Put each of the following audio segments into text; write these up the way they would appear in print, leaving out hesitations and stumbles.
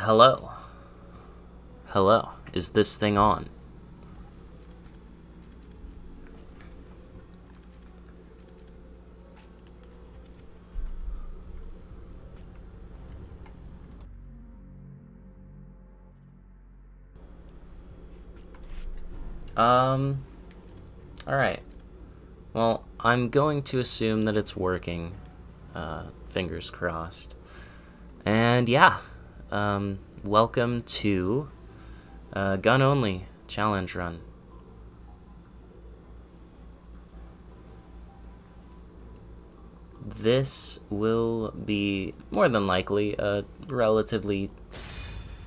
Hello. Hello. Is this thing on? Alright. Well, I'm going to assume that it's working. Fingers crossed. And yeah, welcome to Gun Only Challenge Run. This will be, more than likely, a relatively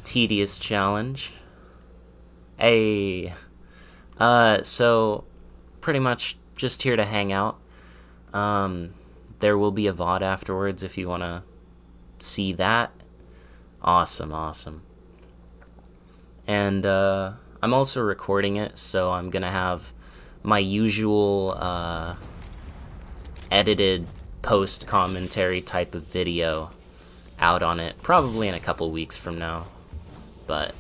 tedious challenge. So pretty much just here to hang out. There will be a VOD afterwards if you want to see that. Awesome. And I'm also recording it, so I'm gonna have my usual edited post commentary type of video out on it probably in a couple weeks from now. But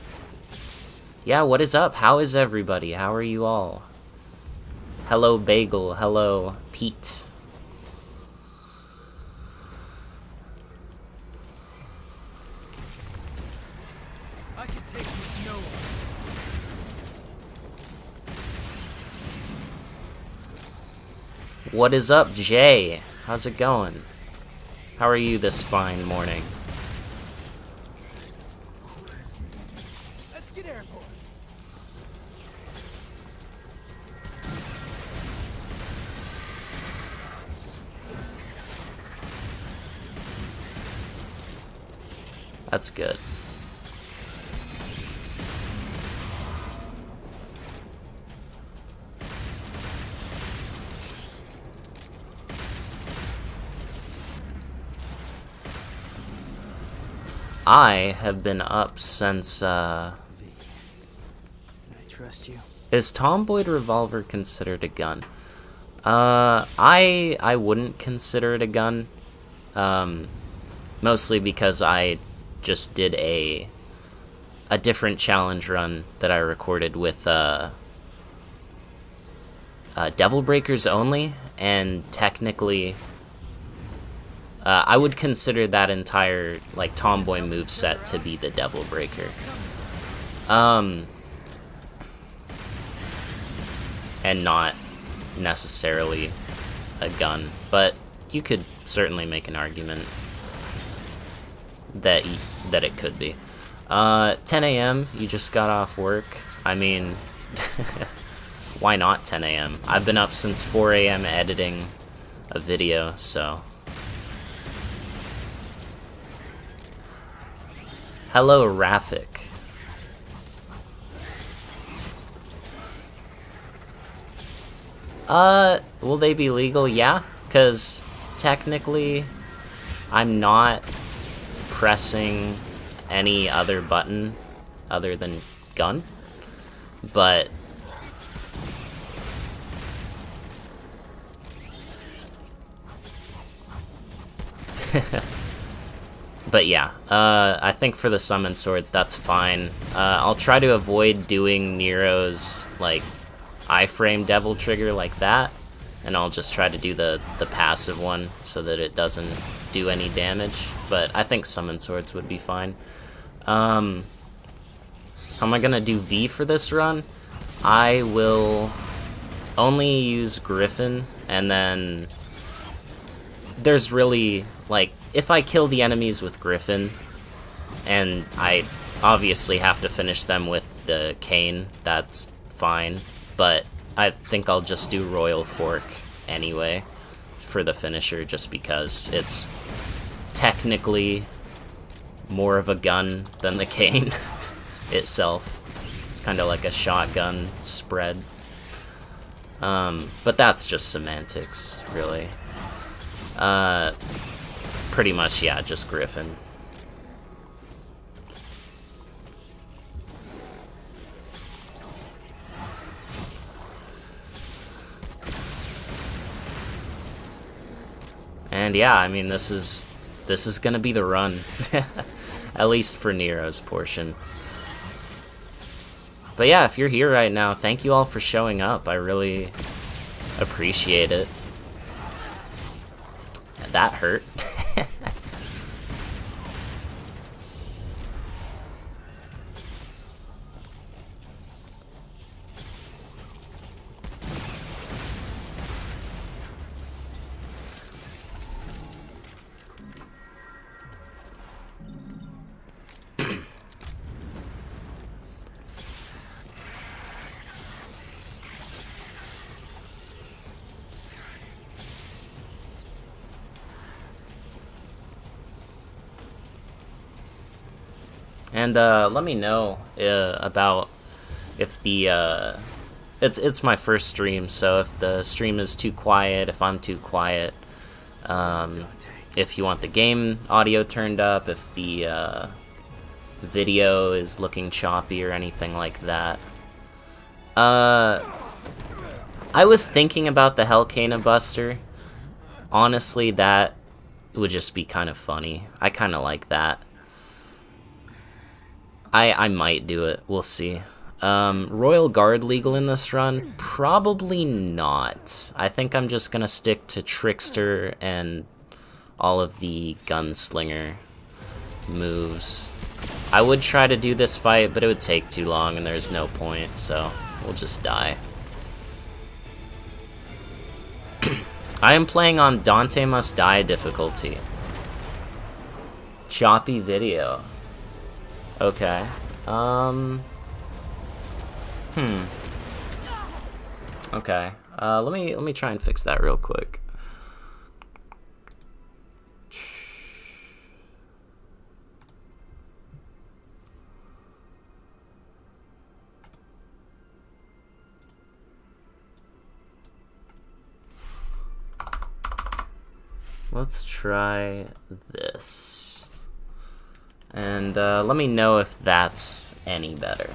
yeah, what is up? How is everybody? How are you all? Hello Bagel, hello Pete. I can take with no one. What is up, Jay? How's it going? How are you this fine morning? Let's get airborne. That's good. I have been up since, Can I trust you? Is Tomboy Revolver considered a gun? I wouldn't consider it a gun. Mostly because I just did a different challenge run that I recorded with, Devil Breakers only, and technically, I would consider that entire, like, Tomboy moveset to be the Devil Breaker. And not necessarily a gun, but you could certainly make an argument that it could be. 10 a.m., you just got off work. I mean, why not 10 a.m.? I've been up since 4 a.m. editing a video, so... Hello, Rafik. Will they be legal? Yeah, because technically I'm not pressing any other button other than gun, but but yeah, I think for the summon swords, that's fine. I'll try to avoid doing Nero's, like, iframe devil trigger like that, and I'll just try to do the passive one so that it doesn't do any damage, but I think summon swords would be fine. How am I gonna do V for this run? I will only use Griffin, and then there's really, like, if I kill the enemies with Griffin, and I obviously have to finish them with the cane, that's fine, but I think I'll just do Royal Fork anyway for the finisher, just because it's technically more of a gun than the cane itself. It's kind of like a shotgun spread. But that's just semantics, really. Pretty much, yeah, just Griffin. And yeah, I mean, this is gonna be the run. At least for Nero's portion. But yeah, if you're here right now, thank you all for showing up. I really appreciate it. That hurt. And let me know about if the it's my first stream, so if the stream is too quiet, if I'm too quiet, if you want the game audio turned up, if the video is looking choppy or anything like that. I was thinking about the Hellcana Buster. Honestly, that would just be kind of funny. I kind of like that. I might do it. We'll see. Royal Guard legal in this run? Probably not. I think I'm just gonna stick to Trickster and all of the Gunslinger moves. I would try to do this fight, but it would take too long and there's no point, so we'll just die. I am playing on Dante Must Die difficulty. Choppy video. Okay. Okay. Let me try and fix that real quick. Let's try this. And let me know if that's any better.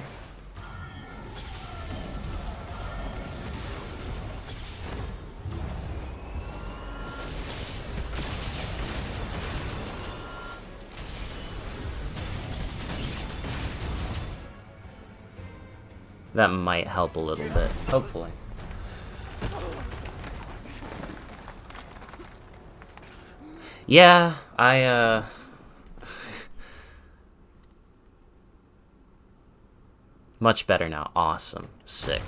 That might help a little bit, hopefully. Yeah, much better now. Awesome. Sick.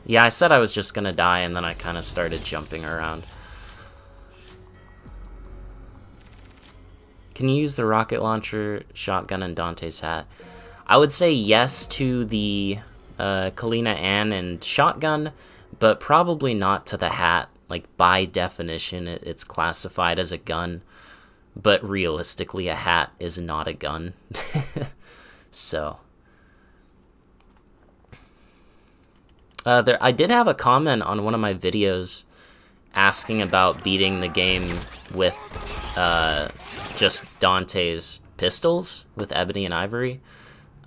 Yeah, I said I was just gonna die, and then I kind of started jumping around. Can you use the rocket launcher, shotgun, and Dante's hat? I would say yes to the Kalina Ann and shotgun, but probably not to the hat. Like, by definition, it's classified as a gun, but realistically, a hat is not a gun. So, I did have a comment on one of my videos asking about beating the game with just Dante's pistols with Ebony and Ivory.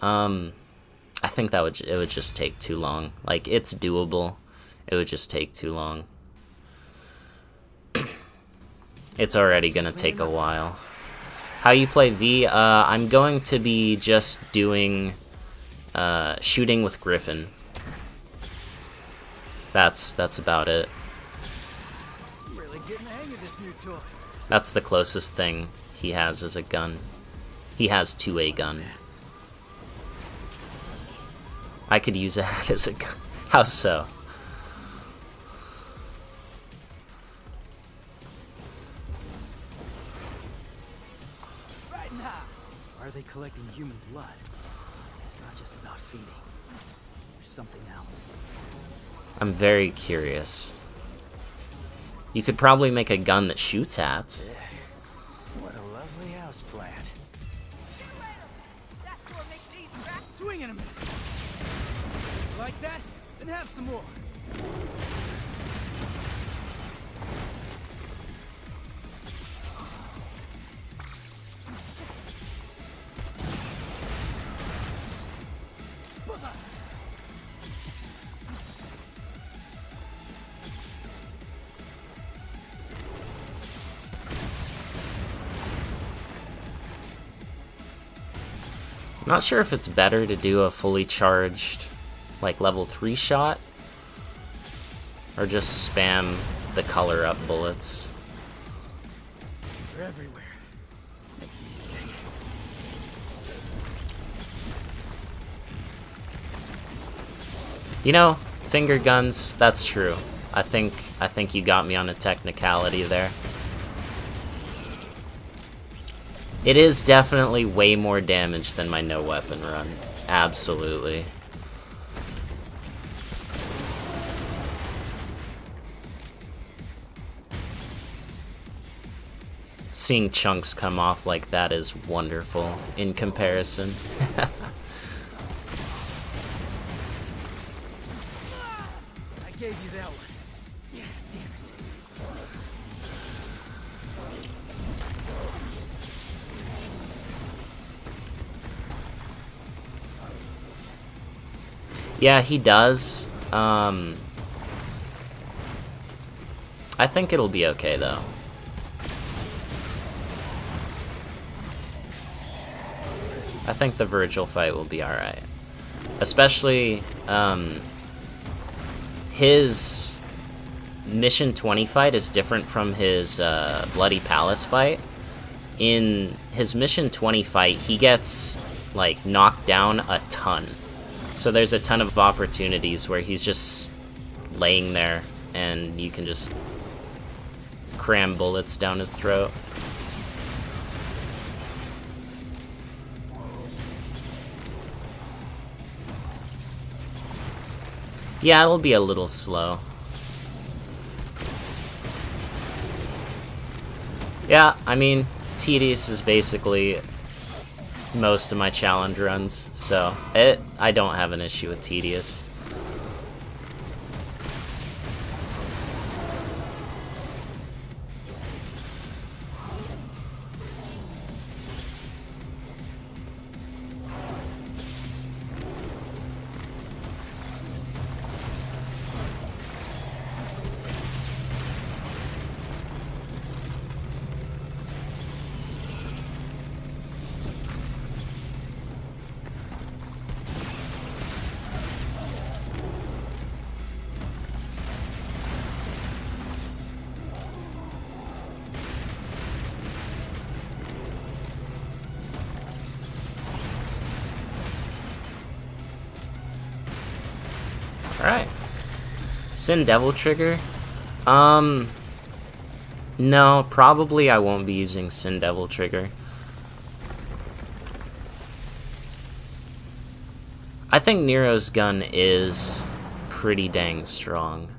I think it would just take too long. Like, it's doable. It would just take too long. It's already gonna take a while. How you play V? I'm going to be just doing shooting with Griffin. That's about it. Really getting the hang of this new toy. That's the closest thing he has as a gun. He has 2A gun. I could use a hat as a gun. How so? Right now. Are they collecting human blood? It's not just about feeding. There's something else. I'm very curious. You could probably make a gun that shoots hats. What a lovely house plant. Swing in a minute. Like that? Then have some more. Not sure if it's better to do a fully charged, like, level 3 shot, or just spam the color up bullets. They're everywhere. Makes me sick. You know, finger guns, that's true. I think you got me on a technicality there. It is definitely way more damage than my no weapon run. Absolutely. Seeing chunks come off like that is wonderful in comparison. I gave you that one. Yeah, damn it. Yeah, he does. I think it'll be okay, though. I think the Virgil fight will be alright. Especially, his Mission 20 fight is different from his Bloody Palace fight. In his Mission 20 fight, he gets, like, knocked down a ton. So there's a ton of opportunities where he's just laying there and you can just cram bullets down his throat. Yeah, it'll be a little slow. Yeah, I mean, tedious is basically most of my challenge runs, so I don't have an issue with tedious. Alright. Sin Devil Trigger? No, probably I won't be using Sin Devil Trigger. I think Nero's gun is pretty dang strong.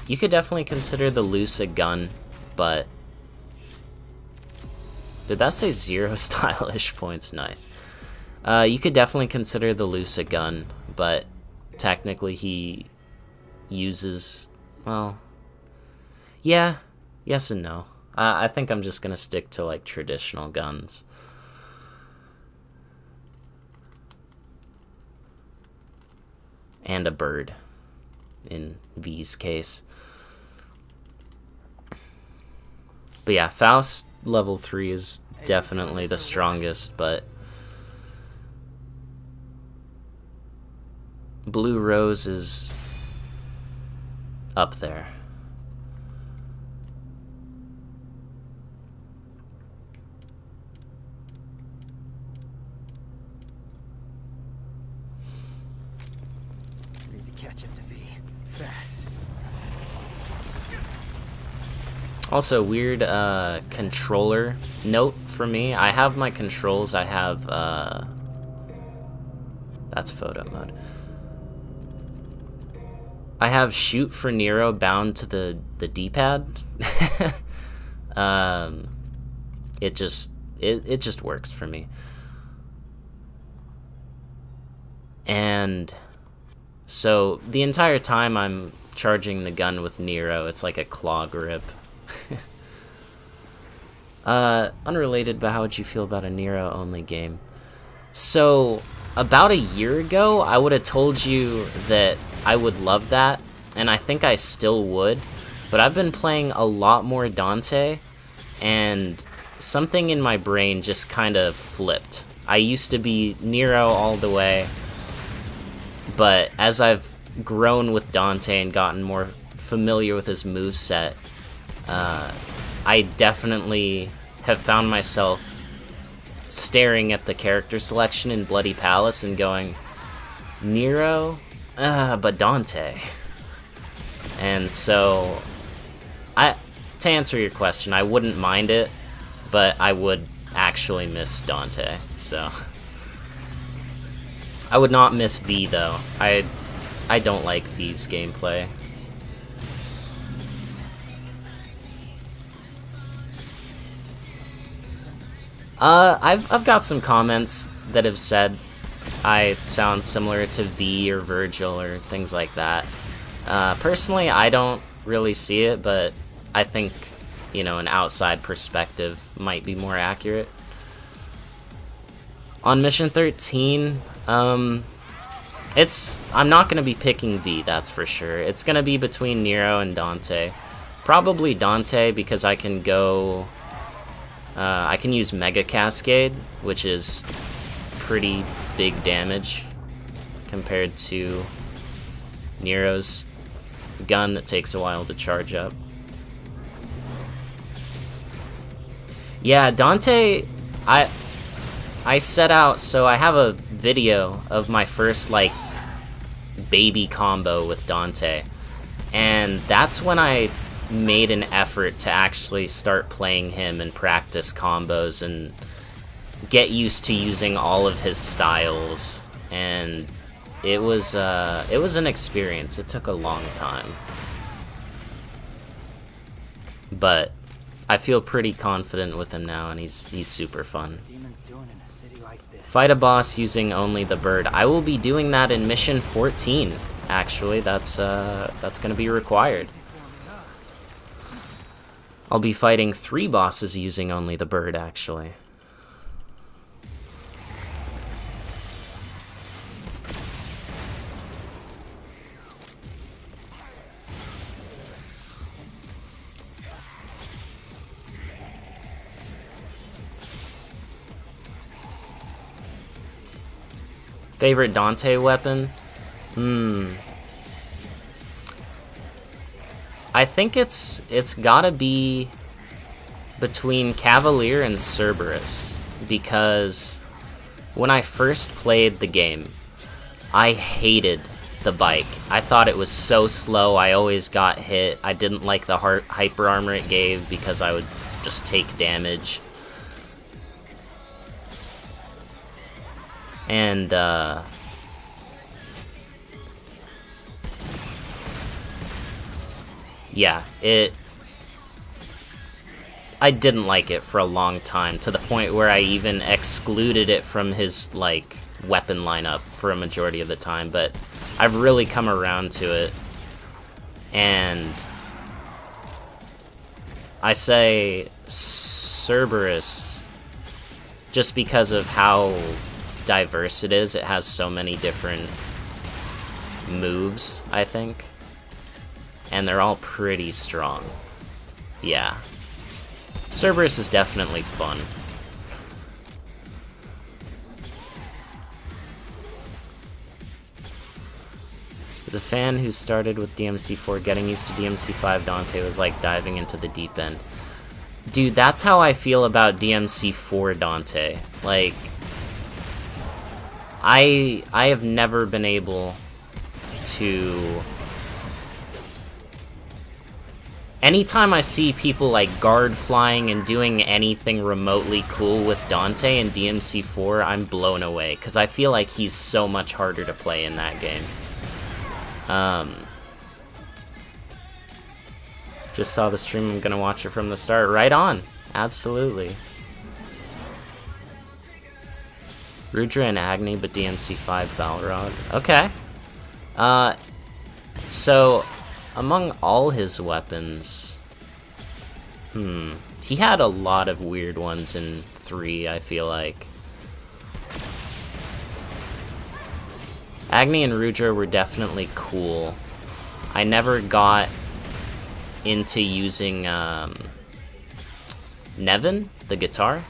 You could definitely consider the Lucid gun, but... Did that say 0 stylish points? Nice. You could definitely consider the Lucid gun, but technically he uses, well, yeah, yes and no. I think I'm just gonna stick to like traditional guns. And a bird, in V's case. But yeah, Faust level 3 is definitely the strongest, but Blue Rose is up there. Need to catch up to V. Fast. Also, weird controller note for me. I have my controls. I have that's photo mode. I have shoot for Nero bound to the D-pad. It just works for me. And so the entire time I'm charging the gun with Nero, it's like a claw grip. Unrelated, but how would you feel about a Nero only game? So about a year ago, I would have told you that I would love that, and I think I still would, but I've been playing a lot more Dante, and something in my brain just kind of flipped. I used to be Nero all the way, but as I've grown with Dante and gotten more familiar with his moveset, I definitely have found myself staring at the character selection in Bloody Palace and going, Nero? But Dante. And so, to answer your question, I wouldn't mind it, but I would actually miss Dante, so. I would not miss V, though. I don't like V's gameplay. I've got some comments that have said I sound similar to V or Virgil or things like that. Personally, I don't really see it, but I think, you know, an outside perspective might be more accurate. On Mission 13, I'm not going to be picking V, that's for sure. It's going to be between Nero and Dante. Probably Dante because I can go... I can use Mega Cascade, which is pretty big damage compared to Nero's gun that takes a while to charge up. Yeah, Dante, I set out, so I have a video of my first, like, baby combo with Dante, and that's when I made an effort to actually start playing him and practice combos and get used to using all of his styles, and it was an experience. It took a long time, but I feel pretty confident with him now, and he's super fun. Fight a boss using only the bird. I will be doing that in Mission 14, actually. That's gonna be required. I'll be fighting 3 bosses using only the bird, actually. Favorite Dante weapon? I think it's gotta be between Cavalier and Cerberus, because when I first played the game, I hated the bike. I thought it was so slow, I always got hit. I didn't like the hyper armor it gave because I would just take damage. And, yeah, I didn't like it for a long time, to the point where I even excluded it from his, like, weapon lineup for a majority of the time, but I've really come around to it, and I say Cerberus just because of how diverse it is. It has so many different moves, I think, and they're all pretty strong. Yeah, Cerberus is definitely fun. As a fan who started with DMC4, getting used to DMC5 Dante was like diving into the deep end. Dude, that's how I feel about DMC4 Dante. Like, I have never been able to... Anytime I see people like guard flying and doing anything remotely cool with Dante and DMC4, I'm blown away, because I feel like he's so much harder to play in that game. Just saw the stream, I'm gonna watch it from the start. Right on, absolutely. Rudra and Agni, but DMC5 Balrog. Okay. So, among all his weapons, he had a lot of weird ones in 3, I feel like. Agni and Rudra were definitely cool. I never got into using Nevin, the guitar.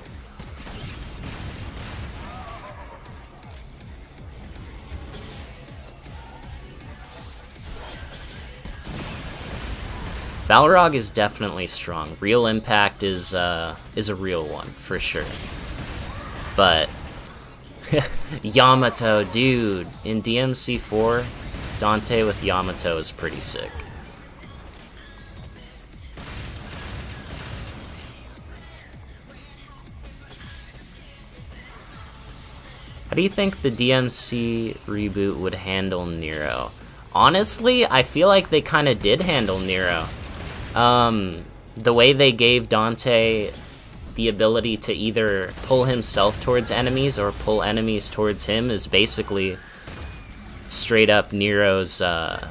Balrog is definitely strong. Real impact is a real one for sure. But Yamato, dude, in DMC4, Dante with Yamato is pretty sick. How do you think the DMC reboot would handle Nero? Honestly, I feel like they kind of did handle Nero. The way they gave Dante the ability to either pull himself towards enemies or pull enemies towards him is basically straight up Nero's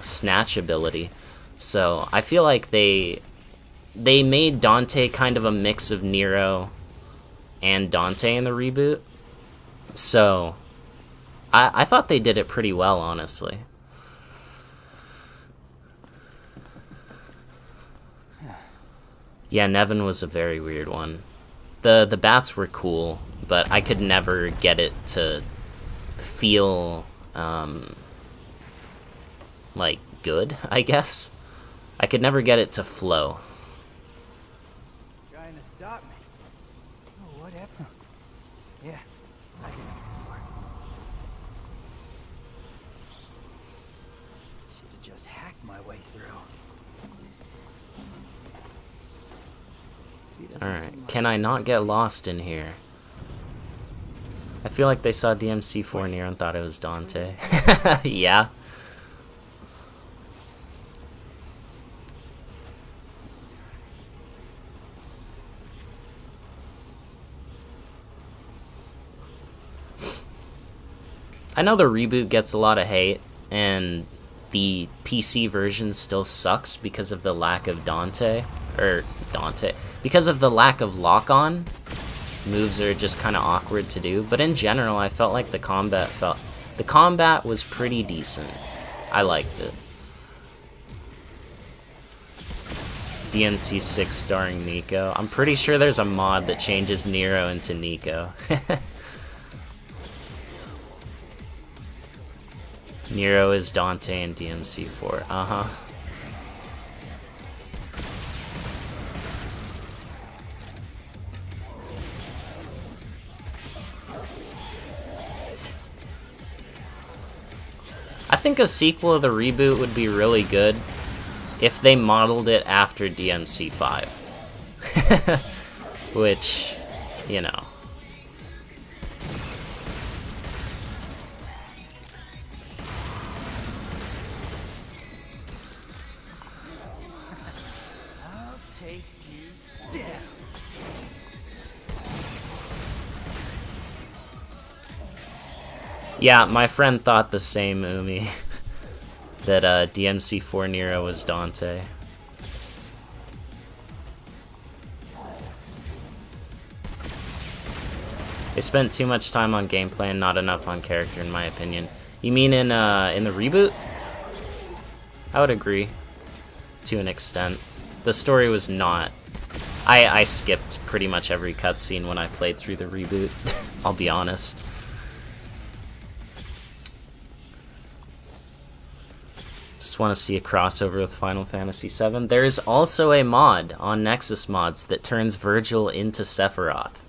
snatch ability. So I feel like they made Dante kind of a mix of Nero and Dante in the reboot. So I thought they did it pretty well, honestly. Yeah, Nevin was a very weird one. The bats were cool, but I could never get it to feel like good, I guess. I could never get it to flow. Trying to stop me. Oh, what happened? Yeah, I can make this work. Should have just hacked my way through. Alright, can I not get lost in here? I feel like they saw DMC4 near and thought it was Dante. Yeah. I know the reboot gets a lot of hate, and the PC version still sucks because of the lack of because of the lack of lock-on. Moves are just kind of awkward to do, but in general, I felt like the combat was pretty decent. I liked it. DMC6 starring Nico. I'm pretty sure there's a mod that changes Nero into Nico. Nero is Dante in DMC4. Uh-huh. I think a sequel of the reboot would be really good if they modeled it after DMC5. Which, you know. I'll take you down. Yeah, my friend thought the same, Umi. That DMC4 Nero was Dante. They spent too much time on gameplay and not enough on character, in my opinion. You mean in the reboot? I would agree, to an extent. The story was not... I skipped pretty much every cutscene when I played through the reboot, I'll be honest. Just want to see a crossover with Final Fantasy VII. There is also a mod on Nexus Mods that turns Virgil into Sephiroth.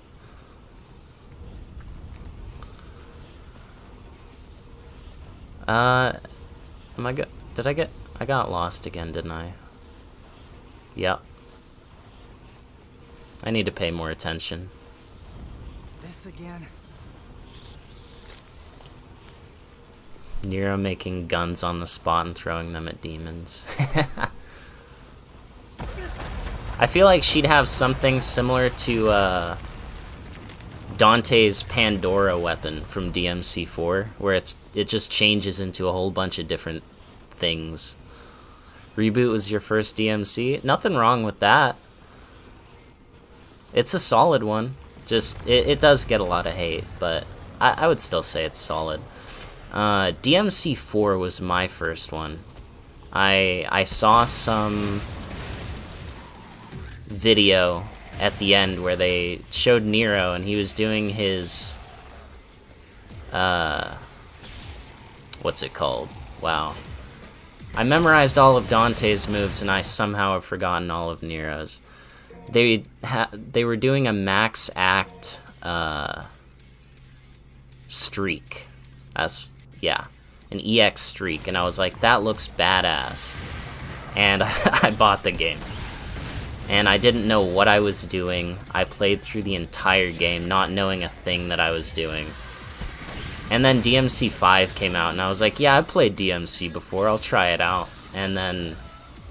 Am I good? Did I get... I got lost again, didn't I? Yep. I need to pay more attention. This again? Nero making guns on the spot and throwing them at demons. I feel like she'd have something similar to Dante's Pandora weapon from DMC4, where it just changes into a whole bunch of different things. Reboot was your first DMC? Nothing wrong with that. It's a solid one. Just, it does get a lot of hate, but I would still say it's solid. DMC4 was my first one. I saw some video at the end where they showed Nero and he was doing his what's it called? Wow. I memorized all of Dante's moves, and I somehow have forgotten all of Nero's. They were doing a max act streak, yeah, an EX streak, and I was like, that looks badass, and I bought the game. And I didn't know what I was doing. I played through the entire game not knowing a thing that I was doing. And then DMC5 came out, and I was like, yeah, I've played DMC before, I'll try it out. And then,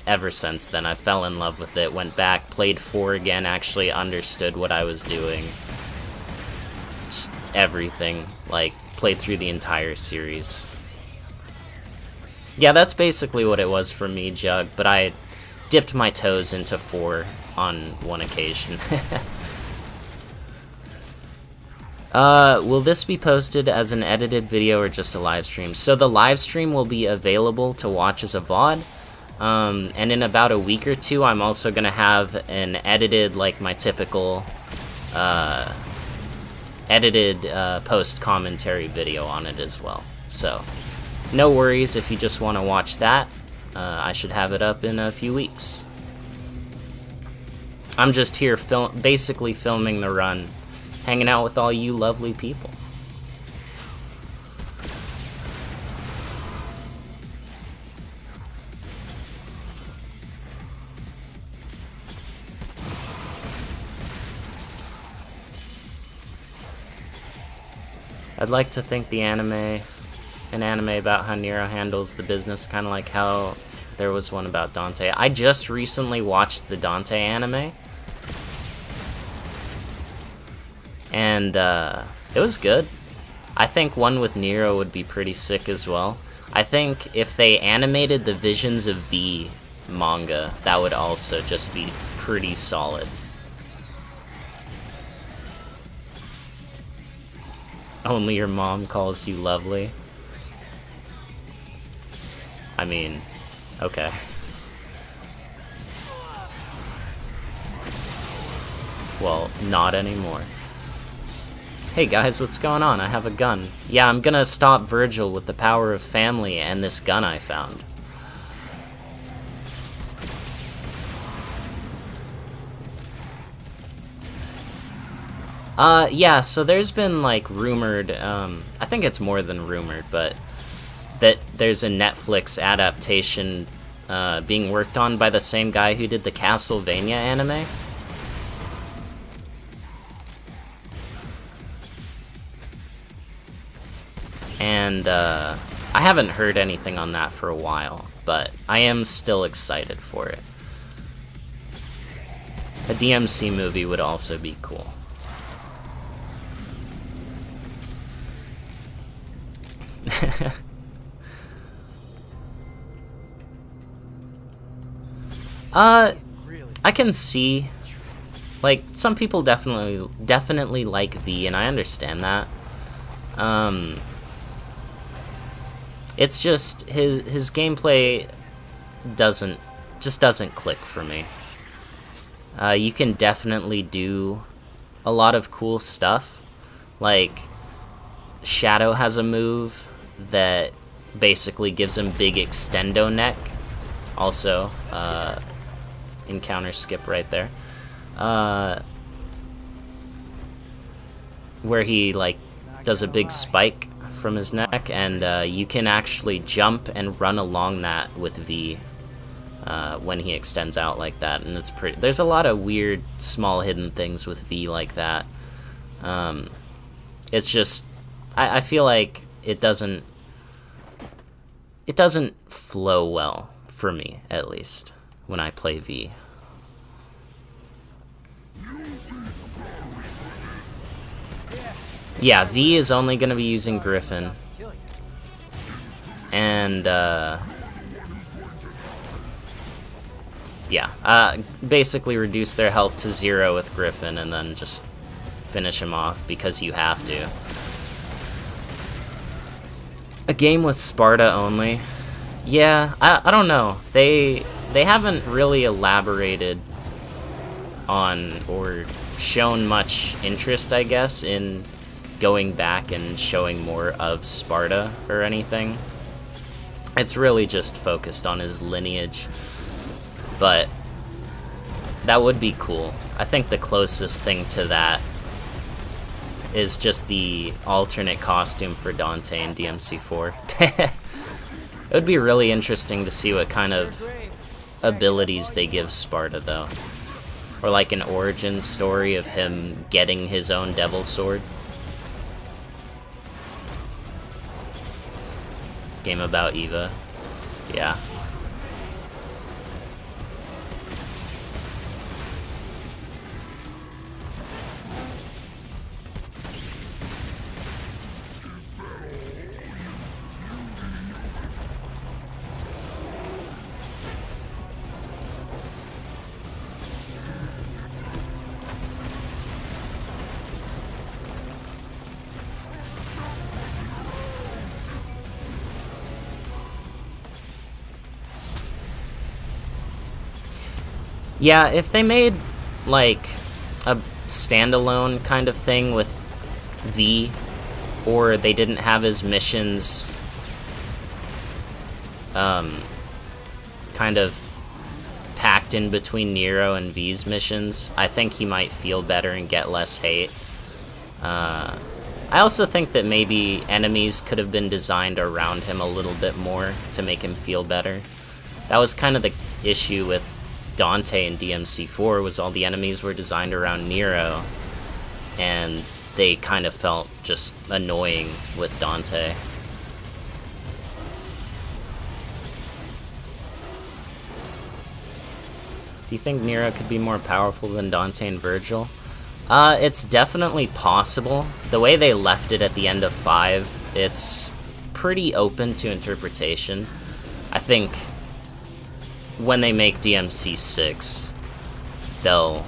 ever since then, I fell in love with it, went back, played 4 again, actually understood what I was doing. Just everything, like, played through the entire series. Yeah, that's basically what it was for me, Jug, but I dipped my toes into 4 on one occasion. Will this be posted as an edited video or just a live stream? So the live stream will be available to watch as a VOD, and in about a week or 2, I'm also going to have an edited, like my typical, edited post-commentary video on it as well. So, no worries if you just want to watch that. I should have it up in a few weeks. I'm just here basically filming the run, hanging out with all you lovely people. I'd like to think an anime about how Nero handles the business, kind of like how there was one about Dante. I just recently watched the Dante anime, and it was good. I think one with Nero would be pretty sick as well. I think if they animated the Visions of V manga, that would also just be pretty solid. Only your mom calls you lovely. I mean, okay. Well, not anymore. Hey guys, what's going on? I have a gun. Yeah, I'm gonna stop Virgil with the power of family and this gun I found. Yeah, so there's been, like, rumored, I think it's more than rumored, but that there's a Netflix adaptation being worked on by the same guy who did the Castlevania anime. And I haven't heard anything on that for a while, but I am still excited for it. A DMC movie would also be cool. I can see, like, some people definitely like V, and I understand that. It's just his gameplay doesn't click for me. You can definitely do a lot of cool stuff. Like, Shadow has a move that basically gives him big extendo neck. Also, encounter skip right there. Where he, like, does a big spike from his neck, and you can actually jump and run along that with V when he extends out like that, and it's pretty. There's a lot of weird, small hidden things with V like that. It's just, I feel like it doesn't flow well for me, at least when I play V. Yeah, V is only going to be using Griffin. And, yeah, basically reduce their health to 0 with Griffin and then just finish him off because you have to. A game with Sparta only? Yeah, I don't know. They haven't really elaborated on or shown much interest, I guess, in going back and showing more of Sparta or anything. It's really just focused on his lineage. But that would be cool. I think the closest thing to that is just the alternate costume for Dante in DMC4. It would be really interesting to see what kind of abilities they give Sparta, though. Or like an origin story of him getting his own Devil Sword. Game about Eva. Yeah. Yeah, if they made, like, a standalone kind of thing with V, or they didn't have his missions, kind of packed in between Nero and V's missions, I think he might feel better and get less hate. I also think that maybe enemies could have been designed around him a little bit more to make him feel better. That was kind of the issue with Dante in DMC4, was all the enemies were designed around Nero, and they kind of felt just annoying with Dante. Do you think Nero could be more powerful than Dante and Virgil? It's definitely possible. The way they left it at the end of 5, it's pretty open to interpretation. I think when they make DMC6, they'll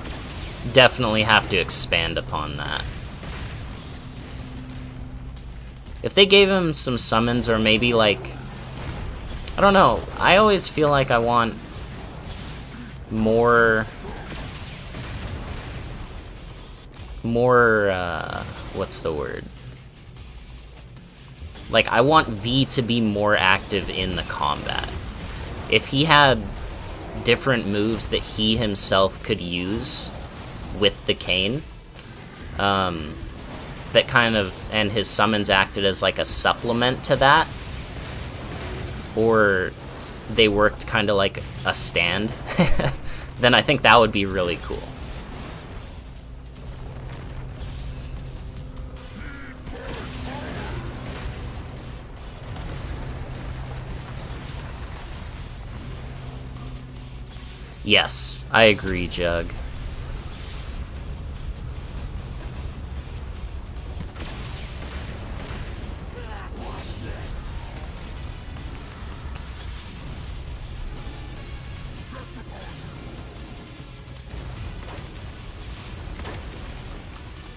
definitely have to expand upon that. If they gave him some summons, or maybe like, I don't know, I always feel like I want more, what's the word? Like, I want V to be more active in the combat. If he had different moves that he himself could use with the cane, that kind of, and his summons acted as like a supplement to that, or they worked kind of like a stand, then I think that would be really cool. Yes, I agree, Jug.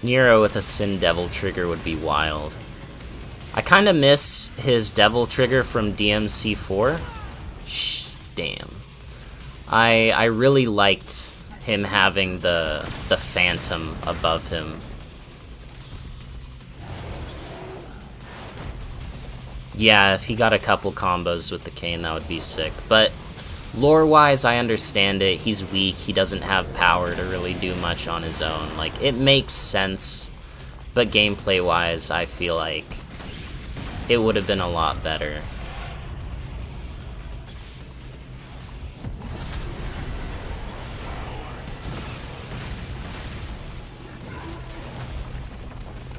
Nero with a Sin Devil trigger would be wild. I kind of miss his Devil trigger from DMC4. Damn. I really liked him having the Phantom above him. Yeah, if he got a couple combos with the cane, that would be sick. But lore-wise, I understand it. He's weak. He doesn't have power to really do much on his own. Like, it makes sense. But gameplay-wise, I feel like it would have been a lot better.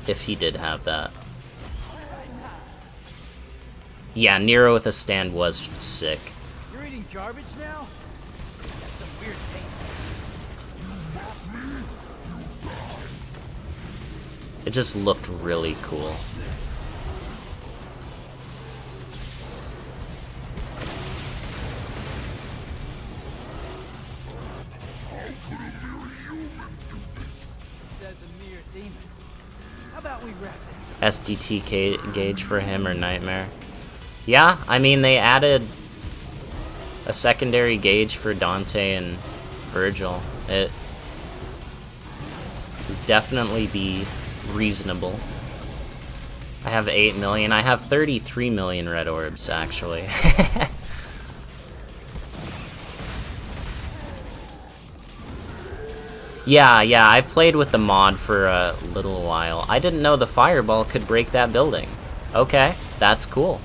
If he did have that. Yeah, Nero with a stand was sick. You're eating garbage now? That's some weird taste. It just looked really cool. Says a mere demon. How about we wrap this up? SDT gauge for him or Nightmare. Yeah, I mean, they added a secondary gauge for Dante and Virgil. It would definitely be reasonable. I have 8 million. I have 33 million red orbs, actually. Yeah, I played with the mod for a little while. I didn't know the fireball could break that building. Okay, that's cool.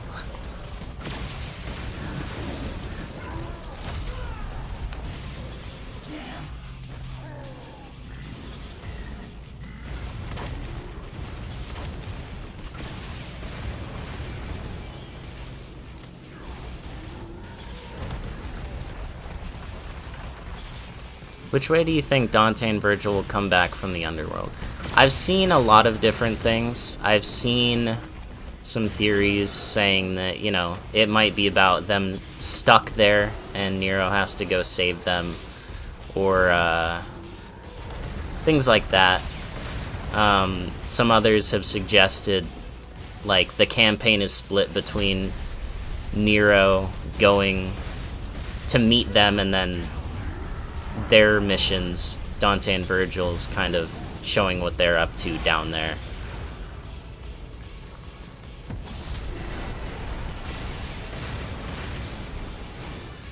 Which way do you think Dante and Virgil will come back from the underworld? I've seen a lot of different things. I've seen some theories saying that, you know, it might be about them stuck there and Nero has to go save them, or things like that. Some others have suggested, like, the campaign is split between Nero going to meet them and then their missions, Dante and Virgil's kind of showing what they're up to down there.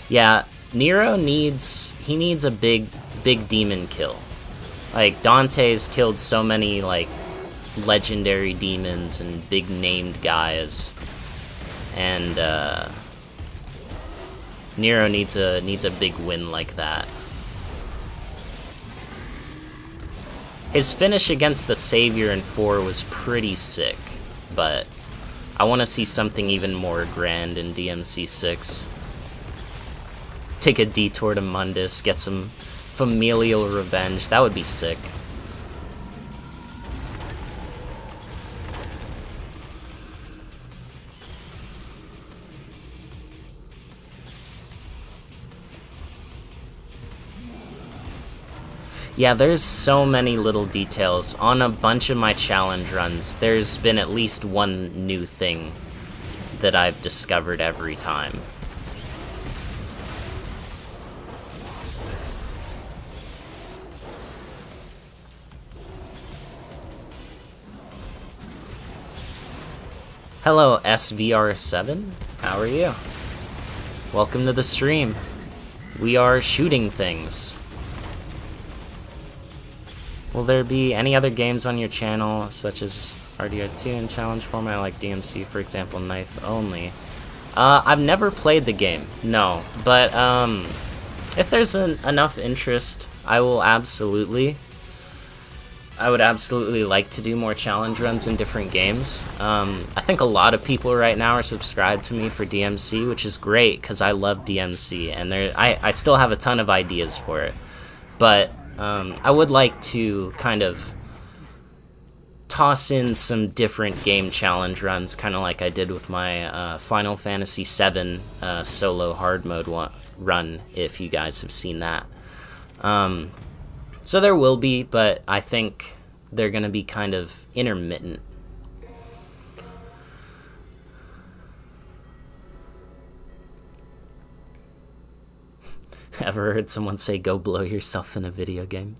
Yeah, Nero needs a big demon kill. Like, Dante's killed so many, like, legendary demons and big named guys, and Nero needs a big win like that. His finish against the Savior in 4 was pretty sick, but I want to see something even more grand in DMC6. Take a detour to Mundus, get some familial revenge. That would be sick. Yeah, there's so many little details. On a bunch of my challenge runs, there's been at least one new thing that I've discovered every time. Hello, SVR7. How are you? Welcome to the stream. We are shooting things. Will there be any other games on your channel, such as RDR2 in challenge format, like DMC, for example, knife only? I've never played the game, no. But if there's enough interest, I would absolutely like to do more challenge runs in different games. I think a lot of people right now are subscribed to me for DMC, which is great, because I love DMC, and I still have a ton of ideas for it. But I would like to kind of toss in some different game challenge runs, kind of like I did with my Final Fantasy VII solo hard mode run, if you guys have seen that. So there will be, but I think they're going to be kind of intermittent. Ever heard someone say, go blow yourself in a video game?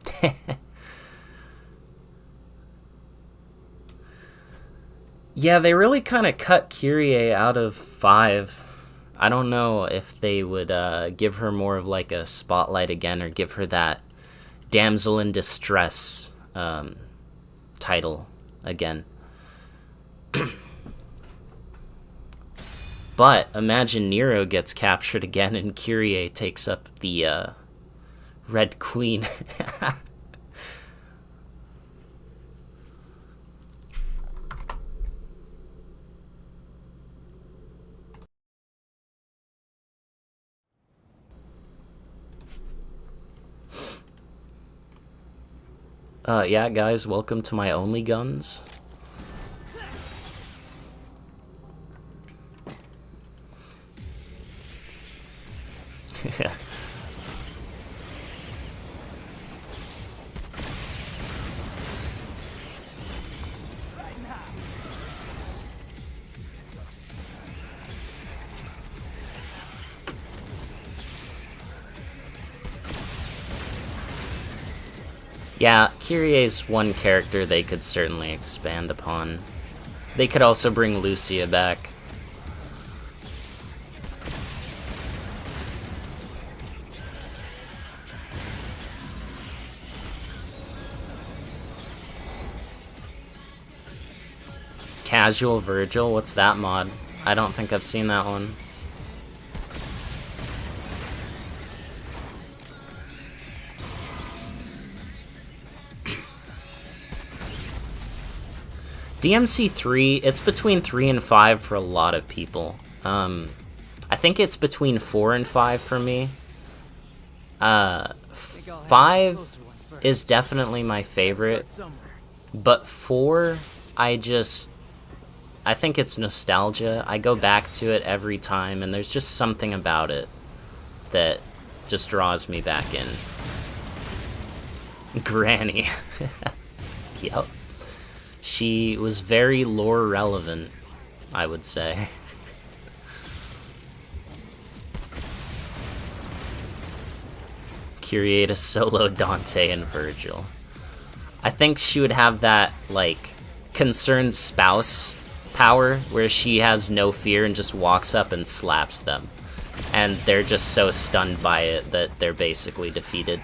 Yeah, they really kind of cut Kyrie out of 5. I don't know if they would give her more of like a spotlight again, or give her that damsel in distress title again. But imagine Nero gets captured again and Kyrie takes up the Red Queen. Yeah, guys, welcome to my only guns. Yeah. Yeah, Kyrie's one character they could certainly expand upon. They could also bring Lucia back. Casual Virgil, what's that mod? I don't think I've seen that one. DMC3, it's between 3 and 5 for a lot of people. I think it's between 4 and 5 for me. 5 is definitely my favorite, but 4, I think it's nostalgia. I go back to it every time, and there's just something about it that just draws me back in. Granny. Yep. She was very lore relevant, I would say. Create a solo Dante and Virgil. I think she would have that, like, concerned spouse power where she has no fear and just walks up and slaps them. And they're just so stunned by it that they're basically defeated.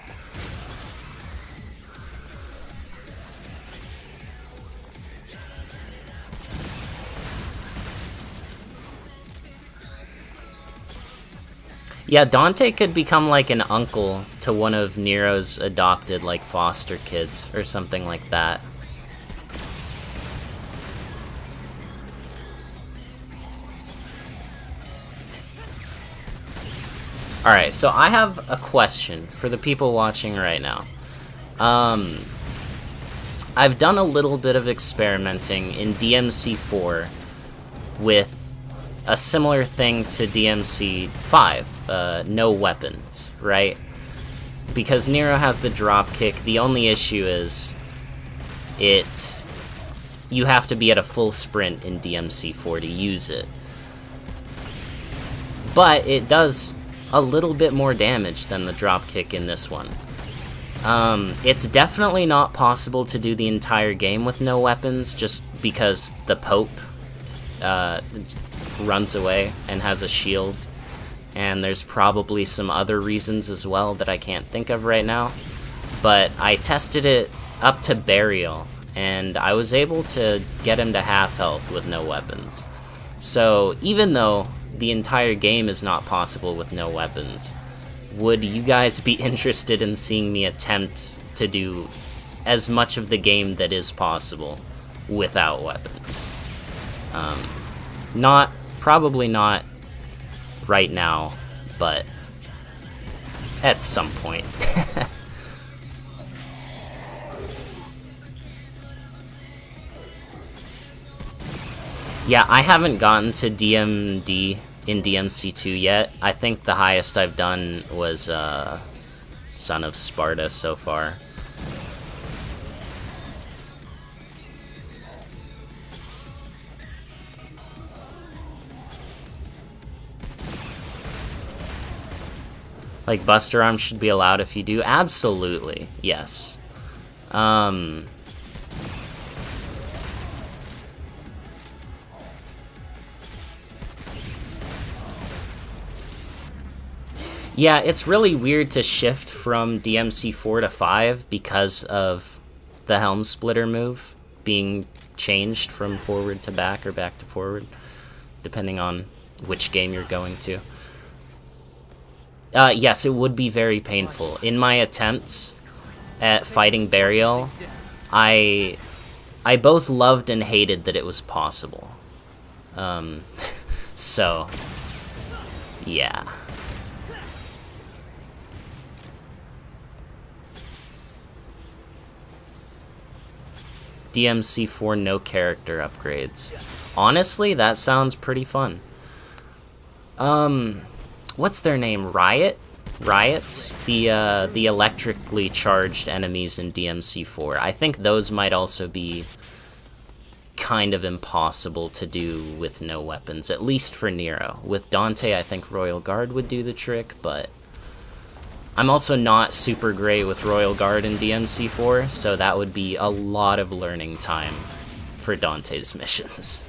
Yeah, Dante could become like an uncle to one of Nero's adopted, like, foster kids or something like that. Alright, so I have a question for the people watching right now. I've done a little bit of experimenting in DMC4 with a similar thing to DMC5, no weapons, right? Because Nero has the drop kick, the only issue is you have to be at a full sprint in DMC4 to use it. But it does a little bit more damage than the drop kick in this one. It's definitely not possible to do the entire game with no weapons, just because the Pope runs away and has a shield, and there's probably some other reasons as well that I can't think of right now. But I tested it up to Burial, and I was able to get him to half health with no weapons. So even though the entire game is not possible with no weapons, would you guys be interested in seeing me attempt to do as much of the game that is possible without weapons? Probably not right now, but at some point. Yeah, I haven't gotten to DMD in DMC2 yet. I think the highest I've done was Son of Sparta so far. Like, Buster Arms should be allowed if you do? Absolutely, yes. Yeah, it's really weird to shift from DMC4 to 5 because of the Helm Splitter move being changed from forward to back or back to forward, depending on which game you're going to. Yes, it would be very painful. In my attempts at fighting Burial, I both loved and hated that it was possible. So, yeah. DMC4 no character upgrades. Honestly, that sounds pretty fun. What's their name? Riot? Riots? The electrically charged enemies in DMC4. I think those might also be kind of impossible to do with no weapons, at least for Nero. With Dante, I think Royal Guard would do the trick, but I'm also not super great with Royal Guard in DMC4, so that would be a lot of learning time for Dante's missions.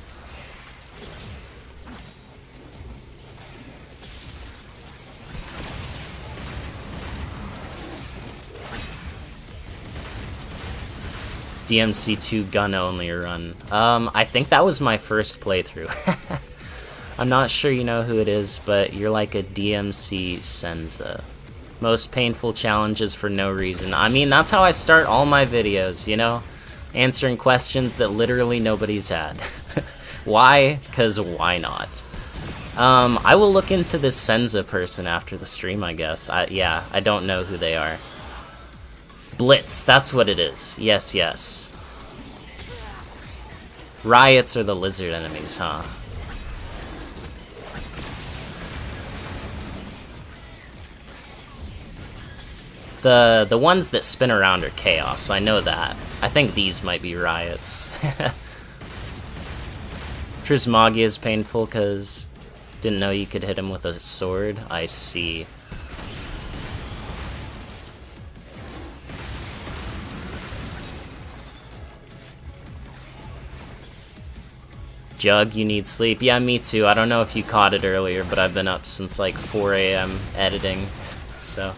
DMC2 gun only run. I think that was my first playthrough. I'm not sure you know who it is, but you're like a DMC Senza. Most painful challenges for no reason. I mean, that's how I start all my videos, you know? Answering questions that literally nobody's had. Why? Because why not? I will look into this Senza person after the stream, I guess. Yeah, I don't know who they are. Blitz, that's what it is. Yes, yes. Riots are the lizard enemies, huh? The ones that spin around are chaos, I know that. I think these might be riots. Trismagia is painful because didn't know you could hit him with a sword. I see. Jug, you need sleep. Yeah, me too. I don't know if you caught it earlier, but I've been up since like 4 AM editing, so.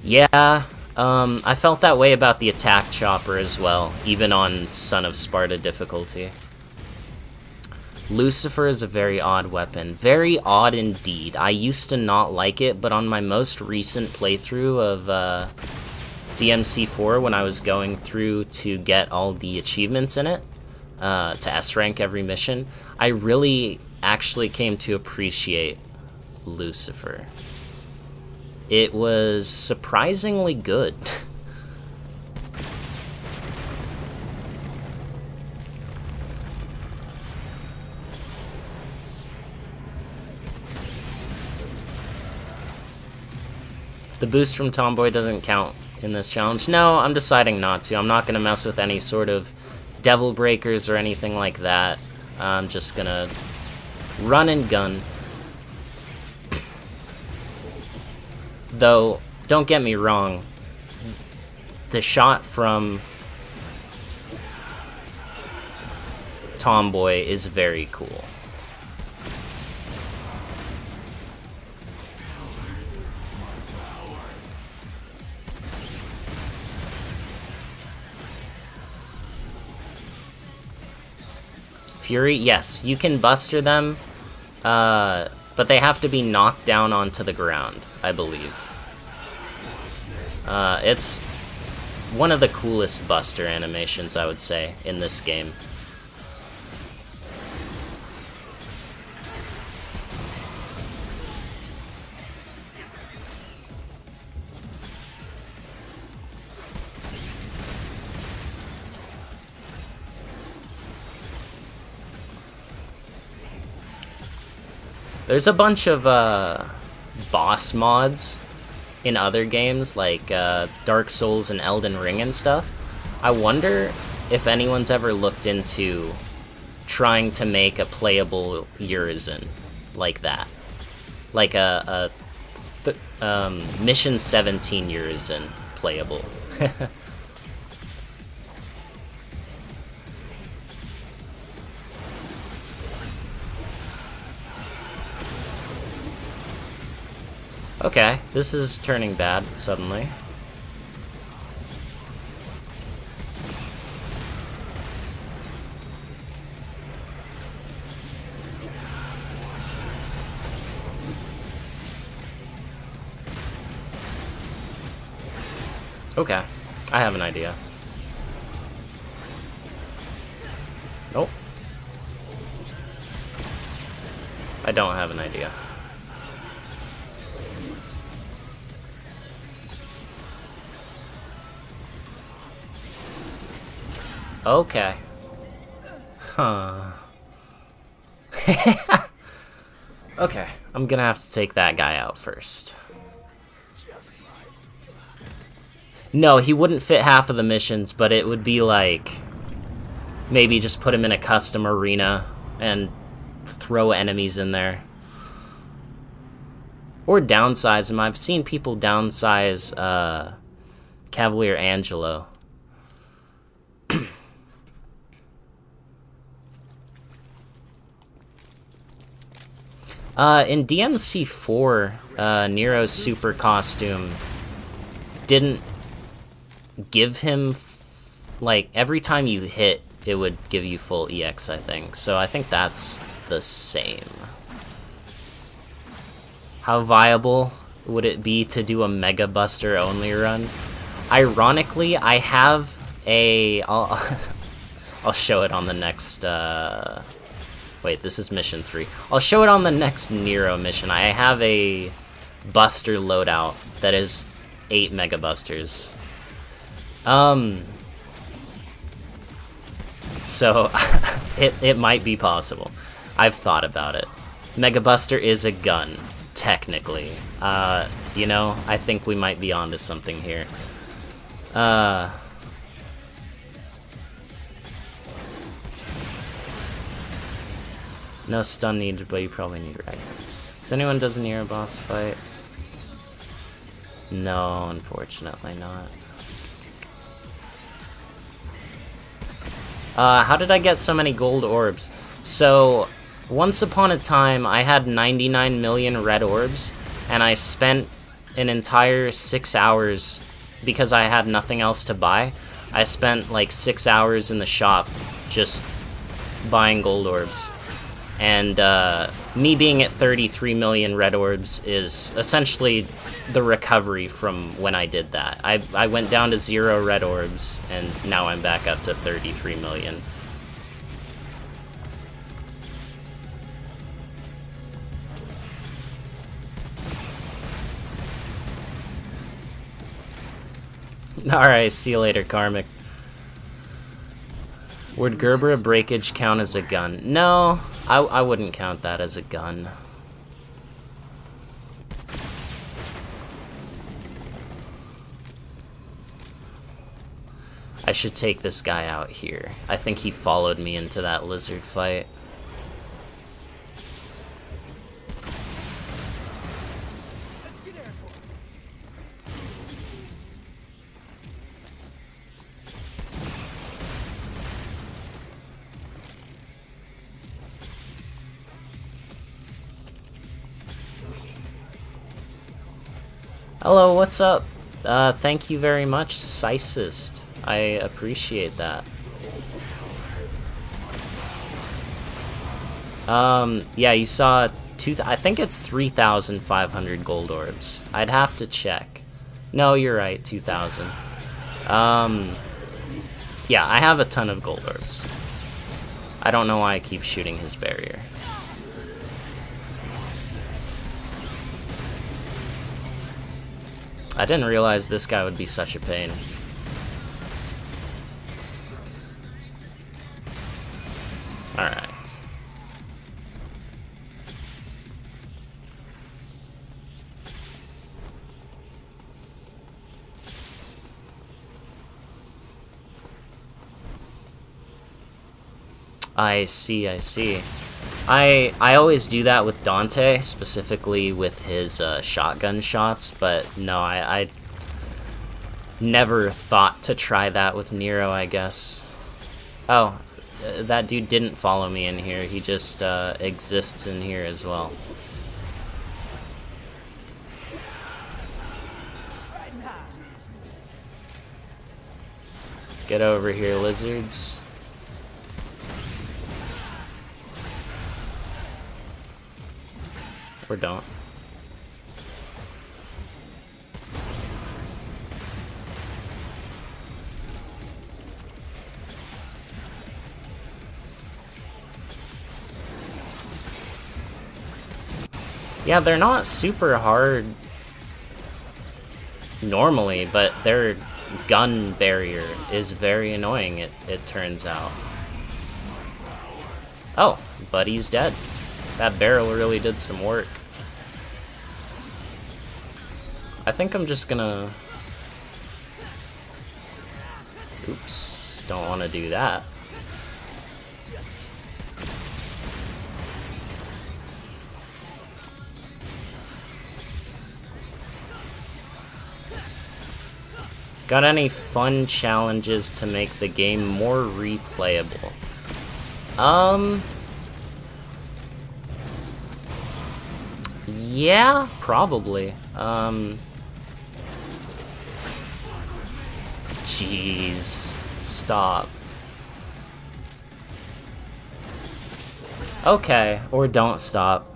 Yeah, I felt that way about the attack chopper as well, even on Son of Sparta difficulty. Lucifer is a very odd weapon. Very odd indeed. I used to not like it, but on my most recent playthrough of DMC4, when I was going through to get all the achievements in it, to S-rank every mission, I really actually came to appreciate Lucifer. It was surprisingly good. The boost from Tomboy doesn't count in this challenge. No, I'm deciding not to. I'm not going to mess with any sort of devil breakers or anything like that. I'm just going to run and gun. Though, don't get me wrong, the shot from Tomboy is very cool. Fury, yes, you can buster them, but they have to be knocked down onto the ground, I believe. It's one of the coolest buster animations, I would say, in this game. There's a bunch of boss mods in other games, like Dark Souls and Elden Ring and stuff. I wonder if anyone's ever looked into trying to make a playable Urizen like that. Like a Mission 17 Urizen playable. Okay, this is turning bad suddenly. Okay, I have an idea. Nope. I don't have an idea. Okay. Huh. Okay, I'm gonna have to take that guy out first. No, he wouldn't fit half of the missions, but it would be like... maybe just put him in a custom arena and throw enemies in there. Or downsize him. I've seen people downsize Cavalier Angelo. In DMC4, Nero's super costume didn't give him, like, every time you hit, it would give you full EX, I think. So I think that's the same. How viable would it be to do a Mega Buster only run? Ironically, I have a... I'll show it on the next... Wait, this is mission 3. I'll show it on the next Nero mission. I have a Buster loadout that is 8 Mega Busters. So, it might be possible. I've thought about it. Mega Buster is a gun, technically. You know, I think we might be onto something here. No stun needed, but you probably need ragdoll. Does anyone does a Nero boss fight? No, unfortunately not. How did I get so many gold orbs? So, once upon a time, I had 99 million red orbs, and I spent an entire 6 hours, because I had nothing else to buy, I spent like 6 hours in the shop just buying gold orbs. And me being at 33 million red orbs is essentially the recovery from when I did that. I went down to 0 red orbs, and now I'm back up to 33 million. Alright, see you later, Karmic. Would Gerber breakage count as a gun? No, I wouldn't count that as a gun. I should take this guy out here. I think he followed me into that lizard fight. Hello, what's up? Thank you very much, Sicist. I appreciate that. Yeah, you saw I think it's 3,500 gold orbs. I'd have to check. No, you're right, 2,000. Yeah, I have a ton of gold orbs. I don't know why I keep shooting his barrier. I didn't realize this guy would be such a pain. Alright. I see, I see. I always do that with Dante, specifically with his shotgun shots, but no, I never thought to try that with Nero, I guess. Oh, that dude didn't follow me in here, he just exists in here as well. Get over here, lizards. Or don't. Yeah, they're not super hard normally, but their gun barrier is very annoying, it turns out. Oh, Buddy's dead. That barrel really did some work. I think I'm just gonna... Oops, don't want to do that. Got any fun challenges to make the game more replayable? Yeah, probably. Jeez. Stop. Okay, or don't stop.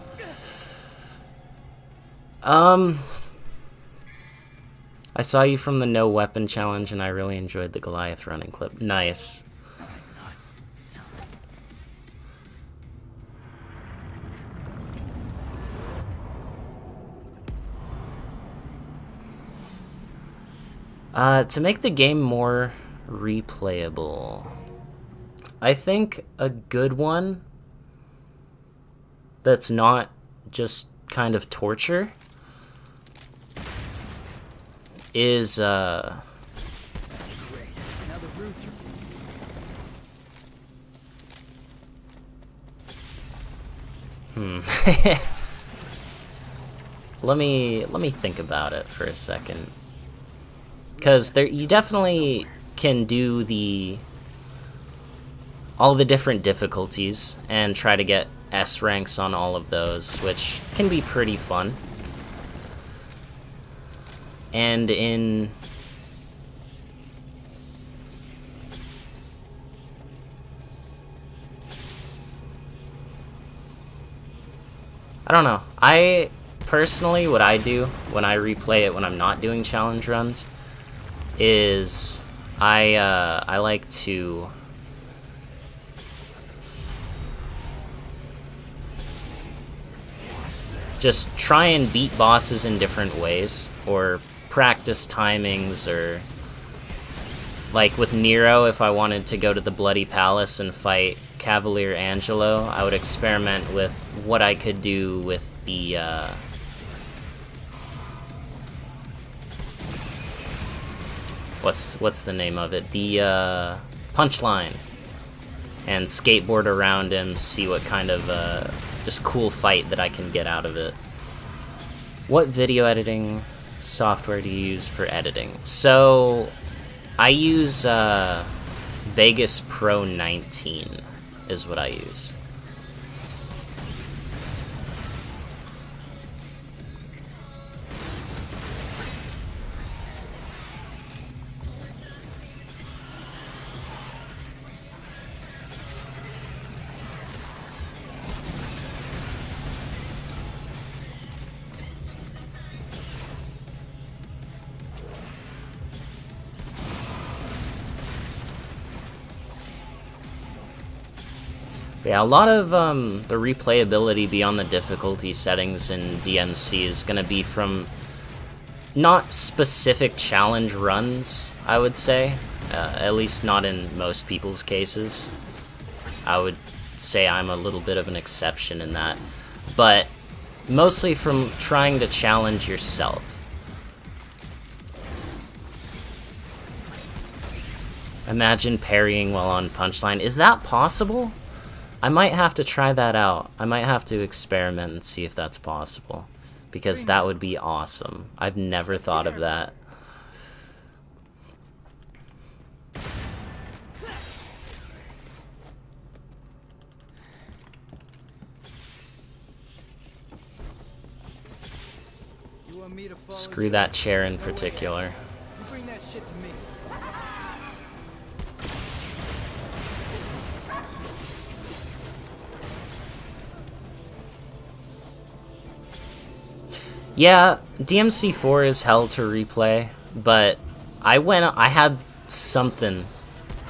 I saw you from the no weapon challenge and I really enjoyed the Goliath running clip. Nice. To make the game more replayable, I think a good one that's not just kind of torture is let me think about it for a second, because there you definitely can do all the different difficulties and try to get S ranks on all of those, which can be pretty fun. And I don't know. I personally, what I do when I replay it when I'm not doing challenge runs is I like to just try and beat bosses in different ways, or practice timings, or like with Nero, if I wanted to go to the Bloody Palace and fight Cavalier Angelo, I would experiment with what I could do with the what's the name of it? The punchline, and skateboard around him, see what kind of just cool fight that I can get out of it. What video editing software do you use for editing? So I use Vegas Pro 19 is what I use. Yeah, a lot of the replayability beyond the difficulty settings in DMC is going to be from not specific challenge runs, I would say. At least not in most people's cases. I would say I'm a little bit of an exception in that. But mostly from trying to challenge yourself. Imagine parrying while on punchline. Is that possible? I might have to try that out. I might have to experiment and see if that's possible, because that would be awesome. I've never thought of that. Screw that chair in particular. Bring that shit to me. Yeah, DMC4 is hell to replay, but I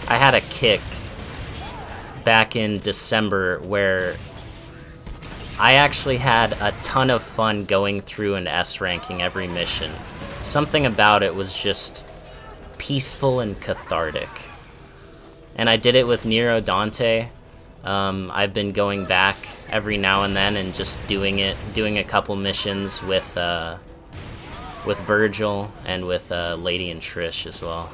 had a kick back in December where I actually had a ton of fun going through and S ranking every mission. Something about it was just peaceful and cathartic. And I did it with Nero Dante. I've been going back every now and then and just doing a couple missions with Virgil and with Lady and Trish as well.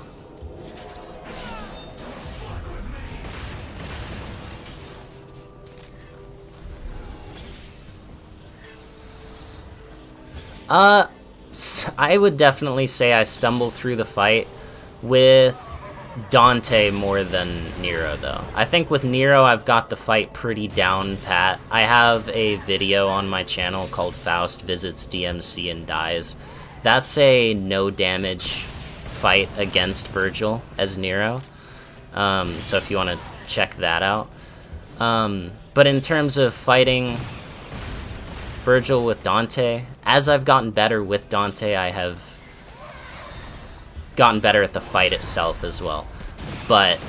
I would definitely say I stumble through the fight, With Dante more than Nero, though. I think with Nero, I've got the fight pretty down pat. I have a video on my channel called Faust Visits DMC and Dies. That's a no damage fight against Virgil as Nero. So if you want to check that out. But in terms of fighting Virgil with Dante, as I've gotten better with Dante, I have gotten better at the fight itself as well. But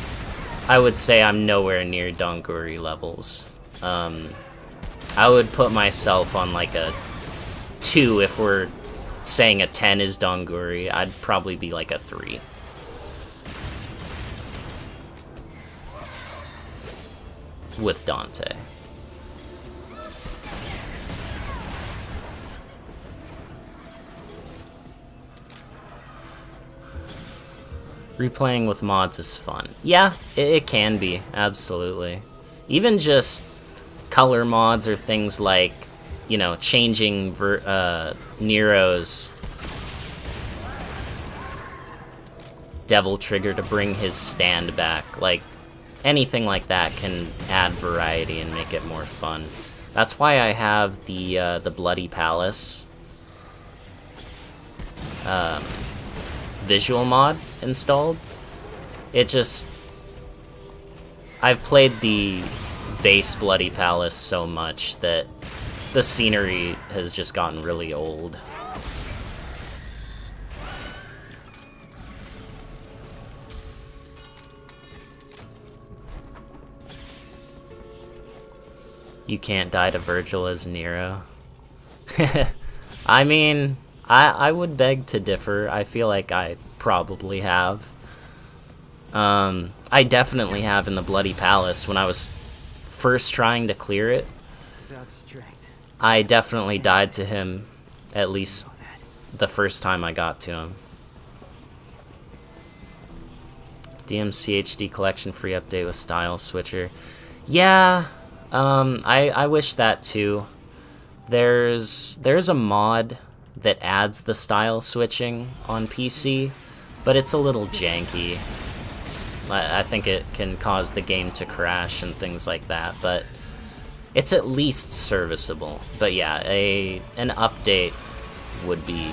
I would say I'm nowhere near Donguri levels. I would put myself on like a 2 if we're saying a 10 is Donguri. I'd probably be like a 3. With Dante. Replaying with mods is fun. Yeah, it can be, absolutely. Even just color mods or things like, you know, changing Nero's Devil Trigger to bring his stand back. Like, anything like that can add variety and make it more fun. That's why I have the Bloody Palace visual mod installed. It just... I've played the base Bloody Palace so much that the scenery has just gotten really old. You can't die to Virgil as Nero. I mean, I would beg to differ. I feel like I probably have. I definitely have in the Bloody Palace when I was first trying to clear it. Without strength, I definitely died to him at least the first time I got to him. DMC HD collection free update with style switcher. Yeah, I wish that too. There's a mod that adds the style switching on PC, but it's a little janky. I think it can cause the game to crash and things like that, but it's at least serviceable. But yeah, an update would be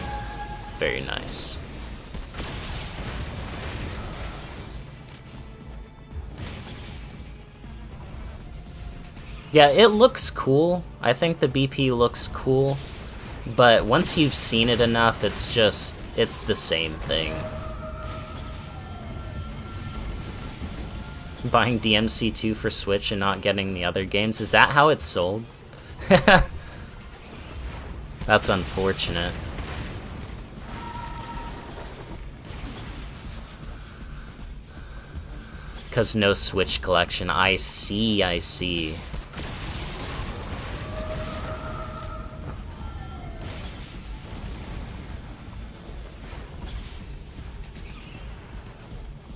very nice. Yeah, it looks cool. I think the BP looks cool, but once you've seen it enough, it's the same thing. Buying DMC2 for Switch and not getting the other games, is that how it's sold? That's unfortunate. Because no Switch collection. I see, I see.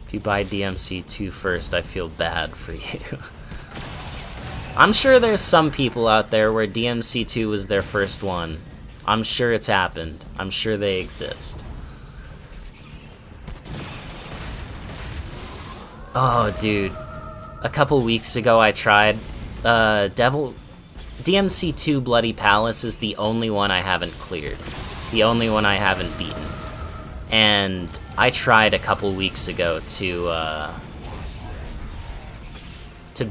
If you buy DMC2 first, I feel bad for you. I'm sure there's some people out there where DMC2 was their first one. I'm sure it's happened. I'm sure they exist. Oh, dude. A couple weeks ago I tried. DMC2 Bloody Palace is the only one I haven't cleared. The only one I haven't beaten. And I tried a couple weeks ago to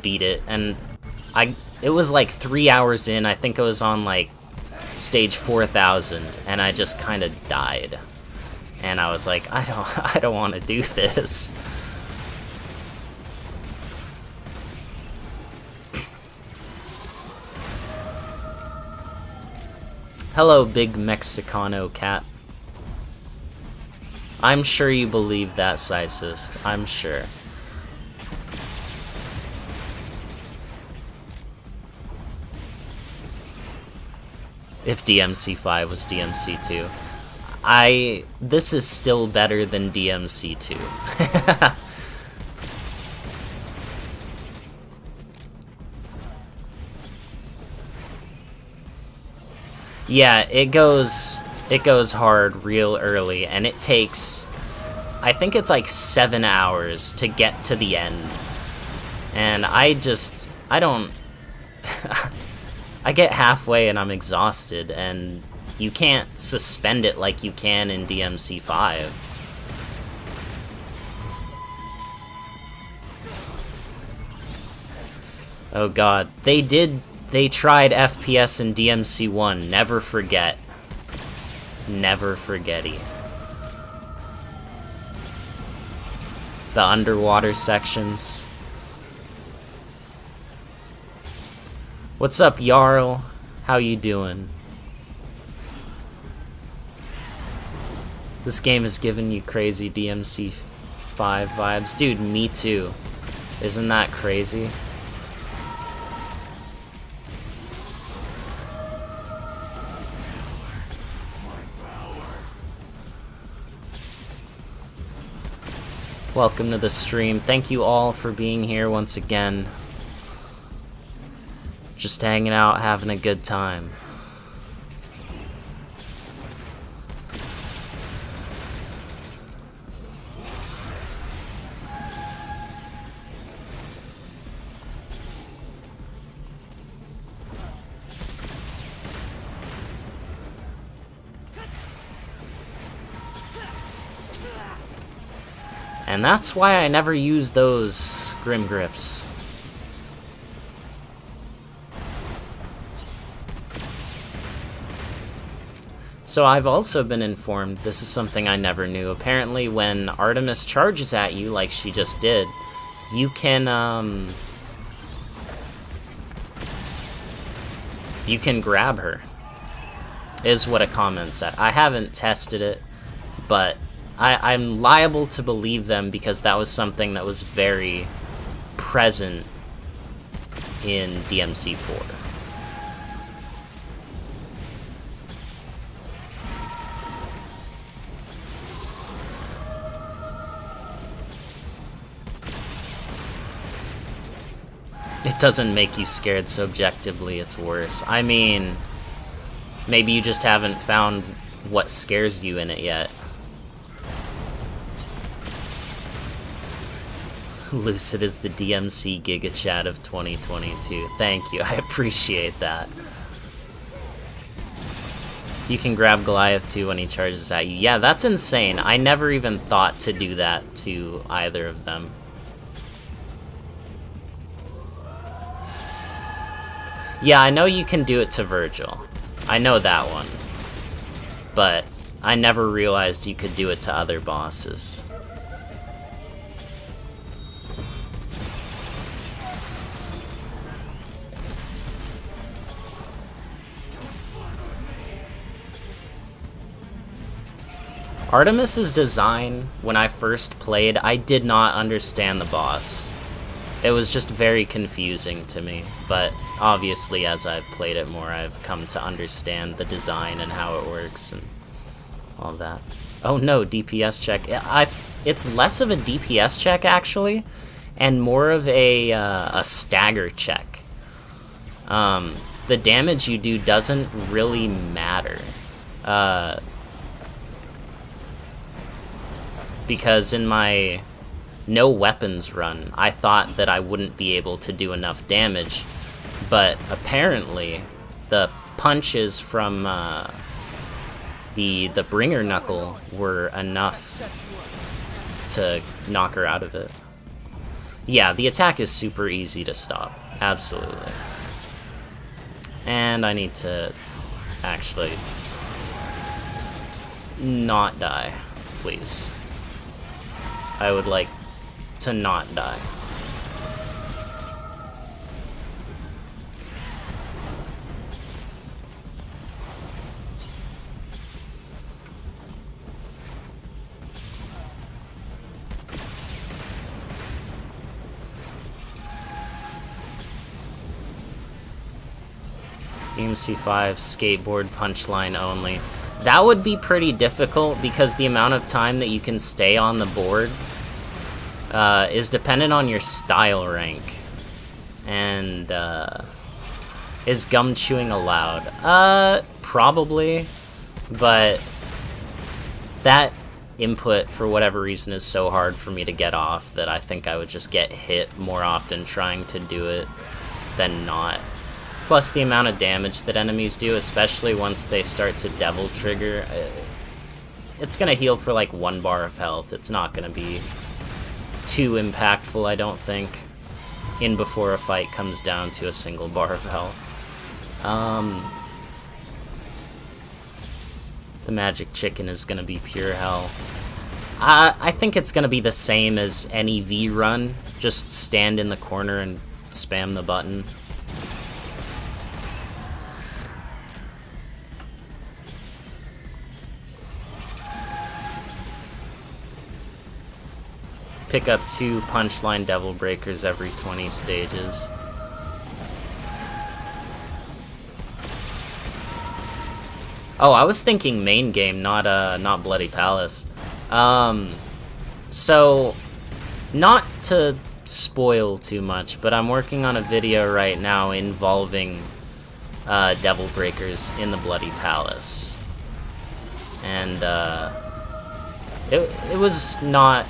beat it, and it was like 3 hours in. I think I was on like stage 4000, and I just kind of died. And I was like, I don't want to do this. Hello, big Mexicano cat. I'm sure you believe that, Sicist. I'm sure. If DMC5 was DMC2. This is still better than DMC2. Yeah, it goes hard real early, and it takes... I think it's like 7 hours to get to the end. And I don't... I get halfway and I'm exhausted, and you can't suspend it like you can in DMC5. Oh god, they tried FPS in DMC1, never forget. Never forgetty. The underwater sections. What's up, Jarl? How you doing? This game is giving you crazy DMC5 vibes. Dude, me too. Isn't that crazy? Welcome to the stream. Thank you all for being here once again. Just hanging out, having a good time. And that's why I never use those Grim Grips. So I've also been informed, this is something I never knew, apparently when Artemis charges at you, like she just did, you can grab her, is what a comment said. I haven't tested it, but I'm liable to believe them because that was something that was very present in DMC4. It doesn't make you scared subjectively, it's worse. I mean, maybe you just haven't found what scares you in it yet. Lucid is the DMC Giga Chat of 2022. Thank you, I appreciate that. You can grab Goliath too when he charges at you. Yeah, that's insane. I never even thought to do that to either of them. Yeah, I know you can do it to Virgil. I know that one. But I never realized you could do it to other bosses. Artemis's design, when I first played, I did not understand the boss. It was just very confusing to me, but obviously as I've played it more, I've come to understand the design and how it works and all that. Oh no, DPS check. It's less of a DPS check, actually, and more of a stagger check. The damage you do doesn't really matter. Because in my no weapons run, I thought that I wouldn't be able to do enough damage, but apparently the punches from the bringer knuckle were enough to knock her out of it. Yeah, the attack is super easy to stop, absolutely. And I need to actually not die, please. I would like to not die. DMC5 skateboard punchline only. That would be pretty difficult because the amount of time that you can stay on the board is dependent on your style rank. And is gum chewing allowed? Probably, but that input, for whatever reason, is so hard for me to get off that I think I would just get hit more often trying to do it than not. Plus the amount of damage that enemies do, especially once they start to devil trigger, it's gonna heal for like 1 bar of health. It's not gonna be too impactful, I don't think, in before a fight comes down to a single bar of health. The magic chicken is gonna be pure hell. I think it's gonna be the same as any V run. Just stand in the corner and spam the button. Pick up 2 punchline devil breakers every 20 stages. Oh, I was thinking main game, not Bloody Palace. So, not to spoil too much, but I'm working on a video right now involving devil breakers in the Bloody Palace, and it was not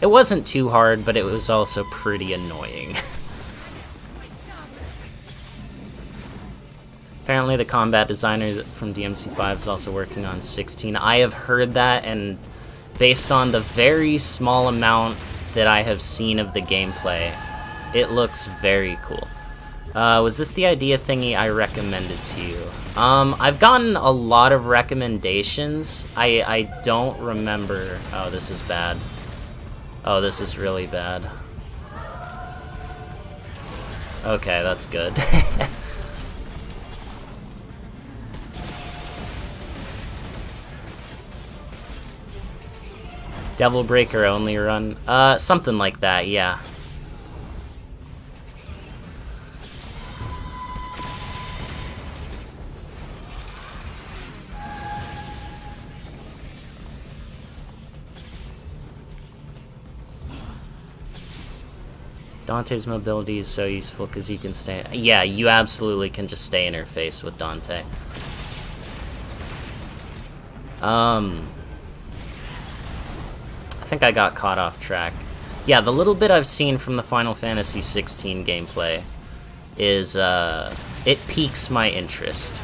it wasn't too hard, but it was also pretty annoying. Apparently the combat designer from DMC5 is also working on 16. I have heard that, and based on the very small amount that I have seen of the gameplay, it looks very cool. Was this the idea thingy I recommended to you? I've gotten a lot of recommendations. I don't remember. Oh, this is bad. Oh, this is really bad. Okay, that's good. Devil Breaker only run? Something like that, yeah. Dante's mobility is so useful because you can stay... Yeah, you absolutely can just stay in her face with Dante. I think I got caught off track. Yeah, the little bit I've seen from the Final Fantasy 16 gameplay is, it piques my interest.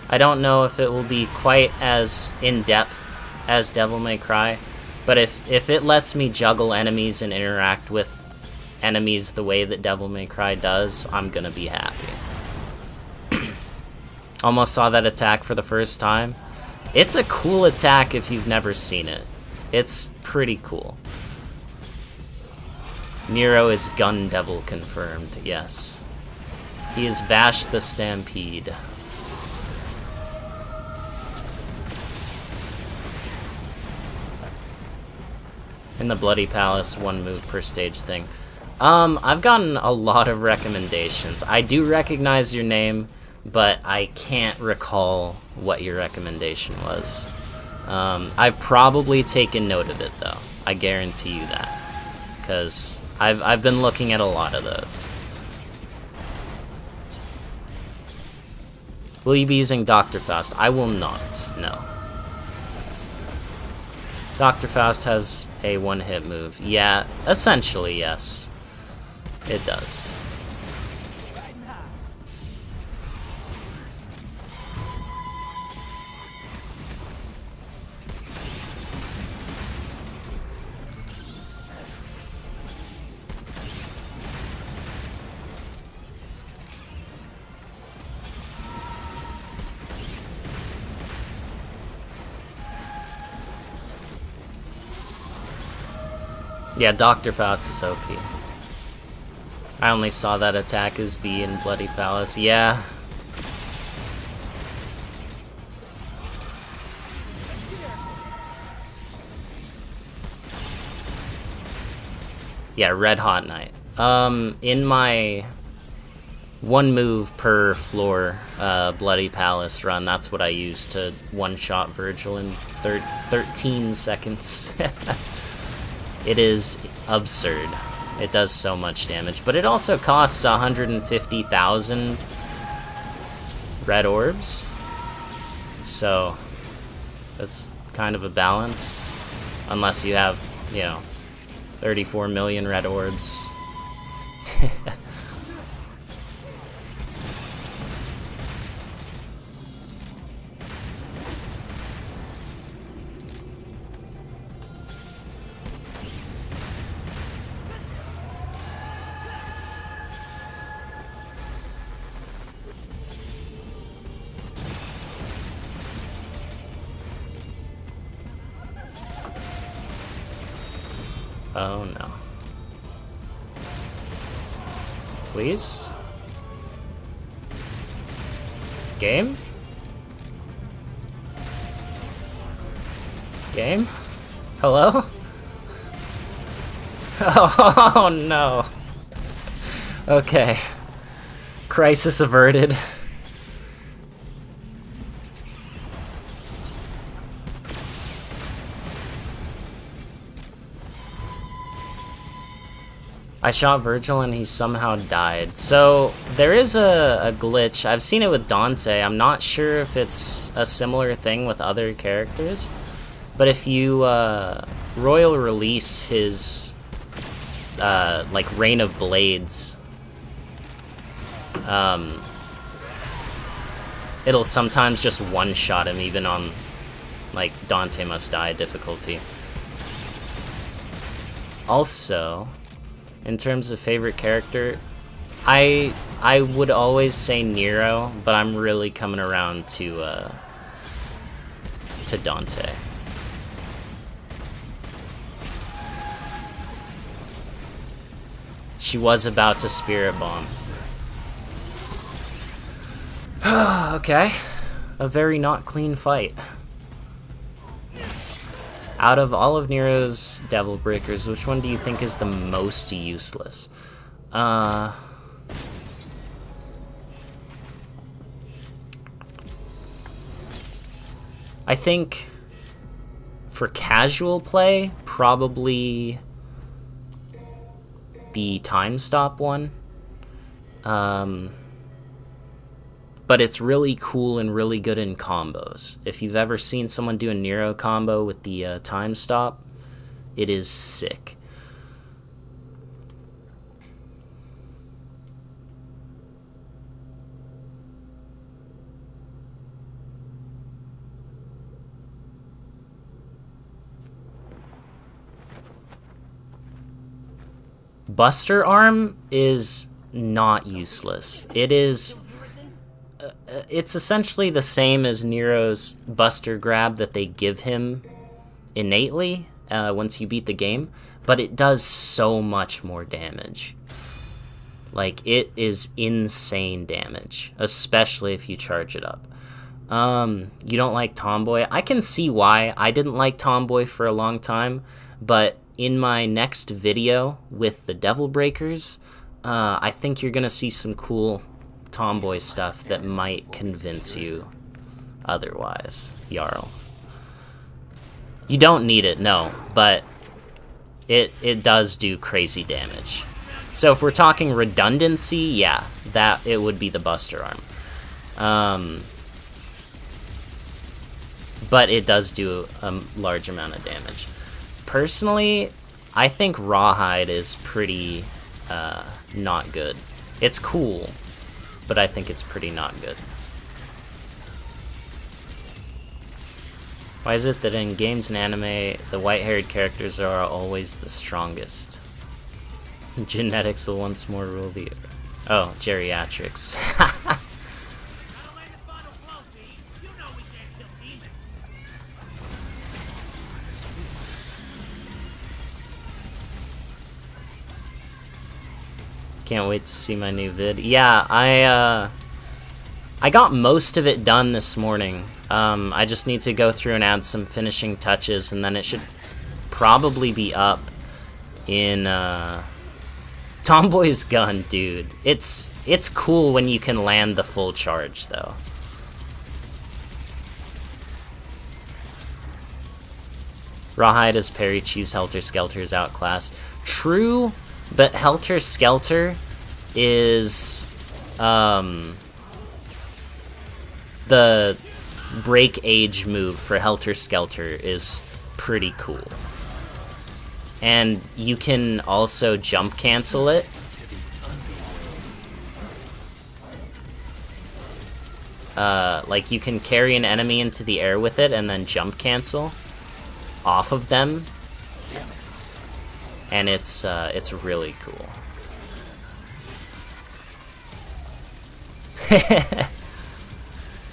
I don't know if it will be quite as in-depth as Devil May Cry, but if it lets me juggle enemies and interact with enemies the way that Devil May Cry does, I'm gonna be happy. Almost saw that attack for the first time. It's a cool attack if you've never seen it. It's pretty cool. Nero is Gun Devil confirmed, yes. He is Vash the Stampede. In the Bloody Palace, 1 move per stage thing. I've gotten a lot of recommendations. I do recognize your name, but I can't recall what your recommendation was. I've probably taken note of it, though. I guarantee you that. Because I've been looking at a lot of those. Will you be using Dr. Faust? I will not, no. Dr. Faust has a 1-hit move. Yeah, essentially, yes. It does. Yeah, Dr. Faust is OP. I only saw that attack as V in Bloody Palace. Yeah. Yeah, Red Hot Knight. In my 1 move per floor Bloody Palace run, that's what I use to one-shot Virgil in 13 seconds. It is absurd. It does so much damage, but it also costs 150,000 red orbs. So that's kind of a balance, unless you have, you know, 34 million red orbs. Oh no. Please? Game? Game? Hello? Oh no. Okay. Crisis averted. I shot Virgil and he somehow died. So there is a glitch. I've seen it with Dante. I'm not sure if it's a similar thing with other characters. But if you royal release his like Rain of Blades, it'll sometimes just one-shot him even on like Dante Must Die difficulty. Also, in terms of favorite character, I would always say Nero, but I'm really coming around to Dante. She was about to Spirit Bomb. Okay, a very not clean fight. Out of all of Nero's Devil Breakers, which one do you think is the most useless? I think for casual play, probably the time stop one. But it's really cool and really good in combos. If you've ever seen someone do a Nero combo with the time stop, it is sick. Buster Arm is not useless. It is... it's essentially the same as Nero's Buster Grab that they give him innately once you beat the game, but it does so much more damage. Like, it is insane damage, especially if you charge it up. You don't like Tomboy? I can see why. I didn't like Tomboy for a long time, but in my next video with the Devil Breakers, I think you're gonna see some cool Tomboy stuff that might convince you otherwise, Jarl. You don't need it, no, but it does do crazy damage. So if we're talking redundancy, yeah, that it would be the Buster Arm. But it does do a large amount of damage. Personally, I think Rawhide is pretty not good. It's cool, but I think it's pretty not good. Why is it that in games and anime, the white-haired characters are always the strongest? Genetics will once more rule the... Oh, geriatrics. Can't wait to see my new vid. Yeah, I got most of it done this morning. I just need to go through and add some finishing touches, and then it should probably be up in Tomboy's gun, dude. It's cool when you can land the full charge, though. Rawhide is Perry Cheese Helter Skelter's outclass. True, But Helter Skelter is the break age move for Helter Skelter is pretty cool. And you can also jump cancel it. Like you can carry an enemy into the air with it and then jump cancel off of them. And it's really cool.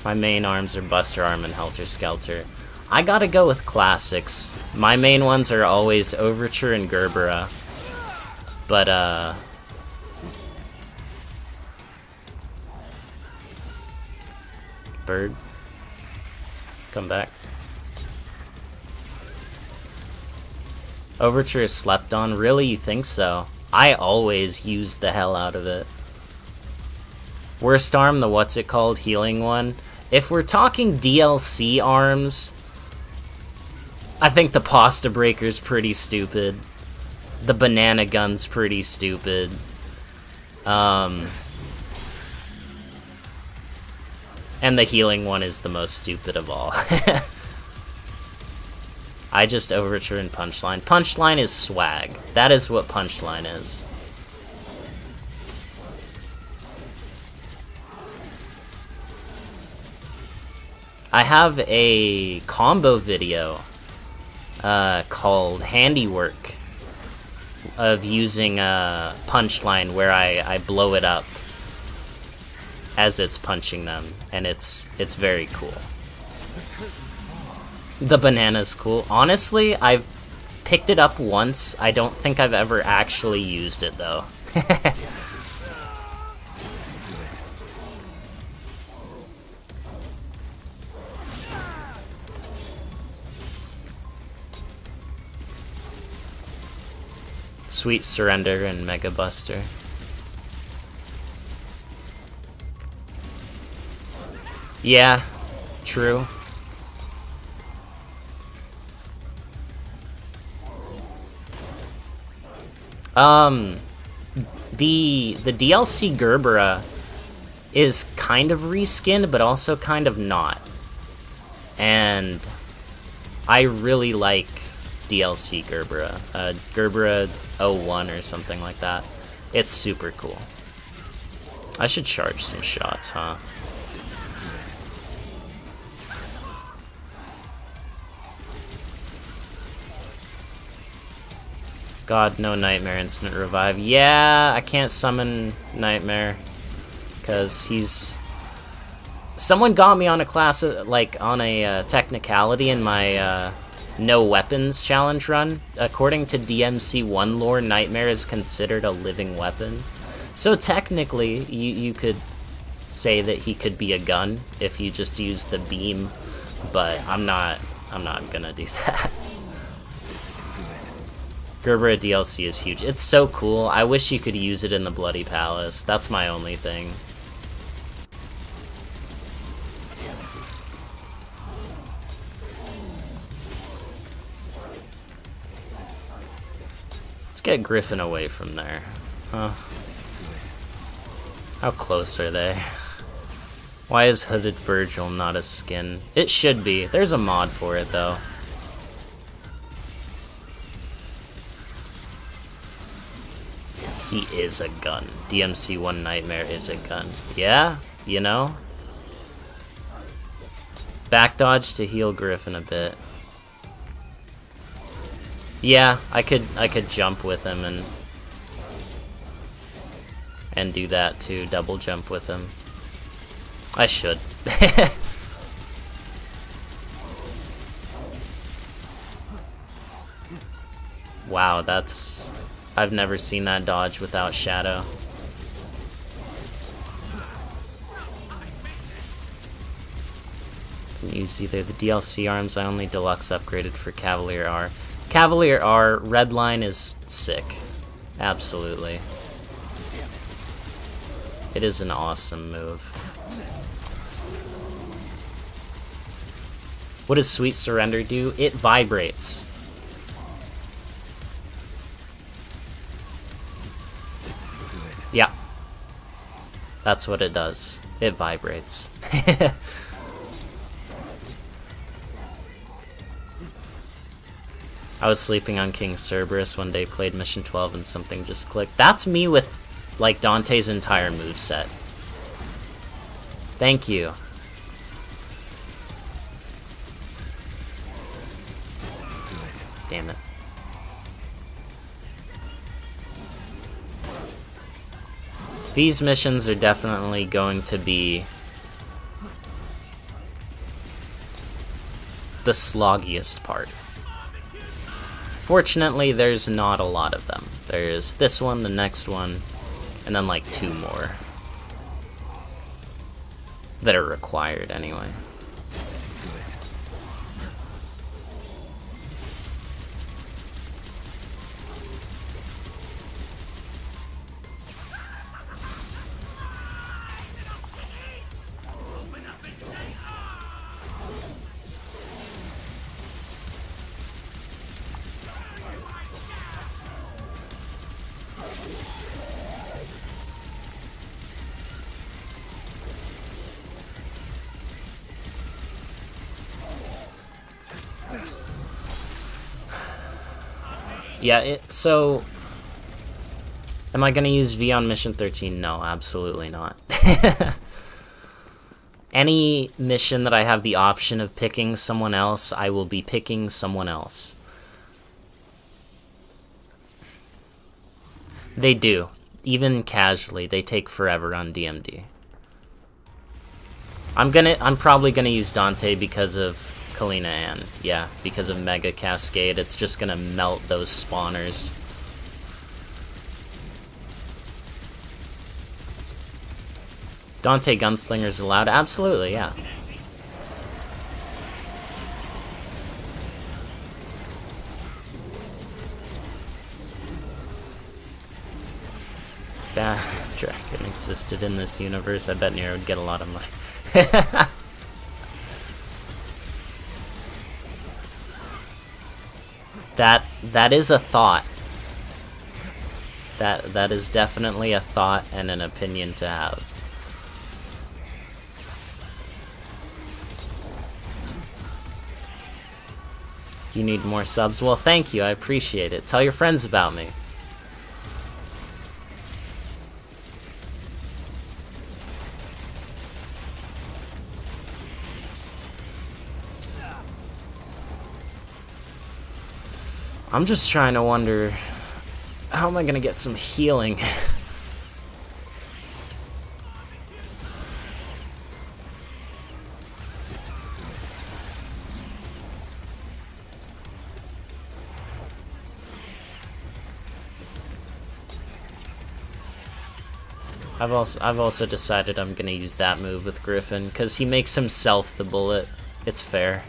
My main arms are Buster Arm and Helter Skelter. I gotta go with classics. My main ones are always Overture and Gerbera. But, Bird. Come back. Overture is slept on? Really? You think so? I always use the hell out of it. Worst arm, the what's it called healing one. If we're talking DLC arms, I think the Pasta Breaker's pretty stupid. The Banana Gun's pretty stupid. And the healing one is the most stupid of all. I just Overture and Punchline. Punchline is swag. That is what Punchline is. I have a combo video called Handiwork of using a Punchline where I blow it up as it's punching them, and it's very cool. The banana's cool. Honestly, I've picked it up once. I don't think I've ever actually used it, though. Sweet Surrender and Mega Buster. Yeah, true. The DLC Gerbera is kind of reskinned, but also kind of not. And I really like DLC Gerbera. Gerbera 01 or something like that. It's super cool. I should charge some shots, huh? God, no Nightmare instant revive. Yeah, I can't summon Nightmare because he's... Someone got me on a class, like on a technicality in my no weapons challenge run. According to DMC1 lore, Nightmare is considered a living weapon. So technically, you could say that he could be a gun if you just use the beam, but I'm not gonna do that. Gerbera DLC is huge. It's so cool. I wish you could use it in the Bloody Palace. That's my only thing. Let's get Griffin away from there. Huh. How close are they? Why is Hooded Virgil not a skin? It should be. There's a mod for it, though. He is a gun. DMC1 Nightmare is a gun. Yeah, you know? Back dodge to heal Griffin a bit. Yeah, I could jump with him and do that too, double jump with him. I should. Wow, that's... I've never seen that dodge without Shadow. Didn't use either the DLC arms, I only deluxe upgraded for Cavalier R. Cavalier R, Redline is sick. Absolutely. It is an awesome move. What does Sweet Surrender do? It vibrates. That's what it does. It vibrates. I was sleeping on King Cerberus one day, played mission 12, and something just clicked. That's me with, like, Dante's entire moveset. Thank you. Damn it. These missions are definitely going to be the sloggiest part. Fortunately, there's not a lot of them. There's this one, the next one, and then like 2 more that are required anyway. Yeah, so am I gonna use V on mission 13? No, absolutely not. Any mission that I have the option of picking someone else, I will be picking someone else. They do. Even casually, they take forever on DMD. I'm probably gonna use Dante because of Kalina Ann. Yeah, because of Mega Cascade, it's just gonna melt those spawners. Dante Gunslinger's allowed? Absolutely, yeah. That dragon existed in this universe. I bet Nero would get a lot of money. That is a thought. That is definitely a thought and an opinion to have. You need more subs? Well, thank you. I appreciate it. Tell your friends about me. I'm just trying to wonder, how am I gonna get some healing? I've also decided I'm gonna use that move with Griffin, because he makes himself the bullet. It's fair.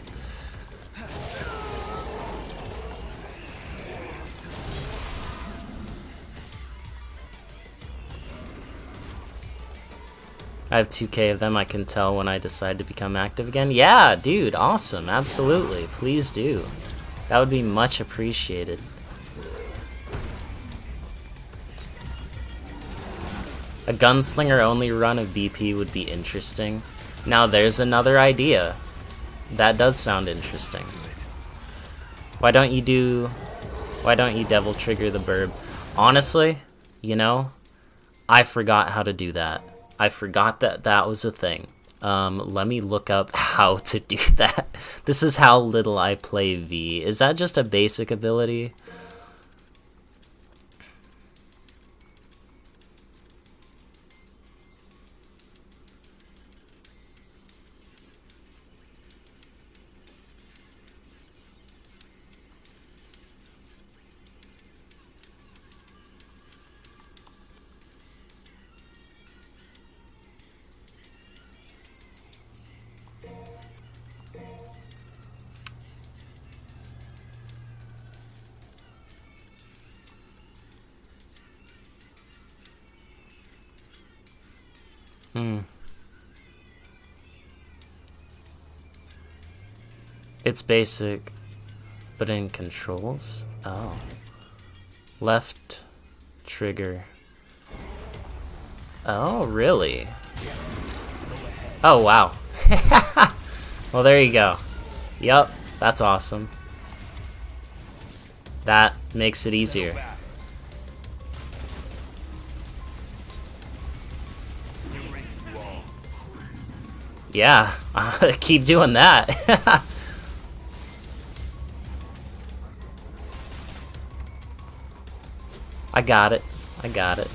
I have 2K of them. I can tell when I decide to become active again. Yeah, dude, awesome. Absolutely. Please do. That would be much appreciated. A gunslinger only run of BP would be interesting. Now there's another idea. That does sound interesting. Why don't you devil trigger the burb? Honestly, you know, I forgot how to do that. I forgot that that was a thing. Let me look up how to do that. This is how little I play V. Is that just a basic ability? It's basic, but in controls? Oh. Left trigger. Oh, really? Oh, wow. Well, there you go. Yup, that's awesome. That makes it easier. Yeah, keep doing that. I got it. I got it.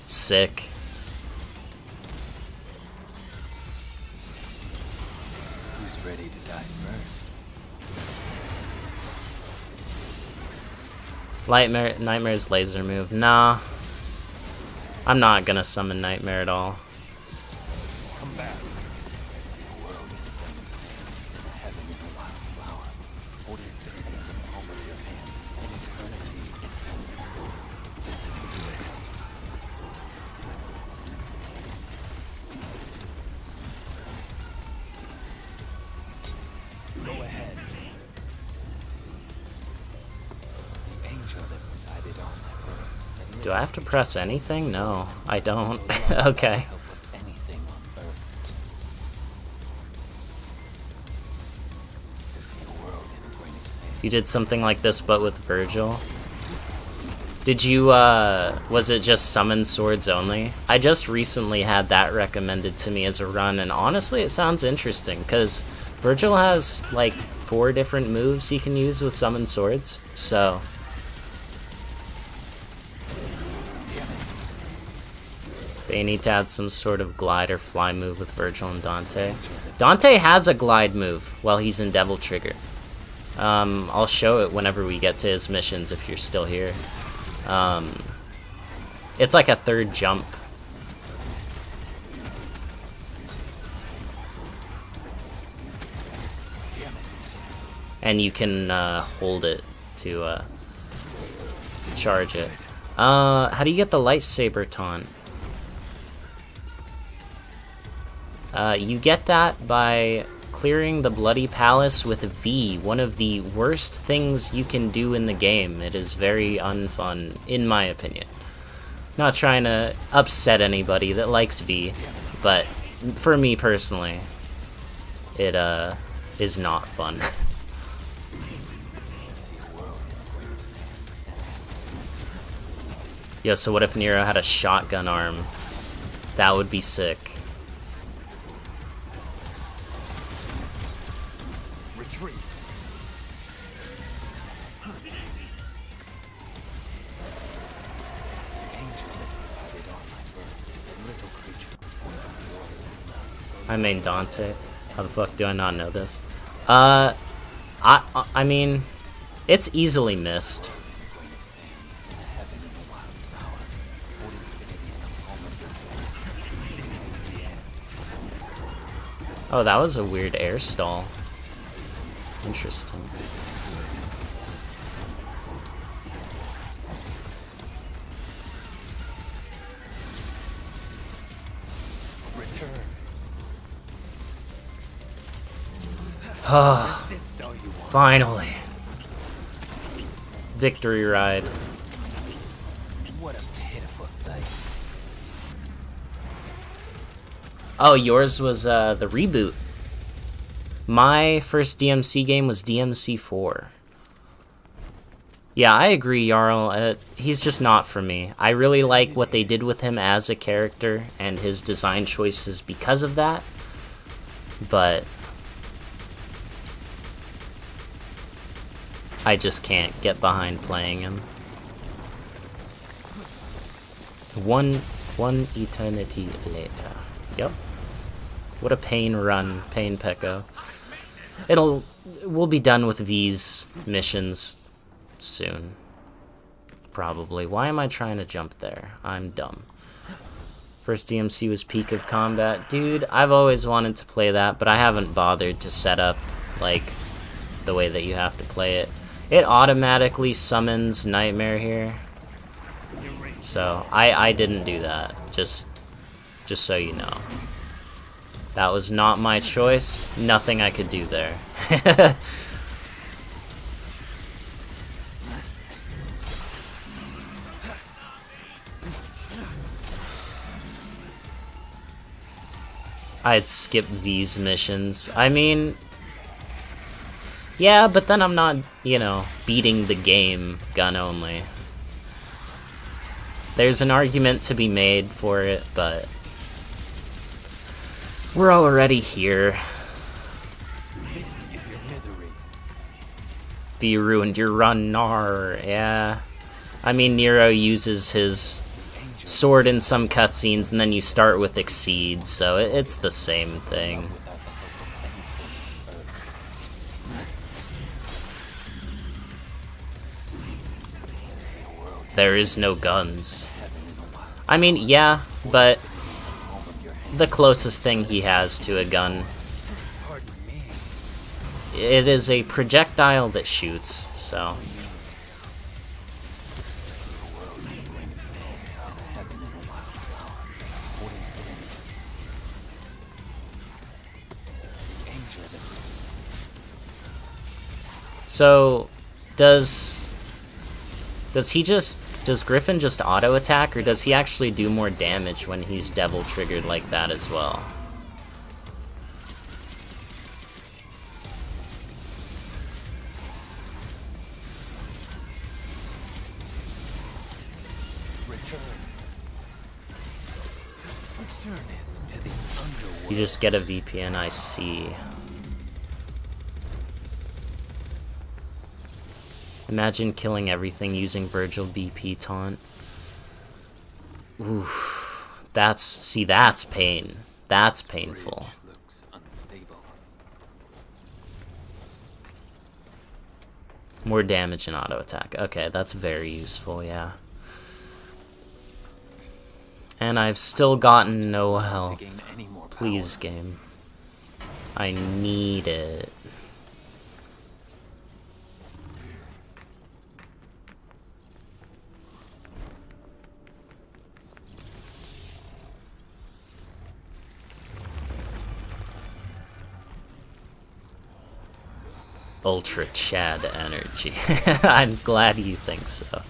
Sick. Who's ready to die first? Nightmare's laser move. Nah. I'm not gonna summon Nightmare at all. Come back. To see a world in flames, and a heaven in a wildflower. Hold infinity in the palm of your hand, and eternity in this is the way. Go ahead. The angel that resided on that earth said, Do I have to press anything? No, I don't. Okay. help with anything on earth. To see a world in a great state. You did something like this, but with Virgil? Did you, was it just summon swords only? I just recently had that recommended to me as a run, and honestly, it sounds interesting, because Virgil has, like, 4 different moves he can use with summon swords, so... They need to add some sort of glide or fly move with Virgil and Dante. Dante has a glide move while he's in Devil Trigger. I'll show it whenever we get to his missions if you're still here. It's like a 3rd jump. And you can hold it to charge it. How do you get the lightsaber taunt? You get that by clearing the Bloody Palace with V, one of the worst things you can do in the game. It is very unfun, in my opinion. Not trying to upset anybody that likes V, but for me personally, it is not fun. Yo, so what if Nero had a shotgun arm? That would be sick. I main Dante. How the fuck do I not know this? I mean, it's easily missed. Oh, that was a weird air stall. Interesting. Finally. Victory ride. What a pitiful sight. Oh, yours was the reboot. My first DMC game was DMC4. Yeah, I agree, Jarl. He's just not for me. I really like what they did with him as a character and his design choices because of that. But I just can't get behind playing him. One eternity later. Yep. What a pain run, Pain Pecco. We'll be done with V's missions soon. Probably. Why am I trying to jump there? I'm dumb. First DMC was Peak of Combat. Dude, I've always wanted to play that, but I haven't bothered to set up, like, the way that you have to play it. It automatically summons Nightmare here. So, I didn't do that. Just Just so you know. That was not my choice. Nothing I could do there. I'd skip these missions. I mean, yeah, but then I'm not, you know, beating the game gun only. There's an argument to be made for it, but we're already here. Be ruined your run, nar. Yeah. I mean, Nero uses his sword in some cutscenes, and then you start with Exceed, so it's the same thing. There is no guns. I mean, yeah, but the closest thing he has to a gun. It is a projectile that shoots, so. So, does Griffin just auto attack, or does he actually do more damage when he's devil triggered like that as well? You just get a VPN, I see. Imagine killing everything using Virgil BP taunt. Oof. That's pain. That's painful. More damage and auto attack. Okay, that's very useful, yeah. And I've still gotten no health. Please, game. I need it. Ultra Chad energy. I'm glad you think so.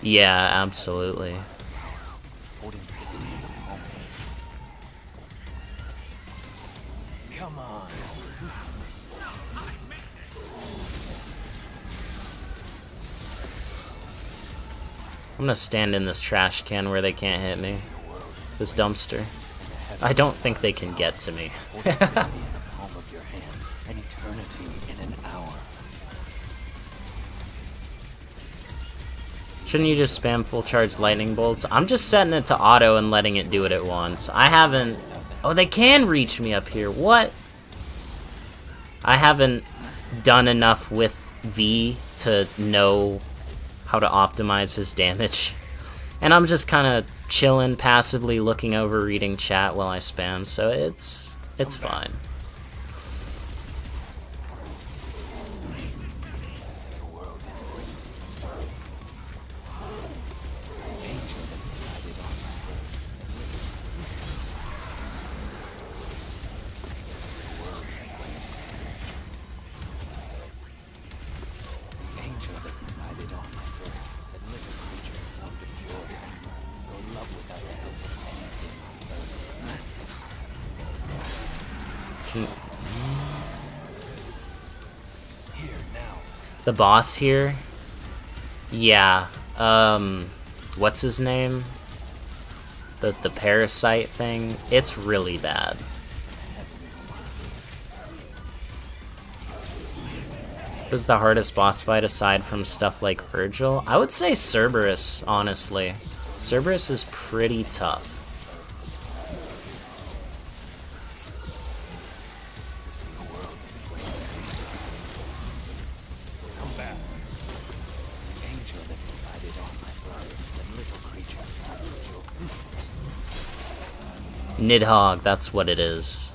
Yeah, absolutely. Come on. I'm gonna stand in this trash can where they can't hit me. This dumpster. I don't think they can get to me. Shouldn't you just spam full charge lightning bolts? I'm just setting it to auto and letting it do it at once. I haven't... Oh, they can reach me up here. What? I haven't done enough with V to know how to optimize his damage. And I'm just kind of chilling, passively looking over, reading chat while I spam, so it's fine. The boss here? Yeah. What's his name? The parasite thing? It's really bad. What is the hardest boss fight aside from stuff like Virgil? I would say Cerberus, honestly. Cerberus is pretty tough. Nidhogg, that's what it is.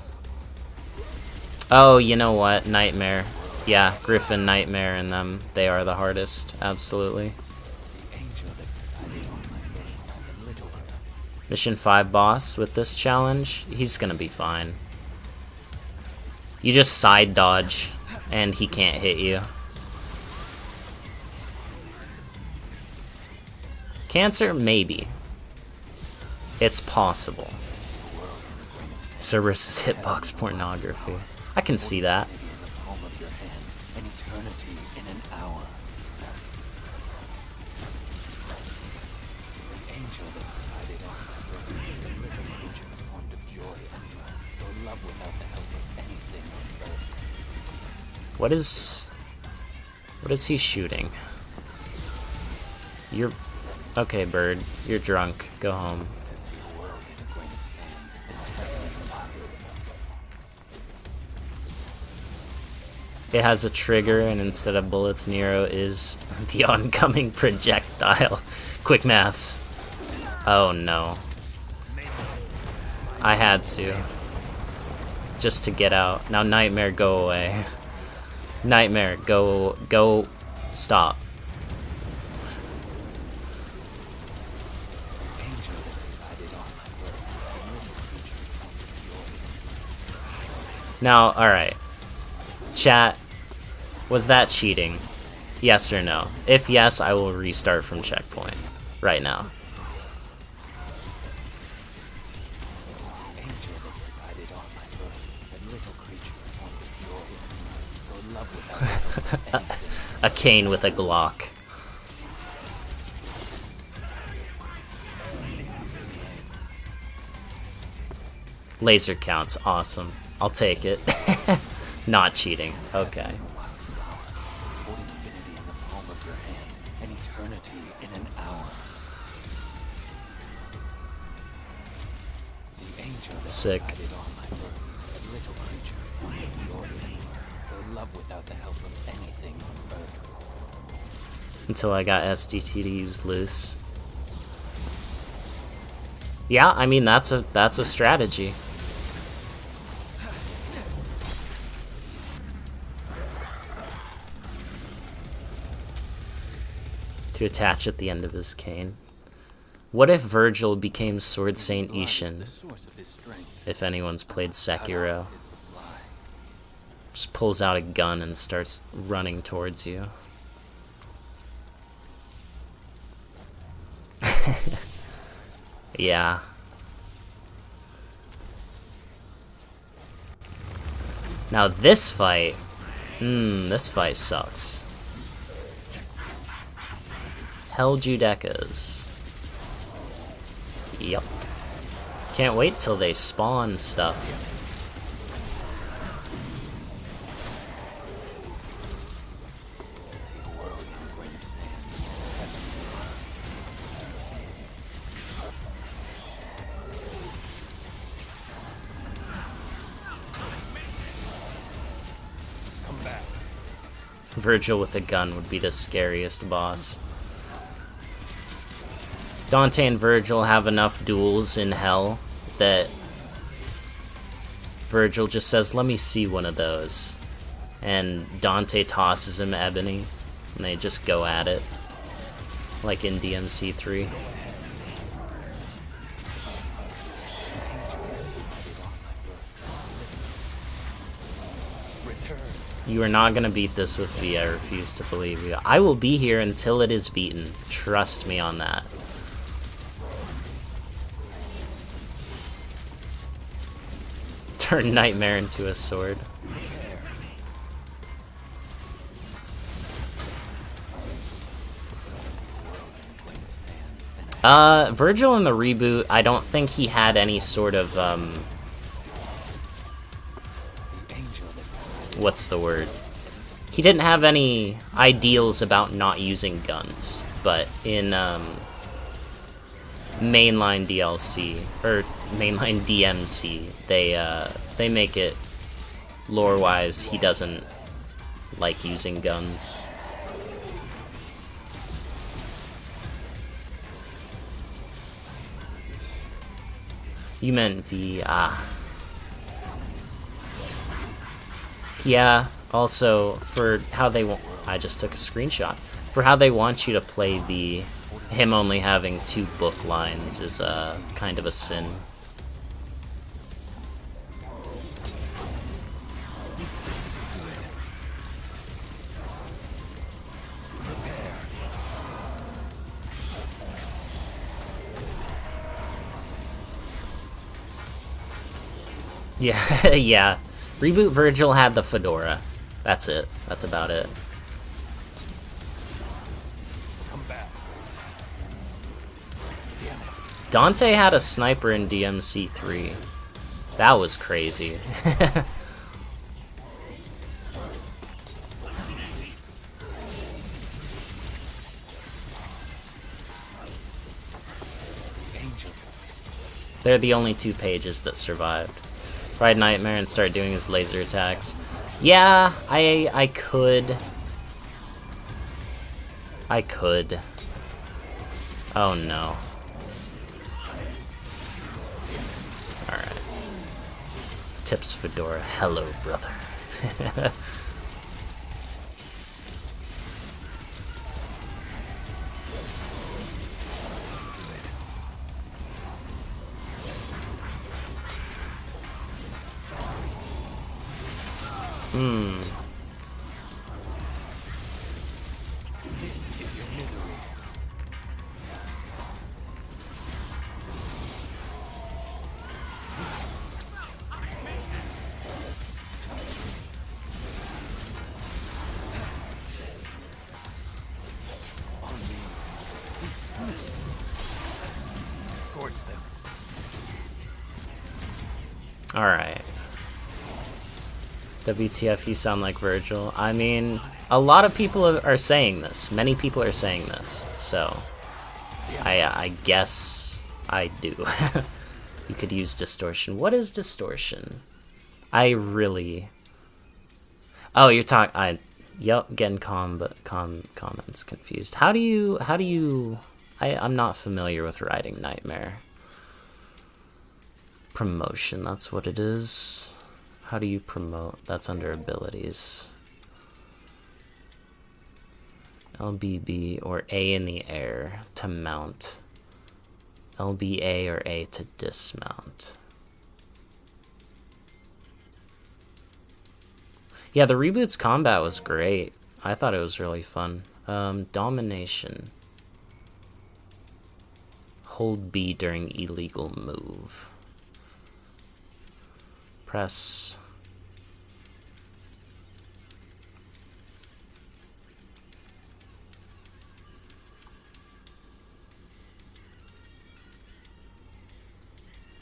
Oh, you know what? Nightmare. Yeah, Griffin, Nightmare, and them. They are the hardest. Absolutely. Mission 5 boss with this challenge. He's gonna be fine. You just side dodge, and he can't hit you. Cancer? Maybe. It's possible. Cerberus' hitbox pornography. I can see that. What is he shooting? You're okay, bird. You're drunk. Go home. It has a trigger, and instead of bullets, Nero is the oncoming projectile. Quick maths. Oh no. I had to. Just to get out. Now Nightmare, go away. Nightmare, go, stop. Now, alright. Chat, was that cheating? Yes or no? If yes, I will restart from checkpoint. Right now. A cane with a Glock. Laser counts, awesome. I'll take it. Not cheating, okay. Sick. Until I got SDT to use loose. Yeah, I mean that's a strategy. To attach at the end of his cane. What if Virgil became Sword Saint Ishin? If anyone's played Sekiro. Just pulls out a gun and starts running towards you. Yeah. Now this fight, this fight sucks. Hell Judecas. Yep. Can't wait till they spawn stuff. Virgil with a gun would be the scariest boss. Dante and Virgil have enough duels in hell that Virgil just says, let me see one of those. And Dante tosses him ebony, and they just go at it. Like in DMC5. You are not gonna beat this with V, I refuse to believe you. I will be here until it is beaten. Trust me on that. Turn Nightmare into a sword. Virgil in the reboot, I don't think he had any sort of, what's the word? He didn't have any ideals about not using guns, but in, mainline DLC, or mainline DMC, they make it, lore-wise, he doesn't like using guns. You meant V, ah. Yeah, also, for how they want... I just took a screenshot. For how they want you to play the... Him only having 2 book lines is kind of a sin. Yeah, yeah. Reboot Virgil had the fedora. That's it. That's about it. Come back. Damn it. Dante had a sniper in DMC3. That was crazy. Angel. They're the only 2 pages that survived. Ride Nightmare and start doing his laser attacks. Yeah, I could. I could. Oh no. Alright. Tips Fedora. Hello, brother. This is your misery. On me. Scorch them. Alright. WTF, you sound like Virgil. I mean, a lot of people are saying this. Many people are saying this. So, I guess I do. You could use distortion. What is distortion? I really... Oh, you're talking... Yup, getting comments confused. How do you... I'm not familiar with Riding Nightmare. Promotion, that's what it is. How do you promote? That's under abilities. LBB or A in the air to mount. LBA or A to dismount. Yeah, the reboot's combat was great. I thought it was really fun. Domination. Hold B during illegal move. Press.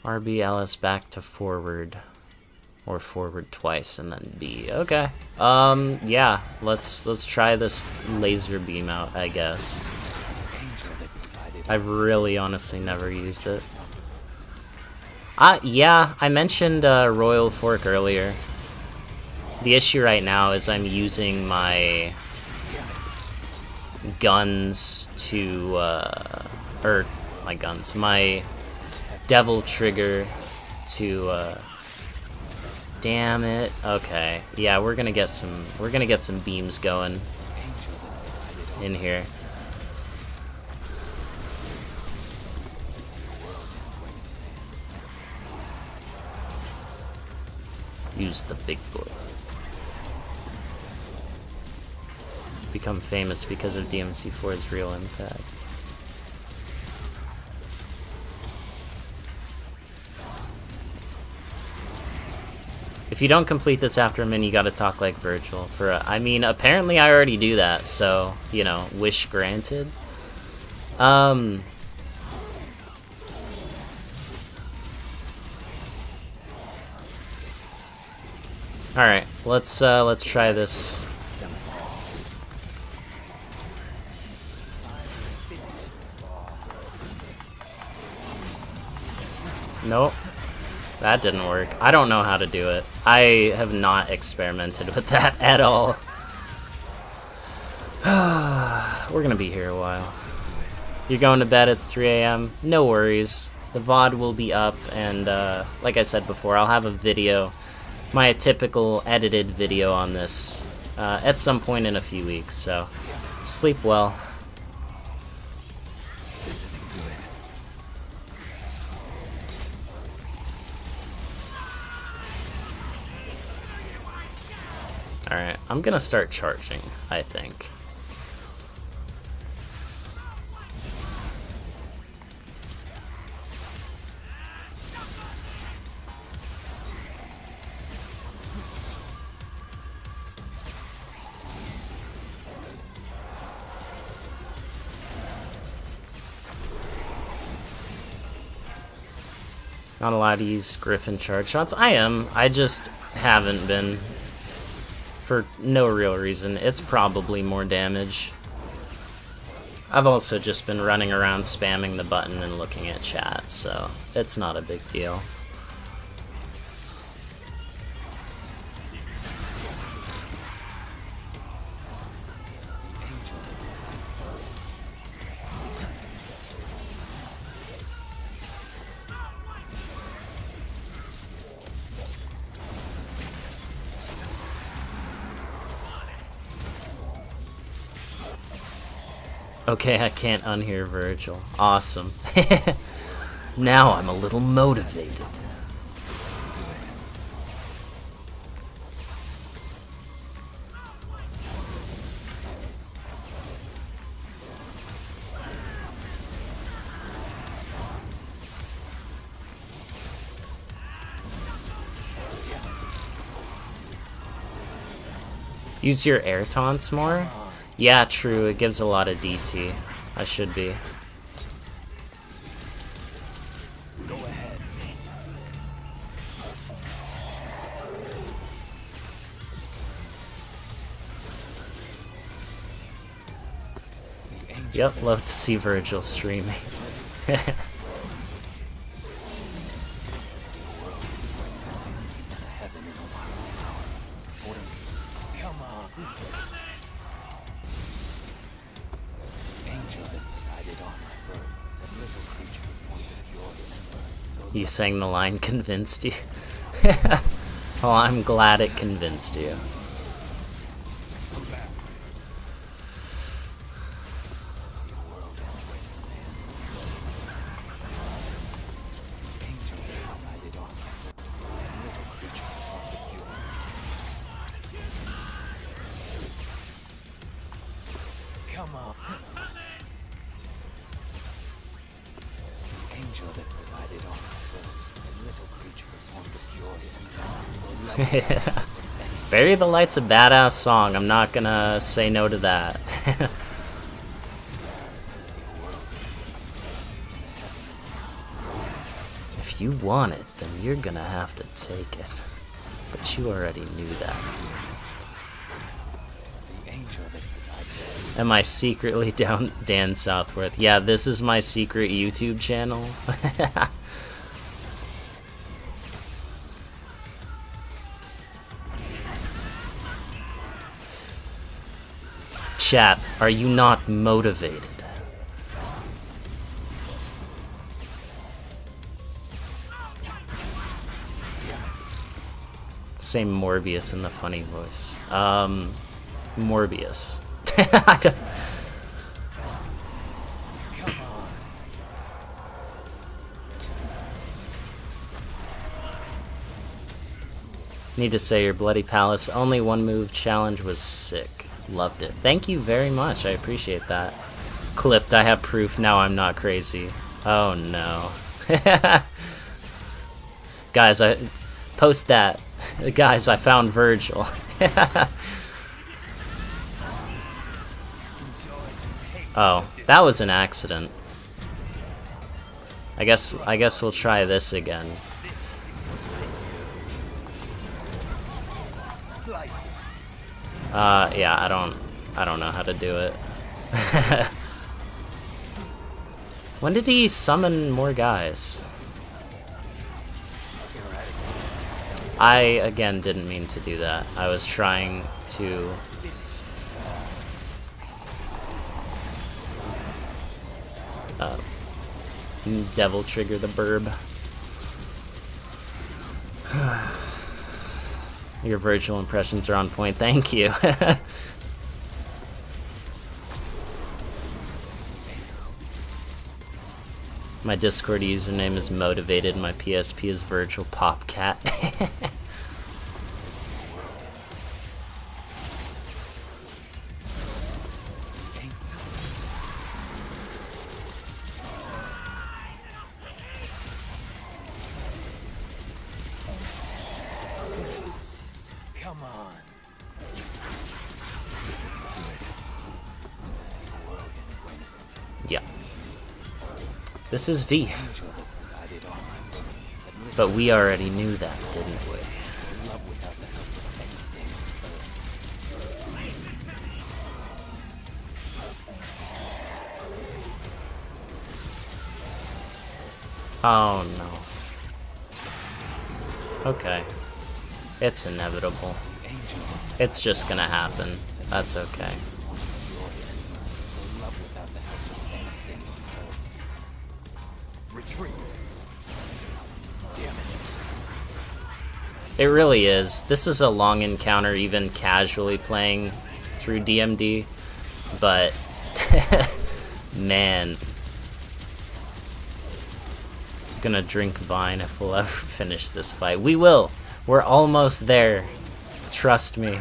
RB LS back to forward. Or forward twice and then B. Okay. Yeah, let's try this laser beam out, I guess. I've really honestly never used it. Yeah, I mentioned Royal Fork earlier. The issue right now is I'm using my guns to, my Devil Trigger to, damn it. Okay. Yeah, we're gonna get some beams going in here. Use the big boy. Become famous because of DMC4's real impact. If you don't complete this after a minute, you gotta talk like Virgil. I mean, apparently I already do that, so, you know, wish granted. Alright, let's try this. Nope. That didn't work. I don't know how to do it. I have not experimented with that at all. We're gonna be here a while. You're going to bed, it's 3 AM. No worries. The VOD will be up, and like I said before, I'll have a video my typical edited video on this at some point in a few weeks, so sleep well. This isn't good. Alright, I'm gonna start charging, I think. Not allowed to use Griffin charge shots. I am. I just haven't been. For no real reason. It's probably more damage. I've also just been running around spamming the button and looking at chat, so it's not a big deal. Okay, I can't unhear Virgil. Awesome. Now I'm a little motivated. Use your air taunts more? Yeah, true, it gives a lot of DT. I should be. Go ahead. Yep, love to see Virgil streaming. You saying the line convinced you? Well, I'm glad it convinced you. Come on. Angel that presided on my birth, a little creature formed of joy and God. Bury the Light's a badass song. I'm not gonna say no to that. If you want it, then you're gonna have to take it. But you already knew that. Am I secretly down Dan Southworth? Yeah, this is my secret YouTube channel. Chat, are you not motivated? Say Morbius in the funny voice. Morbius. I don't... Need to say your Bloody Palace only one move challenge was sick. Loved it. Thank you very much. I appreciate that. Clipped. I have proof. Now I'm not crazy. Oh no. Guys, I post that. Guys, I found Virgil. Oh, that was an accident. I guess we'll try this again. Yeah, I don't know how to do it. When did he summon more guys? I again didn't mean to do that. I was trying to devil trigger the burb. Your Virgil impressions are on point. Thank you. My Discord username is Motivated. My PSP is Virgil Popcat. Come on. This is good. To see the world in a way. Yeah. This is V. Angel that presided on my dreams that lit But we already knew that, didn't we? love without the help of anything Oh no. Okay. It's inevitable. It's just gonna happen. That's okay. love without the help of anything retreat. Damn it. It really is. This is a long encounter, even casually playing through DMD. But, man. I'm gonna drink Vine if we'll ever finish this fight. We will! We're almost there. Trust me.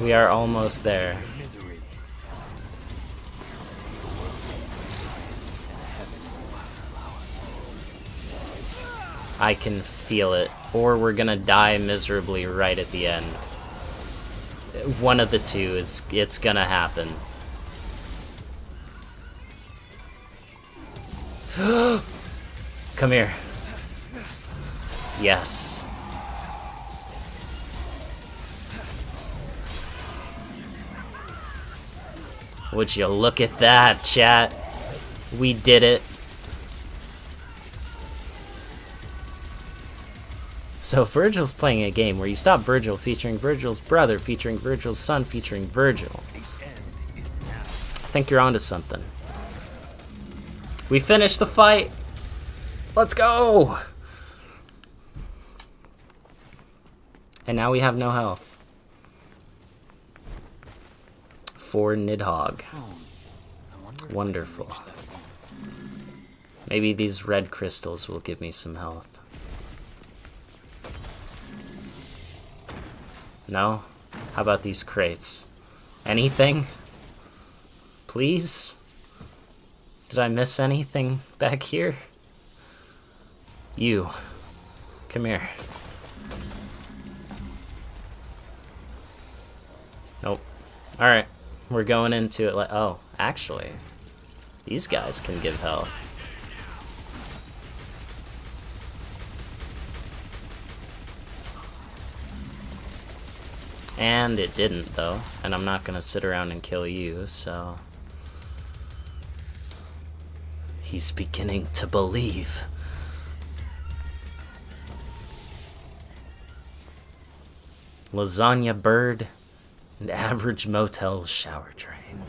We are almost there. Misery. To see the world and heaven flower. I can feel it. Or we're gonna die miserably right at the end. One of the two is, it's gonna happen. Come here. Yes. Would you look at that, chat? We did it. So Virgil's playing a game where you stop Virgil featuring Virgil's brother, featuring Virgil's son, featuring Virgil. I think you're onto something. We finished the fight. Let's go. And now we have no health. For Nidhogg. Wonderful. Maybe these red crystals will give me some health. No? How about these crates? Anything? Please? Did I miss anything back here? You. Come here. Nope. Alright. We're going into it like... Oh, actually. These guys can give health. And it didn't, though. And I'm not gonna sit around and kill you, so... He's beginning to believe. Lasagna bird and average motel shower train.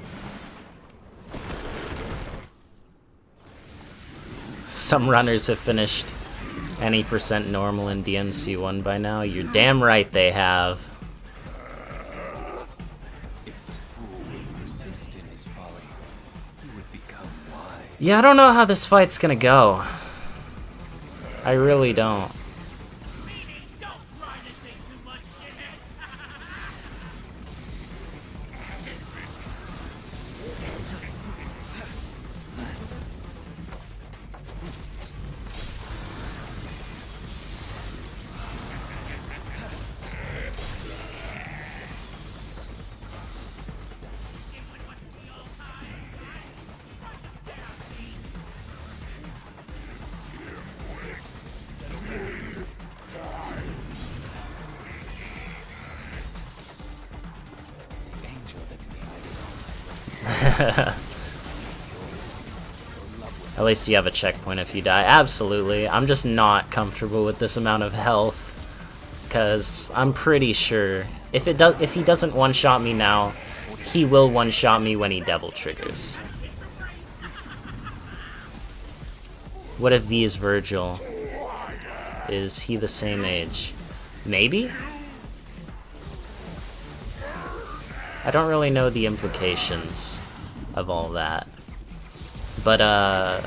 Some runners have finished any percent normal in DMC1 by now. You're damn right they have. If the fool would persist in his folly, he would become wise. Yeah, I don't know how this fight's gonna go. I really don't. At least you have a checkpoint if you die. Absolutely. I'm just not comfortable with this amount of health. Because I'm pretty sure if he doesn't one-shot me now, he will one-shot me when he devil triggers. What if V is Virgil? Is he the same age? Maybe? I don't really know the implications of all that. But,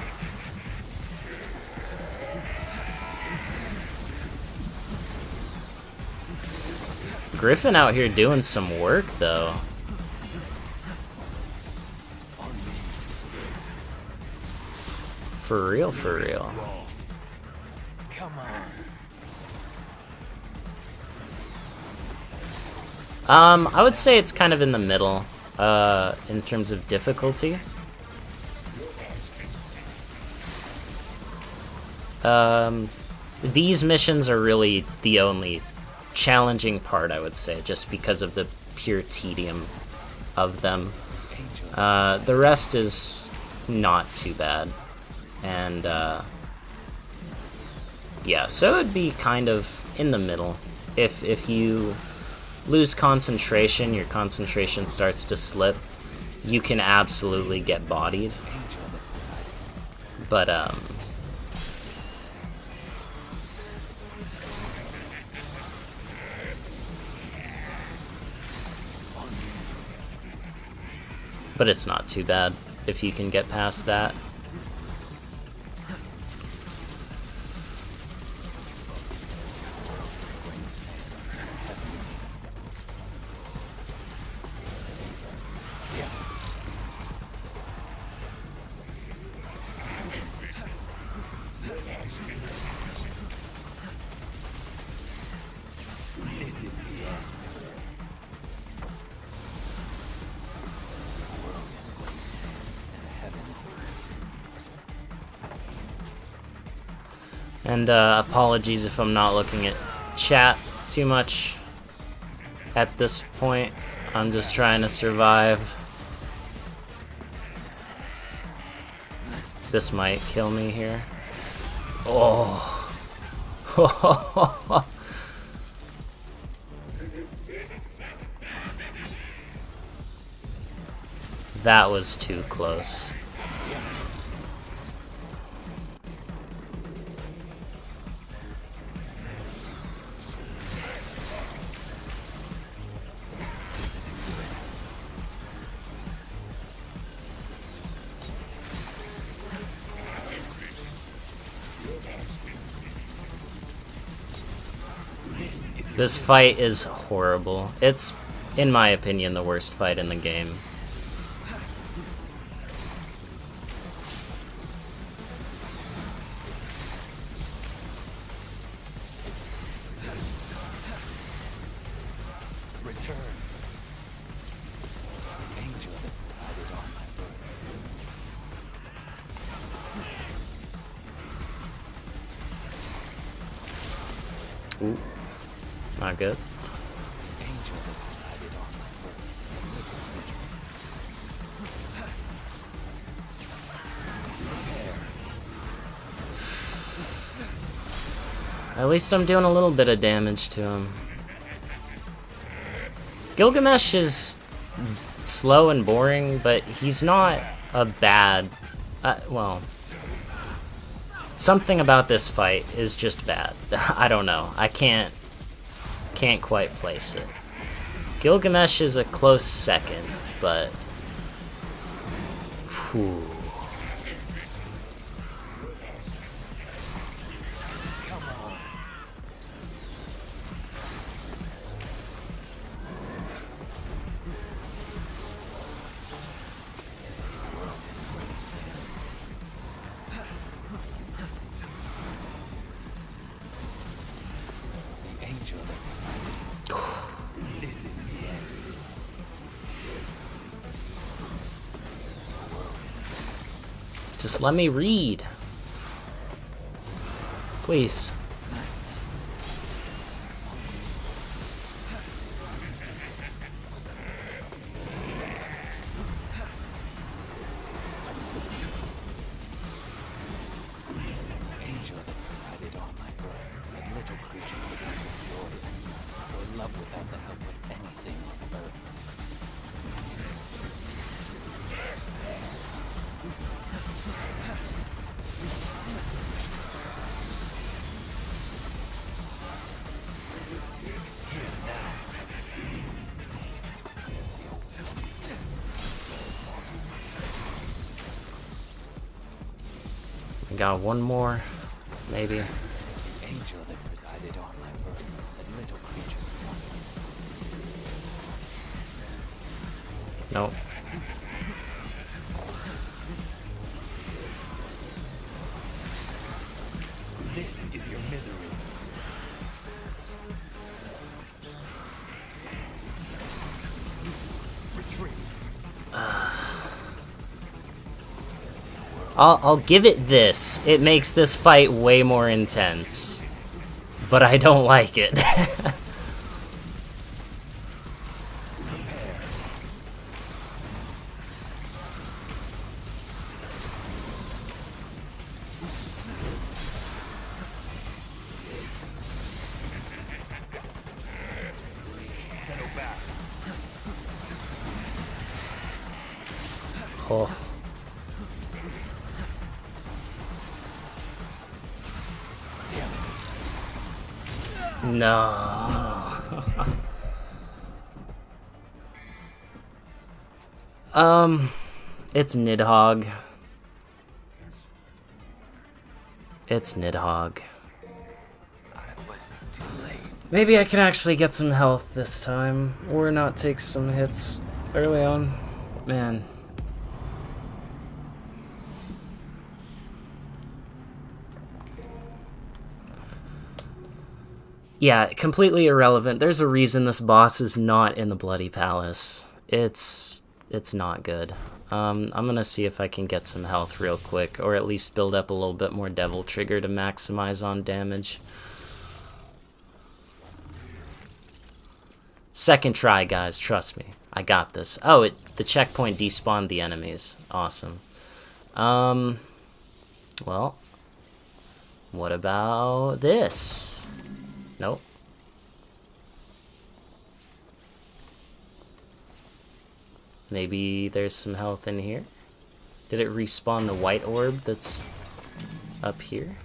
Griffin out here doing some work, though. For real, for real. Come on. I would say it's kind of in the middle, in terms of difficulty. These missions are really the only challenging part, I would say, just because of the pure tedium of them. The rest is not too bad. And, yeah, so it'd be kind of in the middle. If you lose concentration, your concentration starts to slip, you can absolutely get bodied. But, but it's not too bad if you can get past that. And apologies if I'm not looking at chat too much at this point. I'm just trying to survive. This might kill me here. Oh. That was too close. This fight is horrible. It's, in my opinion, the worst fight in the game. Ooh. Not good. At least I'm doing a little bit of damage to him. Gilgamesh is slow and boring, but he's not a bad... well... Something about this fight is just bad. I don't know. I can't quite place it. Gilgamesh is a close second, but... Whew. Just let me read. Please. I got one more, maybe. The angel that presided on my birth said little creature. Nope. This is your misery. Retreat. I'll give it this. It makes this fight way more intense. But I don't like it. Settle back. Oh. No. It's Nidhogg. It's Nidhogg. I was too late. Maybe I can actually get some health this time, or not take some hits early on. Man. Yeah, completely irrelevant. There's a reason this boss is not in the Bloody Palace. It's not good. I'm gonna see if I can get some health real quick, or at least build up a little bit more Devil Trigger to maximize on damage. Second try, guys, trust me. I got this. Oh, the checkpoint despawned the enemies. Awesome. Well, what about this? Nope. Maybe there's some health in here. Did it respawn the white orb that's up here?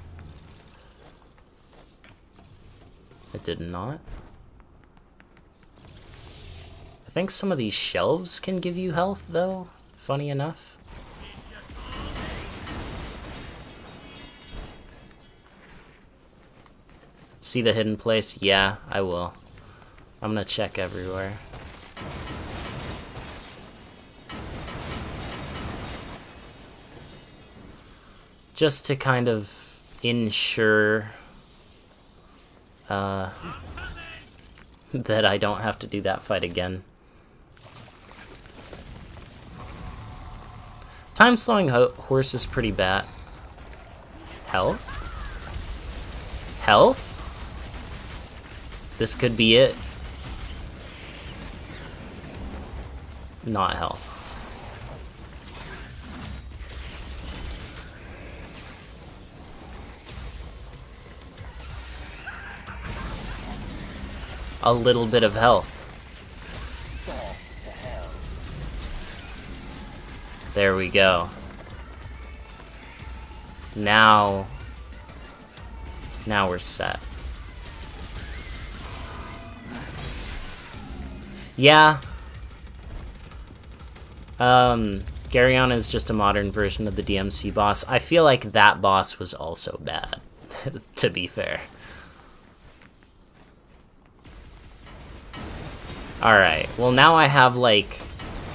It did not. I think some of these shelves can give you health, though, funny enough. See the hidden place? Yeah, I will. I'm gonna check everywhere. Just to kind of ensure that I don't have to do that fight again. Time slowing horse is pretty bad. Health? Health? This could be it. Not health. A little bit of health. Fall to hell. There we go. Now we're set. Yeah. Garyon is just a modern version of the DMC boss. I feel like that boss was also bad, to be fair. Alright, well now I have like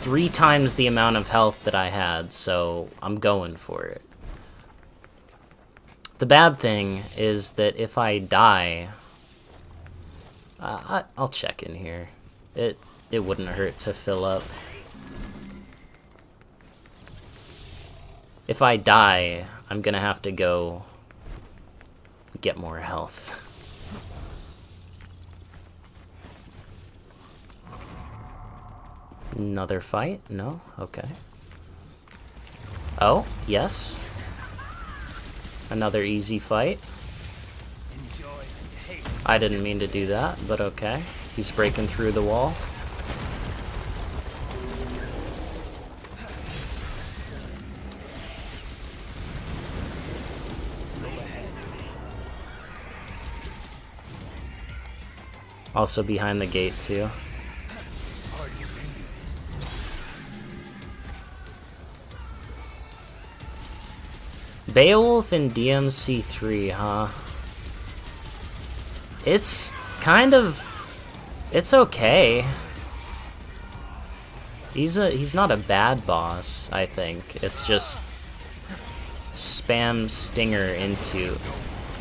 3 times the amount of health that I had, so I'm going for it. The bad thing is that if I die... I'll check in here. It wouldn't hurt to fill up. If I die, I'm gonna have to go get more health. Another fight? No? Okay. Oh, yes. Another easy fight. I didn't mean to do that, but okay. He's breaking through the wall. Also behind the gate, too. Beowulf in DMC3, huh? It's kind of... It's okay. He's not a bad boss, I think. It's just... Spam Stinger into...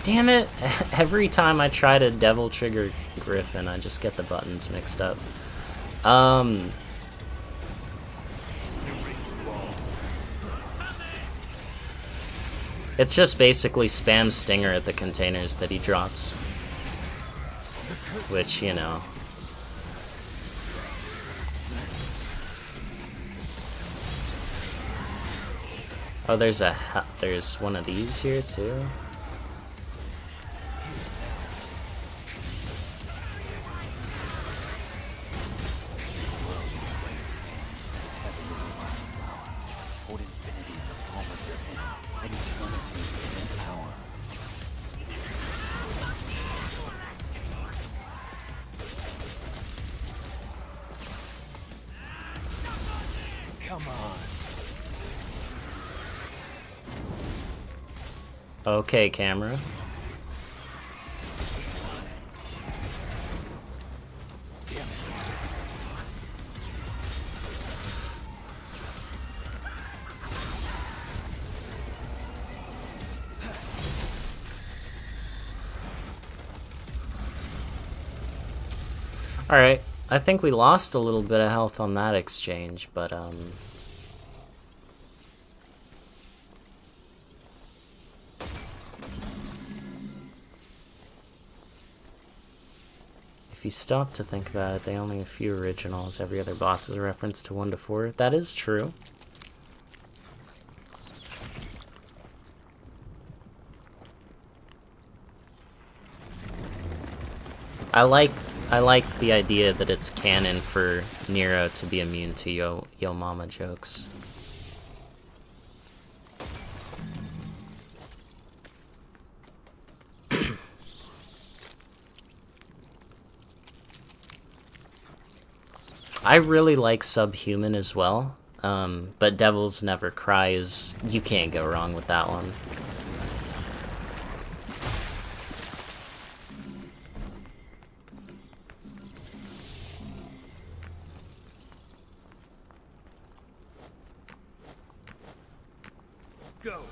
Damn it! Every time I try to Devil Trigger Griffin, I just get the buttons mixed up. It's just basically spam Stinger at the containers that he drops. Which, you know. Oh, there's one of these here too. Come on. Okay, camera. Alright, I think we lost a little bit of health on that exchange, but if you stop to think about it, they only have a few originals. Every other boss is a reference to 1 to 4. That is true. I like the idea that it's canon for Nero to be immune to Yo Mama jokes. I really like Subhuman as well, but Devils Never Cry is... you can't go wrong with that one. Go.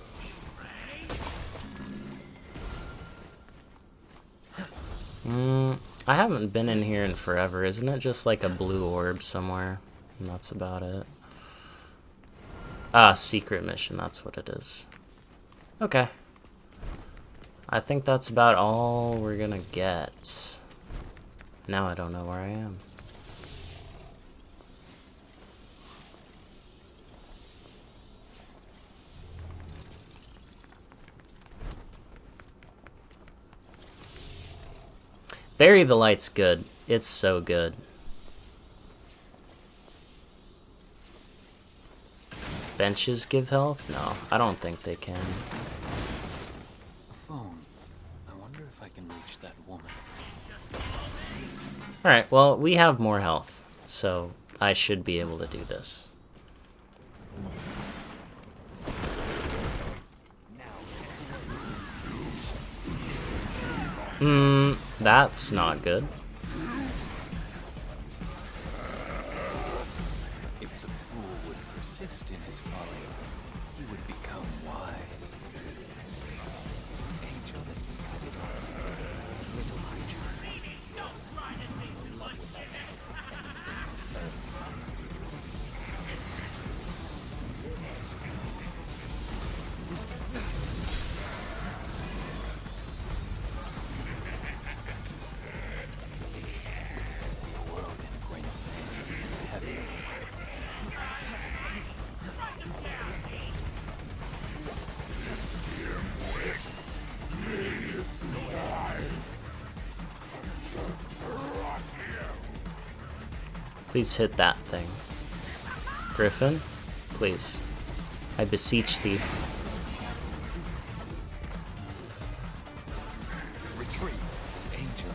I haven't been in here in forever. Isn't it just like a blue orb somewhere? And that's about it. Ah, secret mission, that's what it is. Okay. I think that's about all we're gonna get. Now I don't know where I am. Bury the Light's good. It's so good. Benches give health? No, I don't think they can. A phone. I wonder if I can reach that woman. Alright, well, we have more health, so I should be able to do this. That's not good. If the fool would persist in his folly, he would become wise. Angel that decided on little creature. To see a world in a grain of sand, heaven. Please hit that thing. Griffin, please. I beseech thee. Retreat, angel.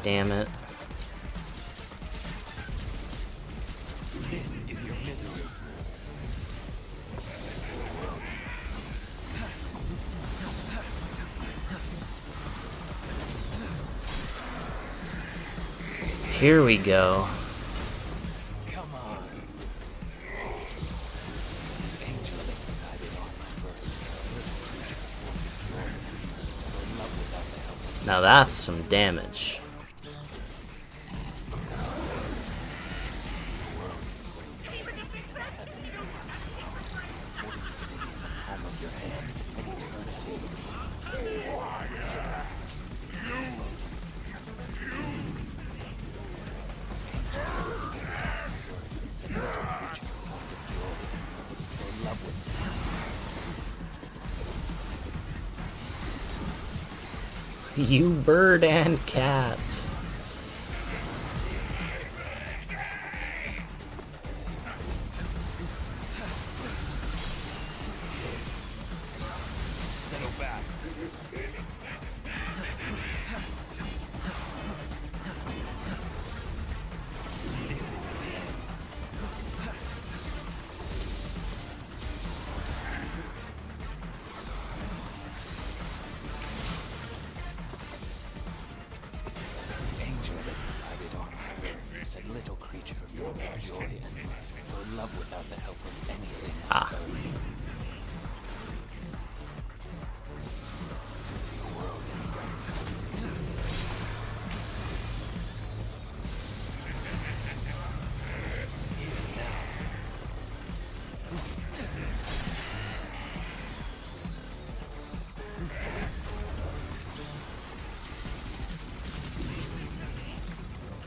Damn it. This is your Here we go. Come on. The angel that resided on my bird, a little creature born of joy, for love without the help of Now that's some damage. palm of your hand and eternity. It's a little creature born of joy, for love with You bird and cat. settle back. This is the end. The angel that resided on my bird said little creature full of joy and for love without the help of anything on earth. To see a world in bright. Even now.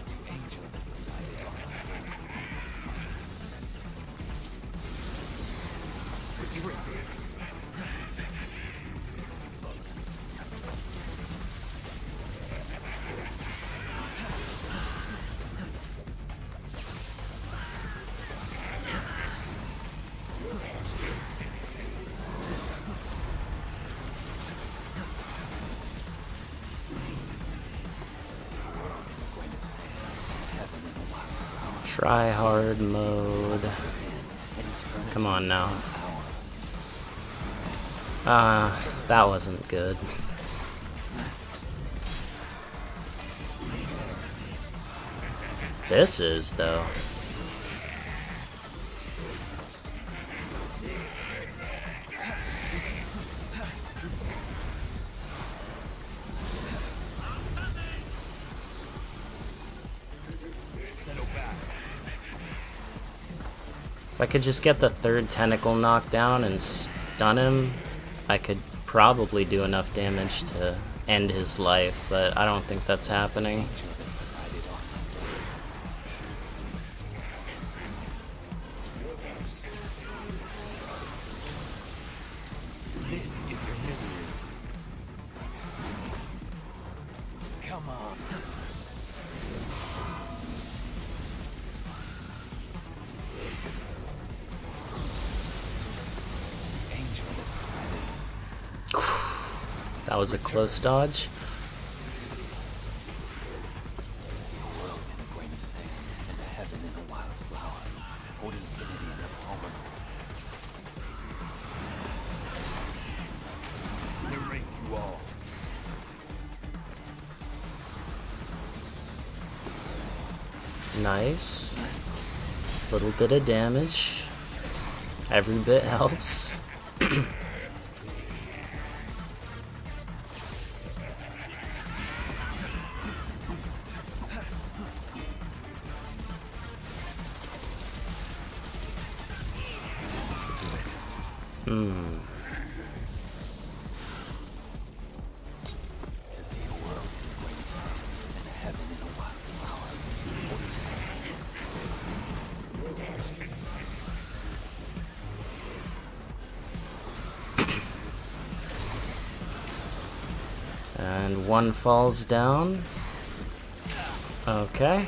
The angel that resided on my bird. To see a world in a grain of sand, heaven in a wildflower, Try hard mode. and eternity Come on now. in power. That wasn't good. This is, though. Settle back. If I could just get the third tentacle knocked down and stun him, I could probably do enough damage to end his life, but I don't think that's happening. This is your misery. Come on. Angel that resided That was a close dodge. to see a world in a grain of sand and a heaven in a wild flower. Hold infinity in the palm of erase you all. Nice. Little bit of damage. Every bit helps. To see a world in a grain of sand and a heaven in a wild flower. And one falls down. Okay.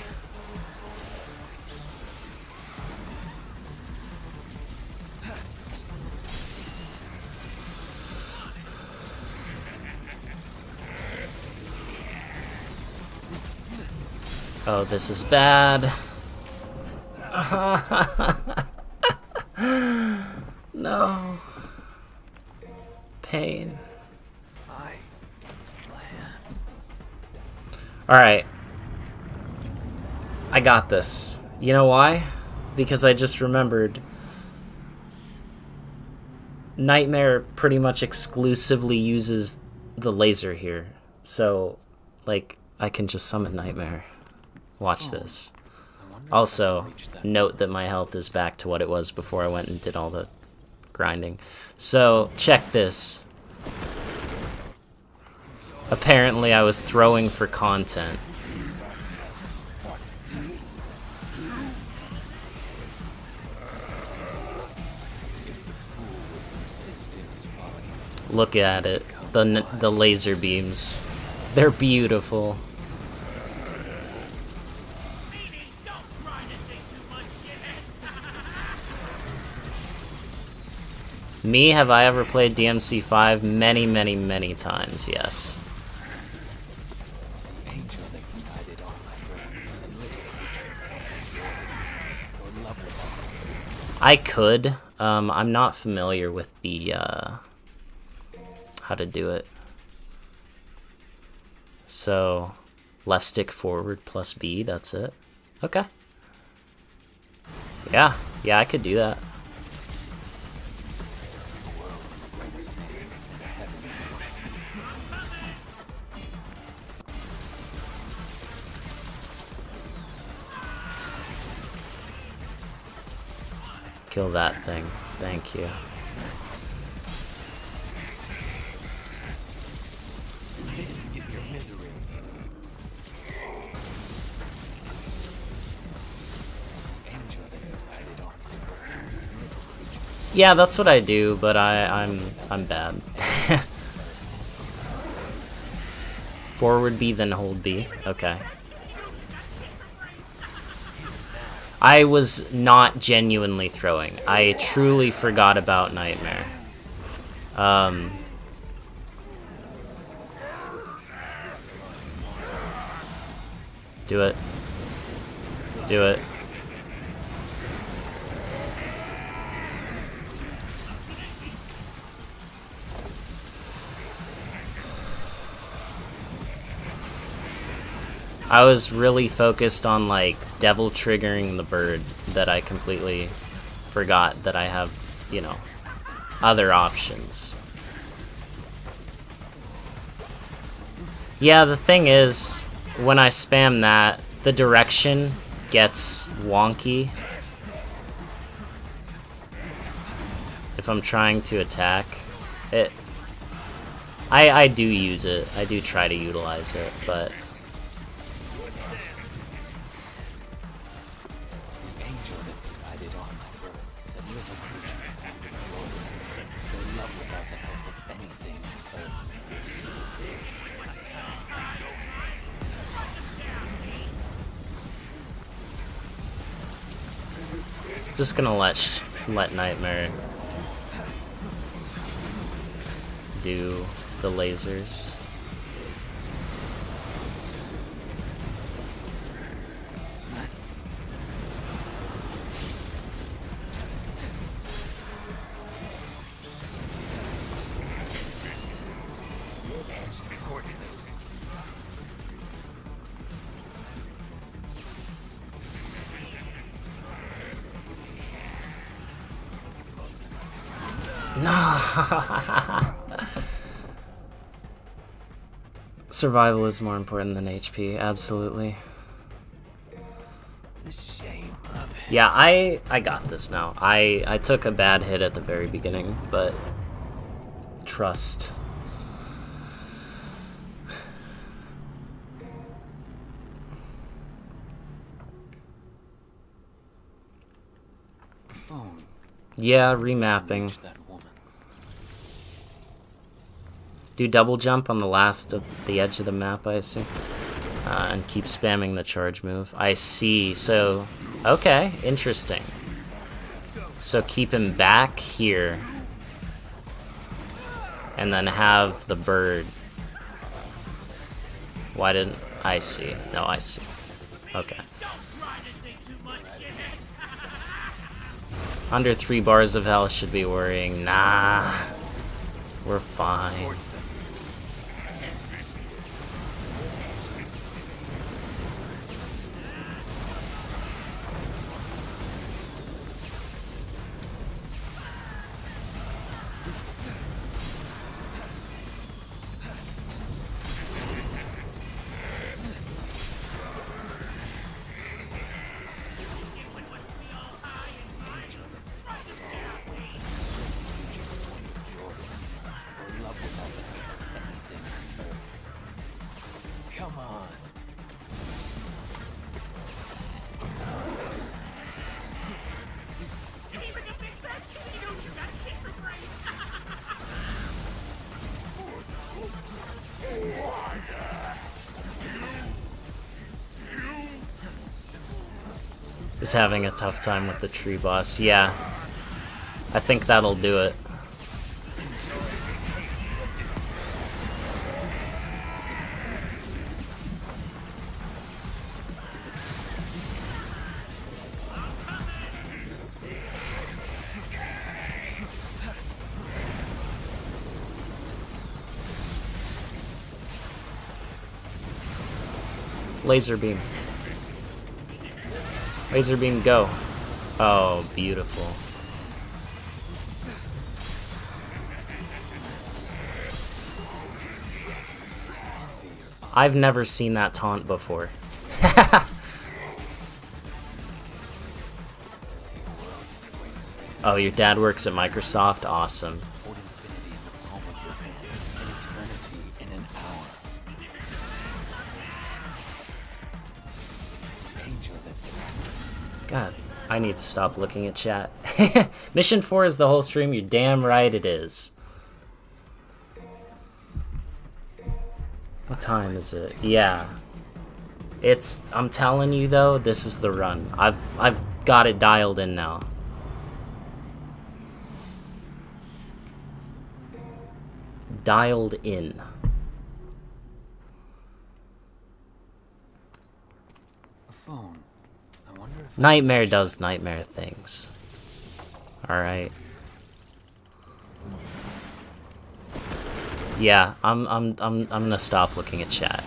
Oh, this is bad. No. Pain. Alright. I got this. You know why? Because I just remembered Nightmare pretty much exclusively uses the laser here. So, like, I can just summon Nightmare. Watch this. Also, note that my health is back to what it was before I went and did all the grinding. So, check this. Apparently, I was throwing for content. Look at it. The laser beams. They're beautiful. Me, have I ever played DMC5? Many, many, many times, yes. I could. I'm not familiar with the, how to do it. So, left stick forward plus B, that's it. Okay. Yeah, I could do that. Kill that thing. Thank you. Yeah, that's what I do, but I'm bad. Forward B, then hold B. Okay. I was not genuinely throwing. I truly forgot about Nightmare. Do it. Do it. I was really focused on, like, devil triggering the bird that I completely forgot that I have, you know, other options. Yeah, the thing is, when I spam that, the direction gets wonky if I'm trying to attack. I do use it. I do try to utilize it, but just gonna let Nightmare do the lasers. No. Survival is more important than HP, absolutely. Yeah, I got this now. I took a bad hit at the very beginning, but trust. Phone. Yeah, remapping. Do double jump on the last of the edge of the map, I assume. And keep spamming the charge move. I see, so... Okay, interesting. So keep him back here. And then have the bird. Why didn't... I see. No, I see. Okay. Under 3 bars of health should be worrying. Nah. We're fine. is having a tough time with the tree boss. Yeah, I think that'll do it. Laser beam. Laser beam, go. Oh, beautiful. I've never seen that taunt before. Oh, your dad works at Microsoft? Awesome. God, I need to stop looking at chat. Mission 4 is the whole stream? You're damn right it is. What time is it? Yeah. It's, I'm telling you though, this is the run. I've got it dialed in now. Dialed in. A phone. I wonder if Nightmare does nightmare things. Alright. Yeah, I'm gonna stop looking at chat.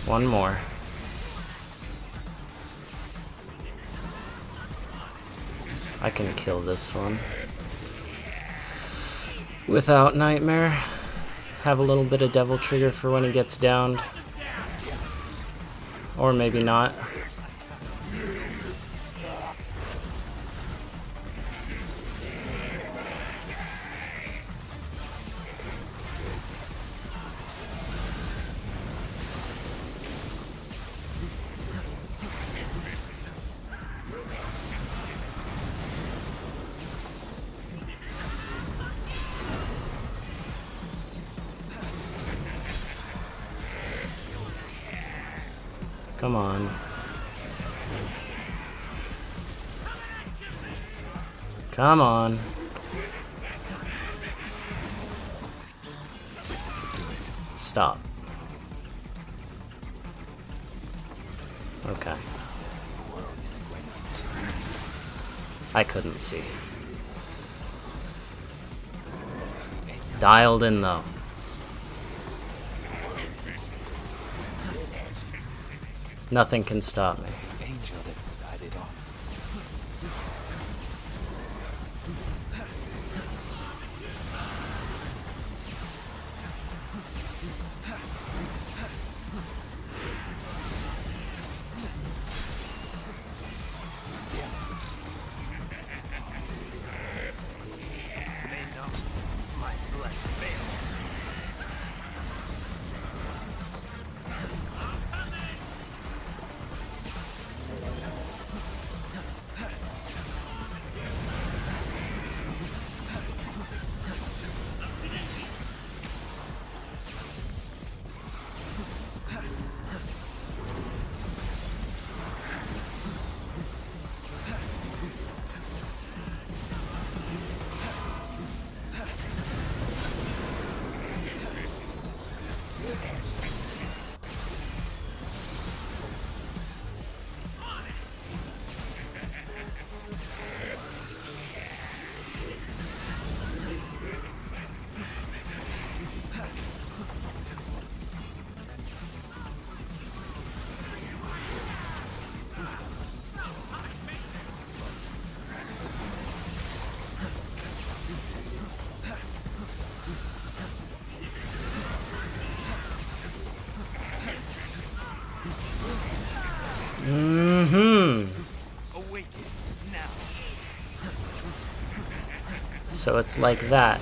One more. I can kill this one. Without Nightmare. Have a little bit of Devil Trigger for when he gets downed. Or maybe not. Come on. Come on. Stop. Okay. I couldn't see. Dialed in though. Nothing can stop me. So it's like that.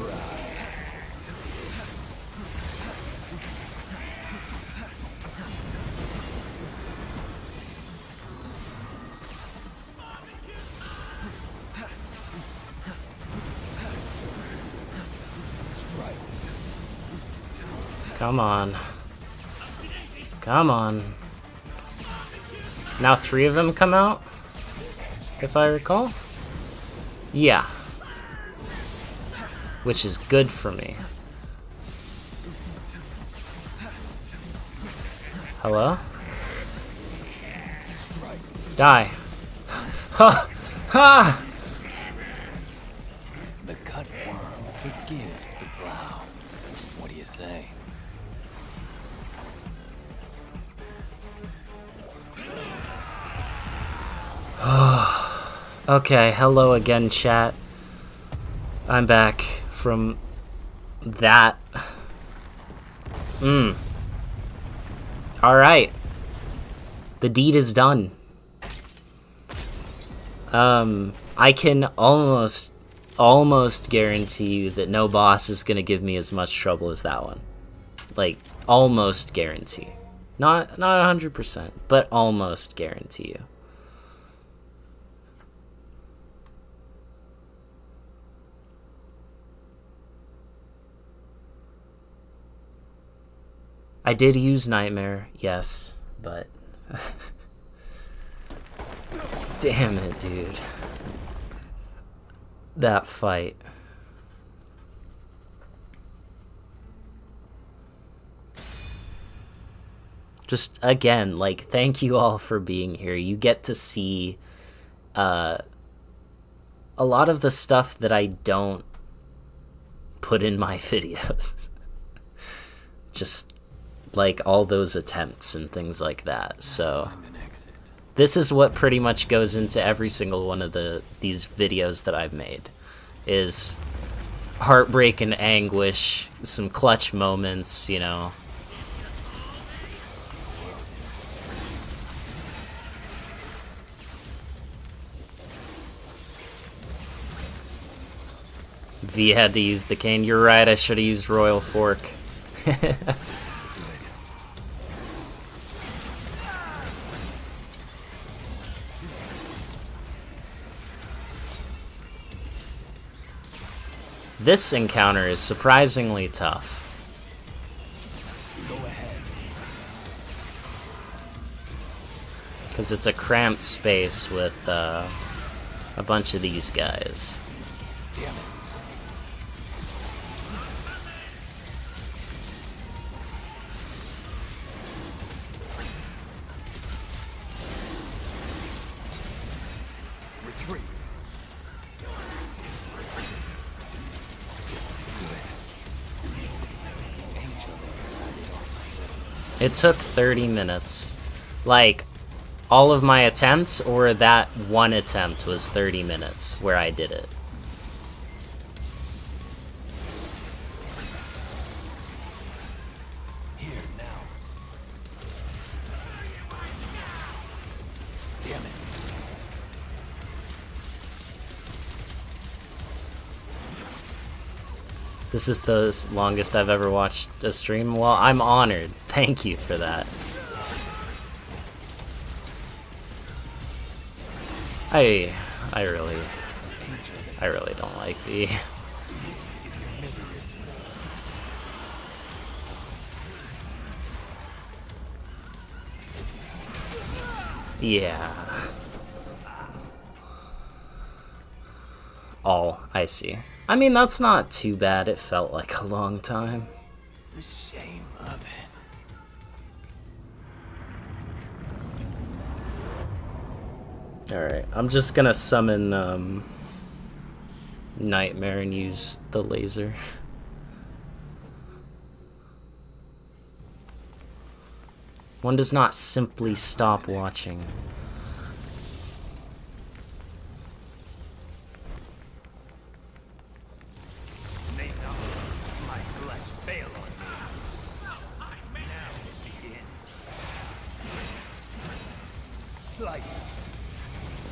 Come on. Come on. Now 3 of them come out, if I recall. Yeah. Which is good for me. Hello? Die. Ha! Ha! The cut worm forgives the plow. What do you say? Okay, hello again, chat. I'm back from that. Alright. The deed is done. I can almost guarantee you that no boss is gonna give me as much trouble as that one. Like, almost guarantee. Not 100%, but almost guarantee you. I did use Nightmare, yes, but... Damn it, dude. That fight. Just, again, like, thank you all for being here. You get to see a lot of the stuff that I don't put in my videos. Just... like all those attempts and things like that. So this is what pretty much goes into every single one of these videos that I've made, is heartbreak and anguish, some clutch moments, you know. V had to use the cane. You're right, I should have used Royal Fork. This encounter is surprisingly tough. Because it's a cramped space with a bunch of these guys. It took 30 minutes. Like, all of my attempts, or that one attempt was 30 minutes where I did it. Here now. Damn it. This is the longest I've ever watched a stream. Well, I'm honored. Thank you for that. I really don't like V. Yeah. All, I see. I mean, that's not too bad. It felt like a long time. The shame of it. Alright, I'm just gonna summon Nightmare and use the laser. One does not simply stop watching.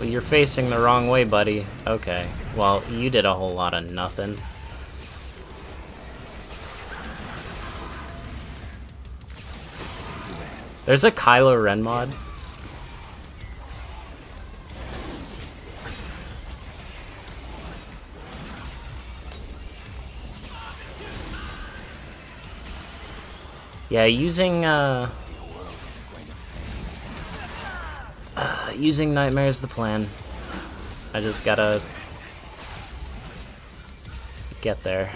Well, you're facing the wrong way, buddy. Okay. Well, you did a whole lot of nothing. There's a Kylo Ren mod. Yeah, using using Nightmare is the plan. I just gotta get there.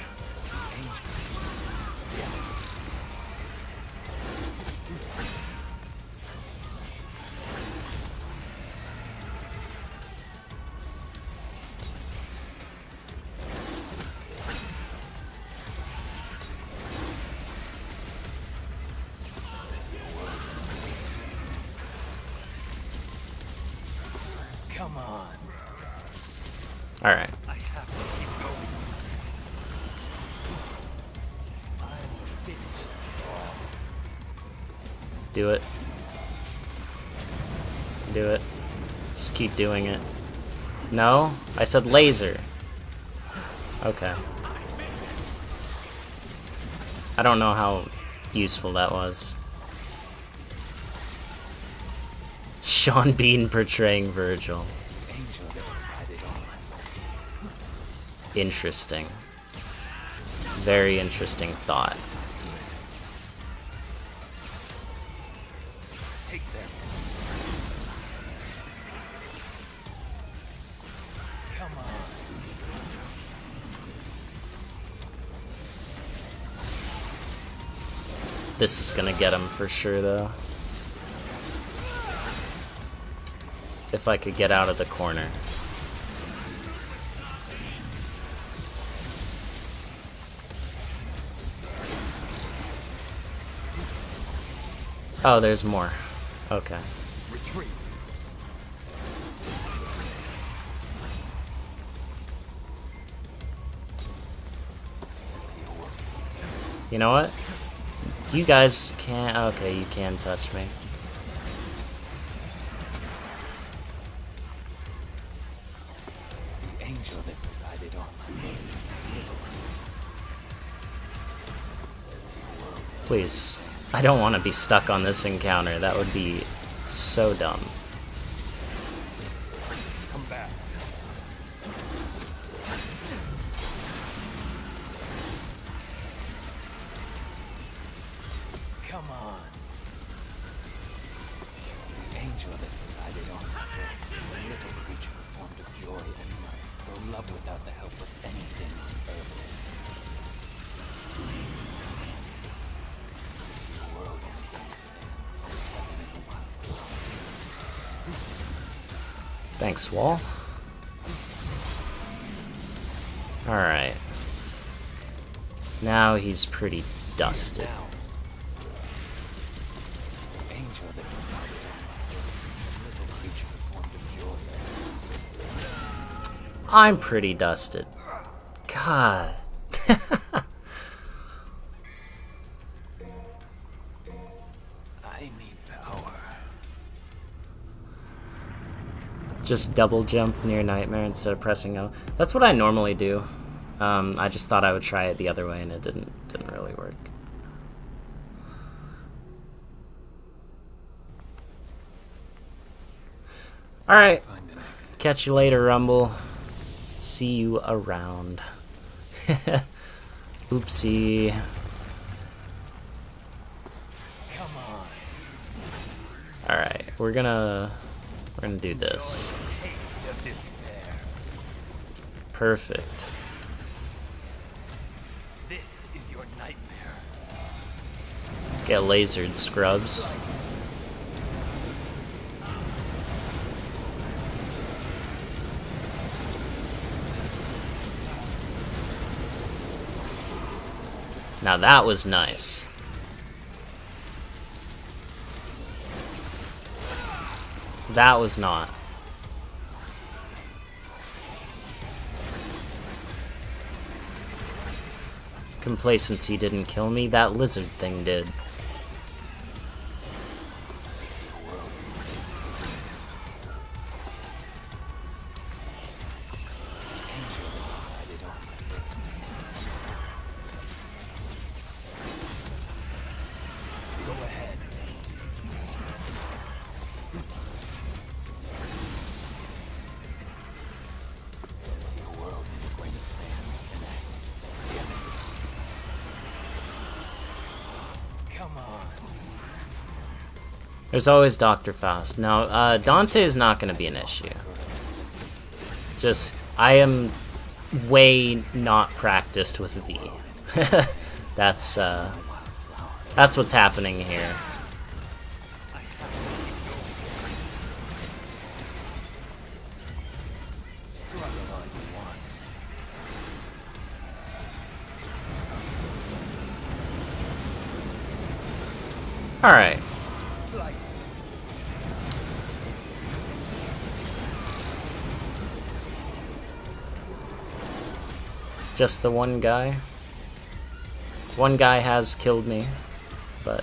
Come on. Alright. I have to keep going. I'm finished. Do it. Do it. Just keep doing it. No? I said laser. Okay. I don't know how useful that was. Sean Bean portraying Virgil. Interesting. Very interesting thought. Take them. Come on. This is gonna get him for sure, though. If I could get out of the corner. Oh, there's more. Okay. Retreat. You know what? You guys can't. Okay, you can touch me. The angel that presided on my days. To see a world. Please. I don't want to be stuck on this encounter. That would be so dumb. Come back. Come on. The angel that presided on my days is a little creature formed of joy and might, though love without the help of anything on earth. To see a world in peace, and heaven in the wild flower. Thanks, Wall. Alright. Now he's pretty dusted. Now, the angel that presided on my days is a little creature formed of joy. I'm pretty dusted. God. I need power. Just double jump near Nightmare instead of pressing O. That's what I normally do. I just thought I would try it the other way and it didn't really work. Alright. Find an exit. Catch you later, Rumble. See you around. Oopsie. Come on. Alright, we're gonna do this. Taste of despair. Perfect. This is your nightmare. Get lasered, scrubs. Now that was nice. That was not. Complacency didn't kill me, that lizard thing did. There's always Dr. Faust. No, Dante is not going to be an issue. Just, I am way not practiced with V. That's what's happening here. Alright. Just the one guy. One guy has killed me, but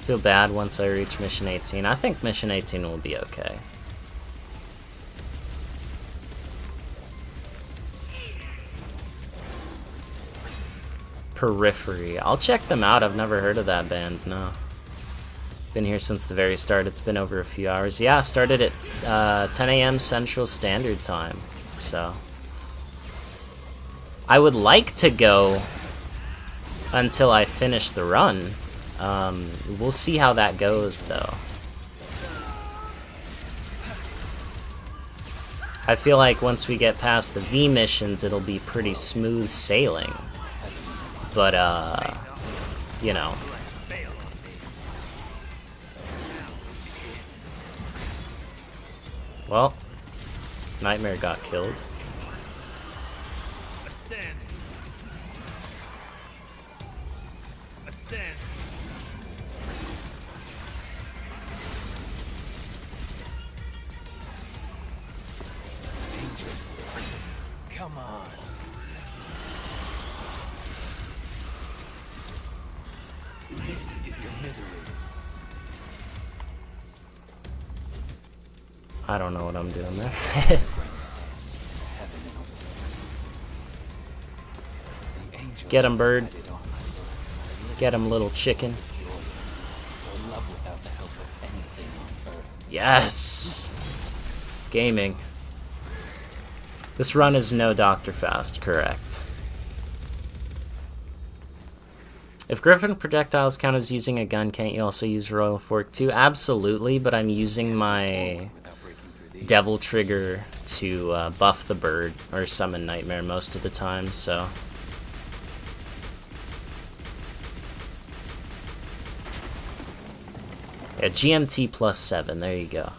feel bad once I reach mission 18. I think mission 18 will be okay. Periphery. I'll check them out. I've never heard of that band, no. Been here since the very start. It's been over a few hours. Yeah, started at 10 a.m. Central Standard Time. So I would like to go until I finish the run. We'll see how that goes, though. I feel like once we get past the V missions, it'll be pretty smooth sailing. But, you know. Well, Nightmare got killed. Ascend. Ascend. Danger. Come on. This is your misery. I don't know what I'm doing there. Get him, bird. Get him, little chicken. Yes! Gaming. This run is no Dr. Faust, correct. If Griffin projectiles count as using a gun, can't you also use Royal Fork too? Absolutely, but I'm using my Devil Trigger to buff the bird or summon Nightmare most of the time, so. Yeah, GMT +7, there you go.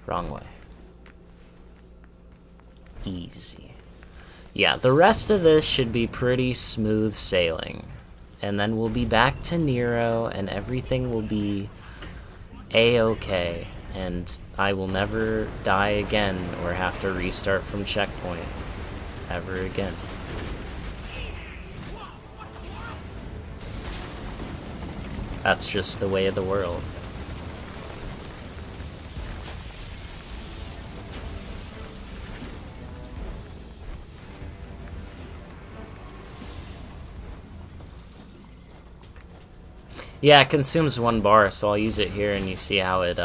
Wrong way. Easy. Yeah, the rest of this should be pretty smooth sailing. And then we'll be back to Nero, and everything will be a-okay. And I will never die again or have to restart from checkpoint ever again. That's just the way of the world. Yeah, it consumes 1 bar, so I'll use it here, and you see how it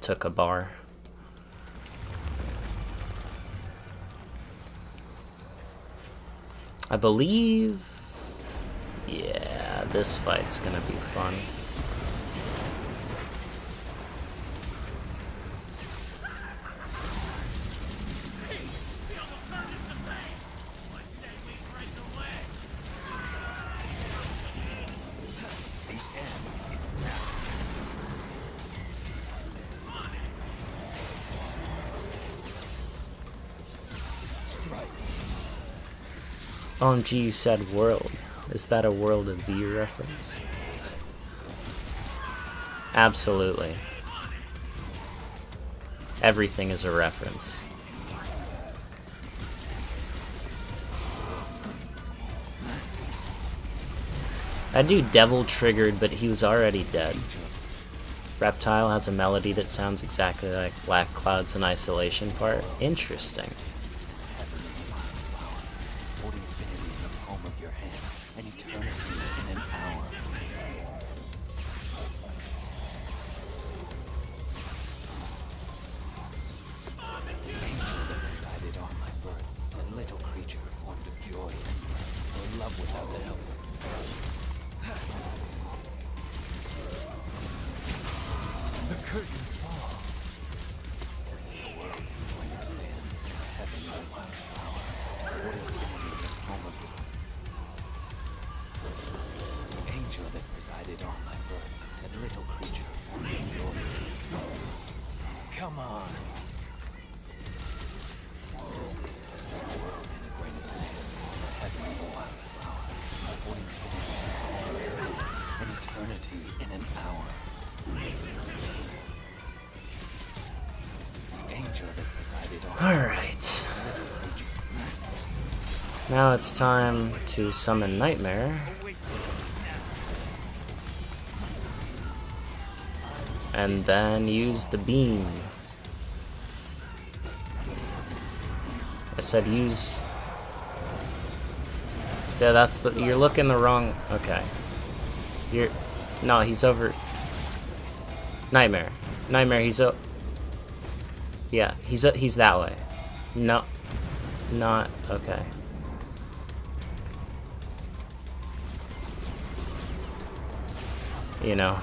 took a bar. I believe... yeah, this fight's gonna be fun. OMG, you said world. Is that a World of V reference? Absolutely. Everything is a reference. That dude Devil triggered, but he was already dead. Reptile has a melody that sounds exactly like Black Cloud's in Isolation part. Interesting. a little creature formed of joy or love without the help. The curtain falls to see a world in point of sand, heaven in a wildflower, or infinity in the home of your the angel that presided on my birth said little creature formed of joy. Come on. To see a world in a grain of sand, heaven in a wildflower, or infinity, an eternity in an hour. Angel that presided on Alright. Now it's time to summon Nightmare. And then use the beam. I said use... Yeah, that's the... You're looking the wrong... Okay. You're... No, he's over... Nightmare. Nightmare, he's up... Yeah, he's that way. No. Not... Okay. You know.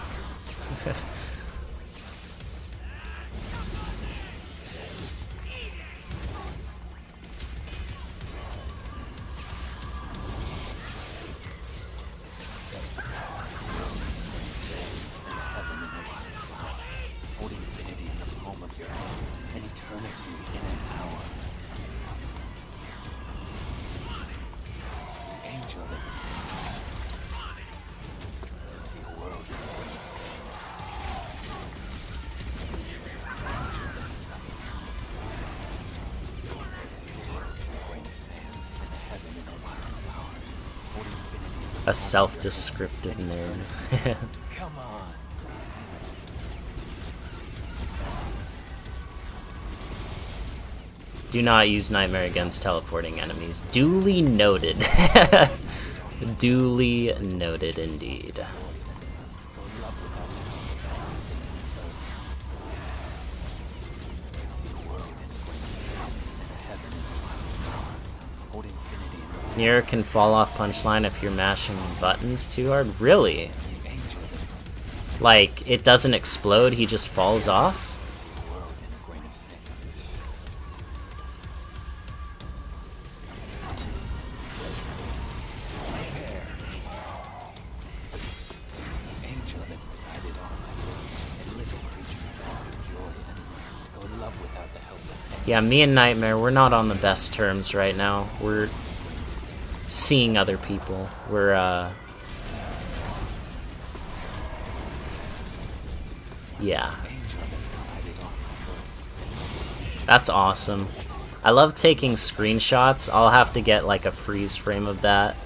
A self-descriptive nerd. Come on. Do not use Nightmare against teleporting enemies. Duly noted. Duly noted indeed. Nier can fall off punchline if you're mashing buttons too hard? Really? Like, it doesn't explode, he just falls off? Yeah, me and Nightmare, we're not on the best terms right now. We're seeing other people. We're, yeah. That's awesome. I love taking screenshots. I'll have to get, like, a freeze frame of that.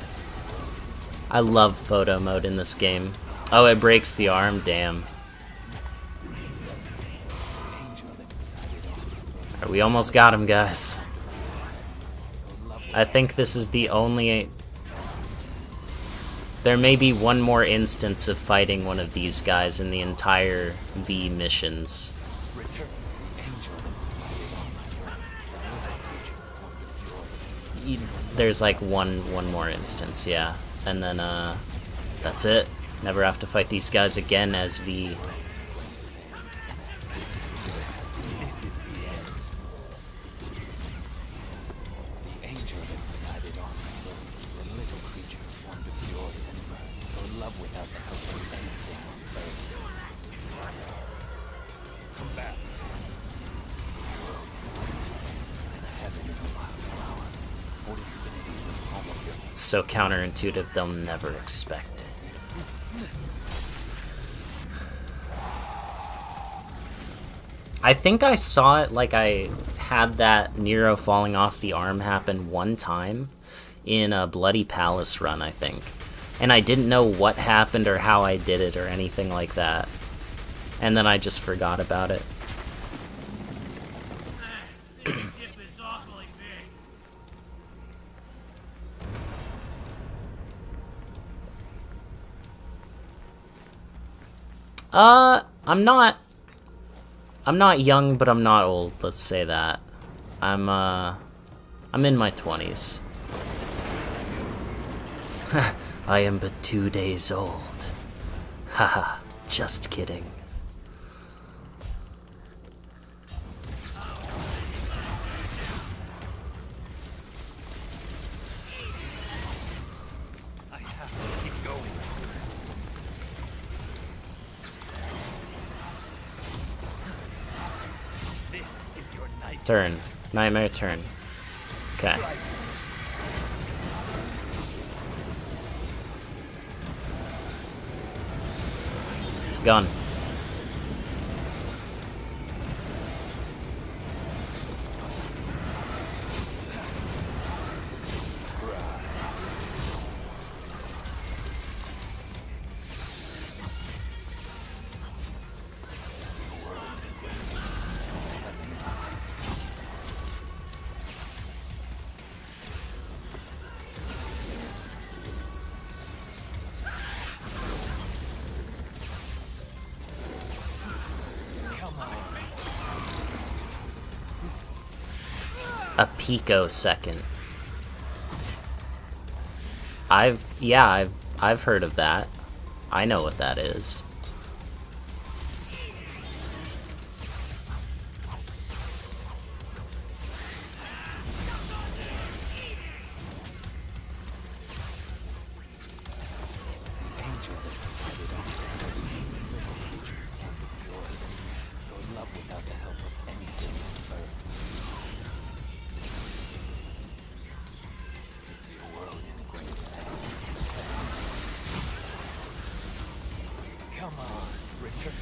I love photo mode in this game. Oh, it breaks the arm? Damn. Alright, we almost got him, guys. I think this is the only... There may be one more instance of fighting one of these guys in the entire V missions. There's like one more instance, yeah. And then, that's it. Never have to fight these guys again as V. It's so counterintuitive, they'll never expect it. I think I saw it, like I had that Nero falling off the arm happen one time in a Bloody Palace run, I think. And I didn't know what happened or how I did it or anything like that. And then I just forgot about it. I'm not young, but I'm not old, let's say that. I'm I'm in my 20s. I am but 2 days old. Haha, just kidding. I have to keep going. This is your night. Turn. Nightmare turn. Okay. Gone. A picosecond. I've heard of that. I know what that is. Come on, return.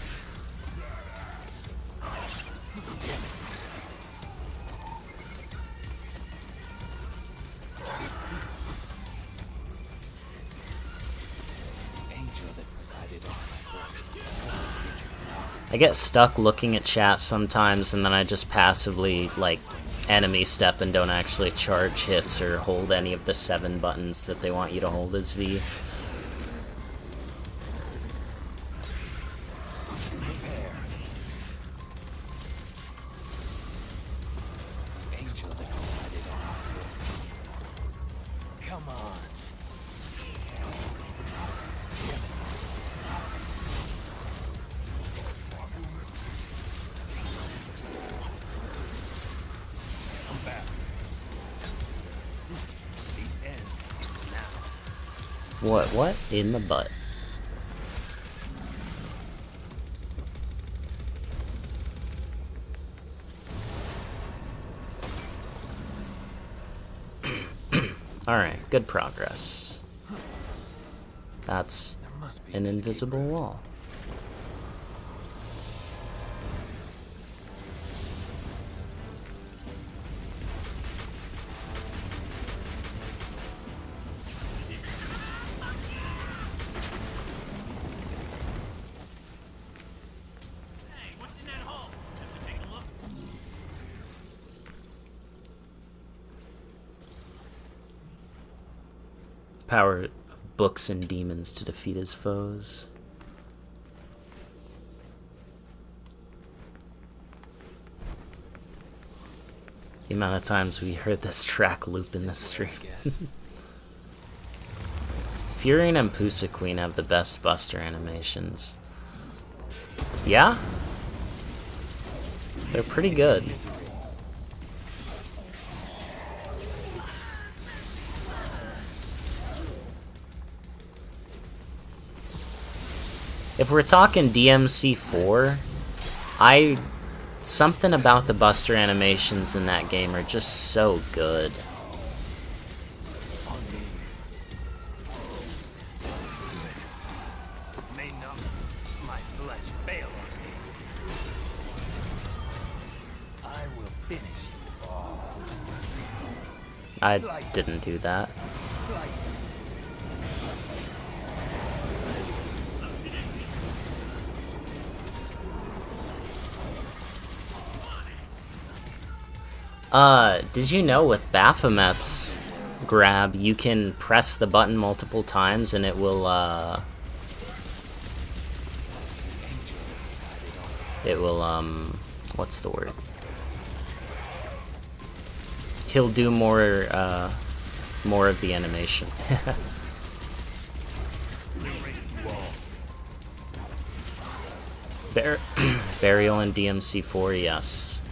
I get stuck looking at chat sometimes, and then I just passively, like, enemy step and don't actually charge hits or hold any of the 7 buttons that they want you to hold as V. What in the butt? Alright, good progress. That's an invisible wall. Power of books and demons to defeat his foes. The amount of times we heard this track loop in the stream. Fury and Pusa Queen have the best Buster animations. Yeah? They're pretty good. If we're talking DMC4, something about the Buster animations in that game are just so good. I didn't do that. Did you know with Baphomet's grab, you can press the button multiple times and it will, what's the word? he'll do more of the animation. Burial in DMC4, yes.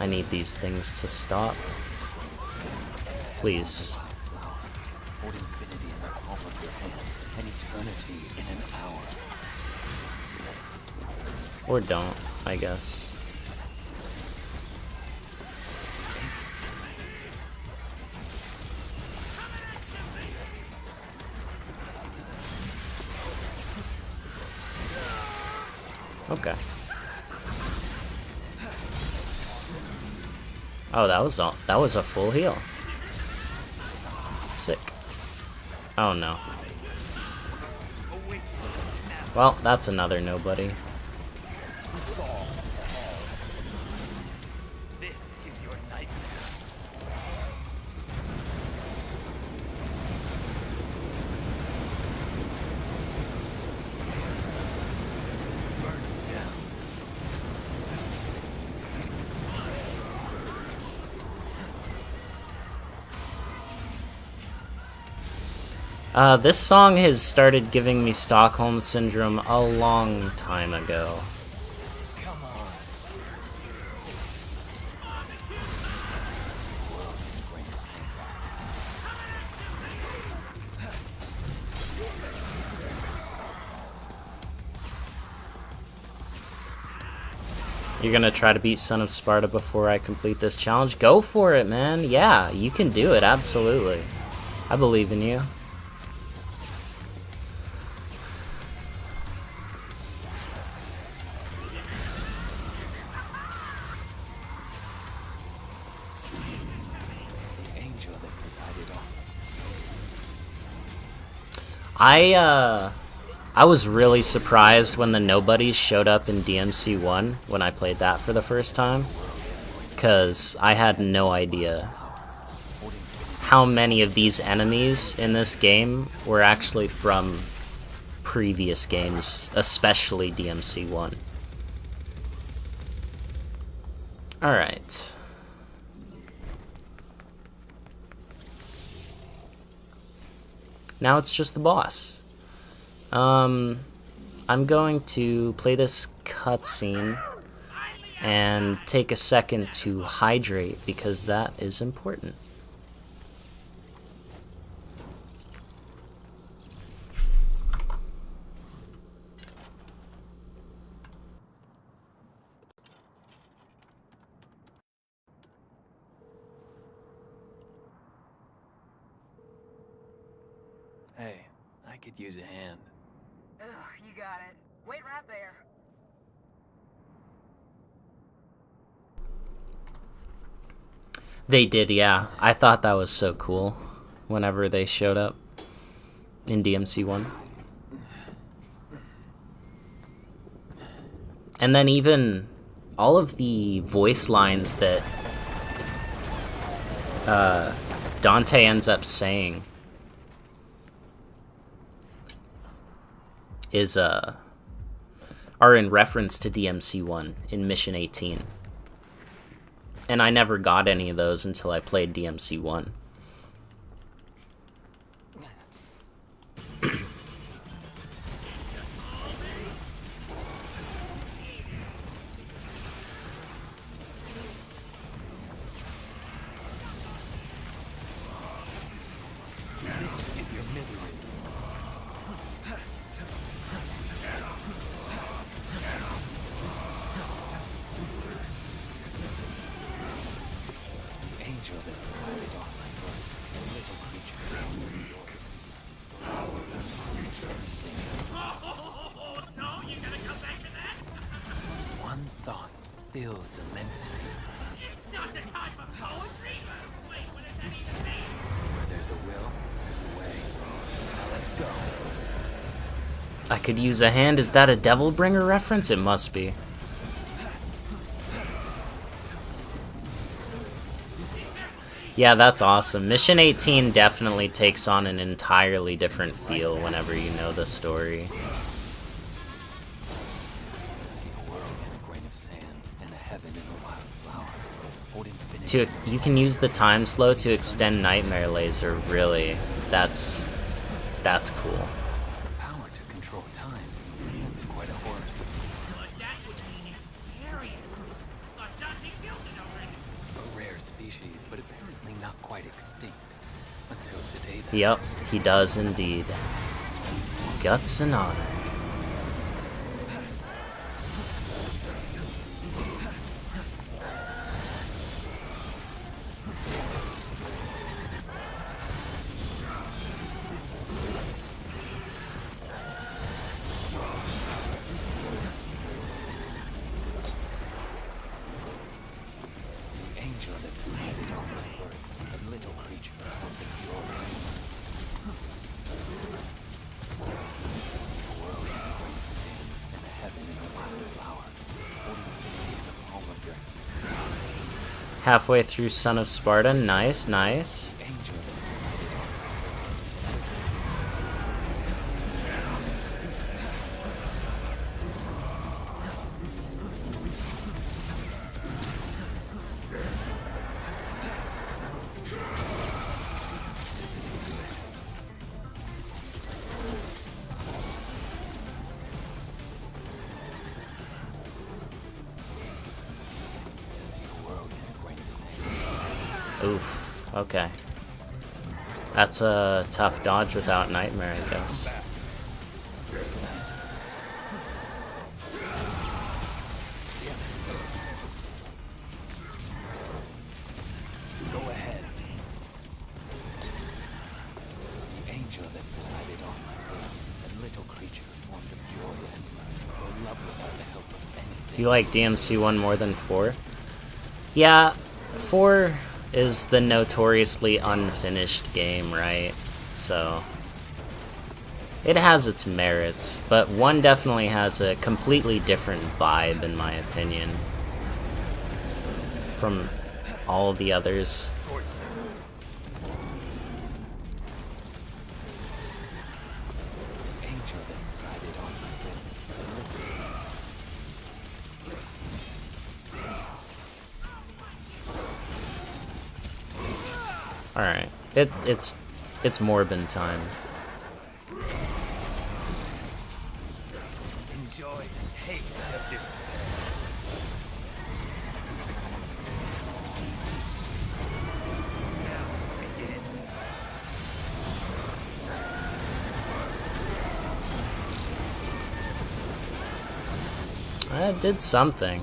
I need these things to stop. Please. Hold infinity in the palm of your hand, and eternity in an hour. Or don't, I guess. Okay. Oh, that was a full heal. Sick. Oh no. Well, that's another nobody. This is your nightmare. This song has started giving me Stockholm Syndrome a long time ago. Come on. You're gonna try to beat Son of Sparta before I complete this challenge? Go for it, man. Yeah, you can do it, absolutely. I believe in you. I was really surprised when the nobodies showed up in DMC1 when I played that for the first time, because I had no idea how many of these enemies in this game were actually from previous games, especially DMC1. Alright. Now it's just the boss. I'm going to play this cutscene and take a second to hydrate because that is important. Hey, I could use a hand. Ugh, you got it. Wait right there. They did, yeah. I thought that was so cool whenever they showed up in DMC1. And then even all of the voice lines that Dante ends up saying are in reference to DMC1 in Mission 18. And I never got any of those until I played DMC1. Feels immensity. It's not the time for poetry. Wait, what does that even mean? Where there's a will, there's a way. Now let's go. I could use a hand. Is that a Devilbringer reference? It must be. Yeah, that's awesome. Mission 18 definitely takes on an entirely different feel whenever you know the story. To see the world in a grain of sand. you can use the time slow to extend Nightmare Laser, really. That's cool. The power to control time. That's quite a horse. But that would mean it's scary. I thought Dante killed it already. A rare species, but apparently not quite extinct. Until today. Yep, he does indeed. Guts and honor. Halfway through Son of Sparta. Nice, nice. Oof, okay. That's a tough dodge without Nightmare, I guess. Go ahead. The angel that presided on my earth is a little creature formed of joy and mirth, or love without the help of anything. You like DMC1 more than 4? Yeah, 4 is the notoriously unfinished game, right? So it has its merits, but 1 definitely has a completely different vibe, in my opinion, from all of the others. Alright, it's Morbin time. Enjoy the taste of despair. It did something.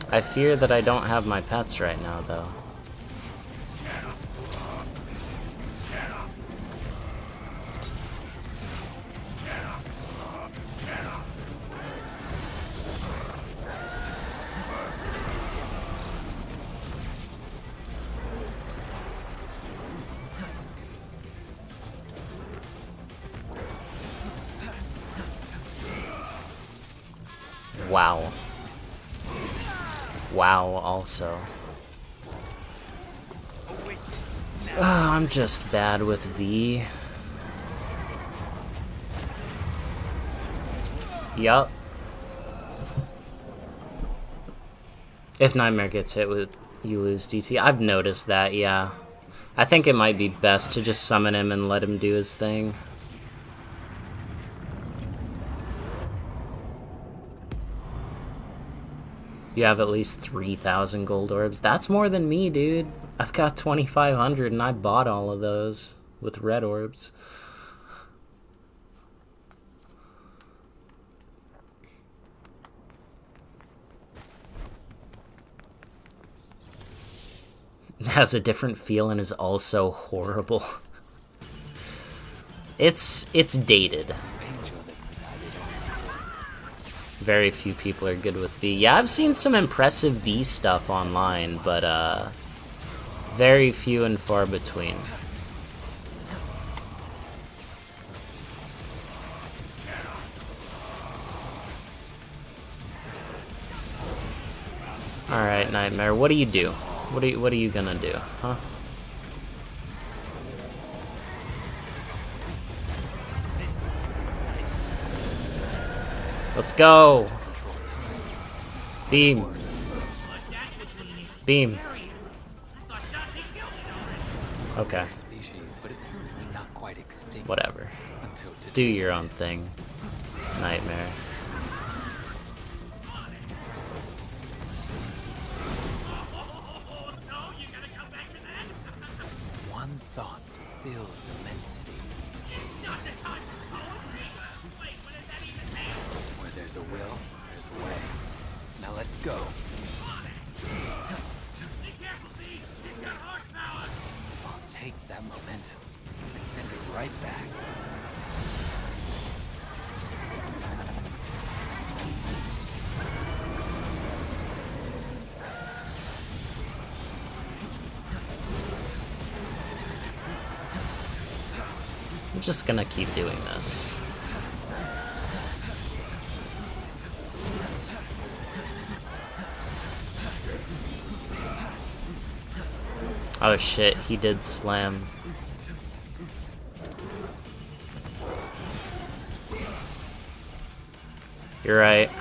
I fear that I don't have my pets right now, though. Wow. Wow, also. Oh, I'm just bad with V. Yup. If Nightmare gets hit with, you lose DT. I've noticed that, yeah. I think it might be best to just summon him and let him do his thing. You have at least 3,000 gold orbs. That's more than me, dude. I've got 2,500 and I bought all of those with red orbs. It has a different feel and is also horrible. It's dated. Very few people are good with V. Yeah, I've seen some impressive V stuff online, but very few and far between. Alright, Nightmare, what do you do? What are you gonna do, huh? Let's go! Beam! beam. I thought Dante killed it already. Okay, Species, but apparently not quite extinct. whatever. Until today. Do your own thing, Nightmare. Oh, so you gonna come back to that? One thought fills immensity. It's not the time for poetry. Wait, what does that even mean? Where there's a will, there's a way. Now let's go. Be careful, Z. He's got horsepower. I'll take that momentum and send it right back. I'm just gonna keep doing this. Oh shit, he did slam. You're right.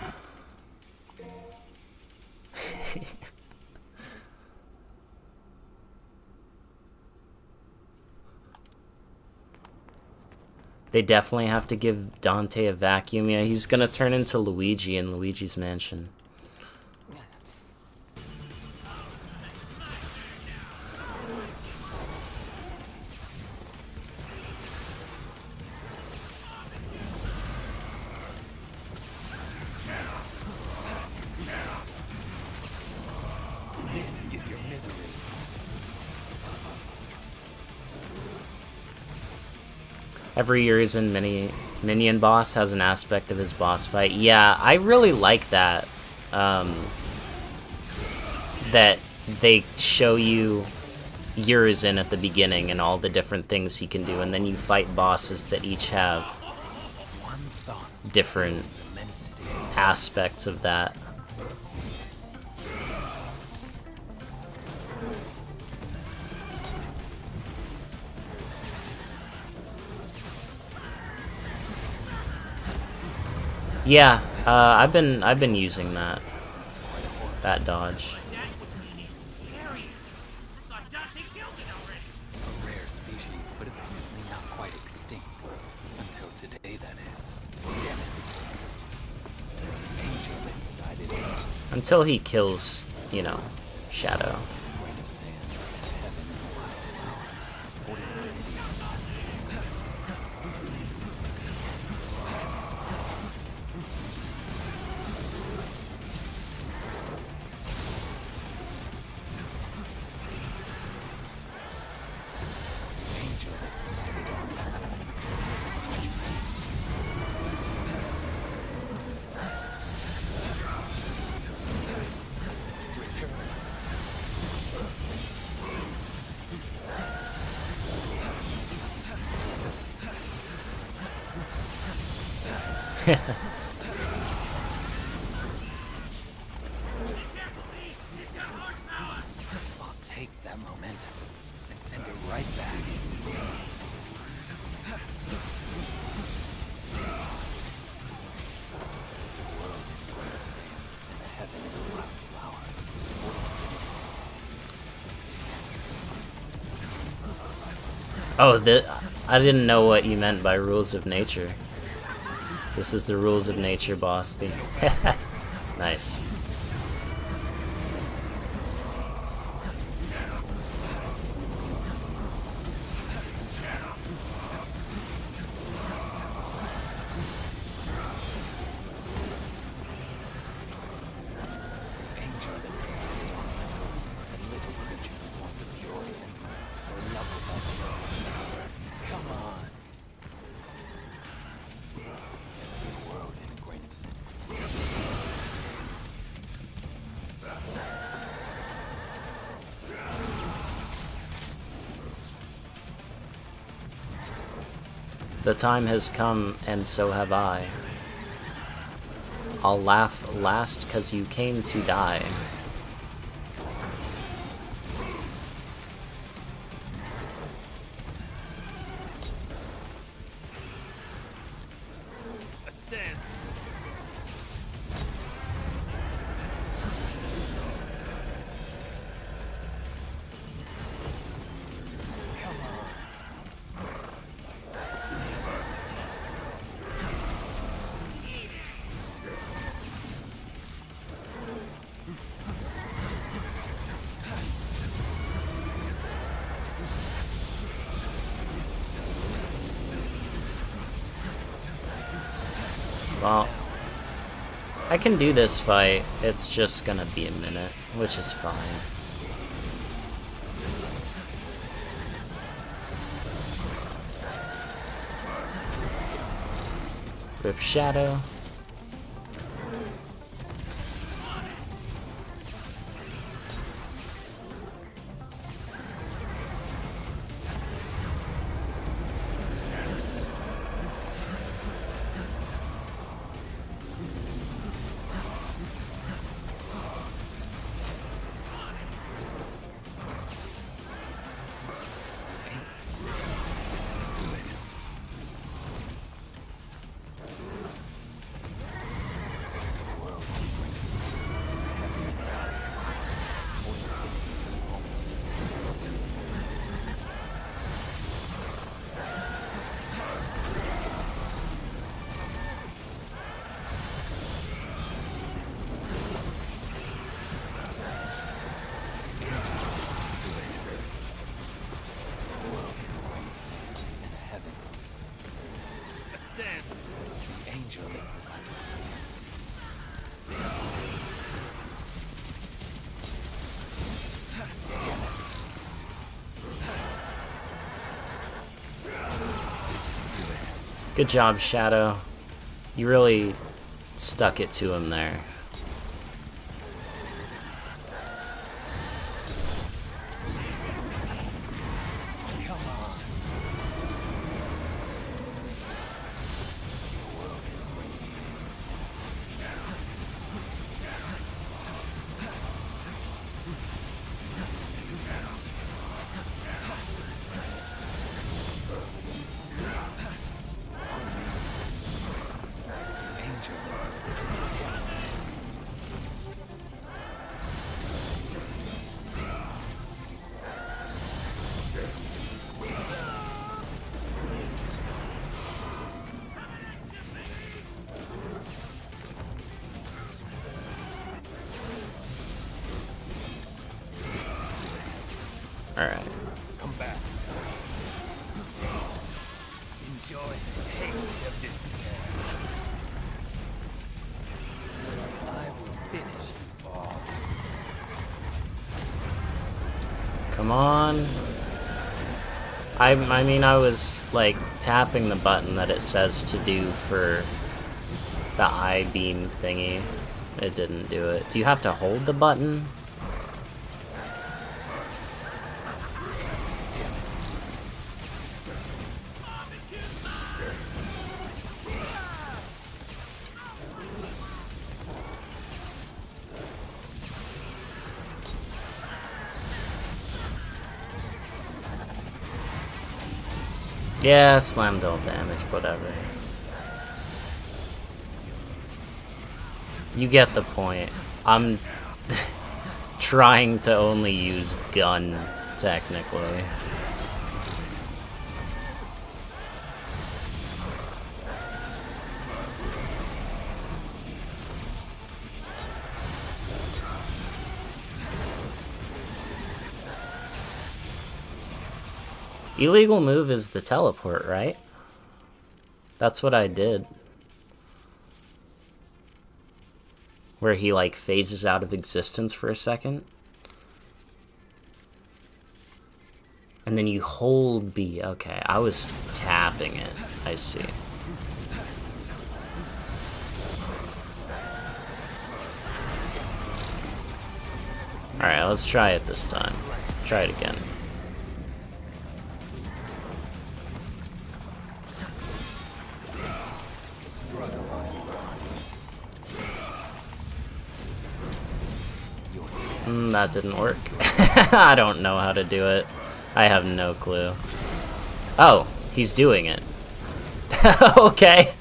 They definitely have to give Dante a vacuum. Yeah, he's gonna turn into Luigi in Luigi's Mansion. This is your misery. Every Urizen minion boss has an aspect of his boss fight. Yeah, I really like that. That they show you Urizen at the beginning and all the different things he can do, and then you fight bosses that each have One thought different fills immensity. aspects of that. Yeah, I've been using that dodge. That would mean it's scary. I thought Dante killed it already. A rare species, but apparently not quite extinct. Until today, that is. Damn it. Angel that resided in Until he kills, you know, Shadow. a grain of sand, and heaven in a wild flower. Or infinity. Angel that resided return. I'll take that momentum and send it right back. To see a world in grain of sand and a heaven in a wild flower. Oh, I didn't know what you meant by rules of nature. This is the rules of nature boss thing. Nice. Angel that resided on the throne is a little creature formed of joy and mirth, or love without love. Come on. To see a world in a grain of sand. The time has come, and so have I. I'll laugh last 'cause you came to die. Ascend. Well, I can do this fight. It's just gonna be a minute, which is fine. Rip Shadow. Good job, Shadow. You really stuck it to him there. Alright. Come back. Enjoy the taste of despair. I will finish you all. Come on. I mean, I was, like, tapping the button that it says to do for the I-beam thingy. It didn't do it. Do you have to hold the button? Yeah, slam dealt damage, whatever. You get the point. I'm trying to only use gun, technically. Illegal move is the teleport, right? That's what I did. Where he, like, phases out of existence for a second. And then you hold B. Okay, I was tapping it. I see. Alright, let's try it this time. Try it again. That didn't work. I don't know how to do it. I have no clue. Oh, he's doing it. Okay.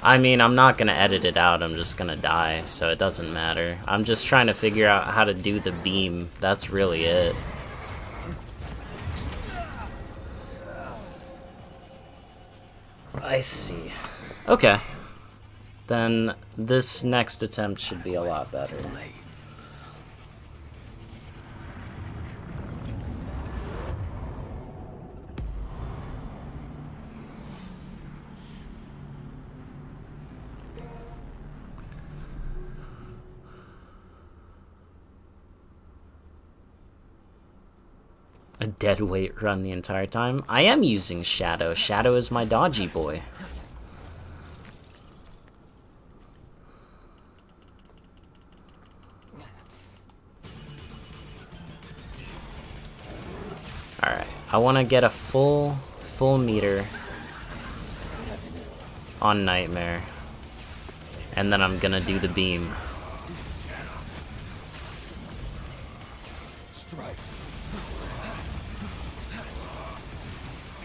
I mean, I'm not gonna edit it out, I'm just gonna die, so it doesn't matter. I'm just trying to figure out how to do the beam. That's really it. I see. Okay. then this next attempt should be a lot better. Late. A dead weight run the entire time. I am using Shadow. Shadow is my dodgy boy. Alright, I want to get a full meter on Nightmare. And then I'm gonna do the beam. Strike.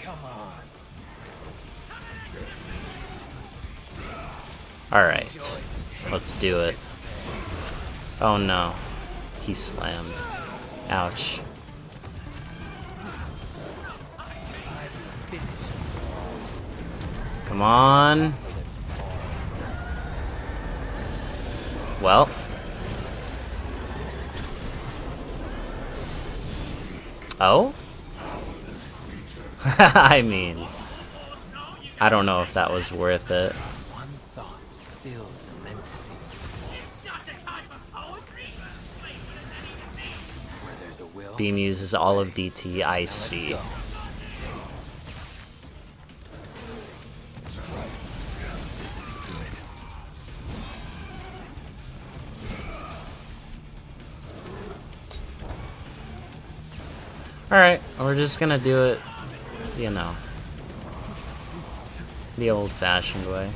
Come on. Alright, let's do it. Oh no, he slammed. Ouch. Come on. Well. Oh? I mean, I don't know if that was worth it. One thought fills immensity. It's not the time for poetry. Wait, what does that even mean? Where there's a will. Beam uses all of DT, I see. Go. Strike. This isn't good. Alright, we're just gonna do it, you know, the old-fashioned way.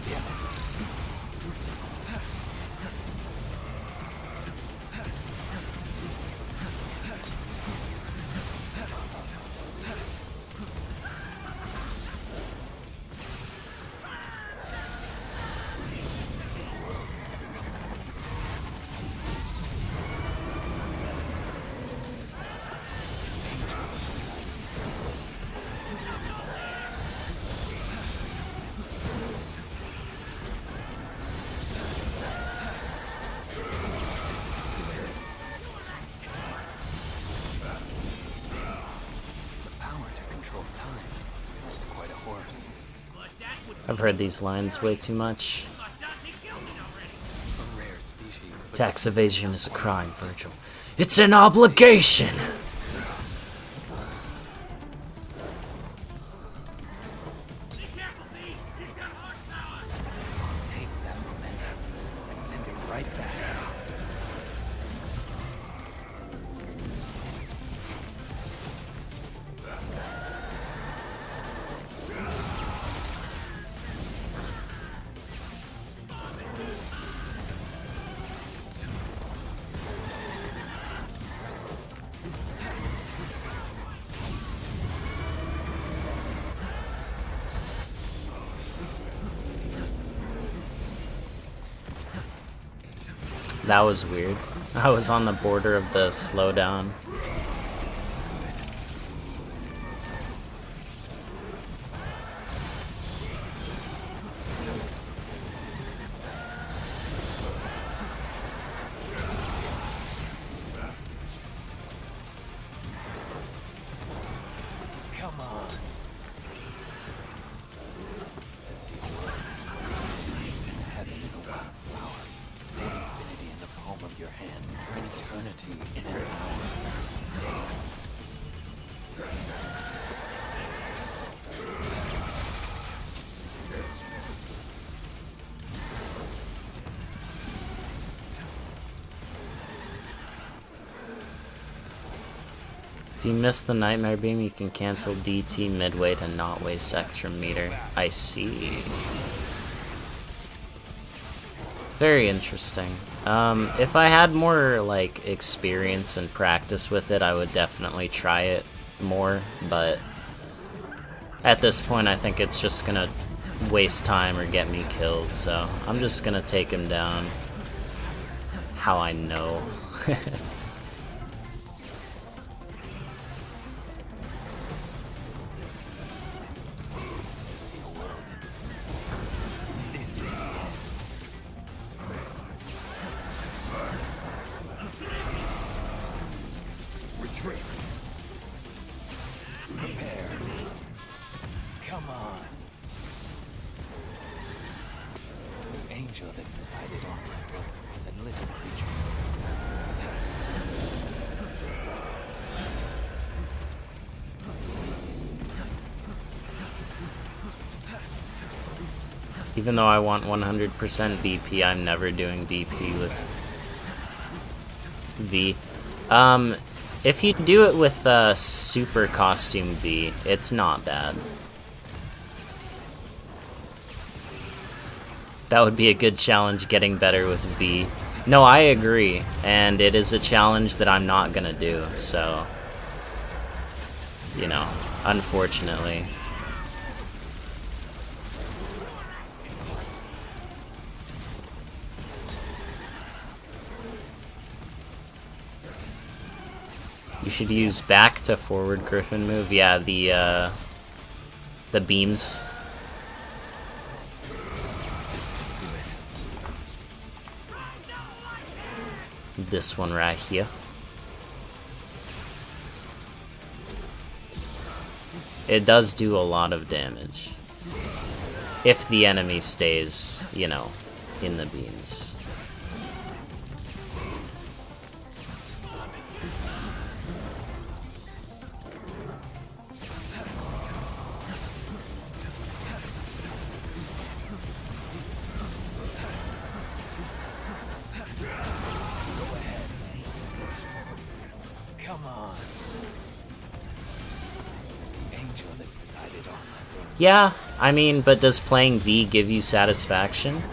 I've heard these lines way too much. Tax evasion is a crime, Virgil. It's an obligation! Take that momentum and send it right back. That was weird. I was on the border of the slowdown. Come on. To see a world, heaven in a wild flower, infinity in the palm of your hand, an eternity in an hour. If you miss the Nightmare Beam, you can cancel DT midway to not waste extra meter. I see. Very interesting. If I had more, like, experience and practice with it, I would definitely try it more, but at this point I think it's just gonna waste time or get me killed, so I'm just gonna take him down how I know. angel that presided on my brothers and little creature. Even though I want 100% BP, I'm never doing BP with V. If you do it with super costume V, it's not bad. That would be a good challenge, getting better with V. No, I agree, and it is a challenge that I'm not gonna do, so... You know, unfortunately. You should use back to forward Griffin move. Yeah, the beams. This one right here. It does do a lot of damage. If the enemy stays, you know, in the beams. Come on. Angel that presided on my brothers. Yeah, I mean, but does playing V give you satisfaction?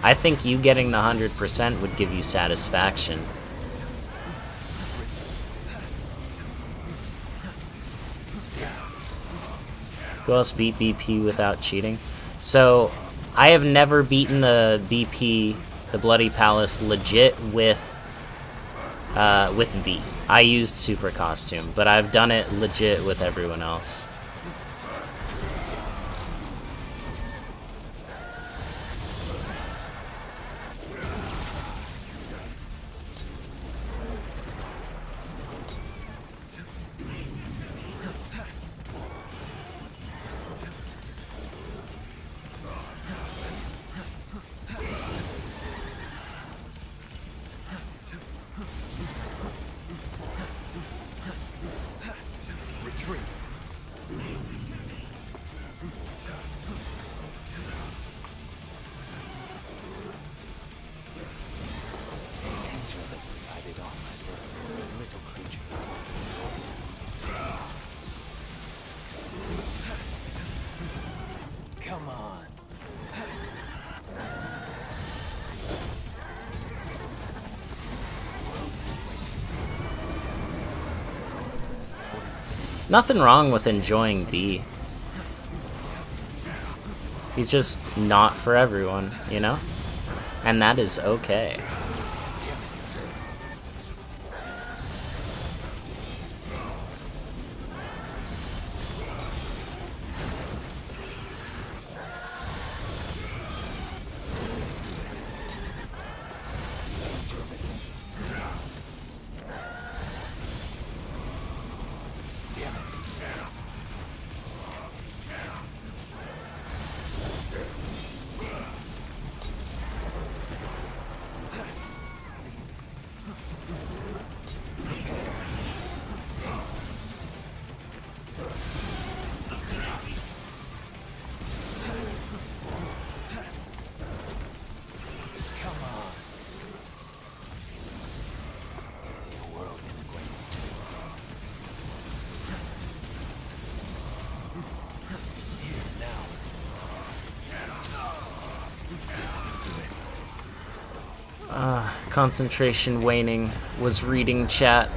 I think you getting the 100% would give you satisfaction. Who else beat BP without cheating? So, I have never beaten the BP, the Bloody Palace, legit with V. I used Super Costume, but I've done it legit with everyone else. Angel that presided on my brothers and little creature. Come on. Nothing wrong with enjoying V. He's just not for everyone, you know? And that is okay. To see a world in grace. Here now. Concentration waning. Was reading chat.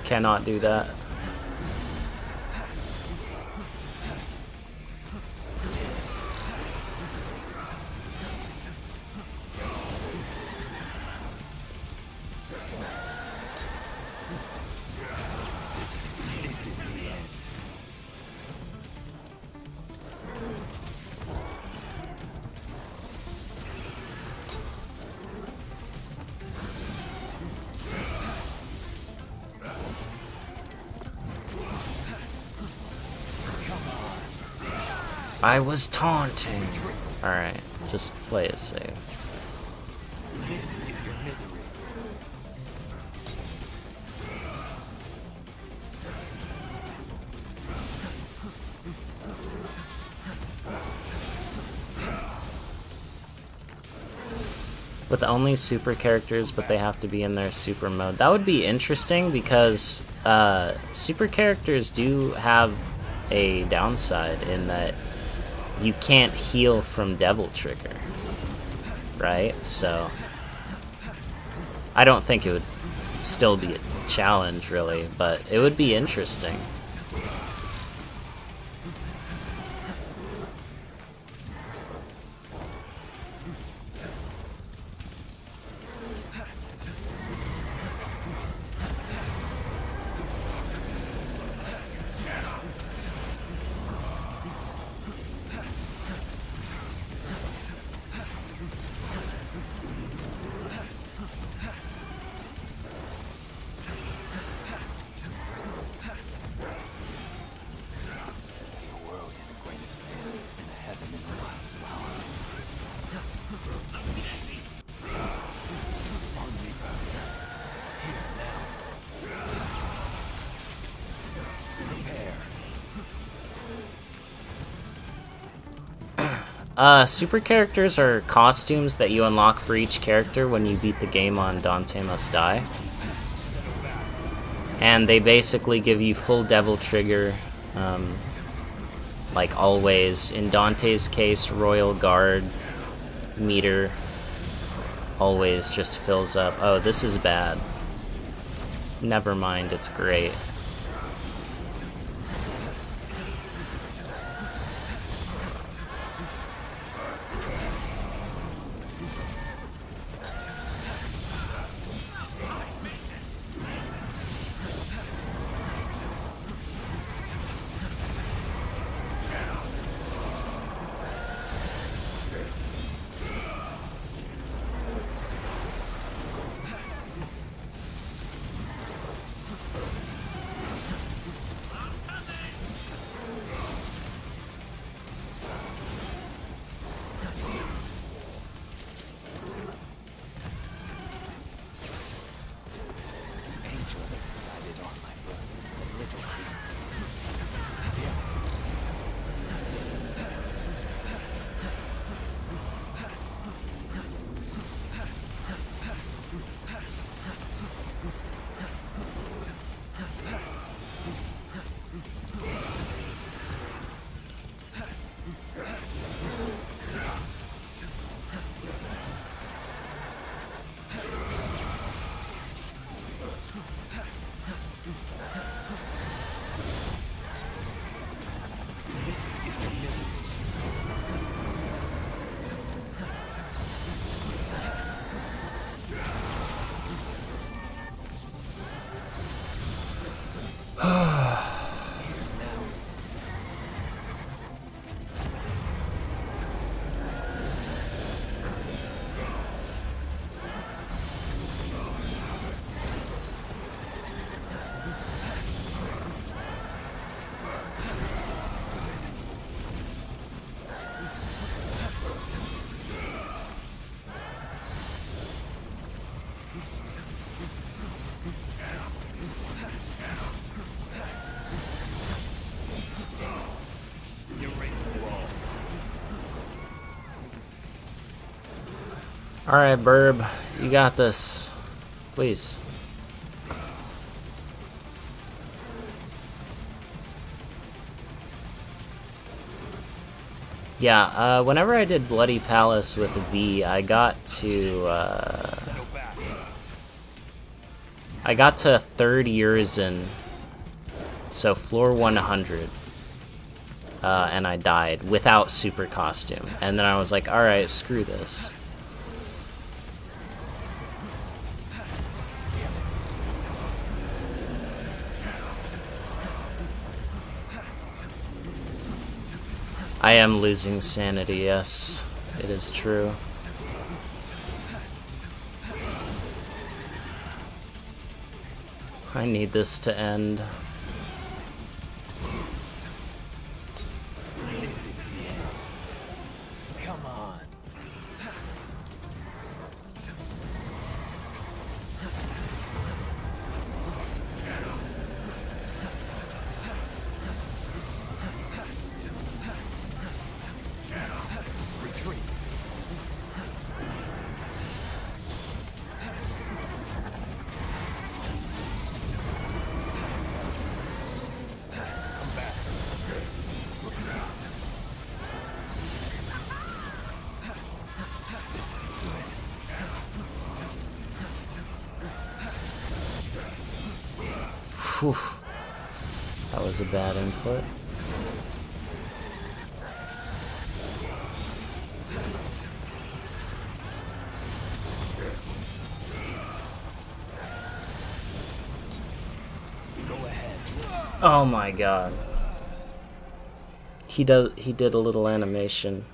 Cannot do that. This is the end. I was taunting. Alright, just play it safe. This is your misery. With only super characters, but they have to be in their super mode. That would be interesting because super characters do have a downside in that you can't heal from Devil Trigger, right? So I don't think it would still be a challenge really, but it would be interesting. To see a world in a grain of sand and a heaven in a wild flower. On the earth, here now. Prepare. Super characters are costumes that you unlock for each character when you beat the game on Dante Must Die. And they basically give you full Devil Trigger, like always. In Dante's case, Royal Guard meter always just fills up. Oh, this is bad. Never mind, it's great. Angel resided on my brother's little feet. Alright, Burb, you got this. Please. Yeah, whenever I did Bloody Palace with V, I got to, third Urizen, so floor 100, and I died without super costume, and then I was like, alright, screw this. I am losing sanity, yes, it is true. I need this to end. This is the end. Whew. That was a bad input. Oh my god. He did a little animation.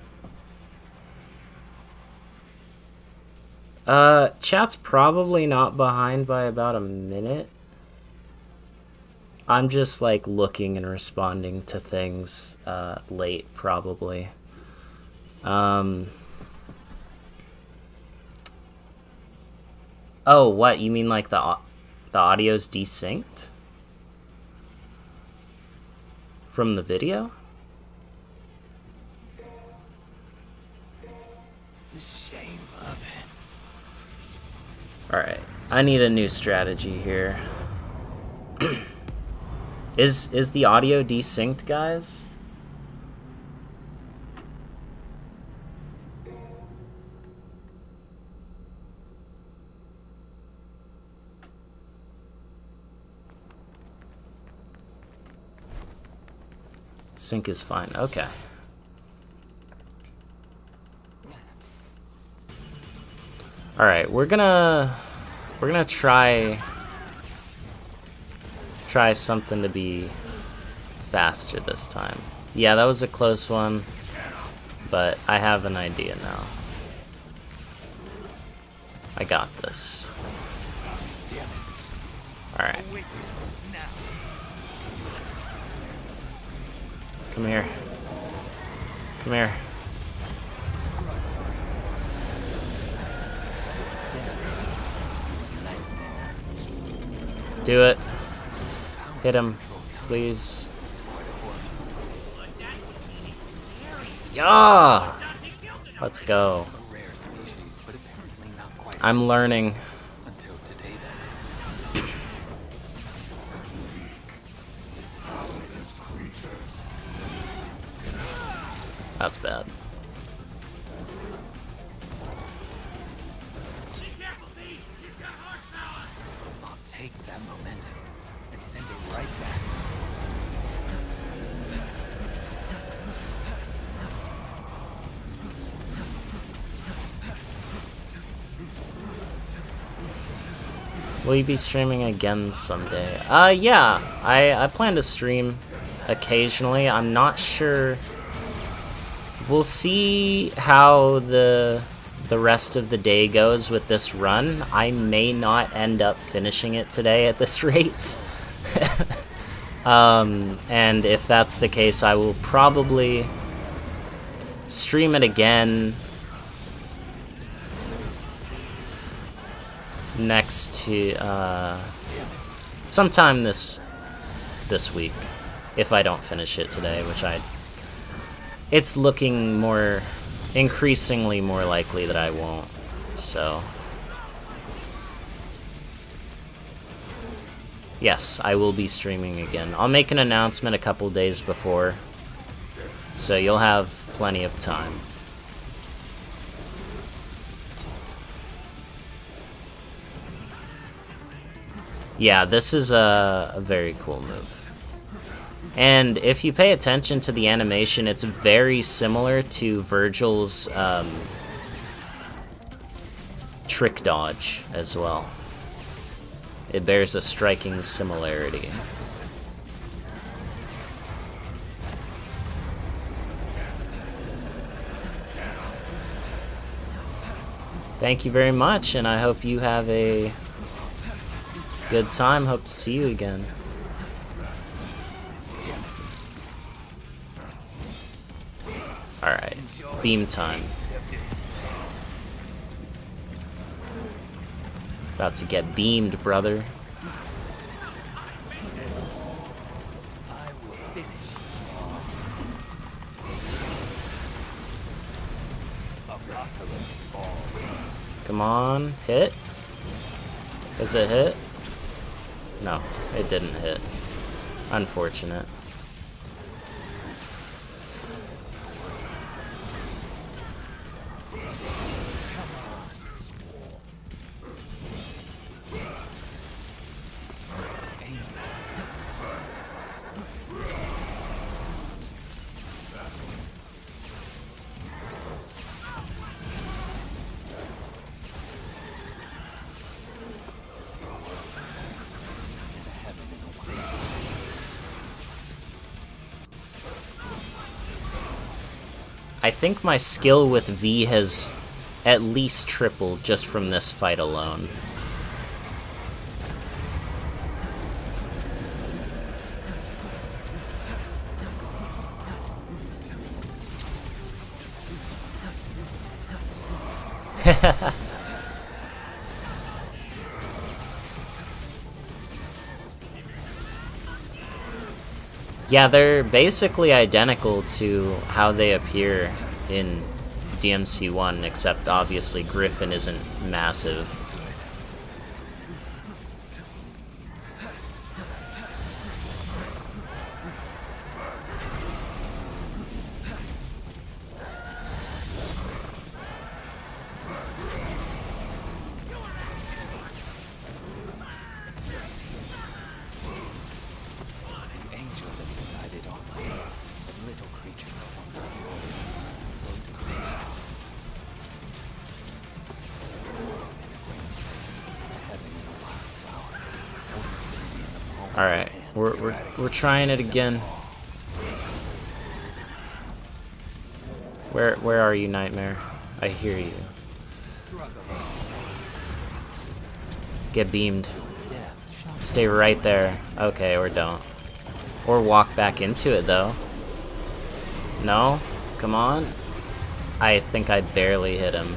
Chat's probably not behind by about a minute. I'm just like looking and responding to things late probably. Oh, what? You mean like the audio's desynced? From the video? The shame of it. Alright, I need a new strategy here. Is the audio desynced, guys? Sync is fine. Okay. All right, we're gonna try something to be faster this time. Yeah, that was a close one, but I have an idea now. I got this. All right. Come here. Come here. Do it. Hit him, please. Yeah! Let's go. I'm learning. That's bad. I'll take that momentum and send it right back. Will you be streaming again someday? Yeah. I plan to stream occasionally. I'm not sure. We'll see how the rest of the day goes with this run. I may not end up finishing it today at this rate. And if that's the case, I will probably stream it again next to sometime this week, if I don't finish it today, which it's looking increasingly more likely that I won't, so. Yes, I will be streaming again. I'll make an announcement a couple days before, so you'll have plenty of time. Yeah, this is a very cool move. And if you pay attention to the animation, it's very similar to Virgil's trick dodge as well. It bears a striking similarity. Thank you very much, and I hope you have a good time. Hope to see you again. Alright, beam time. About to get beamed, brother. Come on, hit. Does it hit? No, it didn't hit. Unfortunate. I think my skill with V has at least tripled just from this fight alone. Yeah, they're basically identical to how they appear in DMC1, except obviously Griffin isn't massive. Alright, we're trying it again. Where are you, Nightmare? I hear you. Get beamed. Stay right there. Okay, or don't. Or walk back into it, though. No? Come on. I think I barely hit him.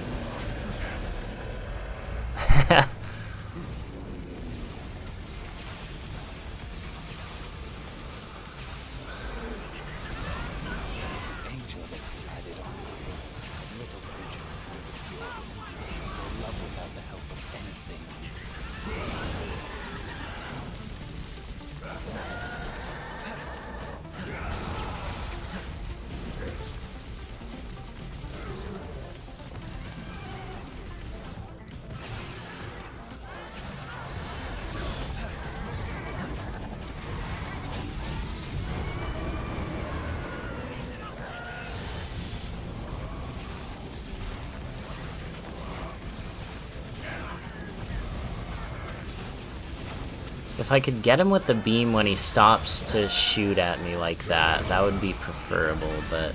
If I could get him with the beam when he stops to shoot at me like that, that would be preferable, but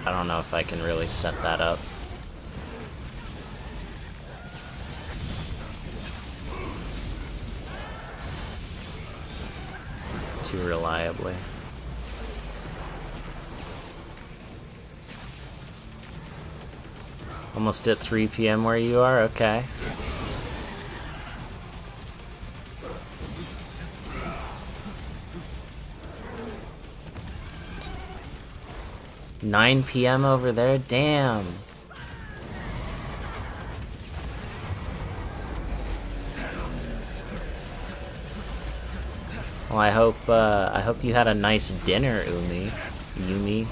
I don't know if I can really set that up. Too reliably. Almost at 3 PM where you are? Okay. "9 PM over there? Damn. Well, I hope you had a nice dinner, Yumi.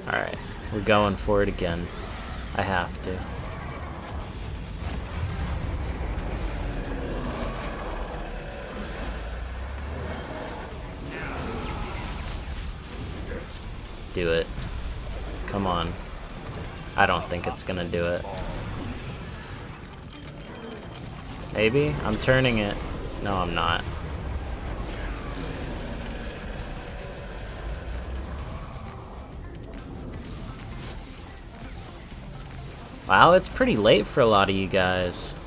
Alright, we're going for it again. I have to. Do it. Come on. I don't think it's gonna do it. Maybe? I'm turning it. No, I'm not. Wow, it's pretty late for a lot of you guys.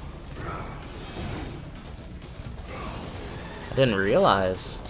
I didn't realize.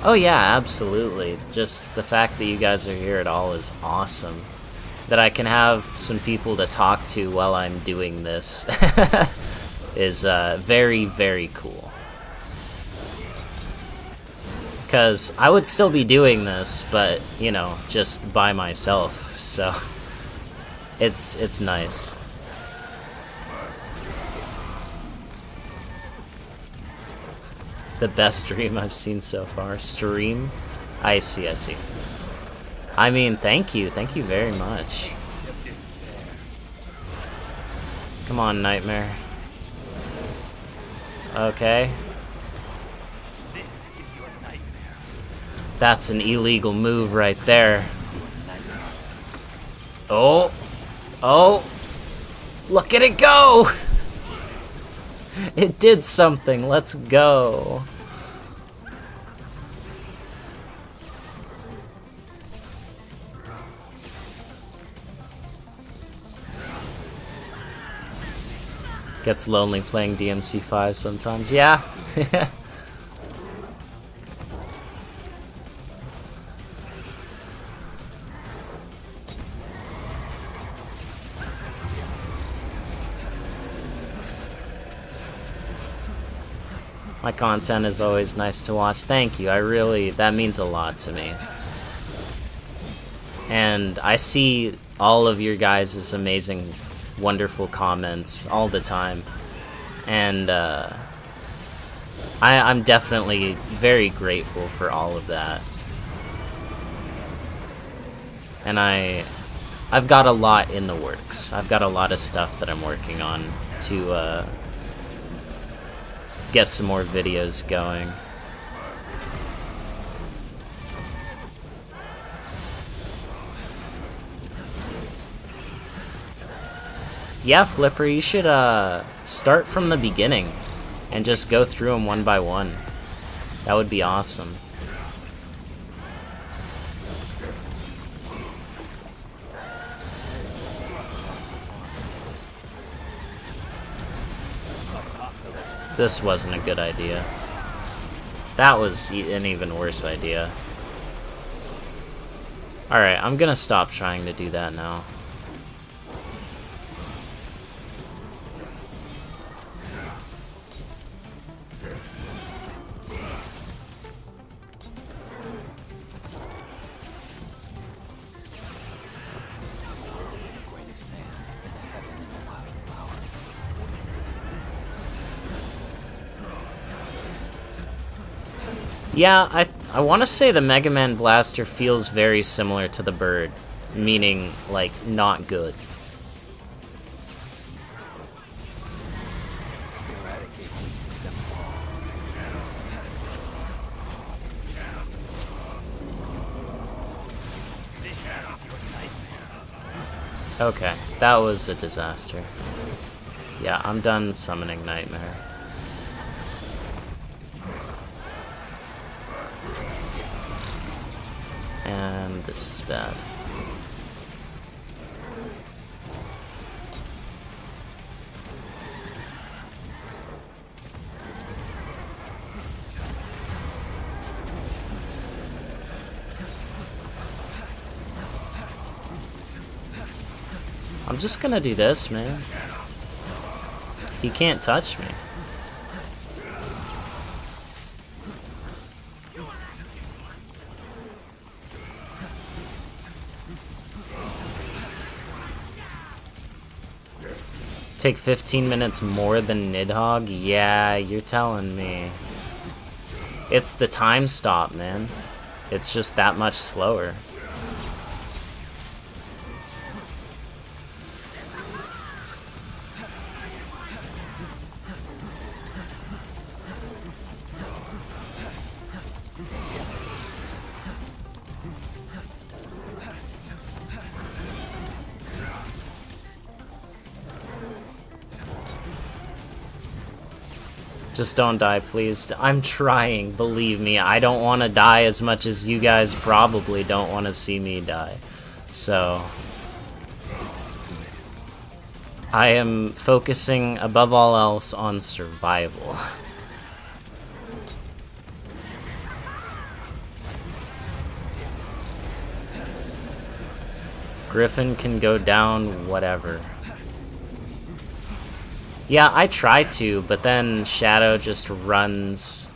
Oh yeah, absolutely. Just the fact that you guys are here at all is awesome. That I can have some people to talk to while I'm doing this is very, very cool. Because I would still be doing this, but, you know, just by myself, so it's nice. The best stream I've seen so far. Stream? I see, I see. I mean, thank you very much. Come on, Nightmare. Okay. That's an illegal move right there. Oh! Oh! Look at it go! It did something, let's go. Gets lonely playing DMC5 sometimes. Yeah. My content is always nice to watch. Thank you. That means a lot to me. And I see all of your guys' amazing, wonderful comments all the time. And I'm definitely very grateful for all of that. And I've got a lot in the works. I've got a lot of stuff that I'm working on to get some more videos going. Yeah, Flipper, you should start from the beginning and just go through them one by one. That would be awesome. This wasn't a good idea. That was an even worse idea. Alright, I'm gonna stop trying to do that now. Yeah, I want to say the Mega Man Blaster feels very similar to the bird, meaning, like, not good. Okay, that was a disaster. Yeah, I'm done summoning Nightmare. And this is bad. I'm just gonna do this, man. He can't touch me. Take 15 minutes more than Nidhogg? Yeah, you're telling me. It's the time stop, man. It's just that much slower. Just don't die, please. I'm trying, believe me. I don't want to die as much as you guys probably don't want to see me die. So I am focusing above all else on survival. Griffin can go down, whatever. Yeah, I try to, but then Shadow just runs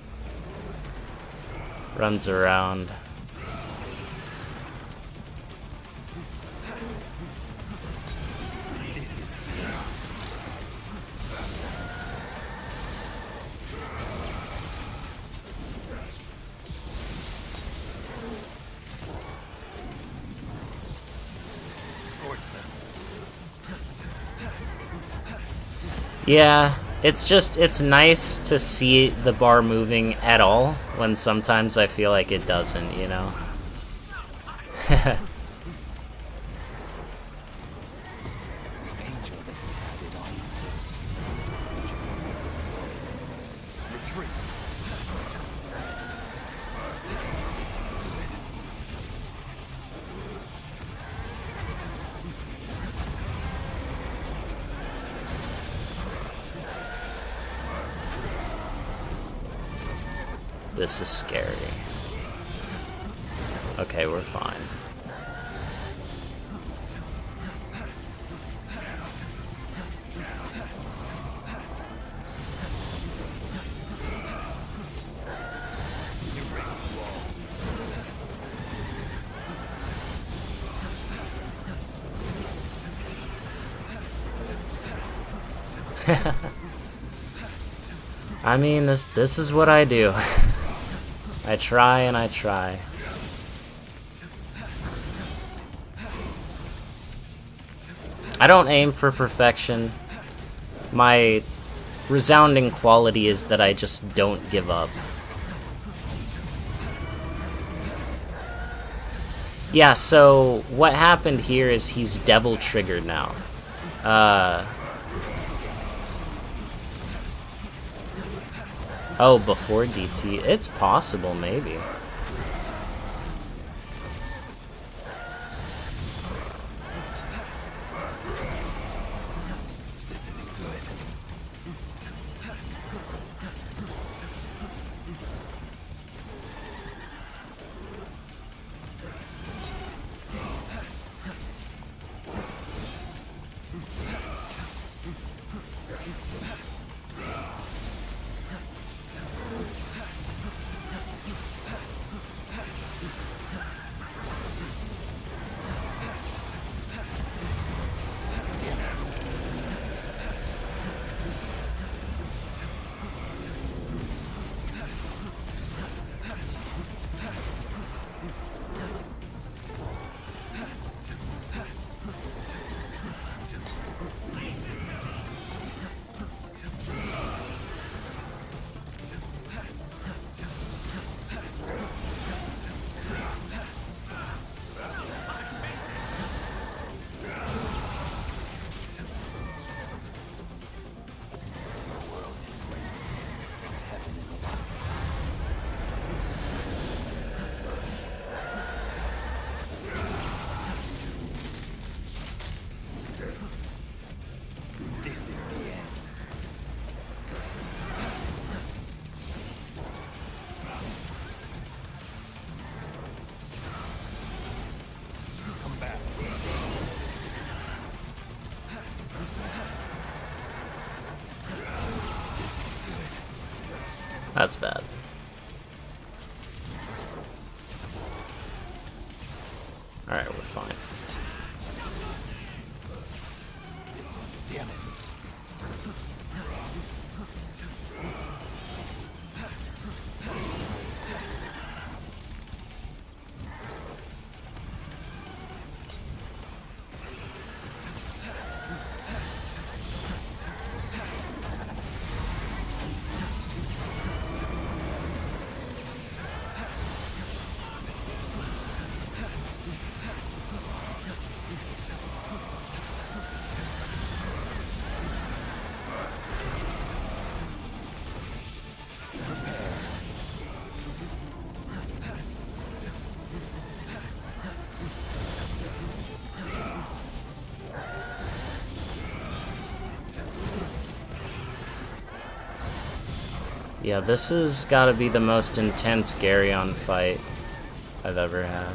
around. Yeah, it's nice to see the bar moving at all when sometimes I feel like it doesn't, you know? Angel that resided on retreat. This is scary. Okay, we're fine. I mean, this is what I do. I try and I try. I don't aim for perfection. My resounding quality is that I just don't give up. Yeah, so what happened here is he's devil triggered now. Oh, before DT? It's possible, maybe. That's bad. Alright, we're fine. Damn it. Yeah, this has got to be the most intense Garyon fight I've ever had.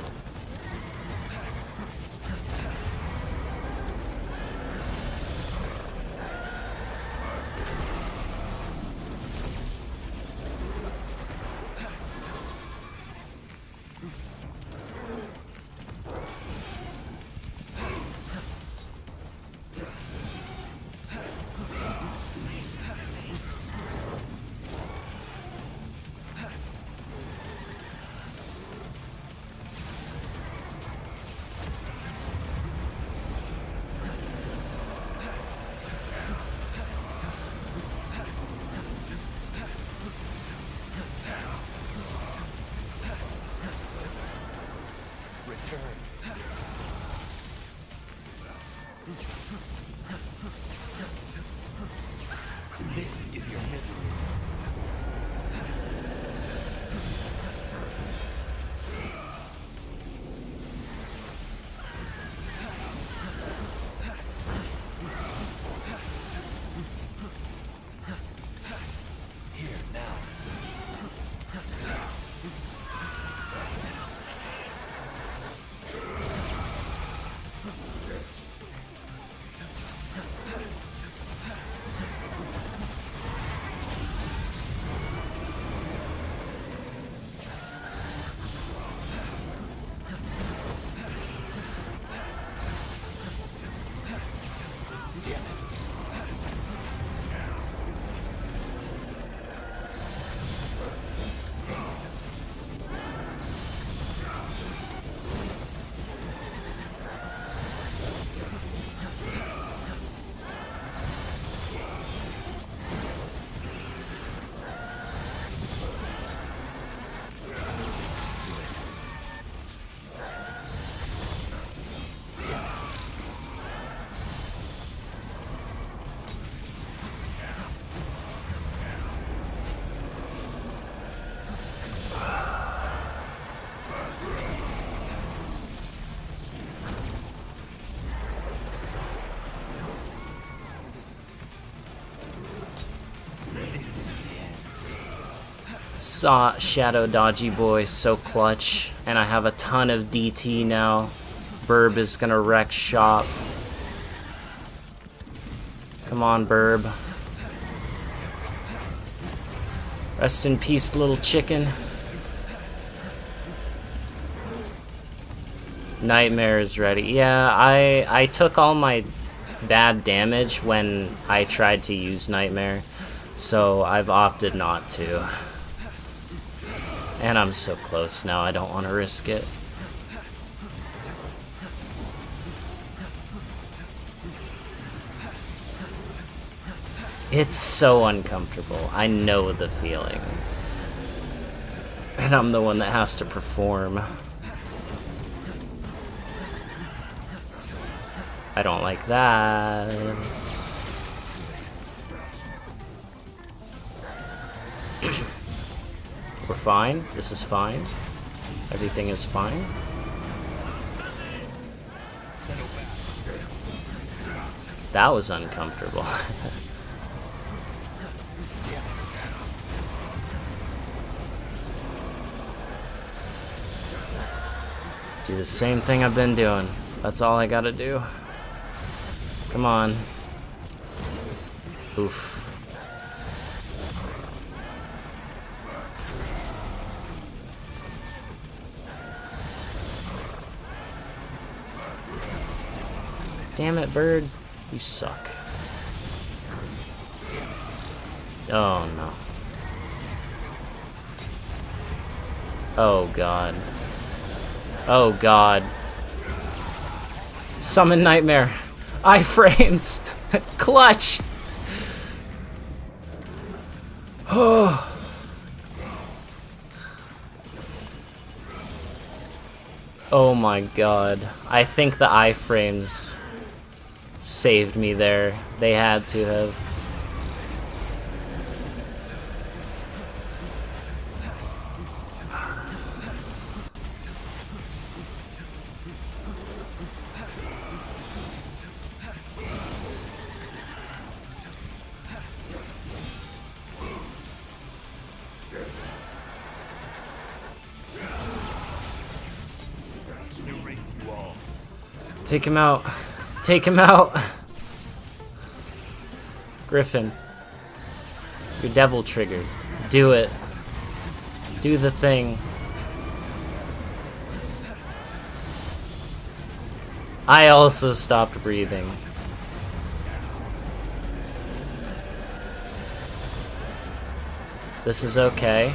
Saw Shadow Dodgy Boy, so clutch. And I have a ton of DT now. Burb is gonna wreck shop. Come on, Burb. Rest in peace, little chicken. Nightmare is ready. Yeah, I took all my bad damage when I tried to use Nightmare, so I've opted not to. And I'm so close now, I don't want to risk it. It's so uncomfortable. I know the feeling. And I'm the one that has to perform. I don't like that. We're fine. This is fine. Everything is fine. That was uncomfortable. Do the same thing I've been doing. That's all I gotta do. Come on. Oof. Damn it, bird. You suck. Oh, no. Oh, God. Oh, God. Summon Nightmare. Iframes. Clutch. Oh. Oh my God. I think the iframes saved me there. They had to have. Take him out. Take him out. Griffin. Your devil trigger. Do it. Do the thing. I also stopped breathing. This is okay.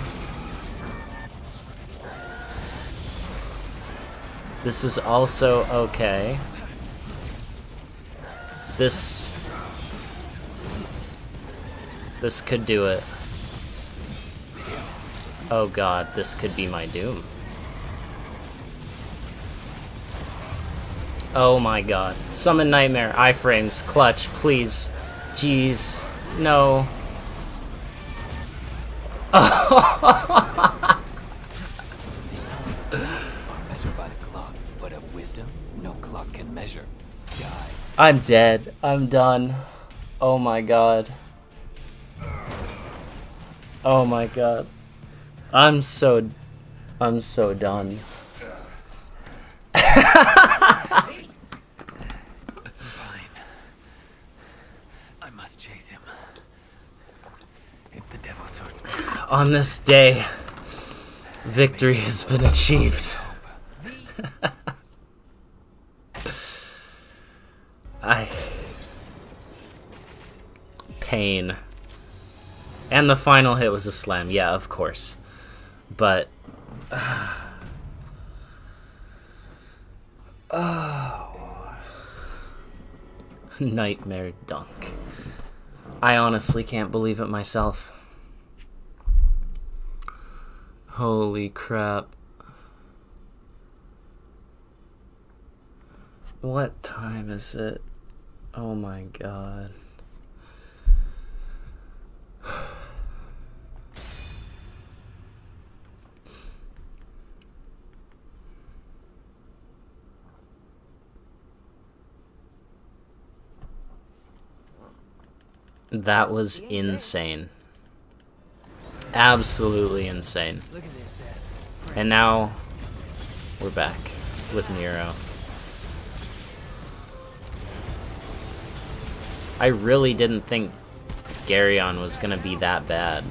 This is also okay. This could do it. Oh God, this could be my doom. Oh my God. Summon Nightmare, iframes, clutch, please. Jeez. No. I'm dead. I'm done. Oh my God. Oh my God. I'm so done. Fine. I must chase him. If the devil sorts me. On this day, victory has been achieved. Pain. And the final hit was a slam. Yeah, of course. But... oh. Nightmare dunk. I honestly can't believe it myself. Holy crap. What time is it? Oh my god. That was insane. Absolutely insane. And now we're back with Nero. I really didn't think Garyon was gonna be that bad.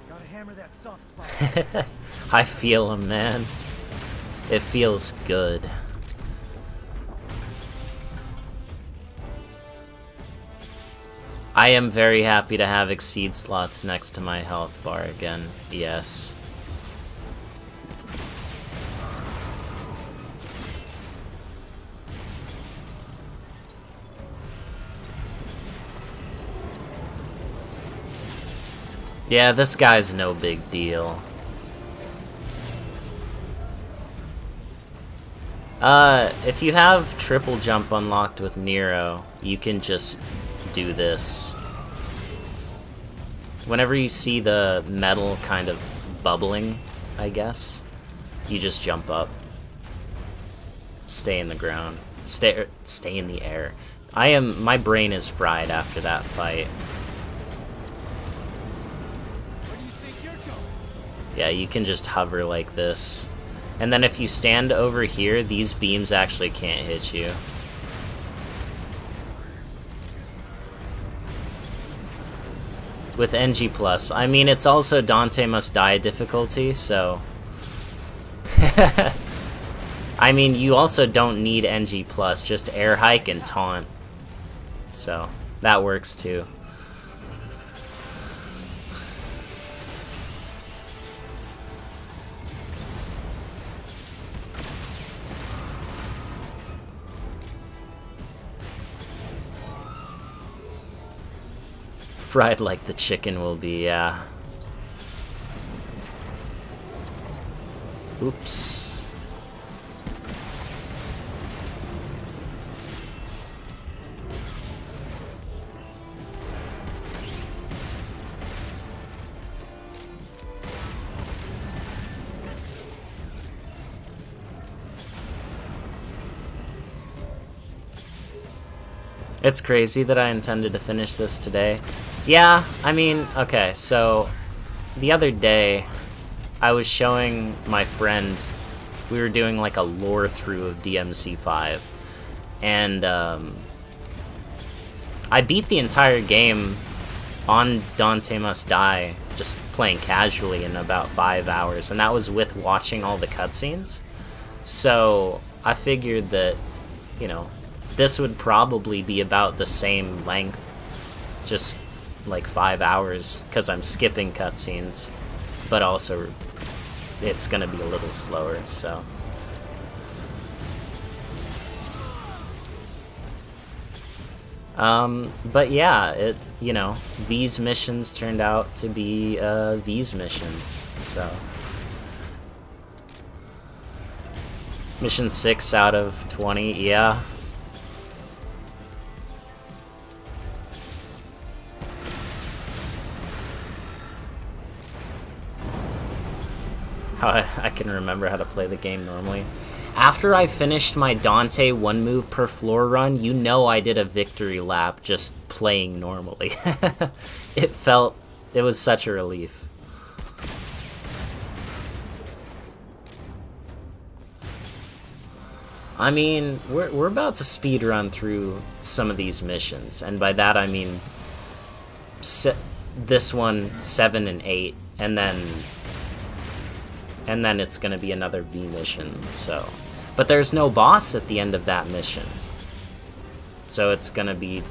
Gotta hammer that soft spot. I feel him, man. It feels good. I am very happy to have exceed slots next to my health bar again. Yes. Yeah, this guy's no big deal. If you have triple jump unlocked with Nero, you can just do this. Whenever you see the metal kind of bubbling, I guess, you just jump up. Stay in the ground. Stay in the air. My brain is fried after that fight. Yeah, you can just hover like this. And then if you stand over here, these beams actually can't hit you. With NG+. I mean, it's also Dante Must Die difficulty, so... I mean, you also don't need NG+, just air hike and taunt. So, that works too. Fried like the chicken will be, yeah. Oops. It's crazy that I intended to finish this today. Yeah, I mean, okay, so the other day I was showing my friend, we were doing like a lore through of DMC5, and I beat the entire game on Dante Must Die, just playing casually in about 5 hours, and that was with watching all the cutscenes. So I figured that, you know, this would probably be about the same length, just like 5 hours, because I'm skipping cutscenes, but also it's gonna be a little slower, so. But yeah, you know, these missions turned out to be these missions, so. Mission 6 out of 20, yeah. How I can remember how to play the game normally. After I finished my Dante 1 move per floor run, you know I did a victory lap just playing normally. It was such a relief. I mean, we're about to speed run through some of these missions, and by that I mean this one 7 and 8, and then it's gonna be another V mission. So, but there's no boss at the end of that mission, so it's gonna be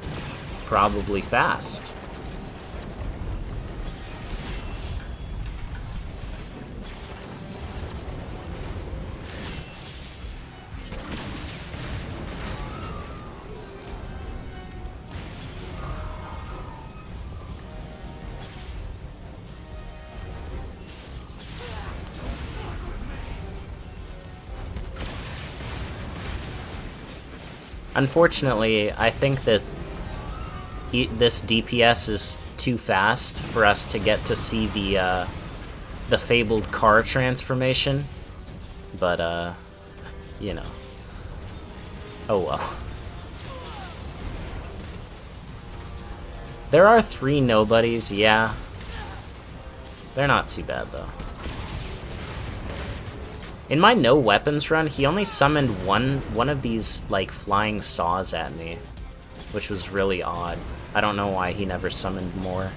probably fast. Unfortunately, I think that this DPS is too fast for us to get to see the fabled car transformation, but you know, oh well. There are 3 nobodies, yeah. They're not too bad though. In my no weapons run, he only summoned one of these like flying saws at me, which was really odd. I don't know why he never summoned more.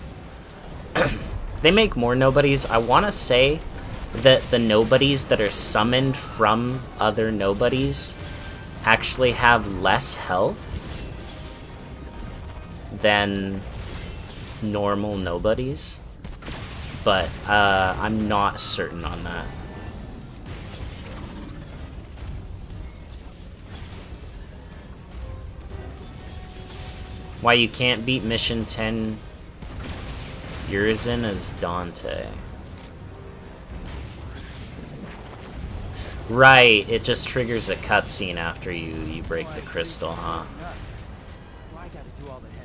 They make more nobodies. I want to say that the nobodies that are summoned from other nobodies actually have less health than normal nobodies, but I'm not certain on that. Why you can't beat Mission 10 Urizen as Dante. Right, it just triggers a cutscene after you break the crystal, huh? Why I gotta do all the heavy?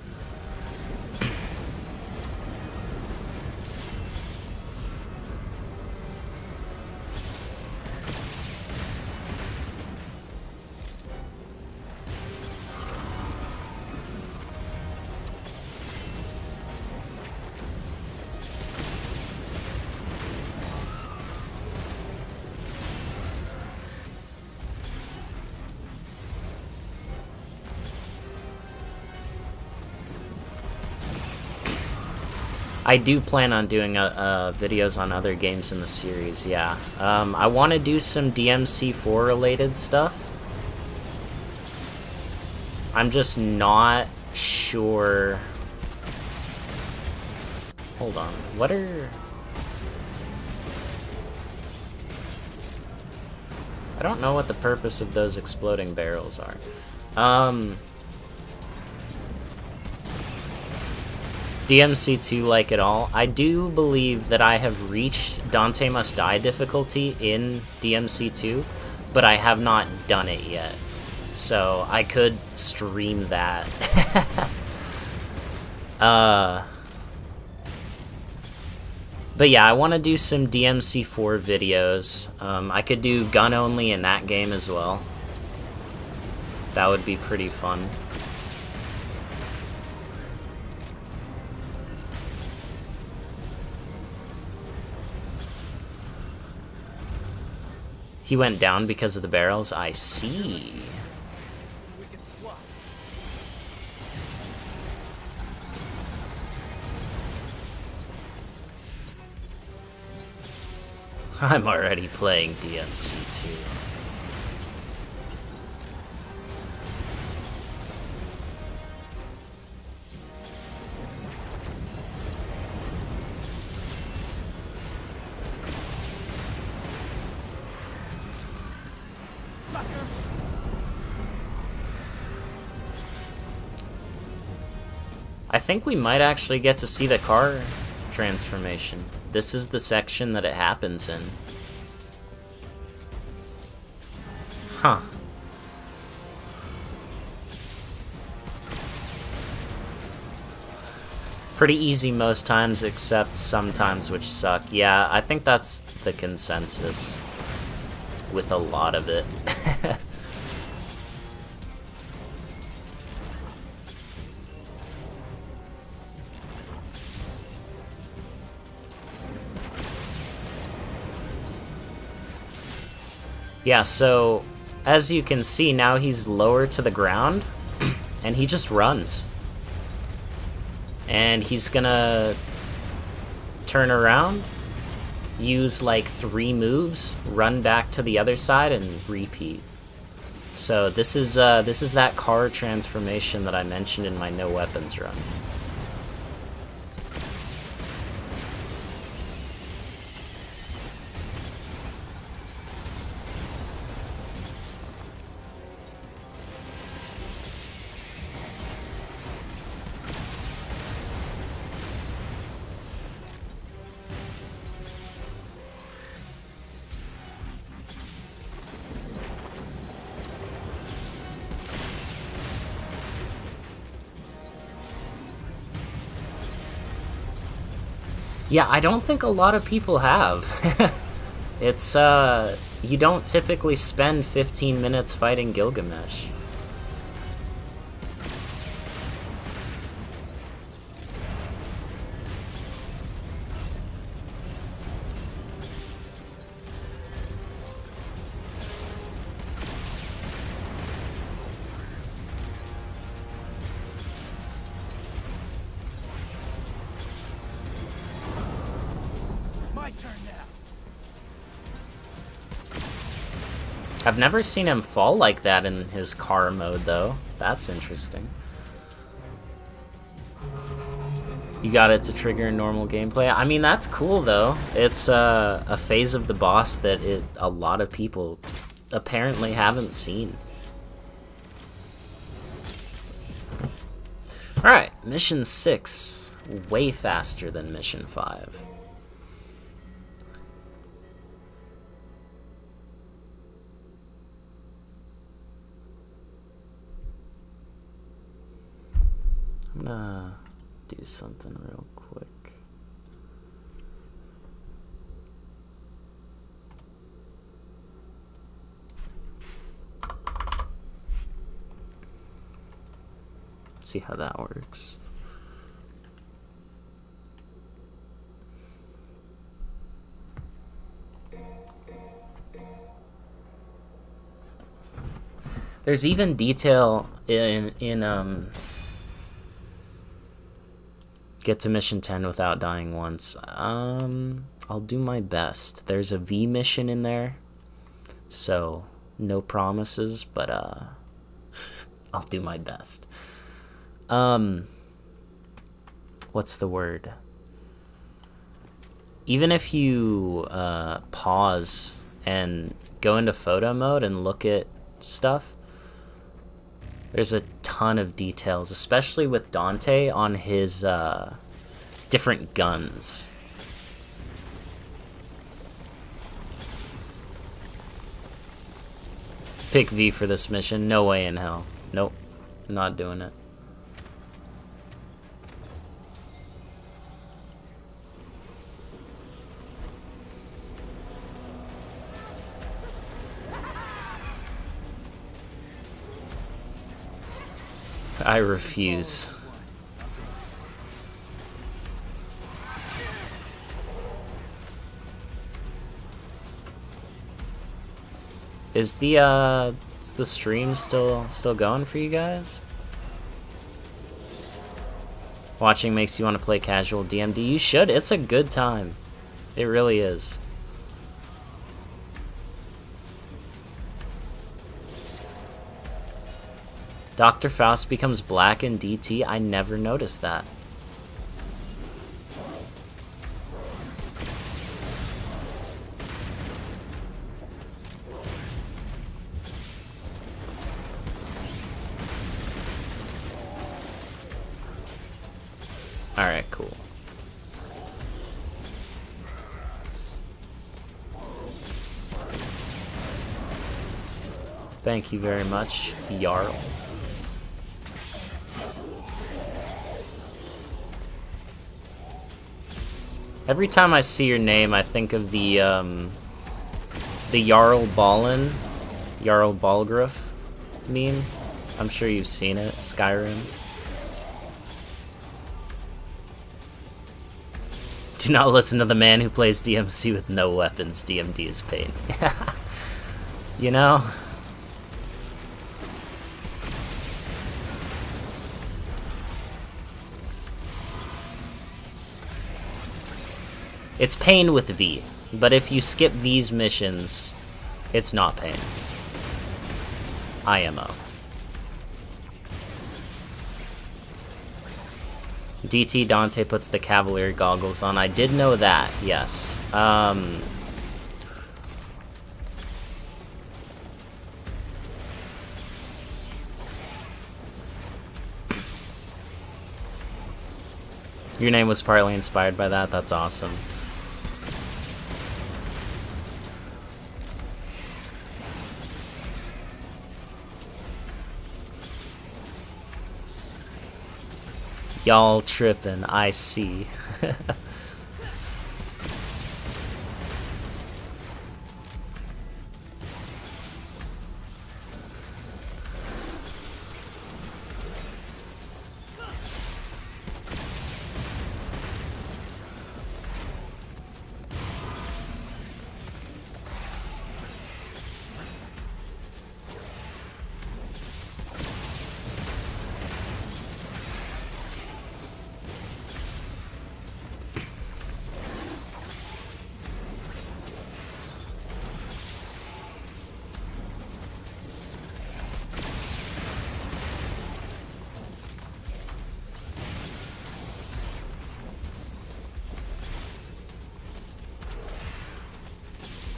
I do plan on doing videos on other games in the series, yeah. I want to do some DMC4 related stuff. I'm just not sure. Hold on, what are... I don't know what the purpose of those exploding barrels are. DMC2 like it all. I do believe that I have reached Dante Must Die difficulty in DMC2, but I have not done it yet. So I could stream that. But yeah, I want to do some DMC4 videos. I could do gun only in that game as well. That would be pretty fun. He went down because of the barrels? I see. We can swap. I'm already playing DMC2. I think we might actually get to see the car transformation. This is the section that it happens in. Huh. Pretty easy most times, except sometimes which suck. Yeah, I think that's the consensus with a lot of it. Yeah, so as you can see, now he's lower to the ground, and he just runs. And he's gonna turn around, use like 3 moves, run back to the other side, and repeat. So this is that car transformation that I mentioned in my no weapons run. Yeah, I don't think a lot of people have. It's, you don't typically spend 15 minutes fighting Gilgamesh. I've never seen him fall like that in his car mode, though. That's interesting. You got it to trigger normal gameplay. I mean, that's cool, though. It's a phase of the boss that a lot of people apparently haven't seen. Alright, Mission 6. Way faster than Mission 5. I'm gonna do something real quick. See how that works. There's even detail in get to mission 10 without dying once. I'll do my best. There's a V mission in there, so no promises, but I'll do my best. What's the word? Even if you pause and go into photo mode and look at stuff, there's a ton of details, especially with Dante on his different guns. Pick V for this mission. No way in hell. Nope. Not doing it. I refuse. Is the stream still going for you guys? Watching makes you want to play casual DMD. You should. It's a good time. It really is. Dr. Faust becomes black in DT? I never noticed that. Alright, cool. Thank you very much, Jarl. Every time I see your name, I think of the Jarl Ballin, Jarl Balgruuf meme. I'm sure you've seen it, Skyrim. Do not listen to the man who plays DMC with no weapons. DMD is pain. You know? It's pain with V, but if you skip V's missions, it's not pain. IMO. DT Dante puts the Cavalier goggles on. I did know that, yes. Your name was partly inspired by that. That's awesome. Y'all trippin', I see.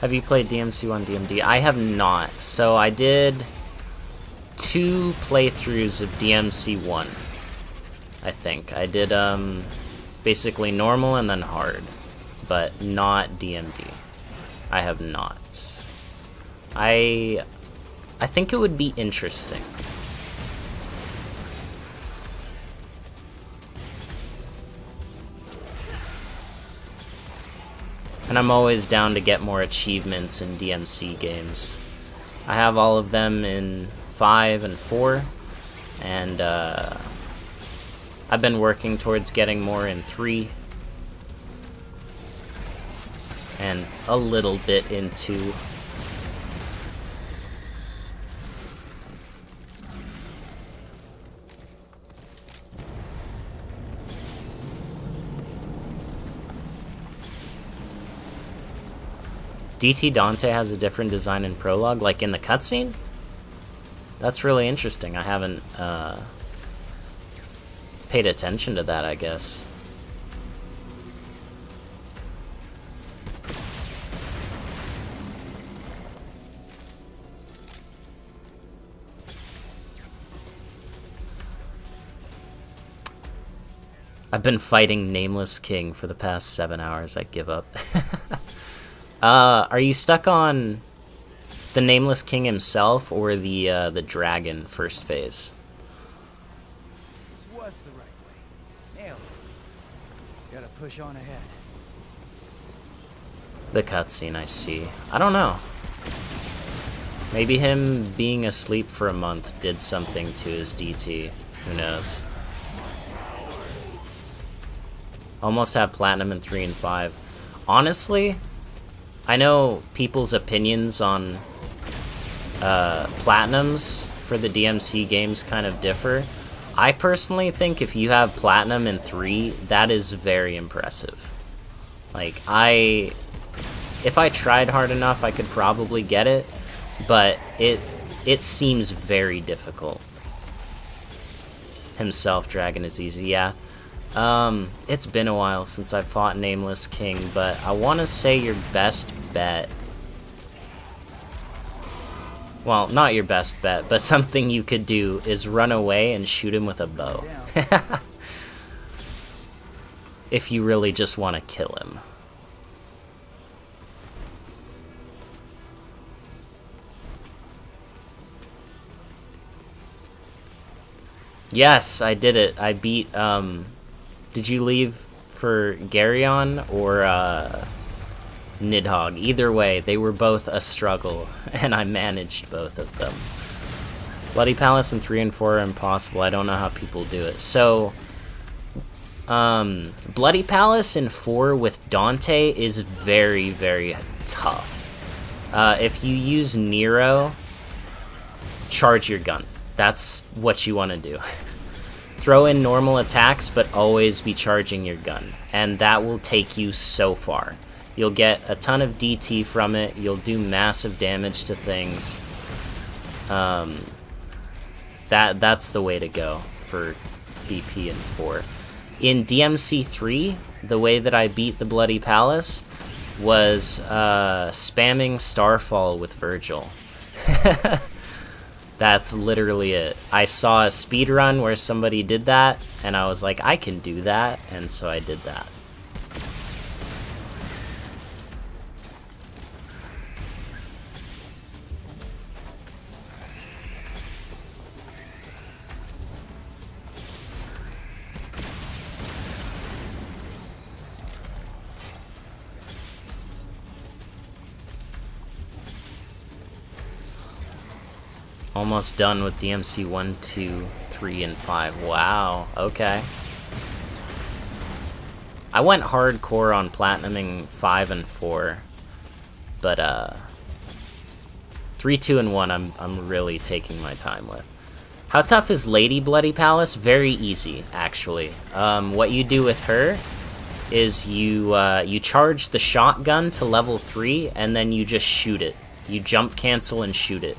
Have you played DMC1 DMD? I have not. So I did 2 playthroughs of DMC1. I think. I did basically normal and then hard, but not DMD. I have not. I think it would be interesting. And I'm always down to get more achievements in DMC games. I have all of them in 5 and 4, and I've been working towards getting more in 3, and a little bit in 2. DT Dante has a different design in Prologue, like in the cutscene? That's really interesting. I haven't paid attention to that, I guess. I've been fighting Nameless King for the past 7 hours. I give up. Are you stuck on the Nameless King himself or the dragon first phase? This was the right way. Nailed it. Gotta push on ahead. The cutscene, I see. I don't know. Maybe him being asleep for a month did something to his DT. Who knows? Almost have platinum in 3 and 5. Honestly, I know people's opinions on platinums for the DMC games kind of differ. I personally think if you have platinum in 3, that is very impressive. Like, if I tried hard enough, I could probably get it, but it seems very difficult. Himself, Dragon is easy, yeah. It's been a while since I fought Nameless King, but I want to say your best bet... Well, not your best bet, but something you could do is run away and shoot him with a bow. If you really just want to kill him. Yes, I did it. I beat, did you leave for Garyon or Nidhogg? Either way, they were both a struggle, and I managed both of them. Bloody Palace in 3 and 4 are impossible. I don't know how people do it. So, Bloody Palace in 4 with Dante is very, very tough. If you use Nero, charge your gun. That's what you want to do. throw in normal attacks, but always be charging your gun. And that will take you so far. You'll get a ton of DT from it. You'll do massive damage to things. That's the way to go for BP and 4. In DMC3, the way that I beat the Bloody Palace was spamming Starfall with Virgil. That's literally it. I saw a speedrun where somebody did that, and I was like, I can do that, and so I did that. Almost done with DMC 1, 2, 3, and 5. Wow, okay. I went hardcore on platinuming 5 and 4, but 3, 2, and 1 I'm really taking my time with. How tough is Lady Bloody Palace? Very easy, actually. What you do with her is you charge the shotgun to level 3, and then you just shoot it. You jump cancel and shoot it.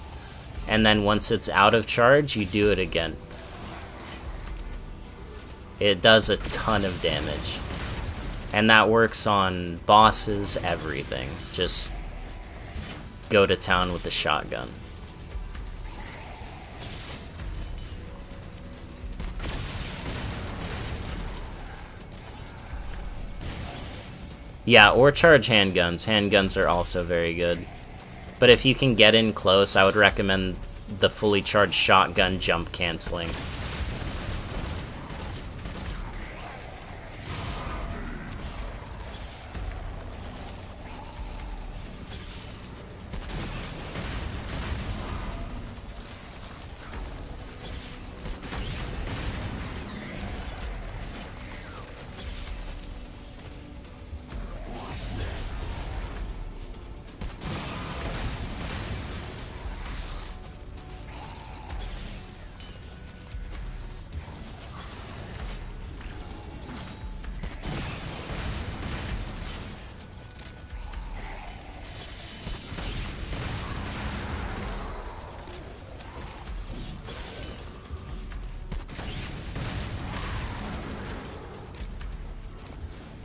And then once it's out of charge, you do it again. It does a ton of damage. And that works on bosses, everything. Just go to town with the shotgun. Yeah, or charge handguns. Handguns are also very good. But if you can get in close, I would recommend the fully charged shotgun jump canceling.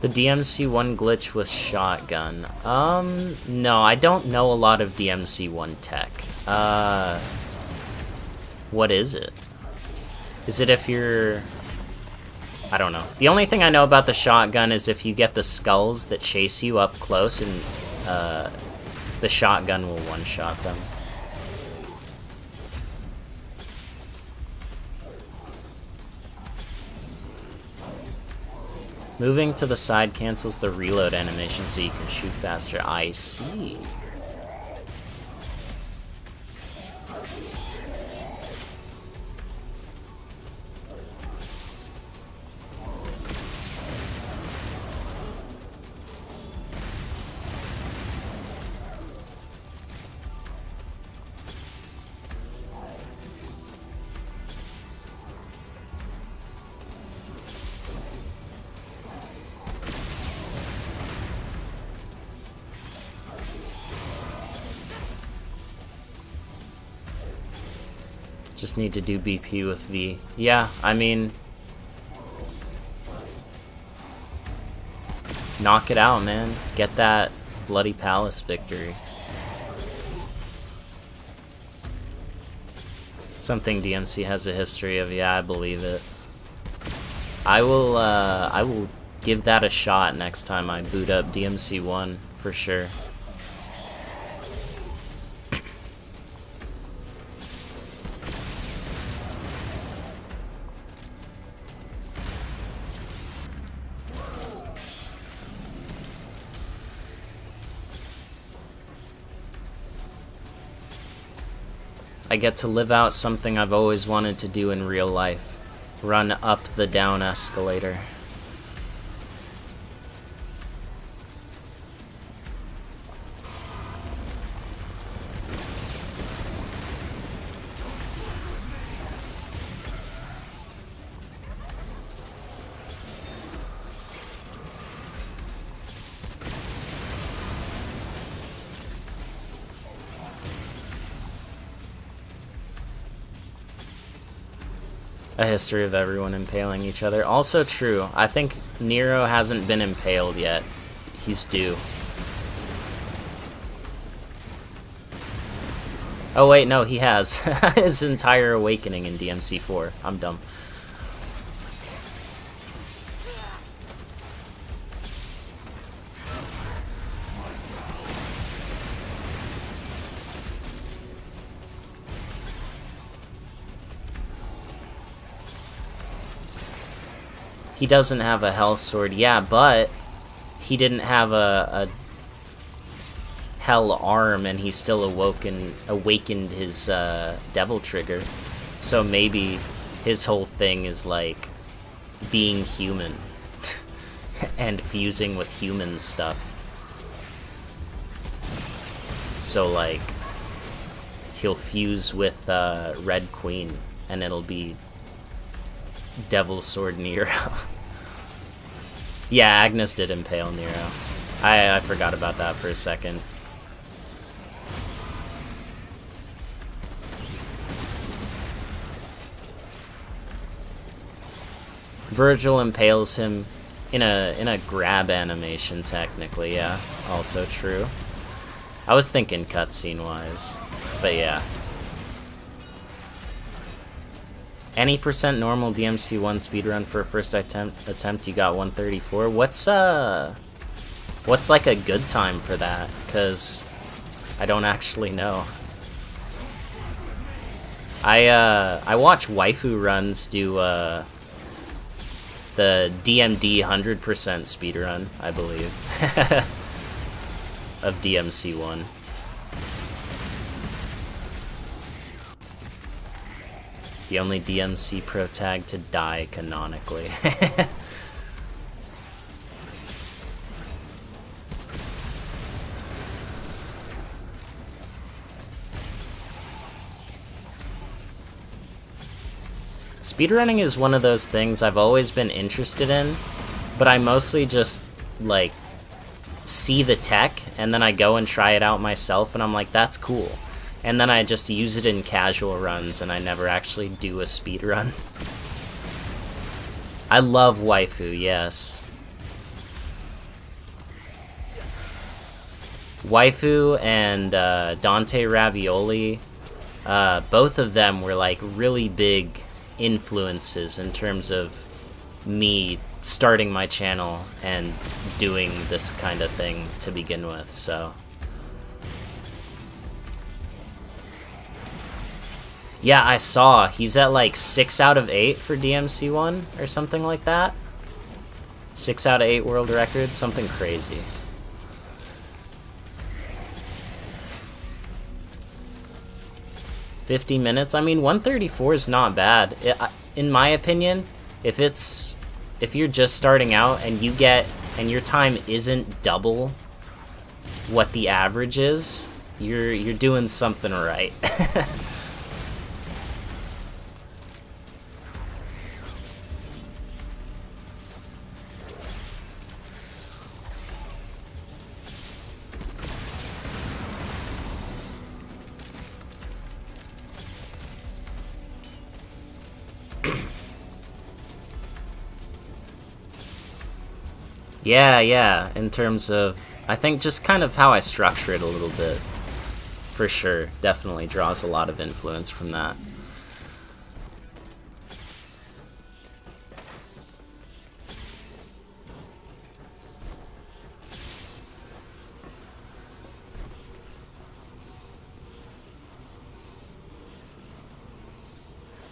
The DMC1 glitch with shotgun. No, I don't know a lot of DMC1 tech. What is it? Is it if you're... I don't know. The only thing I know about the shotgun is if you get the skulls that chase you up close, and the shotgun will one-shot them. Moving to the side cancels the reload animation so you can shoot faster. I see. Just need to do BP with V. Yeah, I mean... knock it out, man. Get that Bloody Palace victory. Something DMC has a history of, yeah, I believe it. I will give that a shot next time I boot up DMC1, for sure. I get to live out something I've always wanted to do in real life. Run up the down escalator. A history of everyone impaling each other. Also true. I think Nero hasn't been impaled yet. He's due. Oh wait, no, he has. His entire awakening in DMC4. I'm dumb. He doesn't have a Hell Sword, yeah, but he didn't have a Hell Arm, and he still awakened his Devil Trigger. So maybe his whole thing is like being human and fusing with human stuff. So like he'll fuse with Red Queen, and it'll be Devil Sword Nero. Yeah, Agnes did impale Nero. I forgot about that for a second. Virgil impales him in a grab animation, technically, yeah. Also true. I was thinking cutscene wise, but yeah. Any percent normal DMC1 speedrun for a first attempt, you got 134. What's like a good time for that? Cause I don't actually know. I watch waifu runs do the DMD 100% speedrun, I believe, of DMC1. The only DMC Pro tag to die canonically. Speedrunning is one of those things I've always been interested in, but I mostly just, like, see the tech, and then I go and try it out myself, and I'm like, that's cool. And then I just use it in casual runs, and I never actually do a speedrun. I love waifu, yes. Waifu and Dante Ravioli, both of them were like really big influences in terms of me starting my channel and doing this kind of thing to begin with, so. Yeah, I saw. He's at like 6 out of 8 for DMC1 or something like that. 6 out of 8 world records, something crazy. $50 minutes. I mean, 134 is not bad. In my opinion, if you're just starting out and your time isn't double what the average is, you're doing something right. Yeah, in terms of, I think just kind of how I structure it a little bit, for sure, definitely draws a lot of influence from that.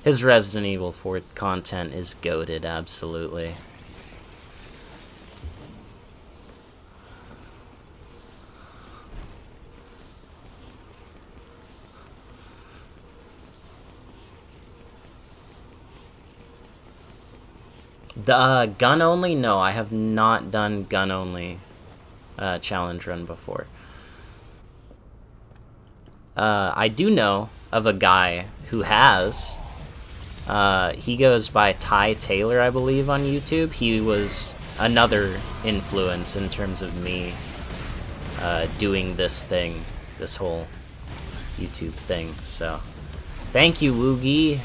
His Resident Evil 4 content is goated, absolutely. The gun only? No, I have not done gun only challenge run before. I do know of a guy who has. He goes by Ty Taylor, I believe, on YouTube. He was another influence in terms of me doing this thing, this whole YouTube thing. So, thank you, Woogie.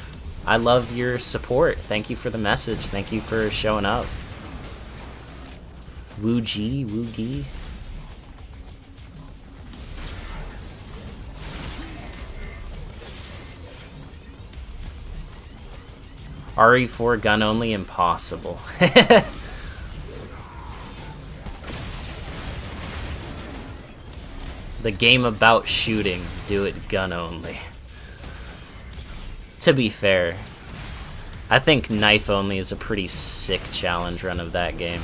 I love your support. Thank you for the message. Thank you for showing up. Woo-gee, woo-gee. RE4 gun only, impossible. The game about shooting, do it gun only. To be fair, I think knife only is a pretty sick challenge run of that game.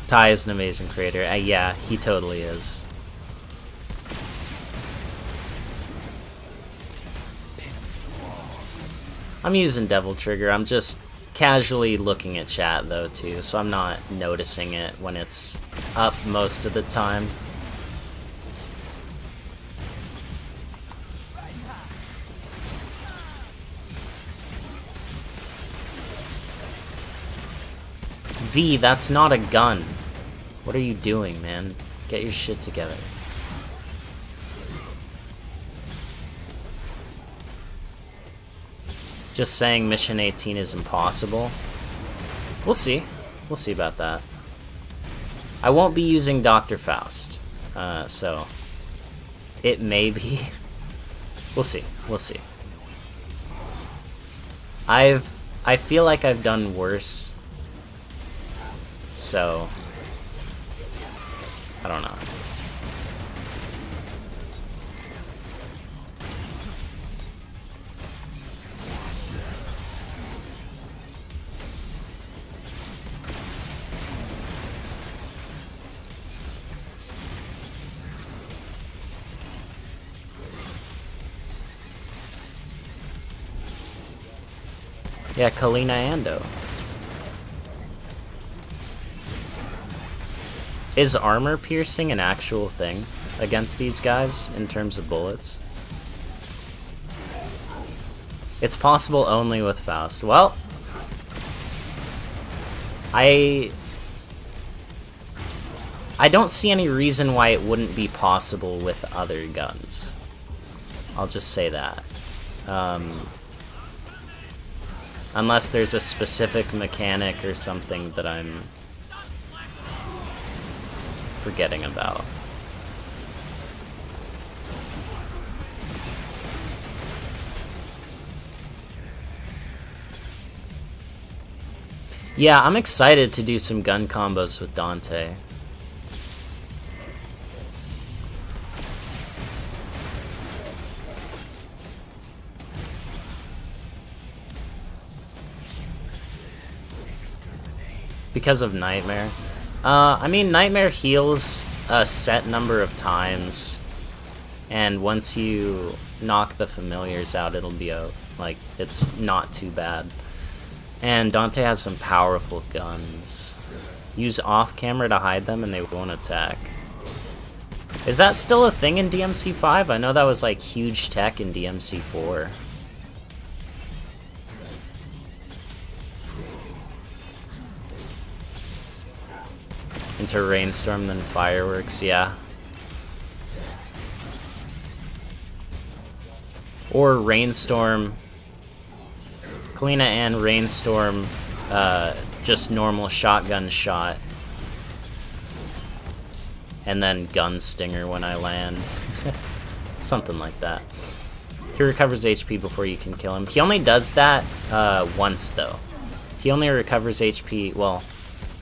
Ty is an amazing creator. Yeah, he totally is. I'm using Devil Trigger. I'm just casually looking at chat though too, so I'm not noticing it when it's up most of the time. V, that's not a gun. What are you doing, man? Get your shit together. Just saying Mission 18 is impossible. We'll see. We'll see about that. I won't be using Dr. Faust, so it may be. We'll see. We'll see. I feel like I've done worse, so I don't know. Yeah, Kalina Ando. Is armor piercing an actual thing against these guys in terms of bullets? It's possible only with Faust. Well, I don't see any reason why it wouldn't be possible with other guns. I'll just say that. Unless there's a specific mechanic or something that I'm forgetting about. Yeah, I'm excited to do some gun combos with Dante. Because of Nightmare. I mean, Nightmare heals a set number of times, and once you knock the familiars out, it'll be out. Like, it's not too bad. And Dante has some powerful guns. Use off-camera to hide them and they won't attack. Is that still a thing in DMC5? I know that was like huge tech in DMC4. Into Rainstorm, then Fireworks, yeah. Or Rainstorm, Kalina and Rainstorm, just normal shotgun shot. And then Gun Stinger when I land. Something like that. He recovers HP before you can kill him. He only does that once, though. He only recovers HP, well,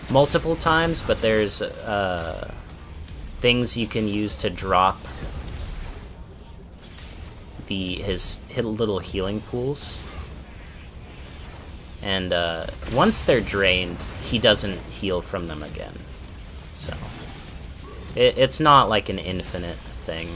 multiple times, but there's things you can use to drop his little healing pools. And once they're drained, he doesn't heal from them again. So it's not like an infinite thing.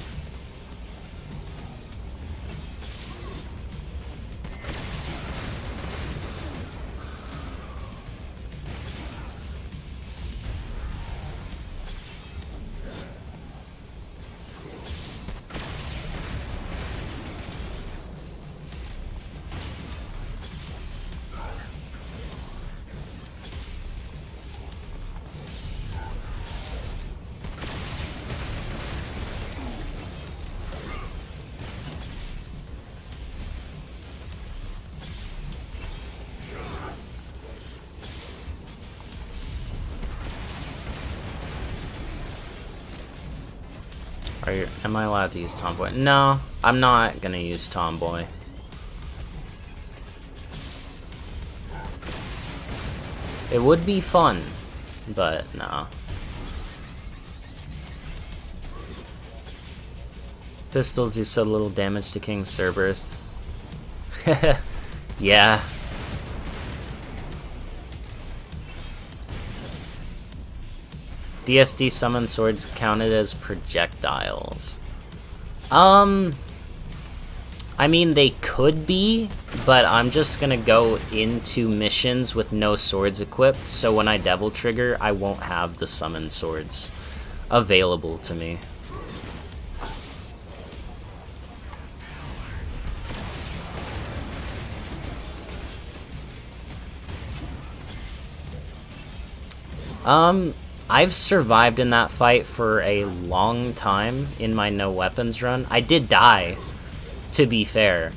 Am I allowed to use Tomboy? No, I'm not gonna use Tomboy. It would be fun, but no. Pistols do so little damage to King Cerberus. Yeah. DSD summon swords counted as projectiles. I mean, they could be, but I'm just gonna go into missions with no swords equipped, so when I Devil Trigger, I won't have the summon swords available to me. I've survived in that fight for a long time in my no weapons run. I did die, to be fair,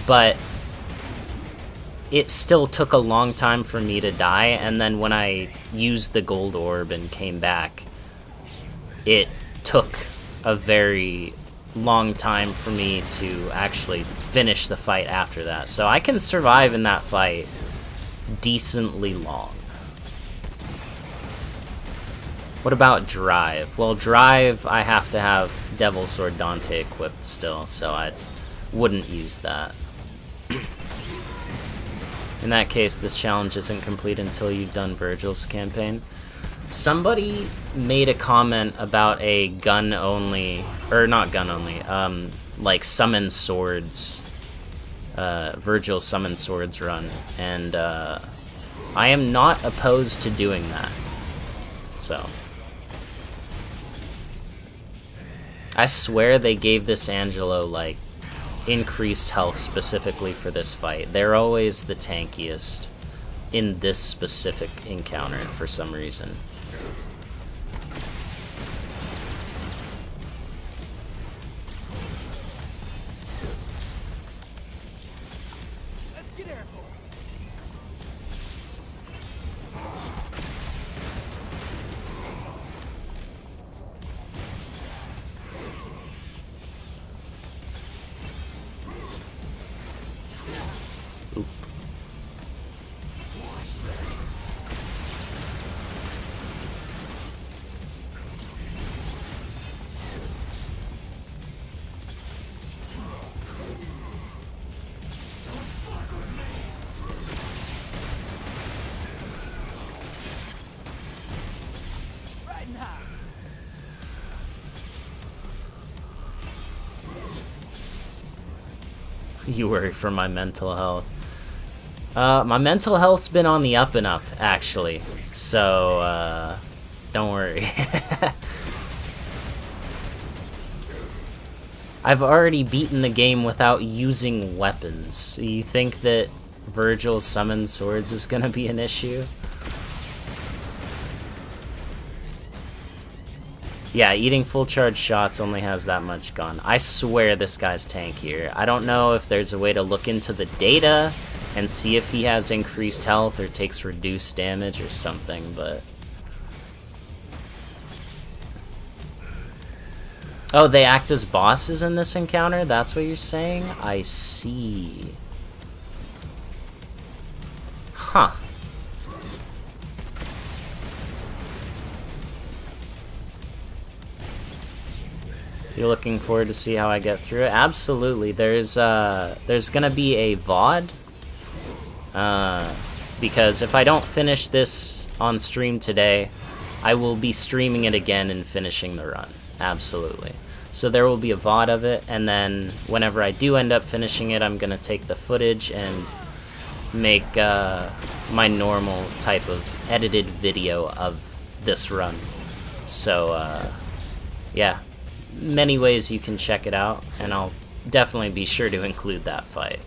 but it still took a long time for me to die, and then when I used the gold orb and came back, it took a very long time for me to actually finish the fight after that. So I can survive in that fight decently long. What about Drive? Well, Drive, I have to have Devil Sword Dante equipped still, so I wouldn't use that. In that case, this challenge isn't complete until you've done Virgil's campaign. Somebody made a comment about a gun-only, or not gun-only, like summon swords, Virgil summon swords run, and I am not opposed to doing that, so. I swear they gave this Angelo, like, increased health specifically for this fight. They're always the tankiest in this specific encounter for some reason. Let's get airborne. Oop. Riding high. You worry for my mental health. My mental health's been on the up and up, actually. So, don't worry. I've already beaten the game without using weapons. You think that Virgil's summon swords is gonna be an issue? Yeah, eating full charge shots only has that much gun. I swear this guy's tankier. I don't know if there's a way to look into the data and see if he has increased health or takes reduced damage or something, but... Oh, they act as bosses in this encounter? That's what you're saying? I see. Huh. You're looking forward to see how I get through it? Absolutely. There's gonna be a VOD. Because if I don't finish this on stream today, I will be streaming it again and finishing the run. Absolutely. So there will be a VOD of it, and then whenever I do end up finishing it, I'm gonna take the footage and make my normal type of edited video of this run. So yeah, many ways you can check it out, and I'll definitely be sure to include that fight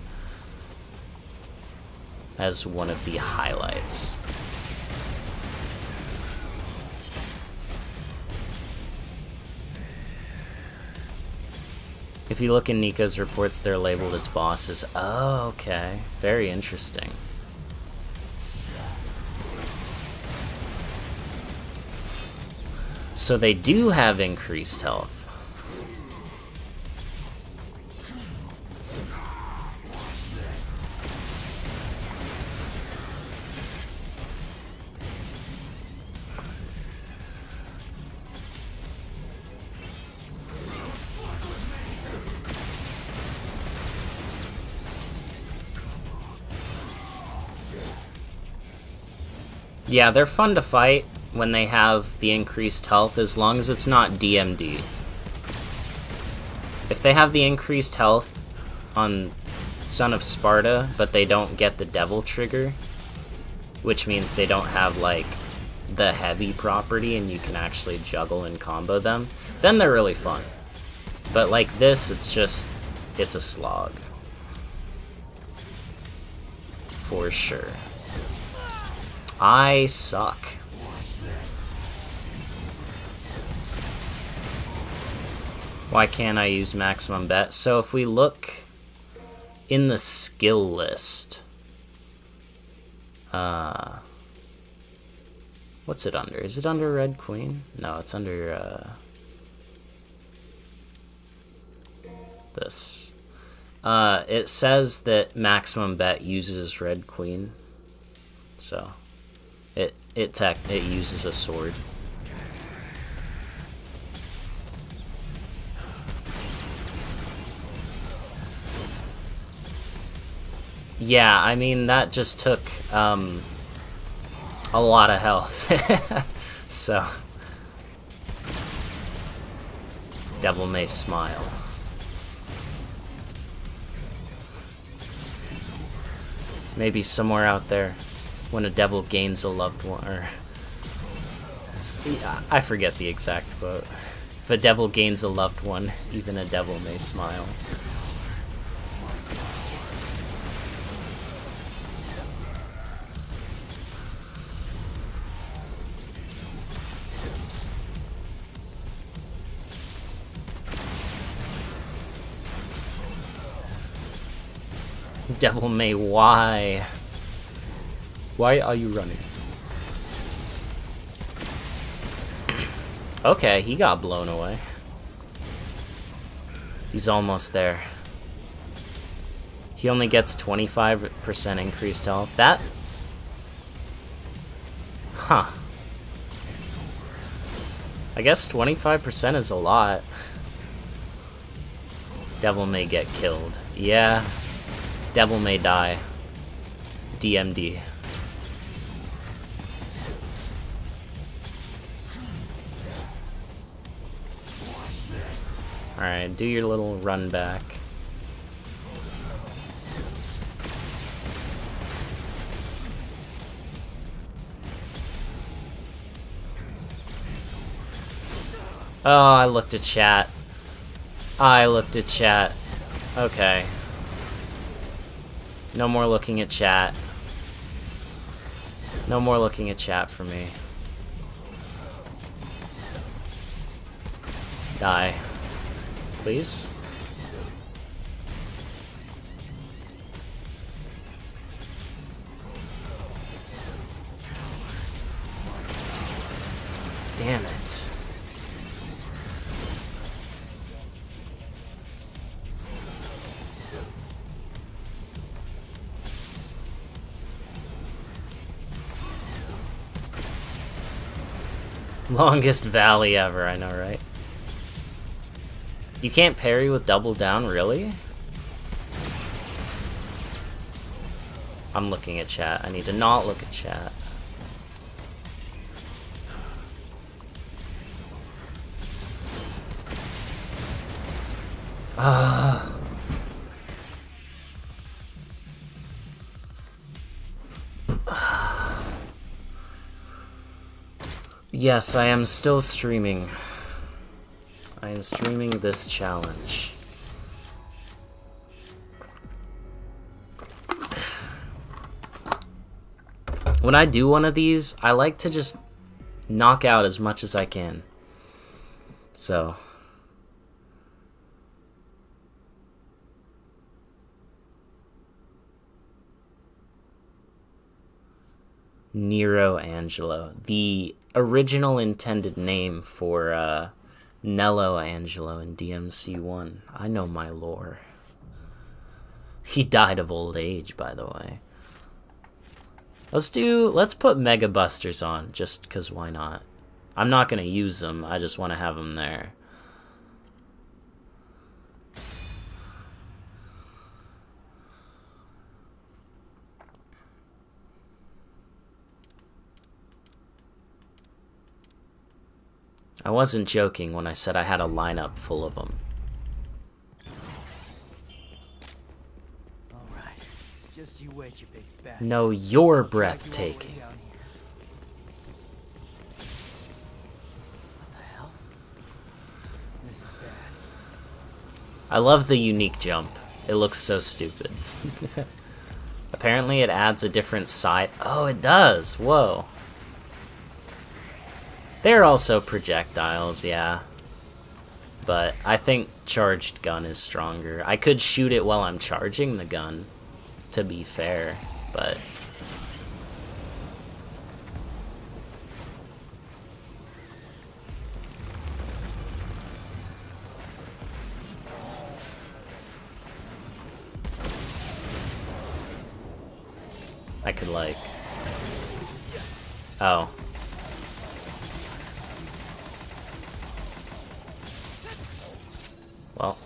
as one of the highlights. If you look in Nico's reports, they're labeled as bosses. Oh, okay. Very interesting. So they do have increased health. Yeah, they're fun to fight when they have the increased health, as long as it's not DMD. If they have the increased health on Son of Sparta, but they don't get the Devil Trigger, which means they don't have, like, the heavy property and you can actually juggle and combo them, then they're really fun. But like this, it's a slog. For sure. I suck. Why can't I use maximum bet? So if we look in the skill list, what's it under? Is it under Red Queen? No, it's under this. It says that maximum bet uses Red Queen, so it uses a sword. Yeah, I mean that just took a lot of health. So Devil May Smile. Maybe somewhere out there, when a devil gains a loved one, or I forget the exact quote. If a devil gains a loved one, even a devil may smile. Devil May, why? Why are you running? Okay, he got blown away. He's almost there. He only gets 25% increased health. That... Huh. I guess 25% is a lot. Devil May get killed. Yeah. Devil May die. DMD. Alright, do your little run back. Oh, I looked at chat. Okay. No more looking at chat. No more looking at chat for me. Die. Please? Damn it. Longest valley ever, I know, right? You can't parry with double down, really? I'm looking at chat. I need to not look at chat. Yes, I am still streaming. I am streaming this challenge. When I do one of these, I like to just knock out as much as I can. So... Nero Angelo. The original intended name for Nello Angelo in DMC1. I know my lore. He died of old age, by the way. Let's put Mega Busters on, just because why not? I'm not going to use them, I just want to have them there. I wasn't joking when I said I had a lineup full of them. All right, just you wait, you big bastard. No, you're I'll drag you all the way breathtaking. down here. What the hell? This is bad. I love the unique jump. It looks so stupid. Apparently it adds a different side. Oh, it does. Whoa. They're also projectiles, yeah. But I think charged gun is stronger. I could shoot it while I'm charging the gun, to be fair, but... I could, like... Oh. Well.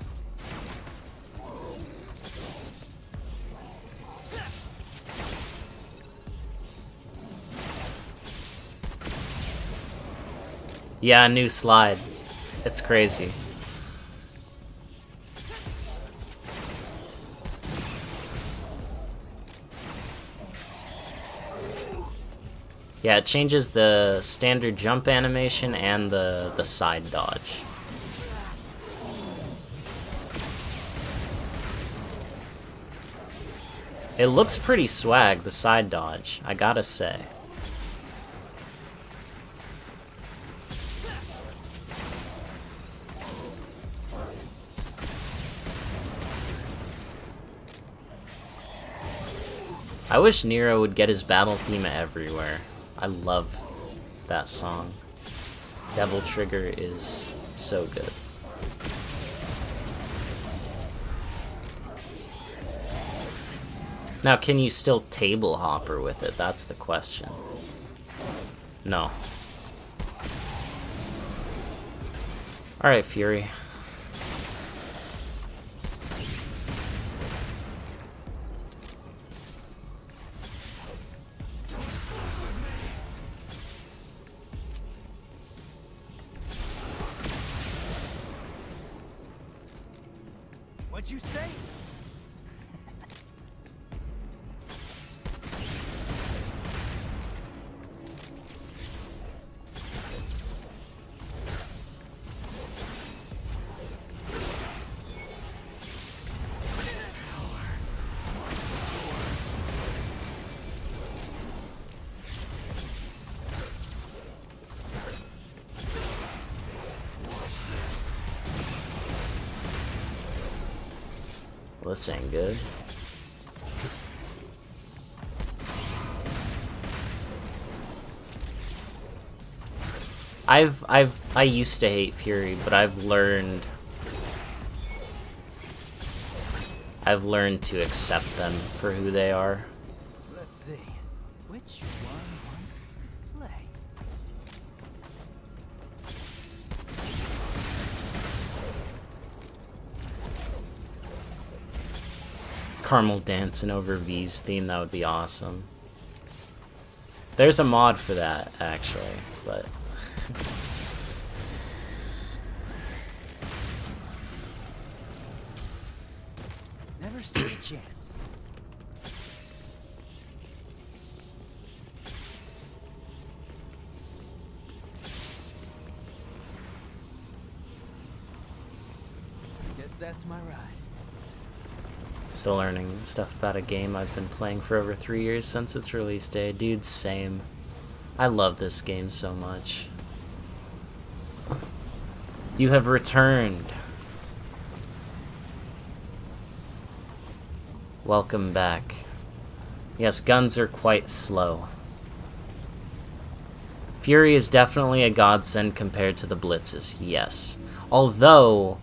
Yeah, new slide. It's crazy. Yeah, it changes the standard jump animation and the side dodge. It looks pretty swag, the side dodge, I gotta say. I wish Nero would get his battle theme everywhere. I love that song. Devil Trigger is so good. Now, can you still table hopper with it? That's the question. No. Alright, Fury. What'd you say? Well, this ain't good. I used to hate Fury, but I've learned to accept them for who they are. Let's see. Which one wants to play? Carmel dancing over V's theme, that would be awesome. There's a mod for that, actually, but... Never stood a chance. Guess that's my ride. Still learning stuff about a game I've been playing for over 3 years since its release day. Dude, same. I love this game so much. You have returned. Welcome back. Yes, guns are quite slow. Fury is definitely a godsend compared to the Blitzes, yes. Although...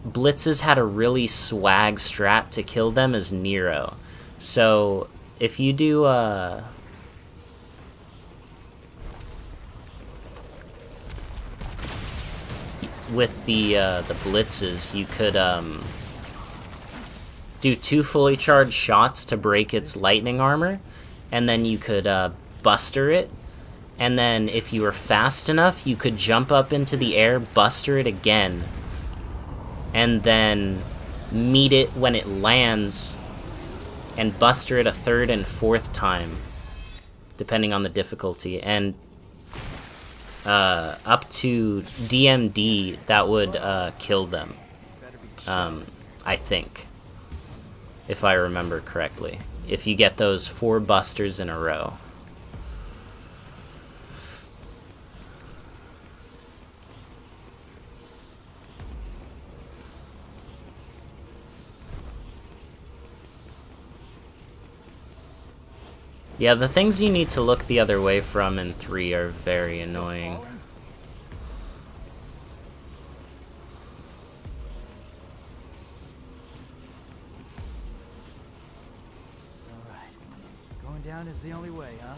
Blitzes had a really swag strat to kill them as Nero. So, if you do, with the Blitzes, you could, do 2 fully charged shots to break its lightning armor, and then you could, buster it, and then if you were fast enough, you could jump up into the air, buster it again, and then meet it when it lands, and buster it a third and fourth time, depending on the difficulty. And up to DMD, that would kill them, I think, if I remember correctly, if you get those 4 busters in a row. Yeah, the things you need to look the other way from in 3 are very annoying. Alright. Going down is the only way, huh?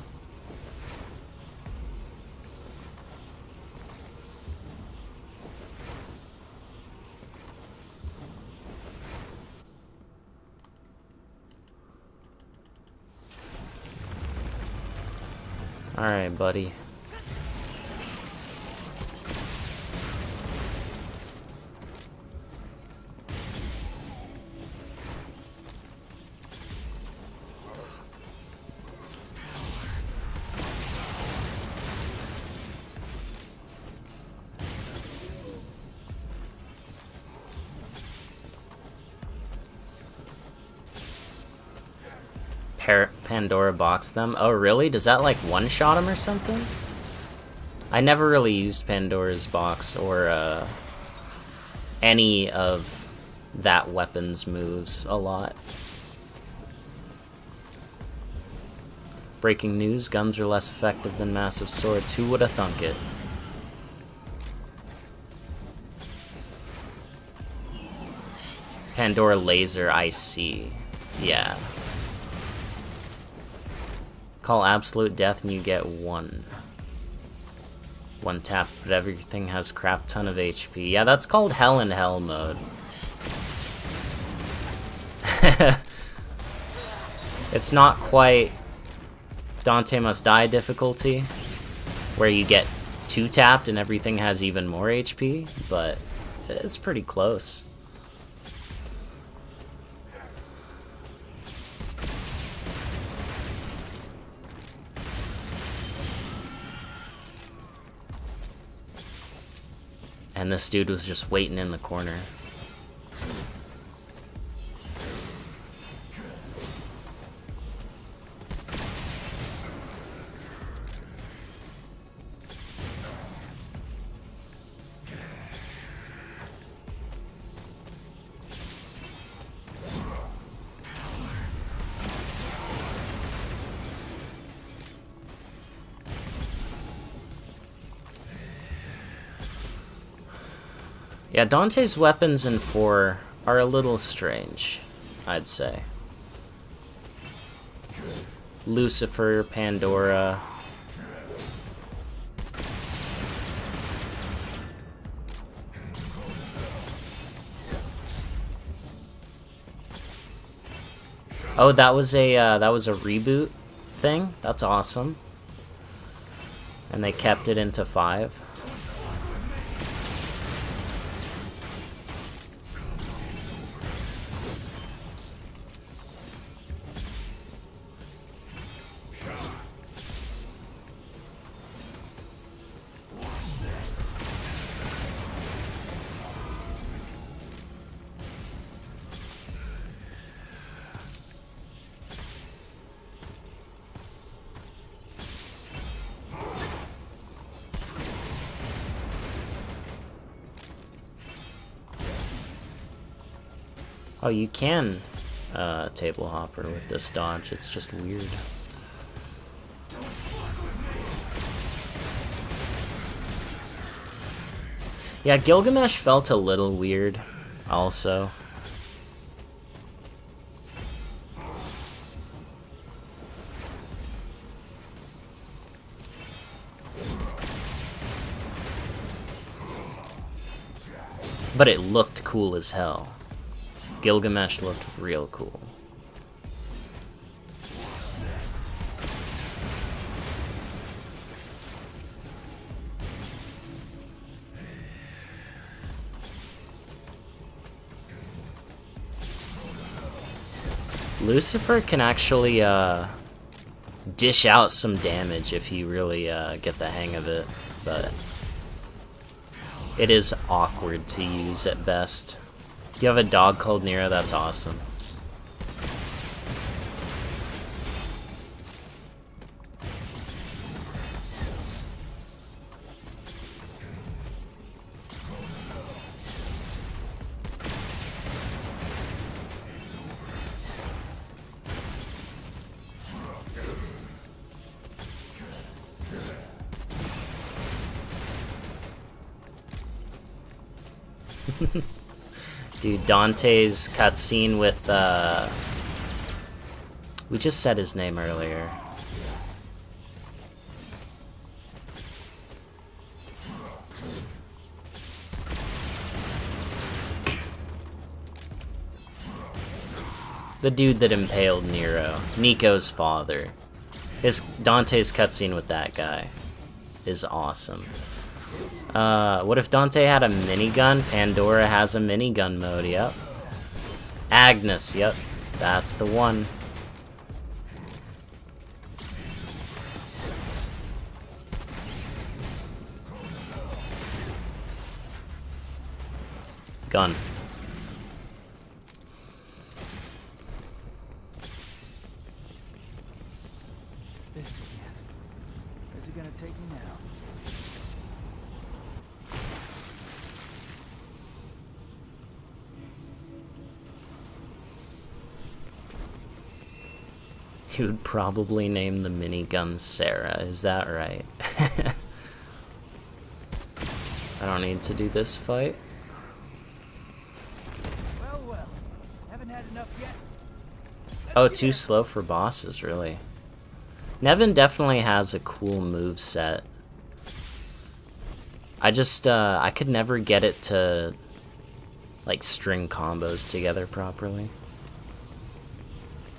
Alright, buddy. Pandora box them? Oh, really? Does that, like, one-shot him or something? I never really used Pandora's box or, any of that weapon's moves a lot. Breaking news, guns are less effective than massive swords. Who would have thunk it? Pandora laser, I see. Yeah. Call absolute death and you get 1 tap, but everything has crap ton of HP. Yeah, that's called Hell in Hell mode. It's not quite Dante Must Die difficulty, where you get 2 tapped and everything has even more HP, but it's pretty close. And this dude was just waiting in the corner. Yeah, Dante's weapons in 4 are a little strange, I'd say. Lucifer, Pandora. Oh, that was a reboot thing? That's awesome. And they kept it into 5. Oh, you can table hopper with this dodge, it's just weird. Yeah, Gilgamesh felt a little weird, also. But it looked cool as hell. Gilgamesh looked real cool. Lucifer can actually dish out some damage if you really get the hang of it, but it is awkward to use at best. You have a dog called Nero, that's awesome. Dude, Dante's cutscene with, we just said his name earlier. The dude that impaled Nero, Nico's father. Dante's cutscene with that guy is awesome. What if Dante had a minigun? Pandora has a minigun mode, yep. Agnes, yep. That's the one. Gun. This again. Where's he gonna take me now? You would probably name the minigun Sarah, is that right? I don't need to do this fight. Well, well. Haven't had enough yet. Oh, too slow for bosses, really. Nevin definitely has a cool move set. I just, I could never get it to, like, string combos together properly.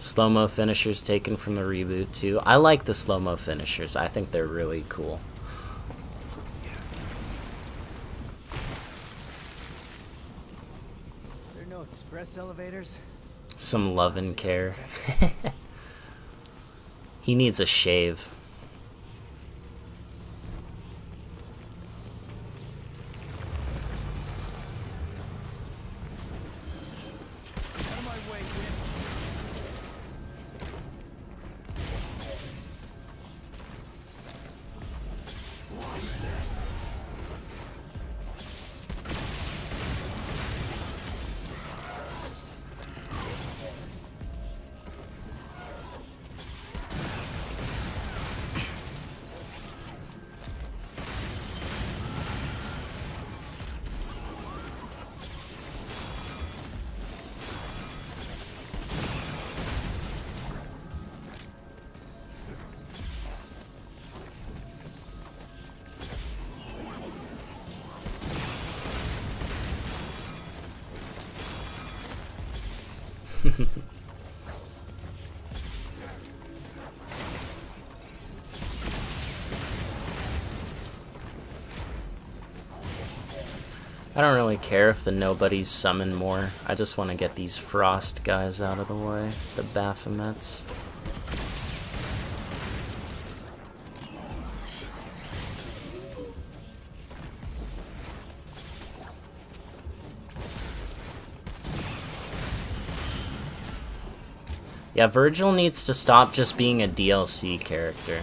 Slow-mo finishers taken from the reboot, too. I like the slow-mo finishers. I think they're really cool. There are no express elevators. Some love and care. He needs a shave. Out of my way, Win. I don't really care if the nobodies summon more. I just want to get these frost guys out of the way. The Baphomets. Yeah, Virgil needs to stop just being a DLC character.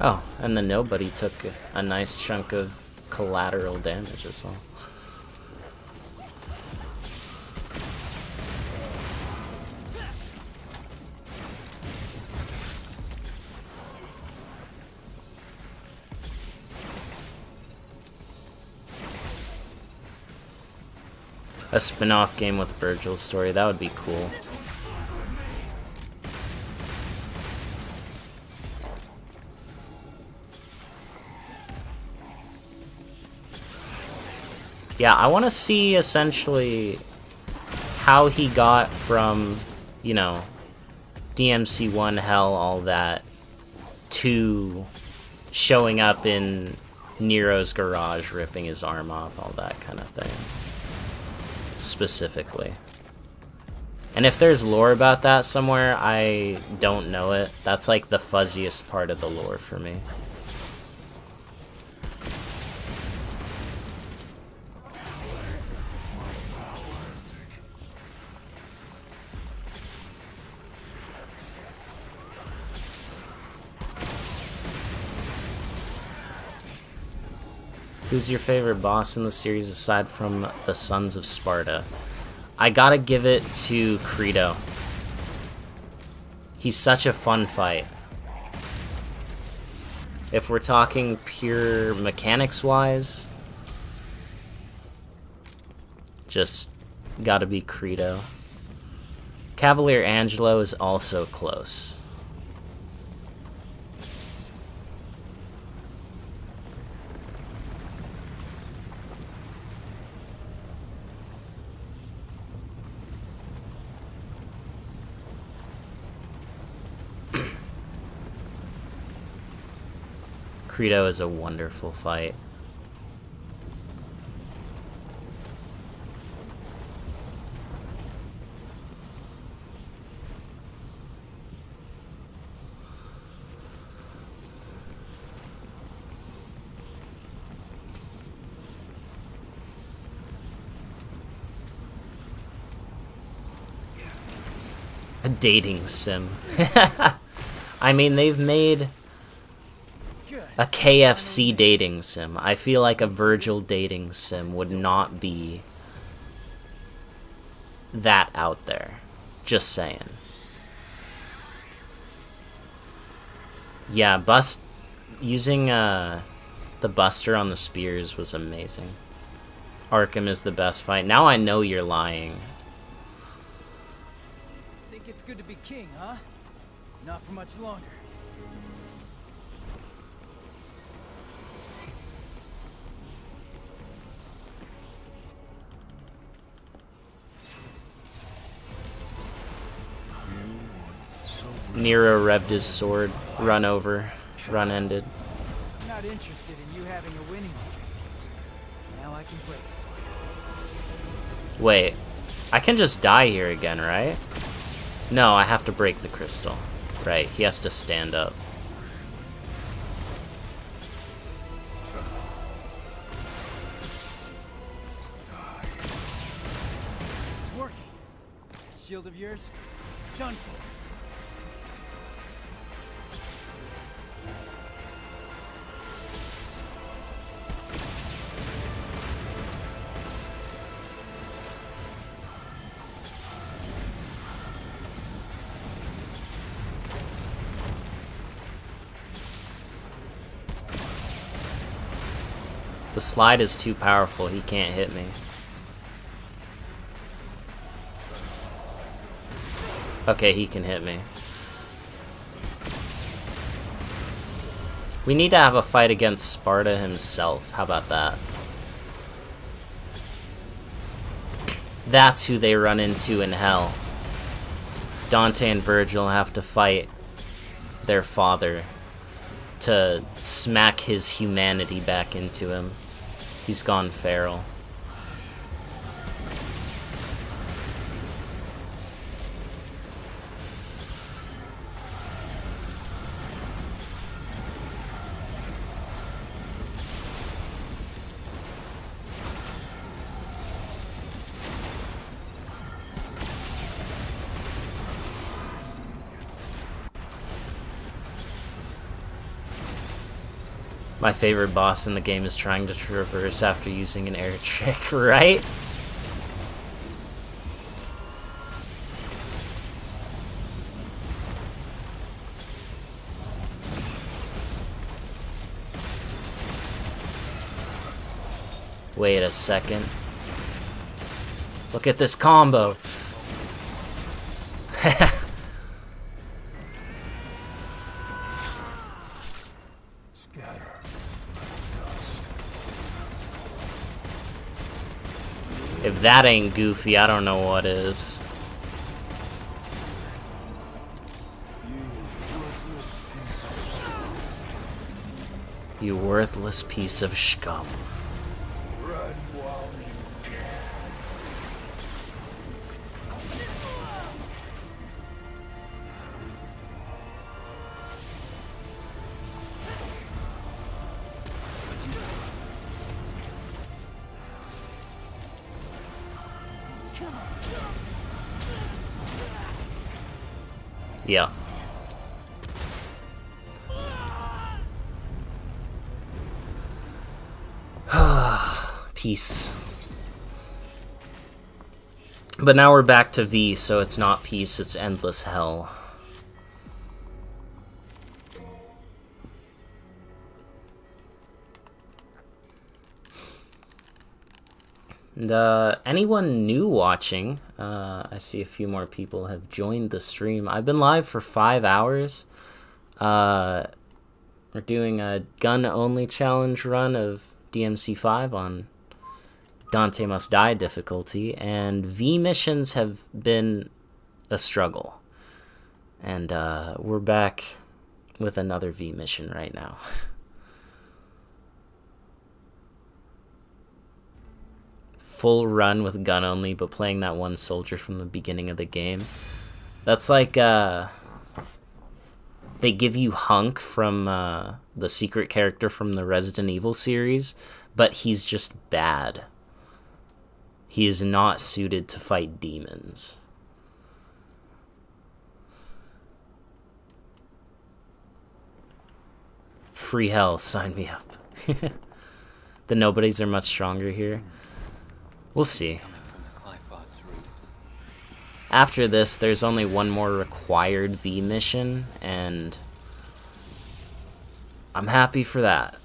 Oh, and the nobody took a nice chunk of collateral damage as well. A spin-off game with Virgil's story, that would be cool. Yeah, I want to see essentially how he got from, you know, DMC1 hell, all that, to showing up in Nero's garage, ripping his arm off, all that kind of thing. Specifically. And if there's lore about that somewhere, I don't know it. That's like the fuzziest part of the lore for me. Who's your favorite boss in the series aside from the Sons of Sparta? I gotta give it to Credo. He's such a fun fight. If we're talking pure mechanics-wise, just gotta be Credo. Cavalier Angelo is also close. Credo is a wonderful fight. A dating sim. I mean, they've made a KFC dating sim. I feel like a Virgil dating sim would not be that out there. Just saying. Yeah, using the Buster on the spears was amazing. Arkham is the best fight. Now I know you're lying. Think it's good to be king, huh? Not for much longer. Nero revved his sword, run over, run ended. I'm not interested in you having a winning streak. Now I can break it. Wait, I can just die here again, right? No, I have to break the crystal. Right, he has to stand up. It's working. This shield of yours, it's done for. The slide is too powerful, he can't hit me. Okay, he can hit me. We need to have a fight against Sparta himself. How about that? That's who they run into in hell. Dante and Virgil have to fight their father to smack his humanity back into him. He's gone feral. My favorite boss in the game is trying to traverse after using an air trick, right? Wait a second. Look at this combo. If that ain't goofy, I don't know what is. You worthless piece of scum. Yeah. Peace. But now we're back to V, so it's not peace, it's endless hell. And anyone new watching, I see a few more people have joined the stream. I've been live for 5 hours. We're doing a gun-only challenge run of DMC5 on Dante Must Die difficulty, and V missions have been a struggle. And we're back with another V mission right now. Full run with gun only, but playing that one soldier from the beginning of the game. That's like, they give you Hunk from the secret character from the Resident Evil series, but he's just bad. He is not suited to fight demons. Free hell, sign me up. The nobodies are much stronger here. We'll see. After this, there's only one more required V mission, and I'm happy for that.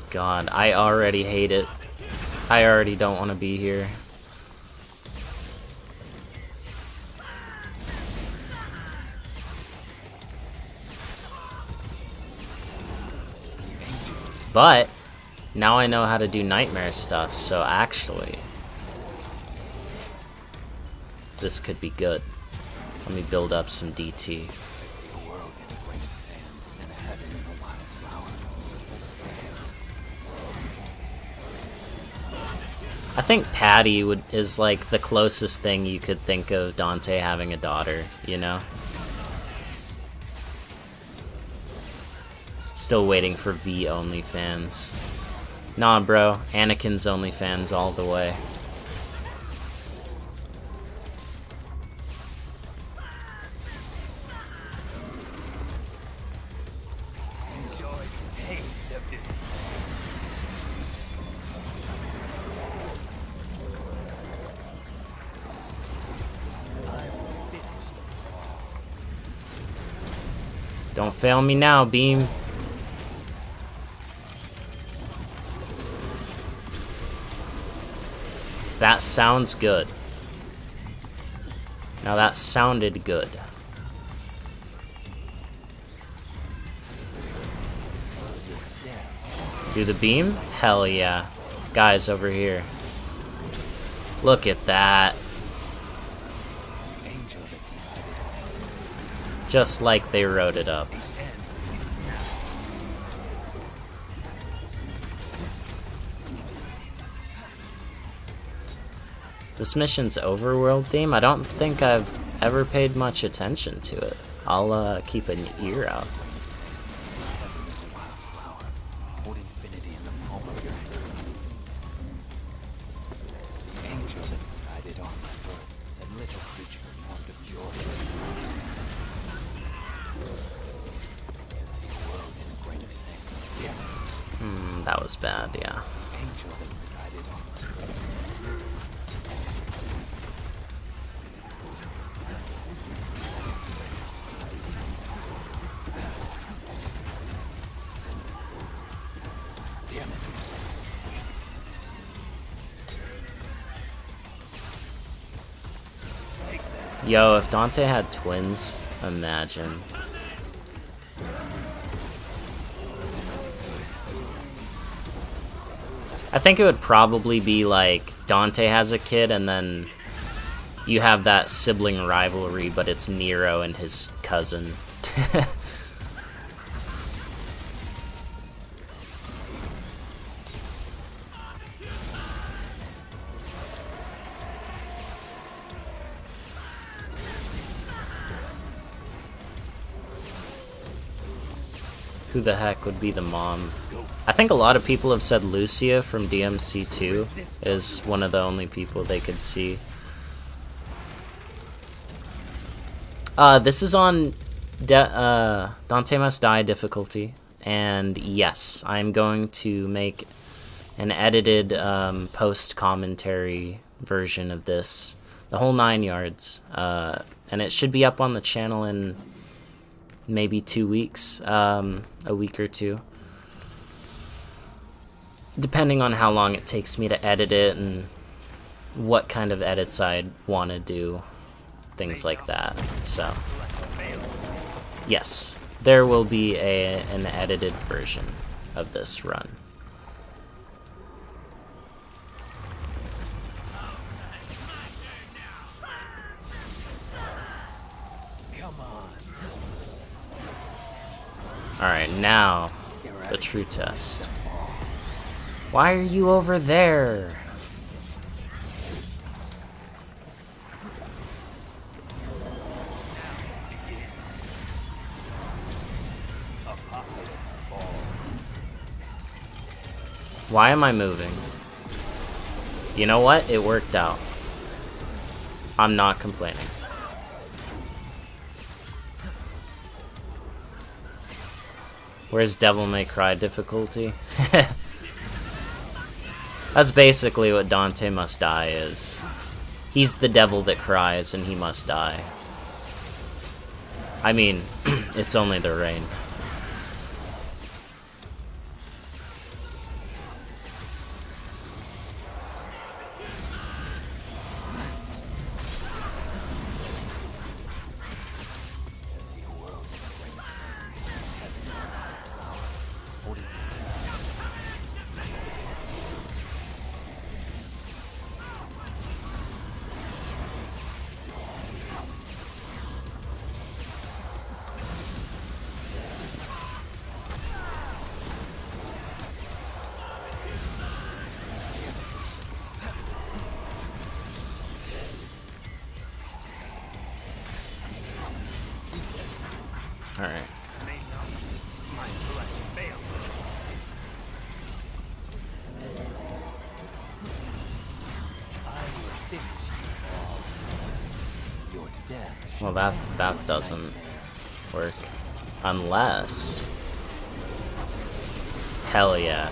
God, I already hate it. I already don't want to be here. But now I know how to do nightmare stuff, so actually this could be good. Let me build up some DT. I think Patty is like the closest thing you could think of Dante having a daughter, you know? Still waiting for V OnlyFans. Nah, bro. Anakin's OnlyFans all the way. Enjoy the taste of this. Don't fail me now, Beam. That sounds good. Now that sounded good. Do the beam? Hell yeah. Guys over here. Look at that. Just like they wrote it up. This mission's overworld theme. I don't think I've ever paid much attention to it. I'll keep an ear out. That was bad, yeah. Yo, if Dante had twins, imagine. I think it would probably be like Dante has a kid and then you have that sibling rivalry, but it's Nero and his cousin. Who the heck would be the mom? I think a lot of people have said Lucia from DMC2 is one of the only people they could see. This is on Dante Must Die difficulty, and yes, I'm going to make an edited post-commentary version of this, the whole 9 yards, and it should be up on the channel in maybe 2 weeks, a week or two, depending on how long it takes me to edit it and what kind of edits I'd want to do, things like that. So yes, there will be an edited version of this run. Alright, now, the true test. Why are you over there? Why am I moving? You know what? It worked out. I'm not complaining. Where's Devil May Cry difficulty? That's basically what Dante Must Die is. He's the devil that cries and he must die. I mean, it's only the rain. Alright. Well, that doesn't work. Unless... Hell yeah.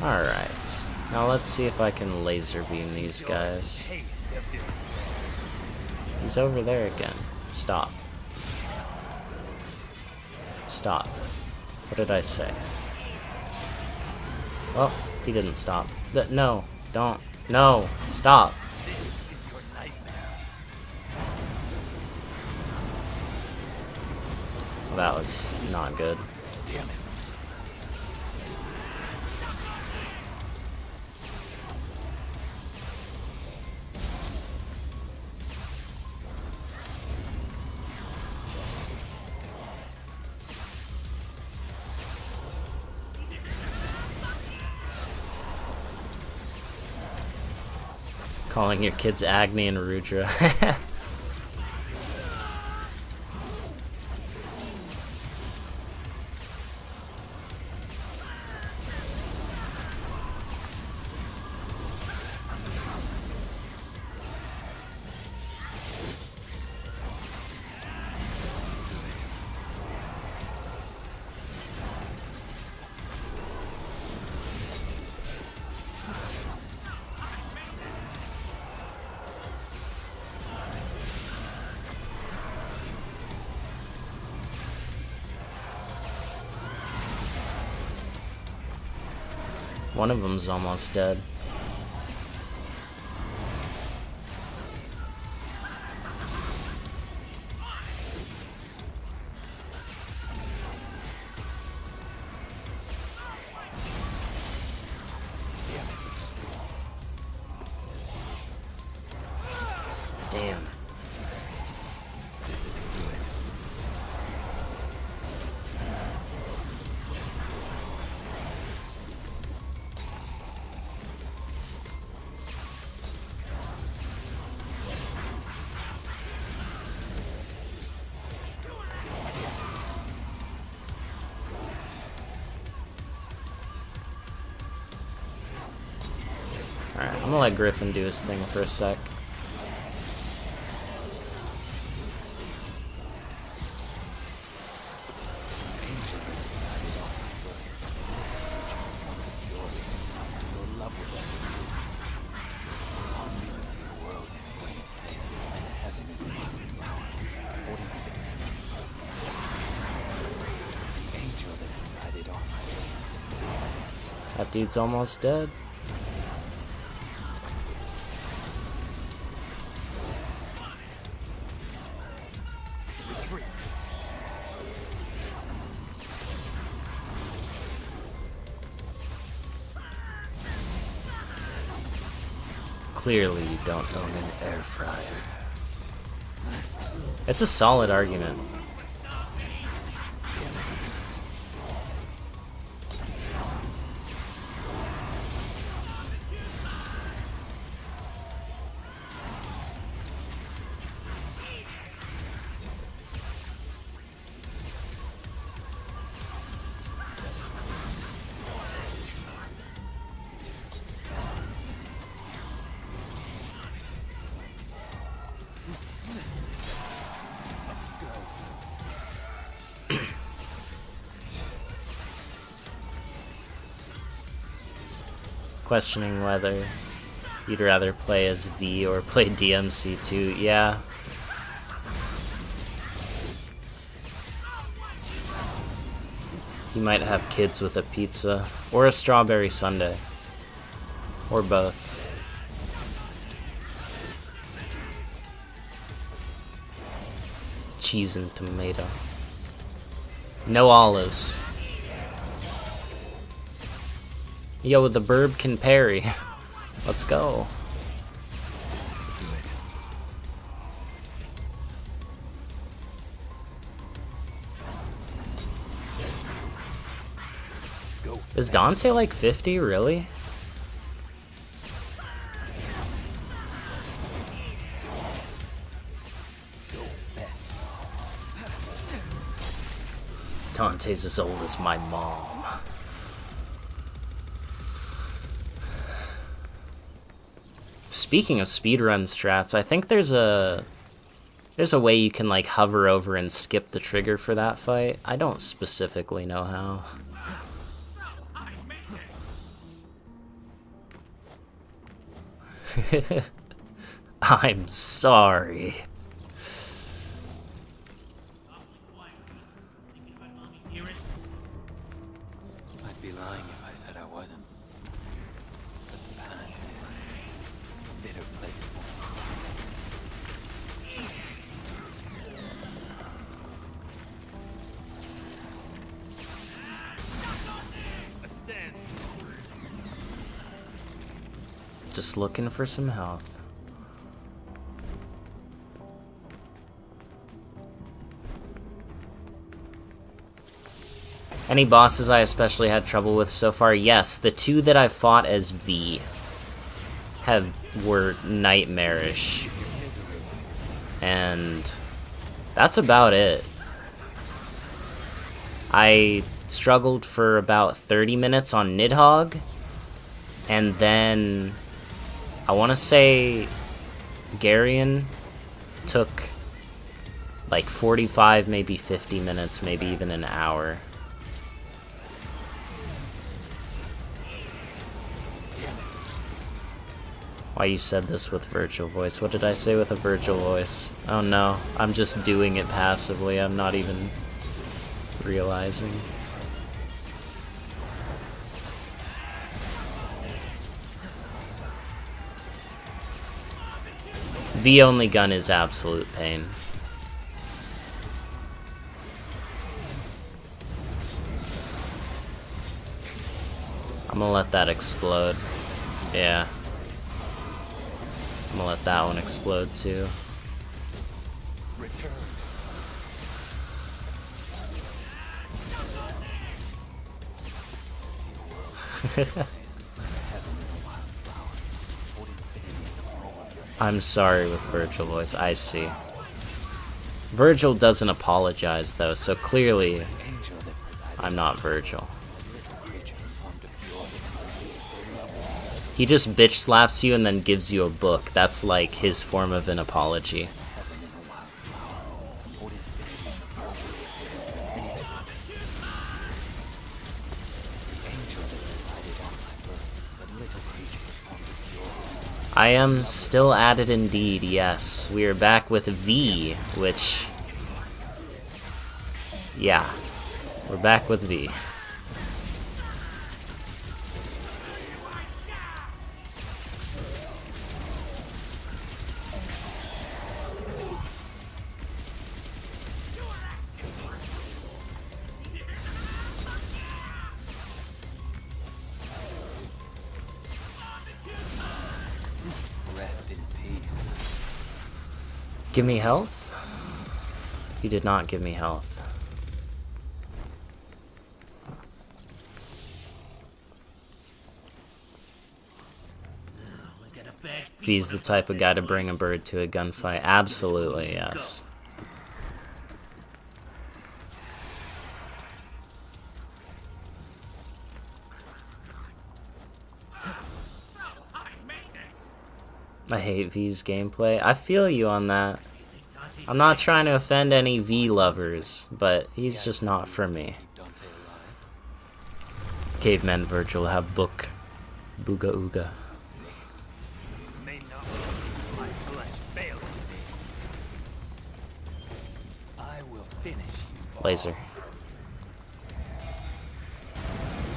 Alright, now let's see if I can laser beam these guys. He's over there again. Stop. Stop. What did I say? Oh, he didn't stop. No, don't. No, stop. Well, that was not good. Damn it. Calling your kids Agni and Rudra. One of them's almost dead. Damn. Alright, I'm gonna let Griffin do his thing for a sec. That dude's almost dead. Clearly you don't own an air fryer. It's a solid argument. Questioning whether you'd rather play as V or play DMC2. Yeah. You might have kids with a pizza or a strawberry sundae. Or both. Cheese and tomato. No olives. Yo, the burb can parry. Let's go. Is Dante like 50, really? Dante's as old as my mom. Speaking of speedrun strats, I think there's a way you can like hover over and skip the trigger for that fight. I don't specifically know how. I'm sorry. I'd be lying if I said I wasn't. But the past is a bitter place for me. Just looking for some health. Any bosses I especially had trouble with so far? Yes, the two that I've fought as V. were nightmarish. And that's about it. I struggled for about 30 minutes on Nidhogg, and then I want to say Garion took like 45, maybe 50 minutes, maybe even an hour. Why you said this with virtual voice? What did I say with a virtual voice? Oh no, I'm just doing it passively. I'm not even realizing. V only gun is absolute pain. I'm gonna let that explode. Yeah. I'm gonna let that one explode too. Return. To see the world. Heaven in a wild flower. Hold infinity in the palm of your hand. I'm sorry with virtual voice. I see. Virgil doesn't apologize though, so clearly Angel that presided I'm not Virgil. as a little creature formed of pure He just bitch slaps you and then gives you a book. That's like his form of an apology. heaven in a wild flower. Hold infinity in the palm of your hand. And he took the angel that presided on my birth is a little creature formed of pure. I am still at it indeed, yes. We are back with V, which... yeah. We're back with V. Rest in peace. Give me health? You did not give me health. V's the type of guy to bring a bird to a gunfight. Absolutely, yes. I hate V's gameplay. I feel you on that. I'm not trying to offend any V lovers, but he's just not for me. Dante alive. Caveman Virgil have book. Booga ooga. May not my flesh fail me. I will finish you. Laser.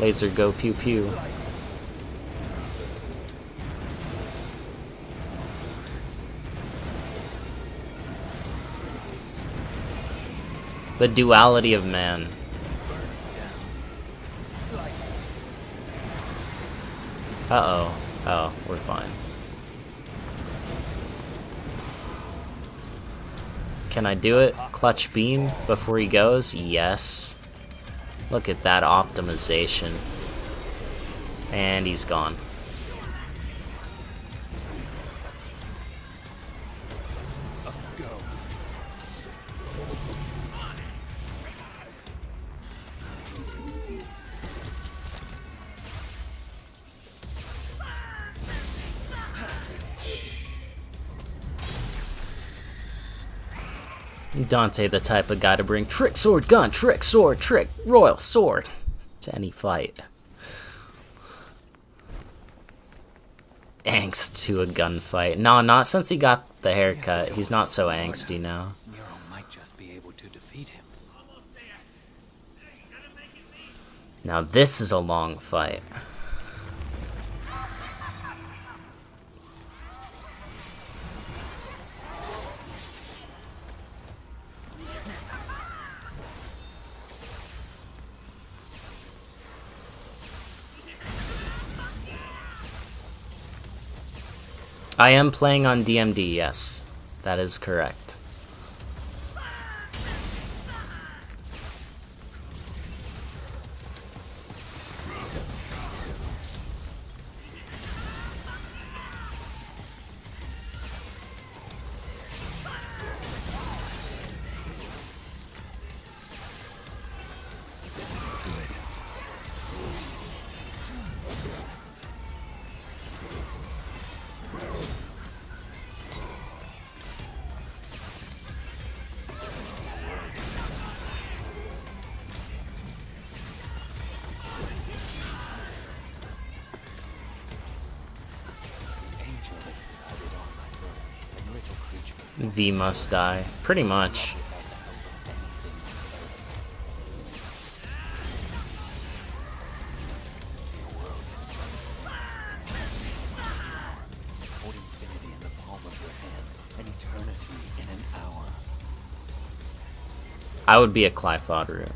Laser go pew pew. The duality of man. Uh-oh. Oh, we're fine. Can I do it? Clutch beam before he goes? Yes. Look at that optimization. And he's gone. Go. Dante the type of guy to bring trick sword gun, trick sword, trick royal sword to any fight. Angst to a gunfight. No, not since he got the haircut. He's not so angsty now. Nero might just be able to defeat him. Now this is a long fight. I am playing on DMD, yes. That is correct. V must die. Pretty much. Hold infinity in the palm of your hand, and eternity in an hour. I would be a Clifod root.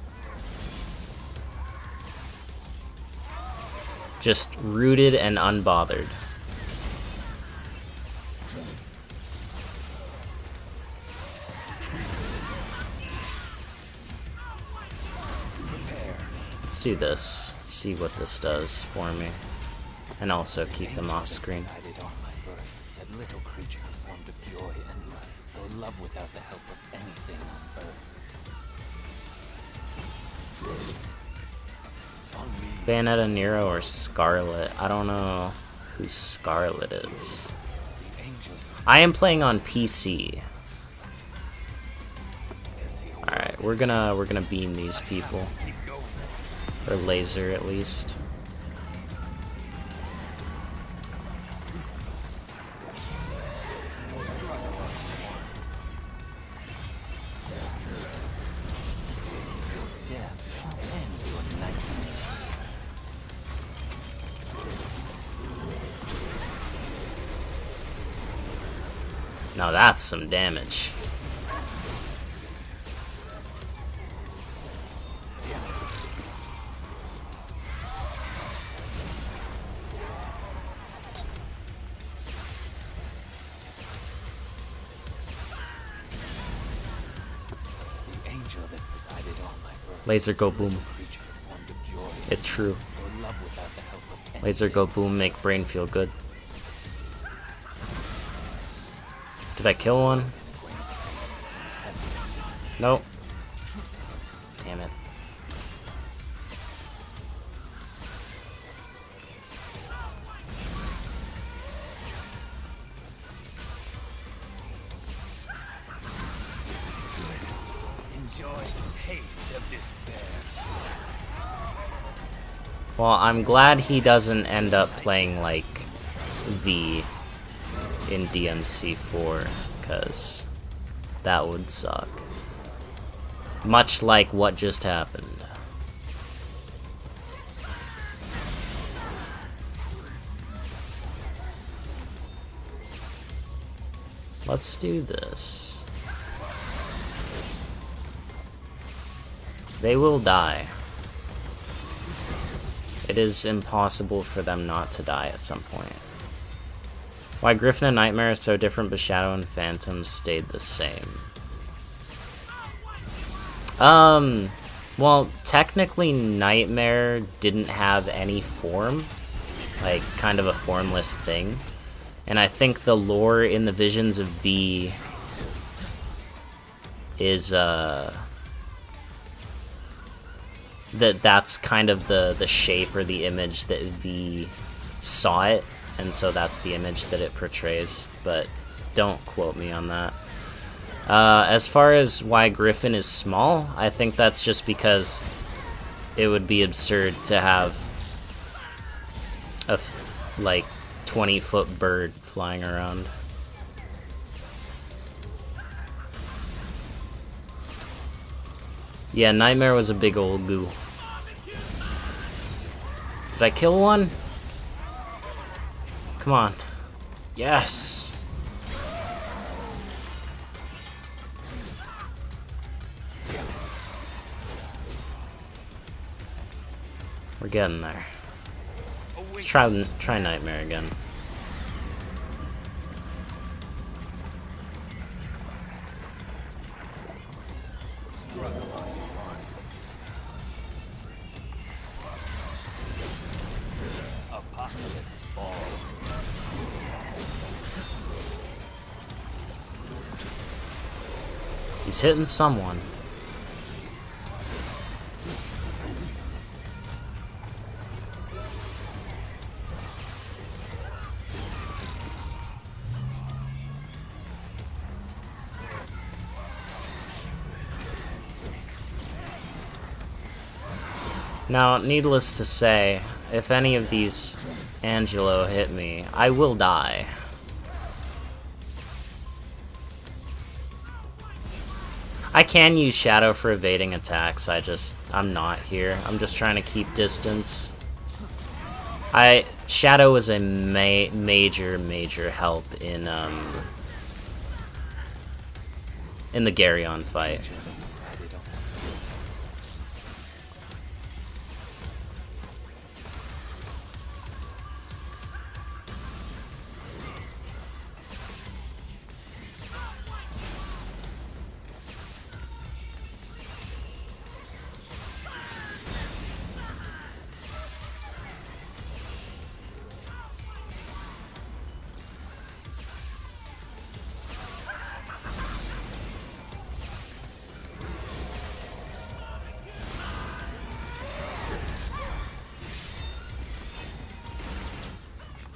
Just rooted and unbothered. Let's do this. See what this does for me. And also keep them off screen. Decided on my birth, said little creature formed of joy and light, though love without the help of anything on earth. Bayonetta, Nero, or Scarlet? I don't know who Scarlet is. I am playing on PC. Alright, we're gonna beam these people. Or laser at least. Now that's some damage. Laser go boom. It's true. Laser go boom, make brain feel good. Did I kill one? Nope. Damn it. Well, I'm glad he doesn't end up playing like V in DMC4, because that would suck. Much like what just happened. Let's do this. They will die. It is impossible for them not to die at some point. Why Griffin and Nightmare are so different, but Shadow and Phantom stayed the same. Well, technically Nightmare didn't have any form, like kind of a formless thing. And I think the lore in the Visions of V is, that's kind of the shape or the image that V saw it, and so that's the image that it portrays, but don't quote me on that. As far as why Griffin is small, I think that's just because it would be absurd to have a like 20-foot bird flying around. Yeah, Nightmare was a big old goo. Did I kill one? Come on. Yes! We're getting there. Let's try Nightmare again. He's hitting someone. Now, needless to say, if any of these Angelo hit me, I will die. I can use Shadow for evading attacks, I'm not here. I'm just trying to keep distance. Shadow was a major help in the Garyon fight.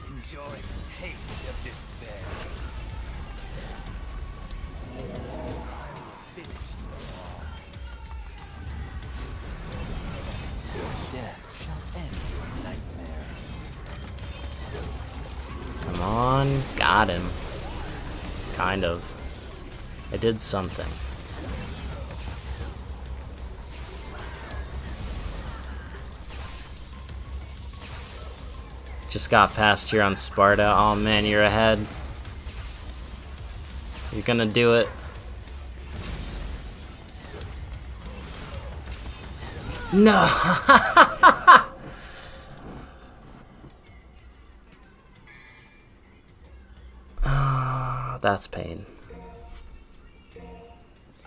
Enjoy the taste of despair. Your death shall end your nightmare. Come on, got him. Kind of. I did something. Just got past here on Sparta. Oh man, you're ahead. You're gonna do it. No! Oh, that's pain.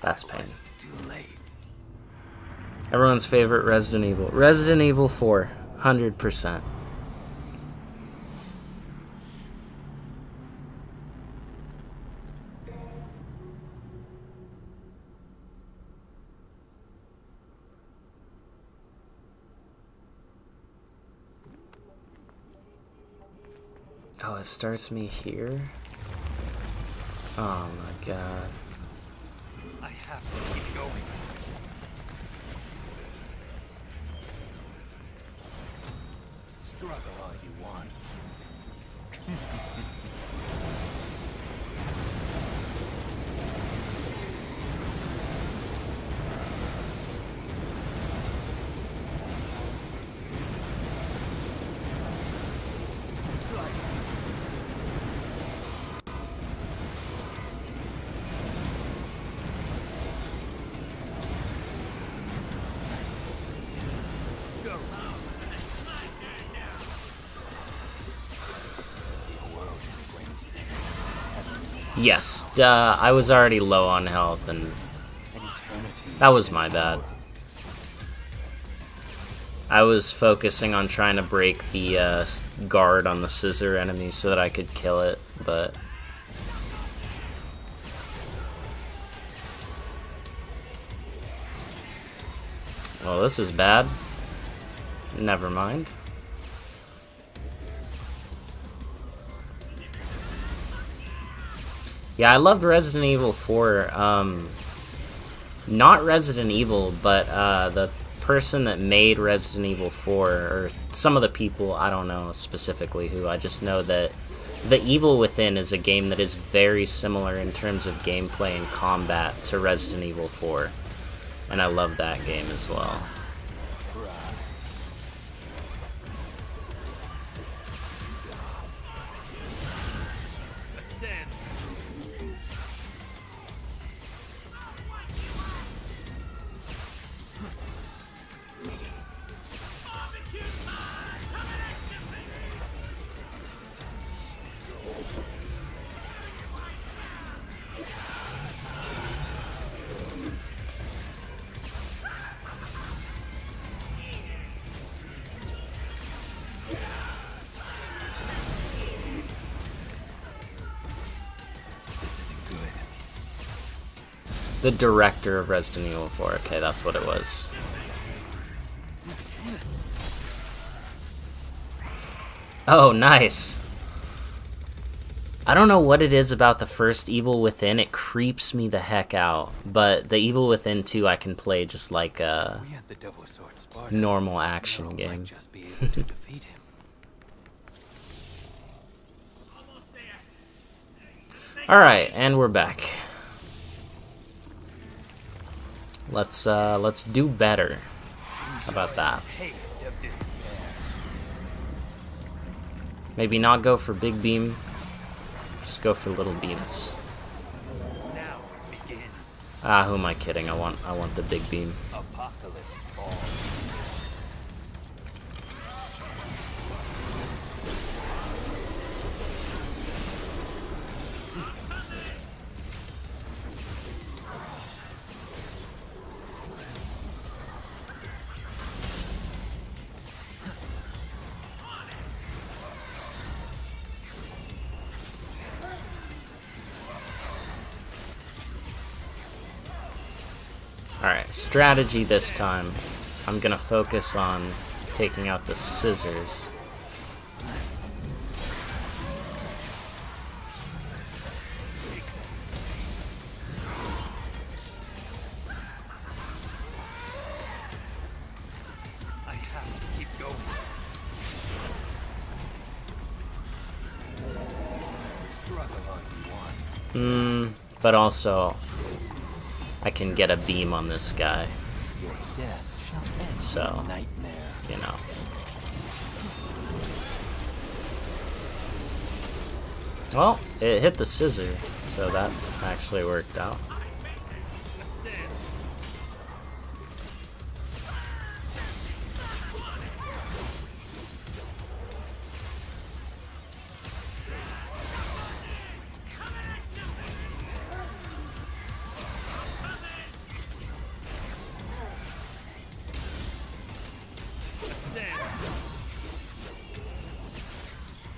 That's pain. Too late. Everyone's favorite Resident Evil. Resident Evil 4. 100%. Oh, it starts me here? Oh my god. I have to keep going. Struggle all you want. Yes, I was already low on health, and that was my bad. I was focusing on trying to break the guard on the scissor enemy so that I could kill it, but... Well, this is bad. Never mind. Yeah, I loved Resident Evil 4. Not Resident Evil, but the person that made Resident Evil 4, or some of the people, I don't know specifically who, I just know that The Evil Within is a game that is very similar in terms of gameplay and combat to Resident Evil 4. And I love that game as well. The director of Resident Evil 4. Okay, that's what it was. Oh, nice. I don't know what it is about the first Evil Within. It creeps me the heck out. But the Evil Within 2 I can play just like a normal action game. Alright, and we're back. Let's do better. How about that? Taste of despair. Maybe not go for big beam. Just go for little beams. Now it begins. Ah, who am I kidding? I want the big beam. Apocalypse falls. Alright, strategy this time. I'm gonna focus on taking out the scissors. I have to keep going. Struggle all you want. But also, I can get a beam on this guy, Your death shall end So. in a nightmare. you know. Well, it hit the scissor, so that actually worked out.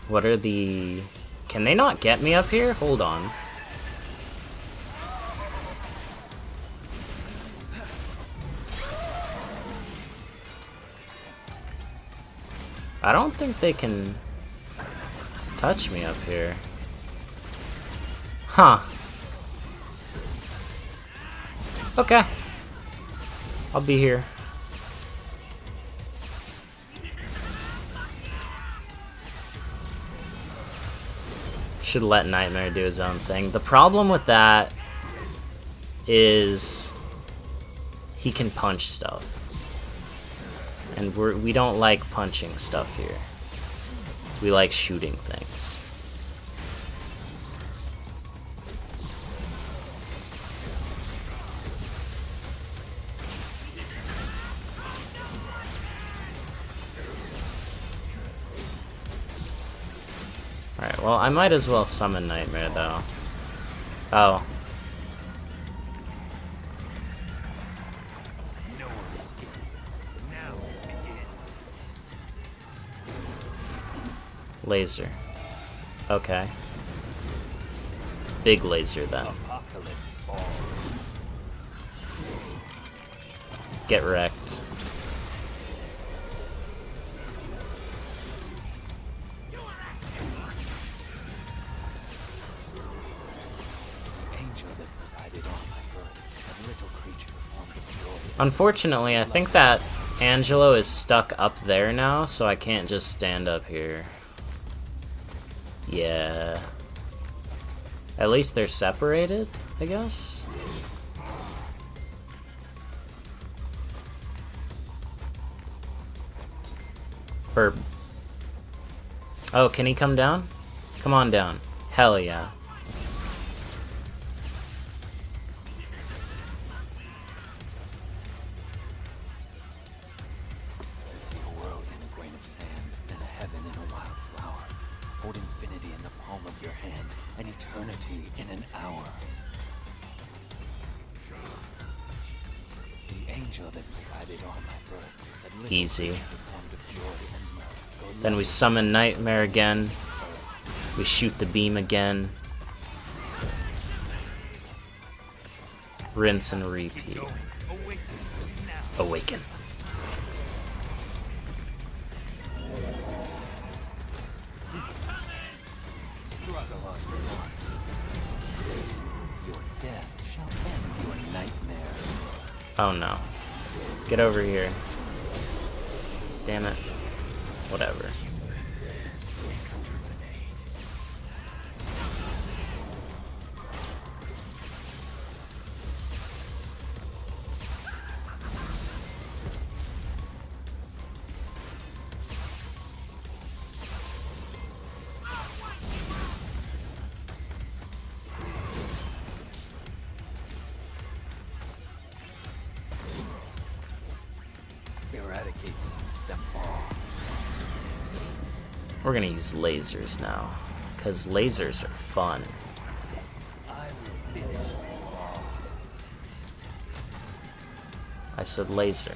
What are the... Can they not get me up here? Hold on. I don't think they can touch me up here. Huh. Okay. I'll be here. Should let Nightmare do his own thing. The problem with that is he can punch stuff. And we don't like punching stuff here. We like shooting things. Alright, well, I might as well summon Nightmare, though. Oh. No one escapes. Now it begins. Laser. Okay. Big laser, then. Apocalypse falls. Get wrecked. Angel that presided on my birth is a little creature formed of joy. Unfortunately, I think that Angelo is stuck up there now, so I can't just stand up here. Yeah. At least they're separated, I guess? Or... Oh, can he come down? Come on down. Hell yeah. To see a world in a grain of sand, and a heaven in a wild flower. Hold infinity in the palm of your hand, and eternity in an hour. The angel that presided on my birth is a little Easy. creature formed of joy and mirth. Then we summon Nightmare again. We shoot the beam again. Rinse and repeat. Awaken. Struggle on your heart. Your death shall end your nightmare. Oh no. Get over here. Damn it. Whatever. We're gonna use lasers now, because lasers are fun. I said laser.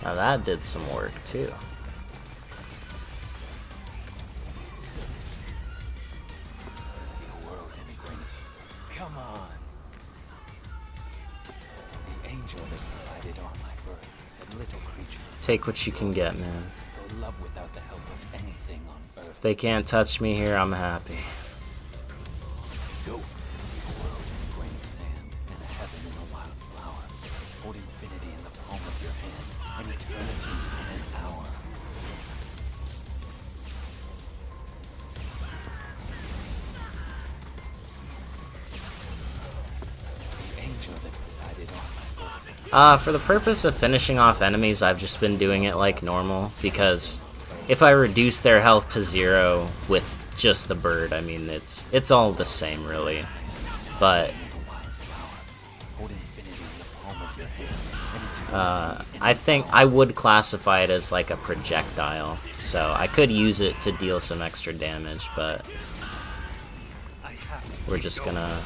Now that did some work too. To see a world in grace. Come on. The angel that presided on my birth said, little creature, Take what you can get, man. go love without the help of anything on earth. If they can't touch me here, I'm happy. Go to see a world in grain of sand and a heaven in a wild flower. Hold infinity in the palm of your hand and eternity in an hour. The angel that presided on my birth. For the purpose of finishing off enemies, I've just been doing it like normal, because if I reduce their health to 0 with just the bird, I mean, it's all the same, really. But I think I would classify it as like a projectile, so I could use it to deal some extra damage, but we're just gonna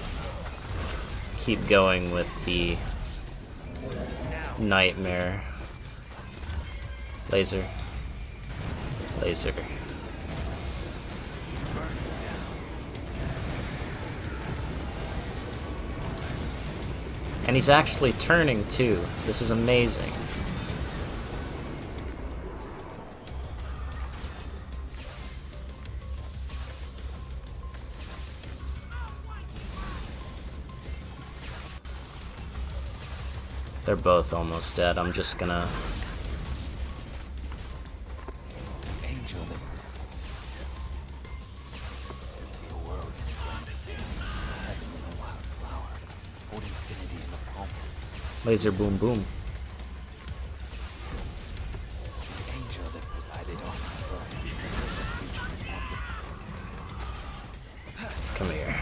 keep going with the nightmare. Laser. Laser. And he's actually turning too. This is amazing. They're both almost dead. I'm just gonna... Angel that was to see a world in grain of sand, heaven in a wild flower. Hold infinity in the palm. Laser boom boom. The angel that presided on my birth is the little creature. Come here.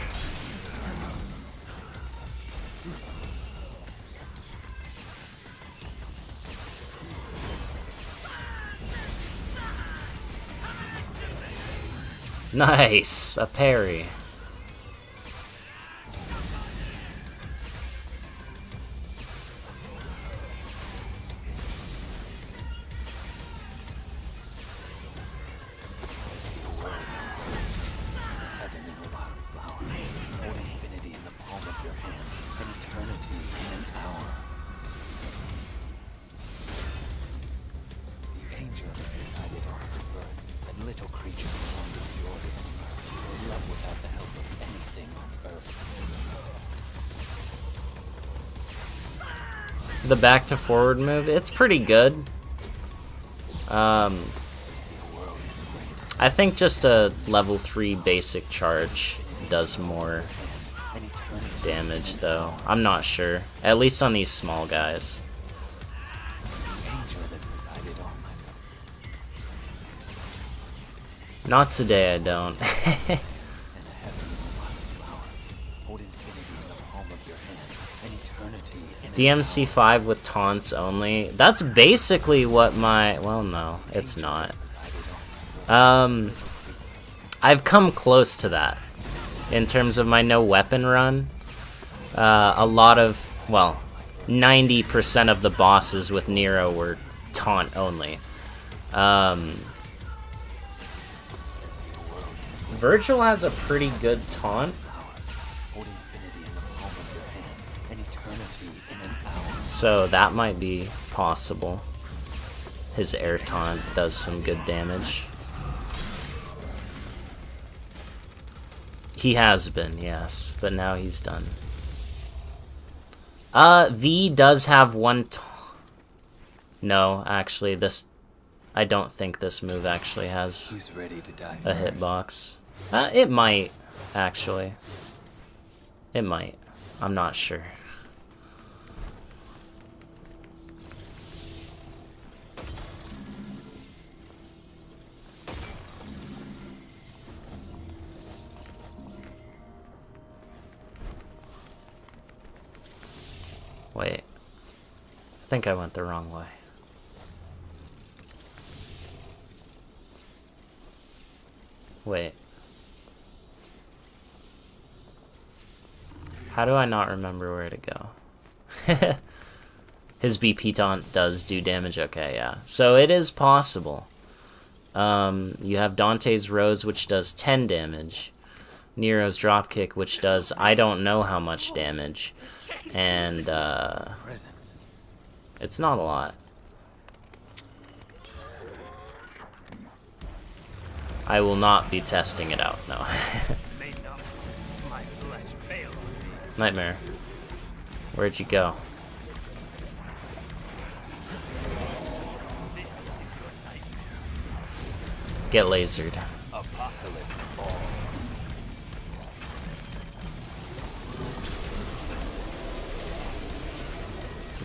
Nice! A parry. Heaven in a wild flower. Hold infinity in the palm of your hand and eternity in an hour. The angel that presided on my birth said, little creature belong to the order of earth. Love without the help of anything on earth. The back to forward move, it's pretty good. I think just a level 3 basic charge does more damage, though. I'm not sure. At least on these small guys. Not today, I don't. DMC5 with taunts only. That's basically what my... Well, no, it's not. I've come close to that in terms of my no weapon run. A lot of, well, 90% of the bosses with Nero were taunt only. Virgil has a pretty good taunt. So that might be possible. His air taunt does some good damage. He has been, yes, but now he's done. V does have one No, actually, this... I don't think this move actually has a hitbox. It might, actually. It might. I'm not sure. Wait. I think I went the wrong way. Wait. How do I not remember where to go? His BP taunt does do damage. Okay, yeah. So it is possible. You have Dante's Rose, which does 10 damage. Nero's Dropkick, which does I don't know how much damage. And, it's not a lot. I will not be testing it out, no. Nightmare. Where'd you go? Get lasered. Apocalypse Ball.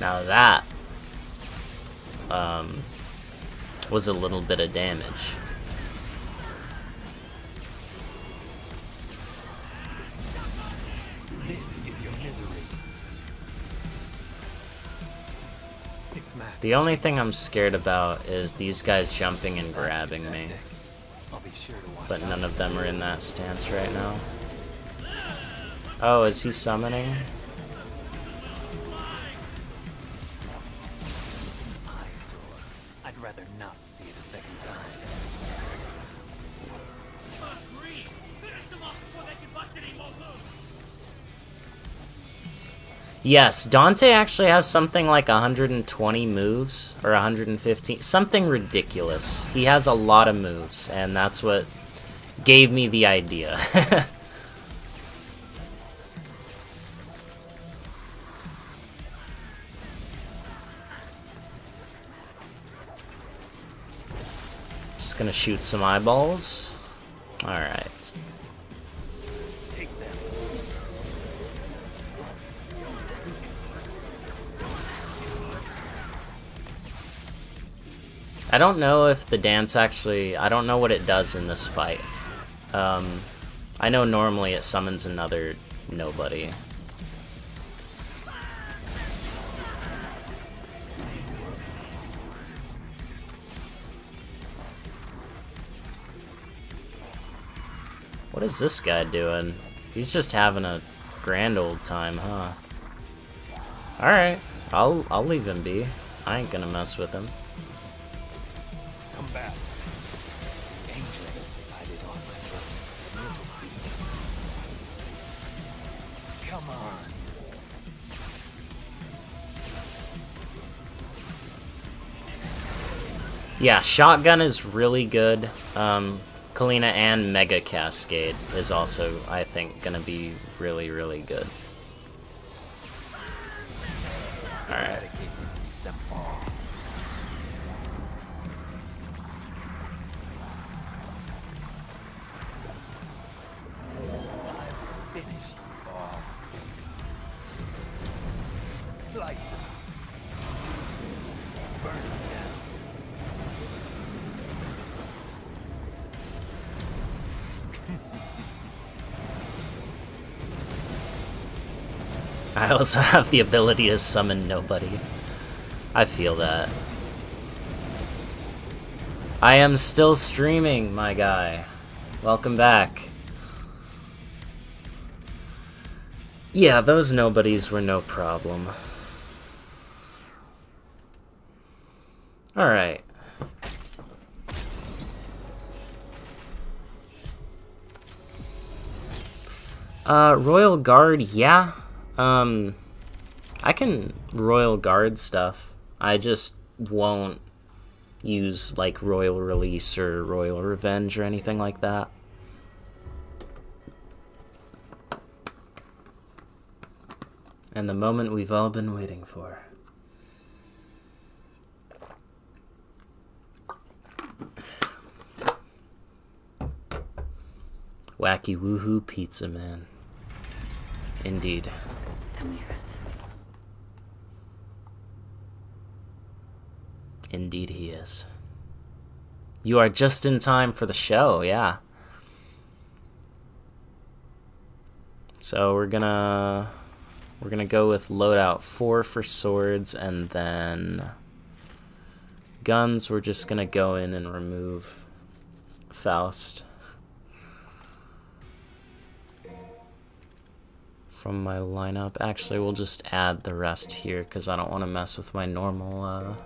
Now that was a little bit of damage. This is your misery. It's massive. The only thing I'm scared about is these guys jumping and grabbing me. I'll be sure to watch But out. none of them are in that stance right now. Oh, is he summoning? It's an eyesore. I'd rather not see it a second time. Agreed. Finish them off before they can bust any more moves. Yes, Dante actually has something like 120 moves, or 115, something ridiculous. He has a lot of moves, and that's what gave me the idea. Just gonna shoot some eyeballs. Alright. Take them. I don't know if the dance actually... I don't know what it does in this fight. I know normally it summons another nobody. What is this guy doing? He's just having a grand old time, huh? Alright, I'll leave him be. I ain't gonna mess with him. Come back. Angel decided on my throne. Come on. Yeah, Shotgun is really good. Kalina and Mega Cascade is also, I think, gonna be really, really good. Alright. Eradicate them all. I will finish you all. Slice them. Burn them down. I also have the ability to summon nobody. I feel that. I am still streaming, my guy. Welcome back. Yeah, those nobodies were no problem. Alright. Royal Guard, yeah. I can Royal Guard stuff. I just won't use, like, Royal Release or Royal Revenge or anything like that. And the moment we've all been waiting for. Wacky woohoo pizza man. Indeed. Come here. Indeed he is. You are just in time for the show, yeah. So we're We're gonna go with loadout 4 for swords, and then guns, we're just gonna go in and remove Faust from my lineup. Actually, we'll just add the rest here because I don't want to mess with my normal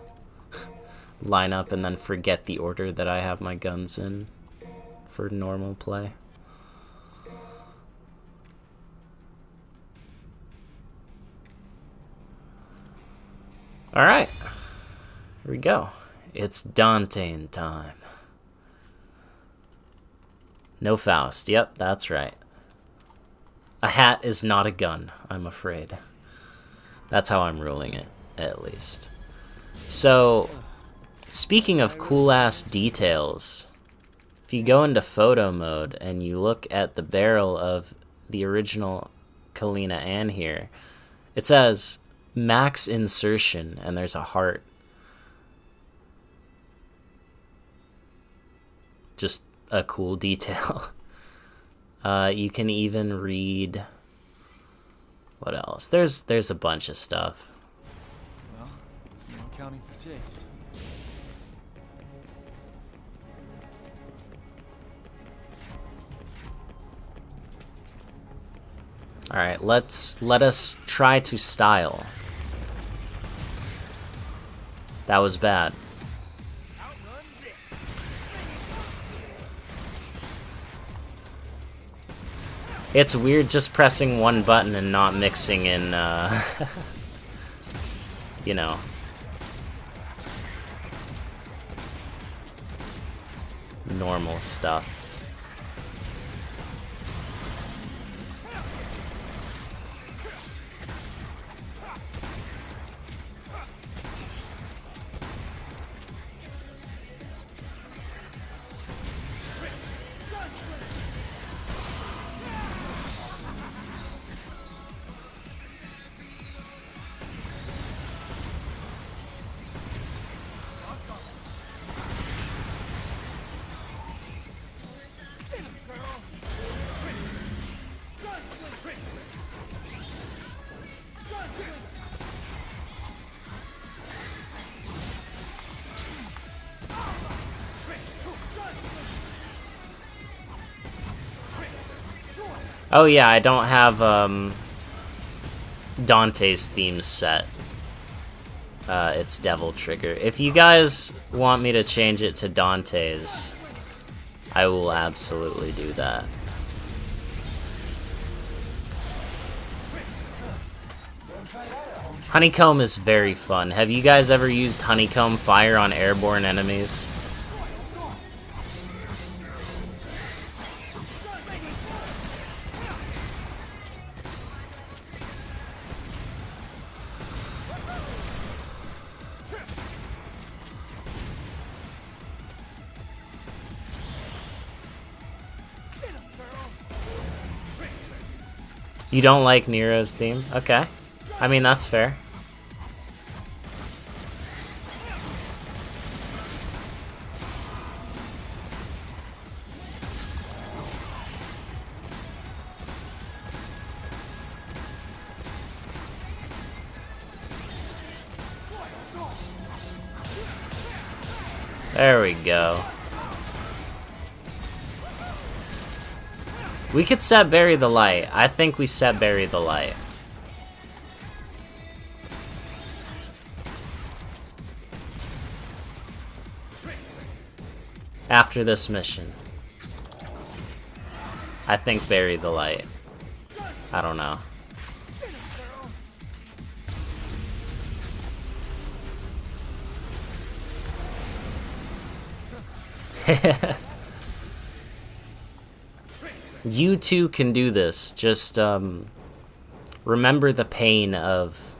lineup and then forget the order that I have my guns in for normal play. Alright, here we go. It's Dantean time. No Faust, yep, that's right. A hat is not a gun, I'm afraid. That's how I'm ruling it, at least. So, speaking of cool-ass details, if you go into photo mode and you look at the barrel of the original Kalina Ann here, it says max insertion, and there's a heart. Just a cool detail. You can even read... what else? There's a bunch of stuff. Well, no accounting for taste. Alright, let us try to style. That was bad. It's weird just pressing one button and not mixing in, you know. Normal stuff. Oh yeah, I don't have Dante's theme set. It's Devil Trigger. If you guys want me to change it to Dante's, I will absolutely do that. Honeycomb is very fun. Have you guys ever used Honeycomb Fire on airborne enemies? You don't like Nero's theme? Okay. I mean, that's fair. There we go. We could set Bury the Light. I think we set Bury the Light. After this mission. I think Bury the Light. I don't know. You too can do this. Just remember the pain of,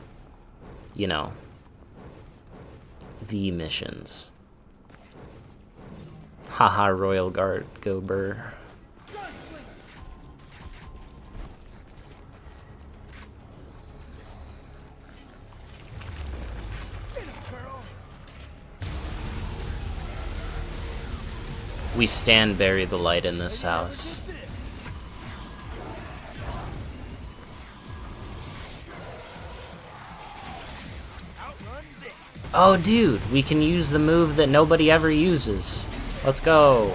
you know, V missions. Haha, Royal Guard, go burr. We stand Bury the Light in this house. Oh, dude, we can use the move that nobody ever uses. Let's go.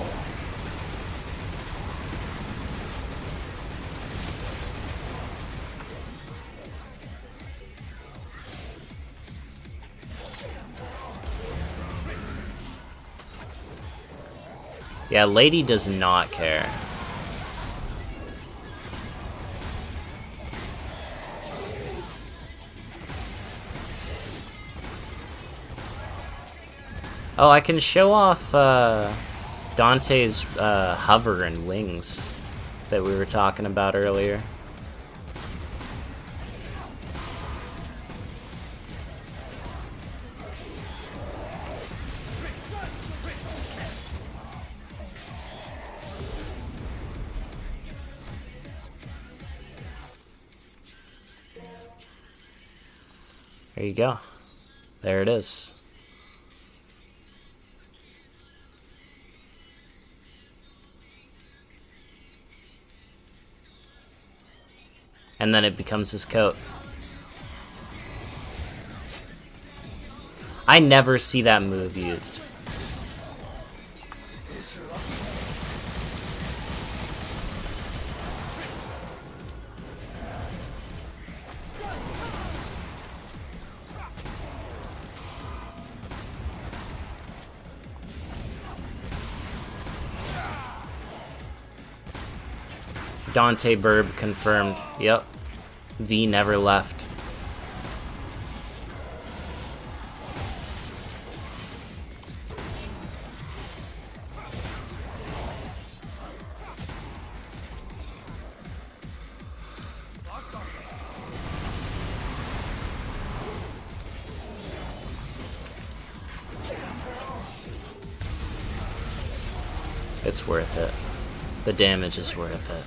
Yeah, Lady does not care. Oh, I can show off Dante's hover and wings that we were talking about earlier. There you go. There it is. And then it becomes his coat. I never see that move used. Dante Burb confirmed. Yep. V never left. It's worth it. The damage is worth it.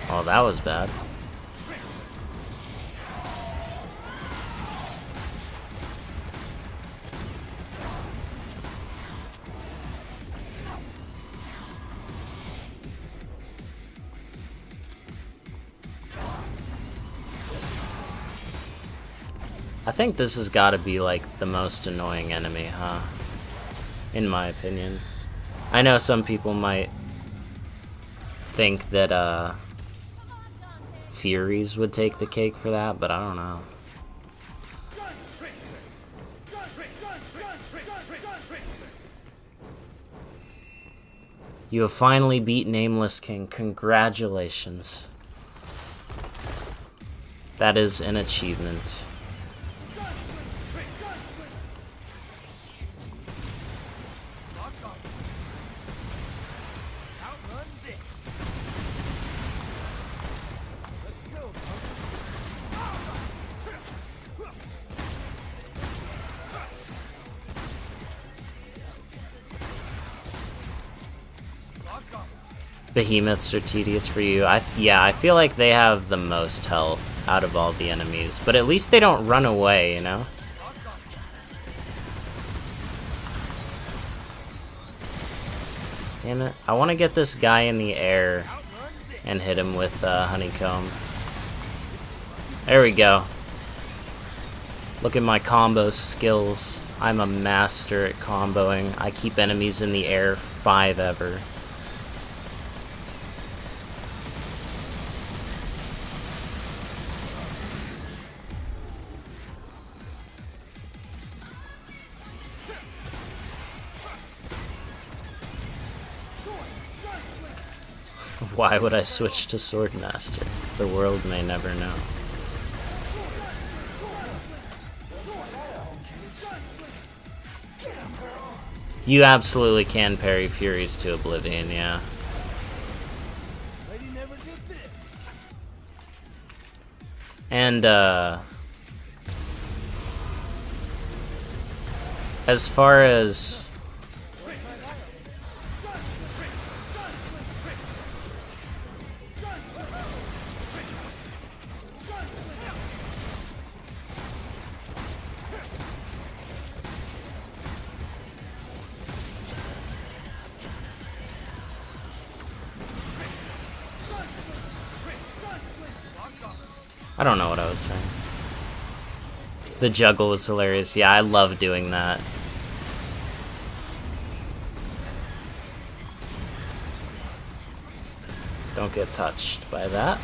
Oh, that was bad. I think this has got to be like the most annoying enemy, huh? In my opinion. I know some people might think that Furies would take the cake for that, but I don't know. You have finally beat Nameless King. Congratulations. That is an achievement. Behemoths are tedious for you. Yeah, I feel like they have the most health out of all the enemies, but at least they don't run away, you know? Damn it. I want to get this guy in the air and hit him with Honeycomb. There we go. Look at my combo skills. I'm a master at comboing. I keep enemies in the air 5 ever. Why would I switch to Swordmaster? The world may never know. You absolutely can parry Furies to oblivion, yeah. Lady never did this. And, as far as... I don't know what I was saying. The juggle was hilarious. Yeah, I love doing that. Don't get touched by that.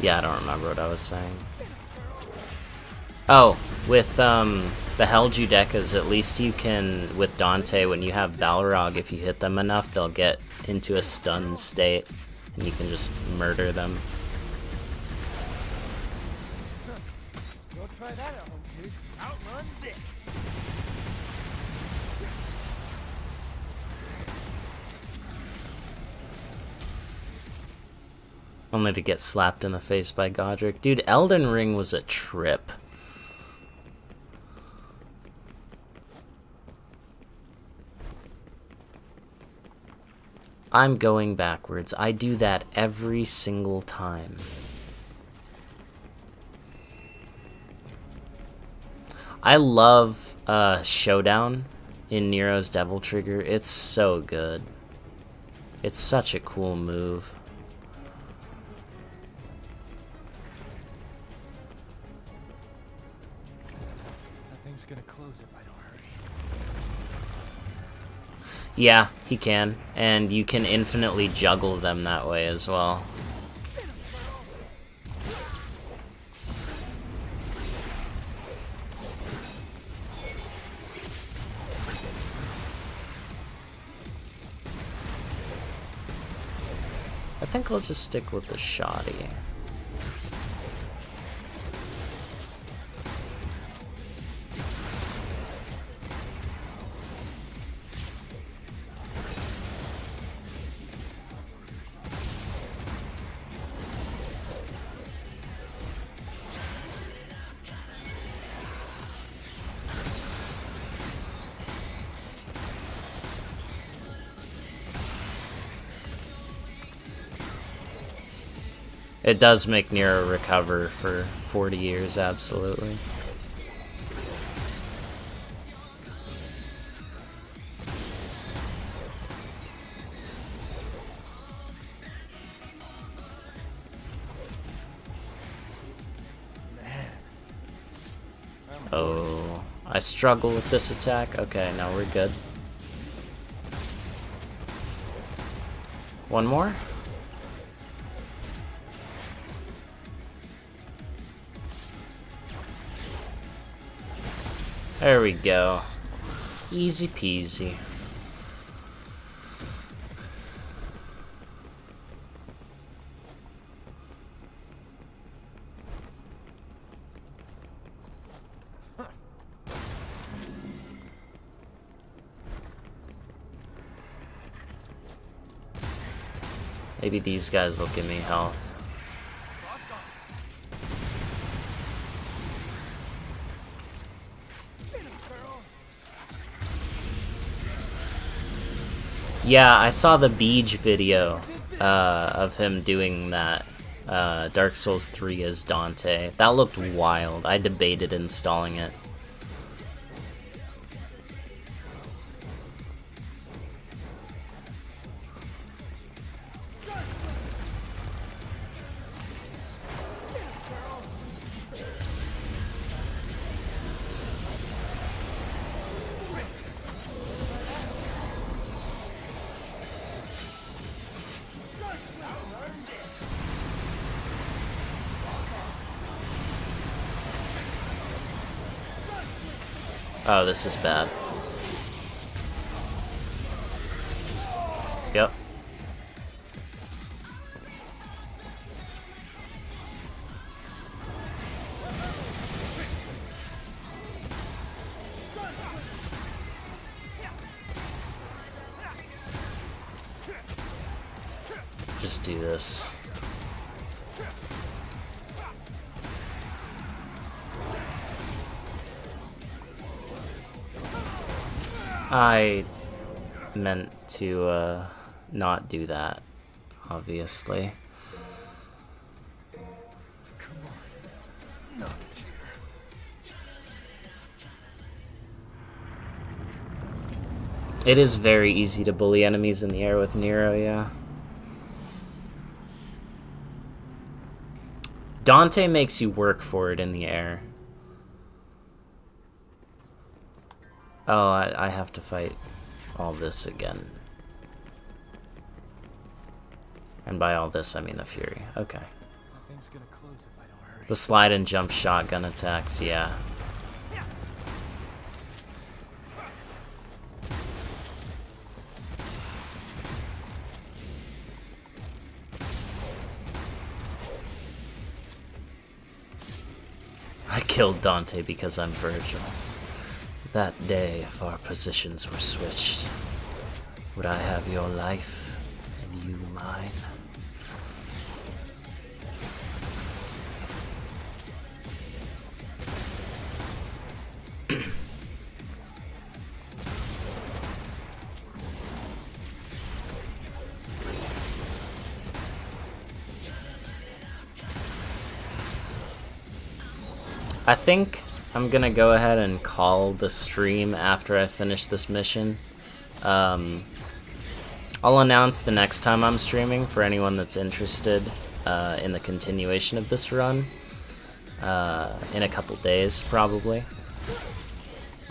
Yeah, I don't remember what I was saying. Oh, with the Helju Dekas, at least you can, with Dante, when you have Balrog, if you hit them enough, they'll get into a stun state, and you can just murder them. Go try that at home, dude. Outrun this. Only to get slapped in the face by Godric. Dude, Elden Ring was a trip. I'm going backwards. I do that every single time. I love Showdown in Nero's Devil Trigger. It's so good. It's such a cool move. Nothing's gonna close if I don't hurry. Yeah, he can. And you can infinitely juggle them that way as well. I think I'll just stick with the shoddy. It does make Nero recover for 40 years, absolutely. Oh, I struggle with this attack. Okay, now we're good. One more? There we go. Easy peasy. Maybe these guys will give me health. Yeah, I saw the Beej video of him doing that. Dark Souls 3 as Dante. That looked wild. I debated installing it. Oh, this is bad. Yep. Just do this. I meant to not do that, obviously. Come on. Not here. It is very easy to bully enemies in the air with Nero, yeah. Dante makes you work for it in the air. Oh, I have to fight all this again. And by all this, I mean the Fury. Okay. Nothing's gonna close if I don't hurry. The slide and jump shotgun attacks, yeah. I killed Dante because I'm Virgil. That day, if our positions were switched, would I have your life and you mine? I think I'm gonna go ahead and call the stream after I finish this mission. I'll announce the next time I'm streaming for anyone that's interested in the continuation of this run in a couple days, probably.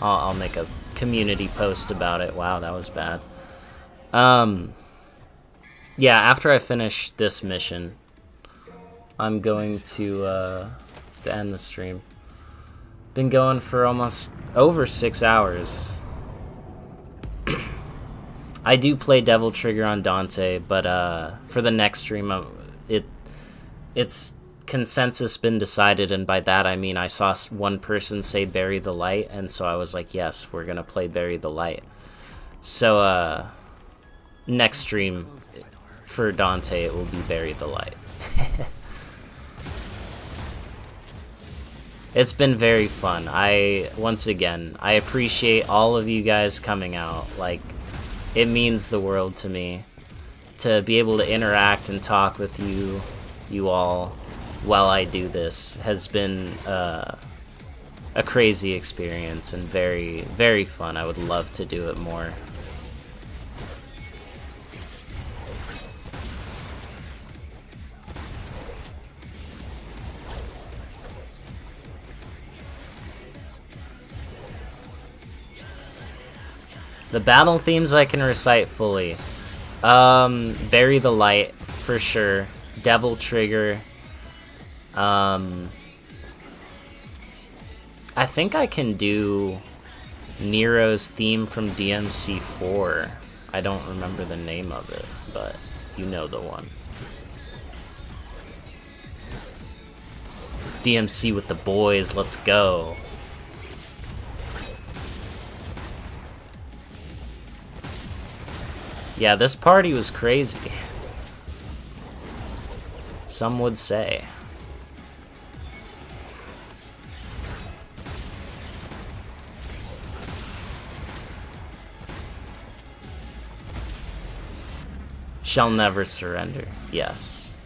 I'll make a community post about it. Wow, that was bad. Yeah, after I finish this mission, I'm going to end the stream. Been going for almost over 6 hours. I do play Devil Trigger on Dante, but for the next stream, it's consensus been decided, and by that I mean I saw one person say Bury the Light, and so I was like, yes, we're gonna play Bury the Light. So next stream for Dante, it will be Bury the Light. It's been very fun. Once again, I appreciate all of you guys coming out. Like, it means the world to me to be able to interact and talk with you all while I do this. Has been a crazy experience and very, very fun. I would love to do it more. The battle themes I can recite fully. Bury the Light, for sure. Devil Trigger. I think I can do Nero's theme from DMC4. I don't remember the name of it, but you know the one. DMC with the boys, let's go. Yeah, this party was crazy. Some would say. Shall never surrender. Yes.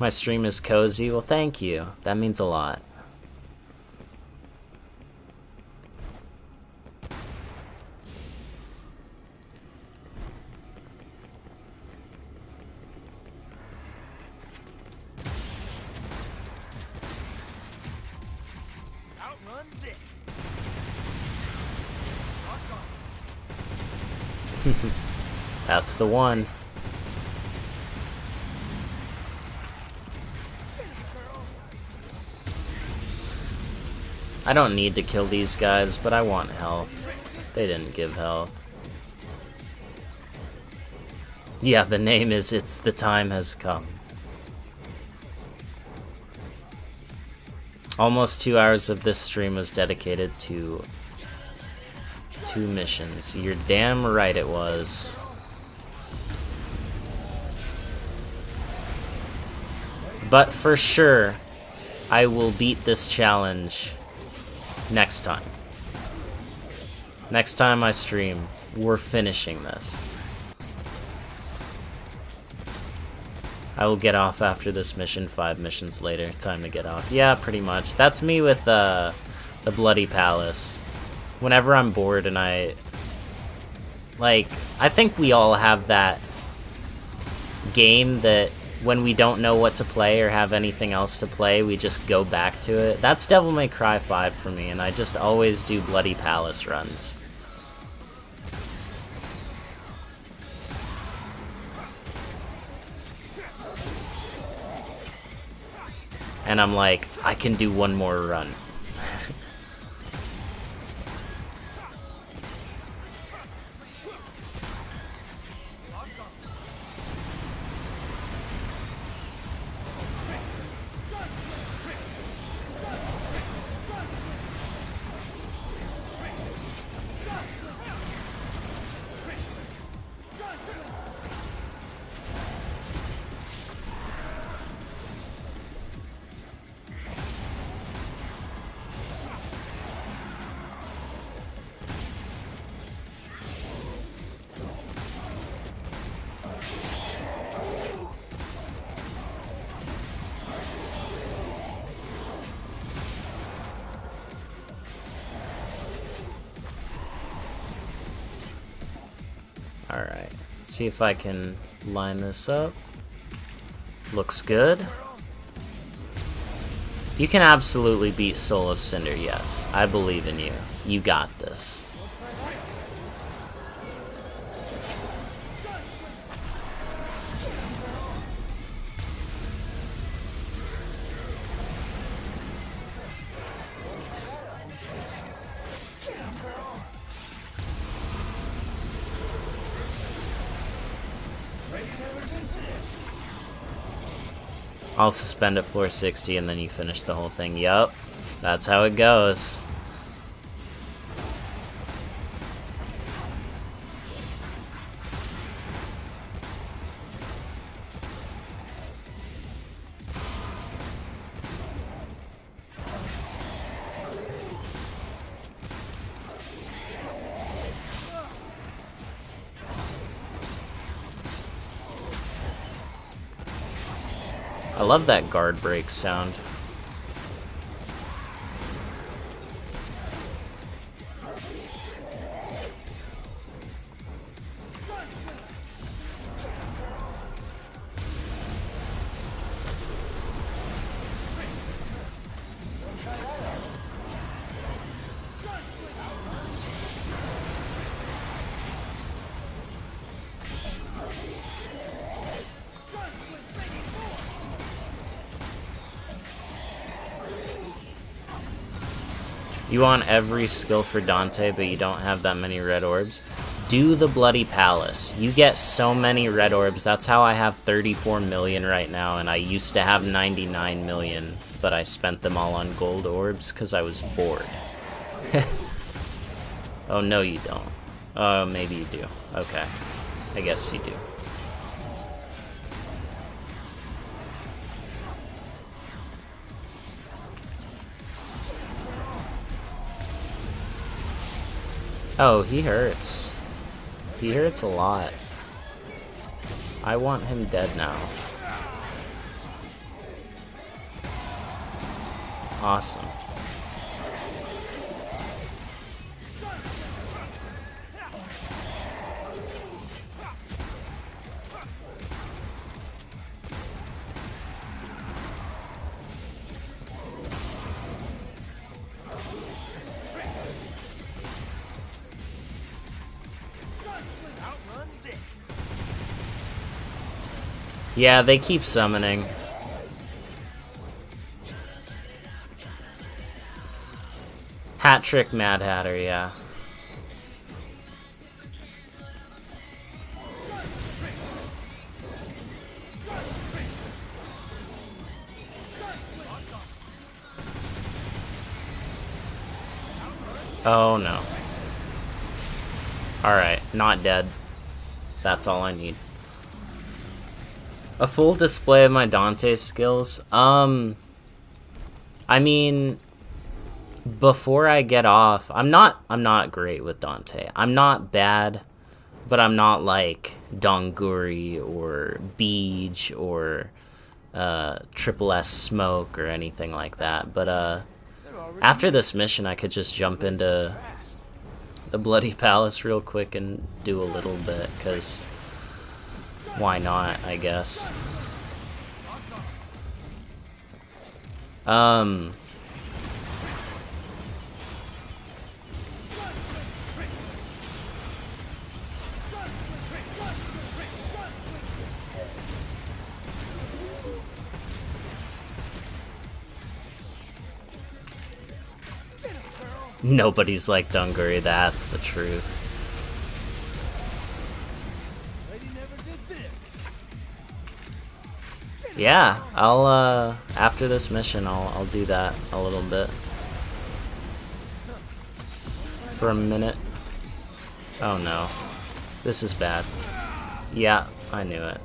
My stream is cozy. Well, thank you. That means a lot. Outrun this. That's the one. I don't need to kill these guys, but I want health. They didn't give health. Yeah, the name is It's the Time Has Come. Almost 2 hours of this stream was dedicated to 2 missions. You're damn right it was. But for sure, I will beat this challenge next time. Next time I stream, we're finishing this. I will get off after this mission, 5 missions later. Time to get off. Yeah, pretty much. That's me with the Bloody Palace. Whenever I'm bored and I think we all have that game that when we don't know what to play or have anything else to play, we just go back to it. That's Devil May Cry 5 for me, and I just always do Bloody Palace runs. And I'm like, I can do one more run. Alright, see if I can line this up. Looks good. You can absolutely beat Soul of Cinder, yes. I believe in you. You got this. I'll suspend at floor 60 and then you finish the whole thing. Yup, that's how it goes. I love that guard break sound. You want every skill for Dante, but you don't have that many red orbs? Do the Bloody Palace. You get so many red orbs. That's how I have 34 million right now, and I used to have 99 million, but I spent them all on gold orbs because I was bored. Oh, no you don't. Oh, maybe you do. Okay. I guess you do. Oh, he hurts. He hurts a lot. I want him dead now. Awesome. Yeah, they keep summoning. Hat Trick Mad Hatter, yeah. Oh no. Alright, not dead. That's all I need. A full display of my Dante skills? I mean, before I get off, I'm not great with Dante. I'm not bad, but I'm not like Donguri or Beej or Triple S Smoke or anything like that. But after this mission, I could just jump into the Bloody Palace real quick and do a little bit, because why not, I guess. Nobody's like Dunguri, that's the truth. Yeah, I'll after this mission I'll do that a little bit. For a minute. Oh no. This is bad. Yeah, I knew it.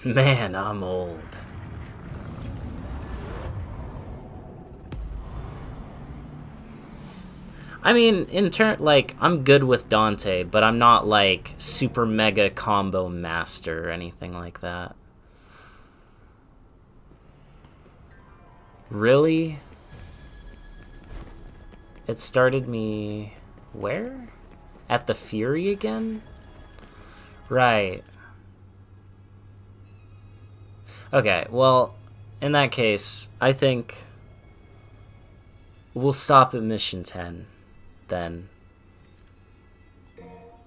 Man, I'm old. I mean, like, I'm good with Dante, but I'm not like super mega combo master or anything like that. Really? It started me where? At the Fury again? Right. Okay, well, in that case, I think we'll stop at mission 10 then,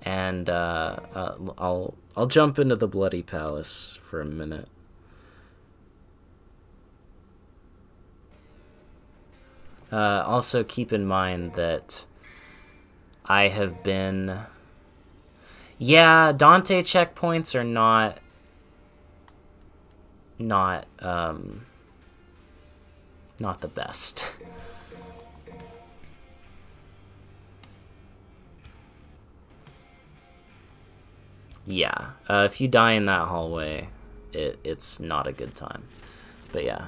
and I'll jump into the Bloody Palace for a minute. Also keep in mind that I have been, yeah, Dante checkpoints are not the best. Yeah, if you die in that hallway, it's not a good time. But yeah,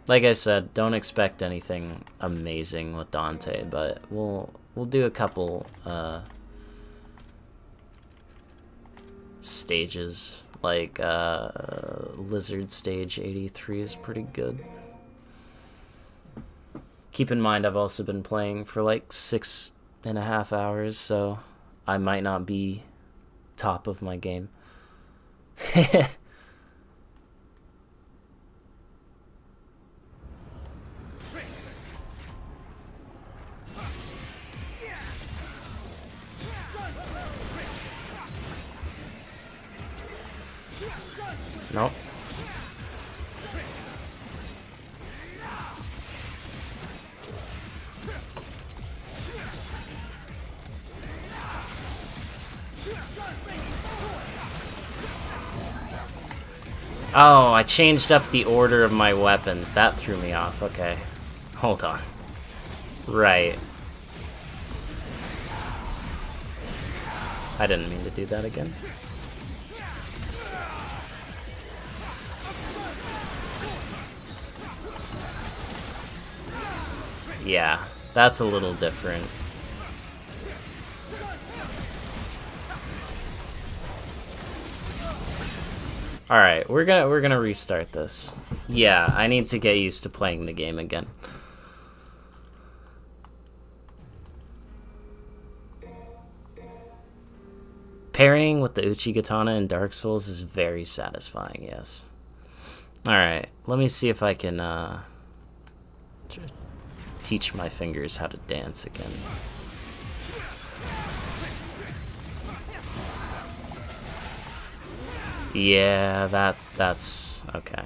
like I said, don't expect anything amazing with Dante, but we'll do a couple stages. Like Lizard Stage 83 is pretty good. Keep in mind I've also been playing for like 6.5 hours, so I might not be top of my game. Nope. Oh, I changed up the order of my weapons. That threw me off. Okay. Hold on. Right. I didn't mean to do that again. Yeah, that's a little different. Alright, we're gonna restart this. Yeah, I need to get used to playing the game again. Parrying with the Uchigatana in Dark Souls is very satisfying, yes. Alright, let me see if I can teach my fingers how to dance again. Yeah, that's okay.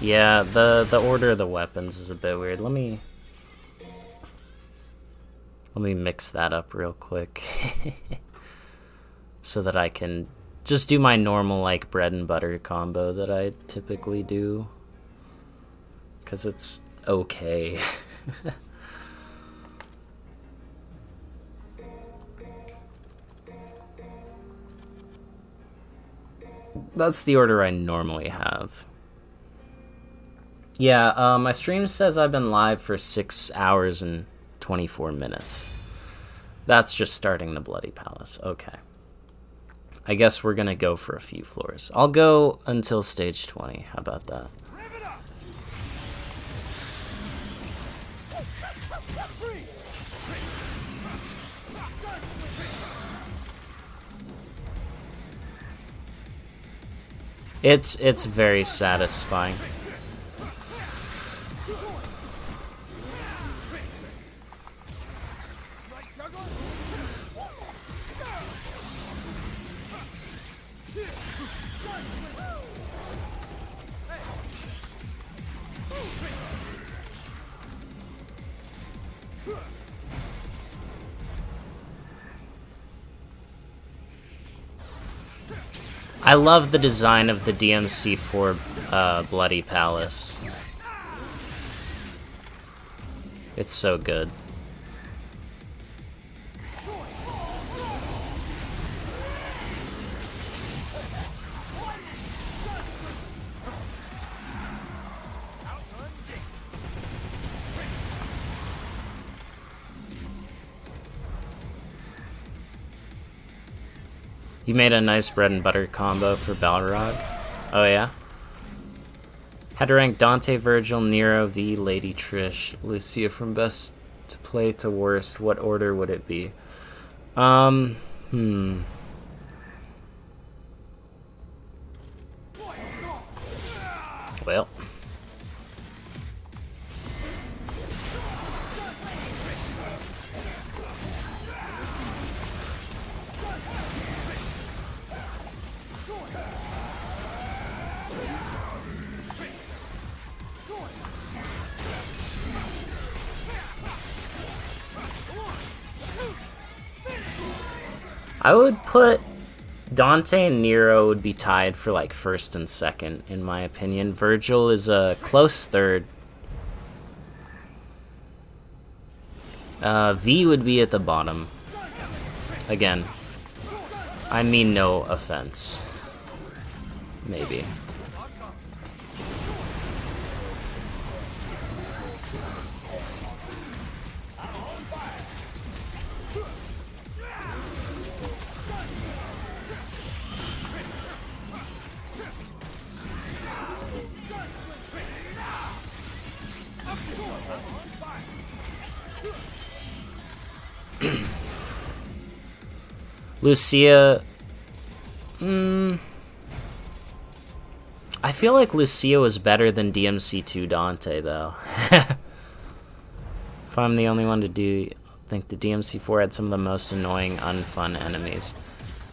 Yeah, the order of the weapons is a bit weird. Let me mix that up real quick so that I can just do my normal like bread and butter combo that I typically do, because it's okay. That's the order I normally have. Yeah, my stream says I've been live for 6 hours and 24 minutes. That's just starting the Bloody Palace. Okay. I guess we're gonna go for a few floors. I'll go until stage 20. How about that? It's very satisfying. I love the design of the DMC4 Bloody Palace. It's so good. You made a nice bread and butter combo for Balrog. Oh yeah? Had to rank Dante, Virgil, Nero, V, Lady Trish, Lucia from best to play to worst. What order would it be? Well. I would put Dante and Nero would be tied for like first and second, in my opinion. Virgil is a close third. V would be at the bottom. Again, I mean no offense. Maybe. Lucia... I feel like Lucia was better than DMC2 Dante, though. If I'm the only one to do... I think the DMC4 had some of the most annoying, unfun enemies.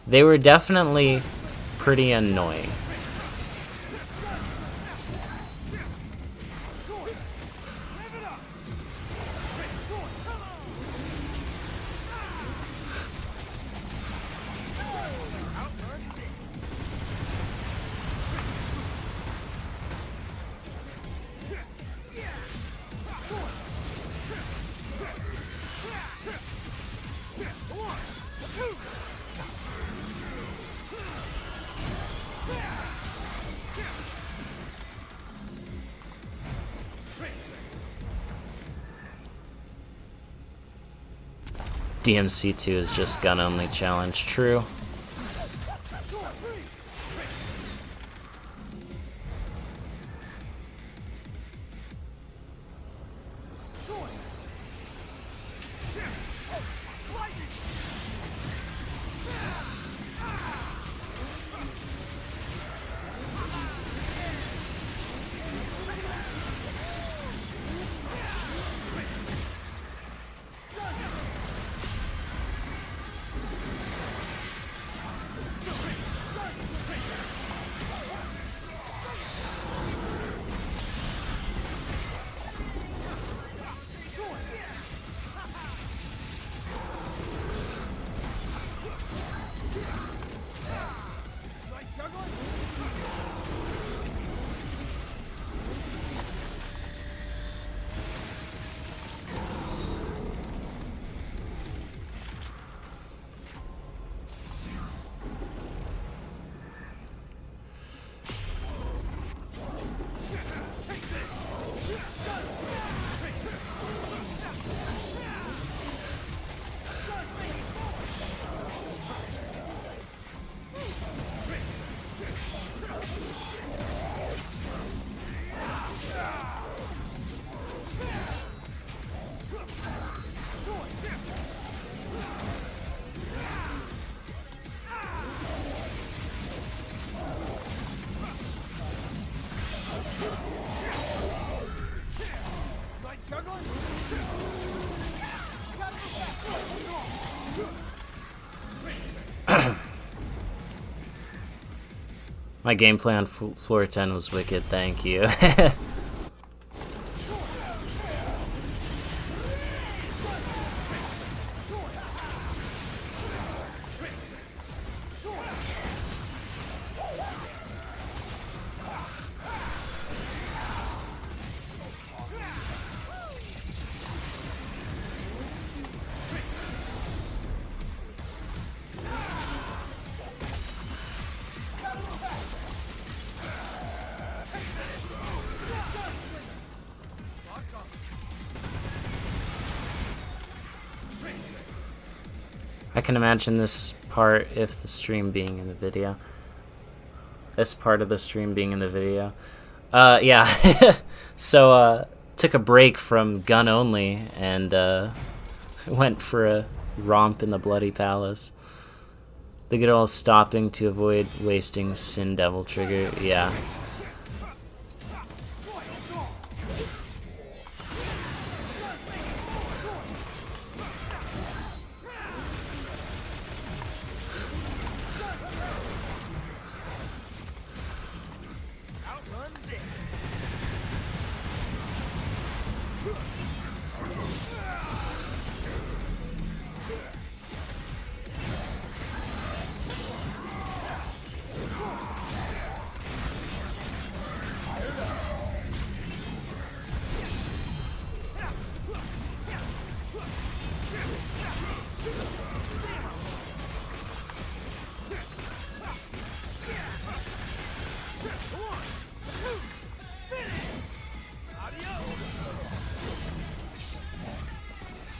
They were definitely pretty annoying. DMC2 is just gun only challenge. True. My gameplay on floor 10 was wicked, thank you. I can imagine this part if the stream being in the video. This part of the stream being in the video. Yeah. So, took a break from gun only and, went for a romp in the Bloody Palace. The good old stopping to avoid wasting Sin Devil Trigger, yeah.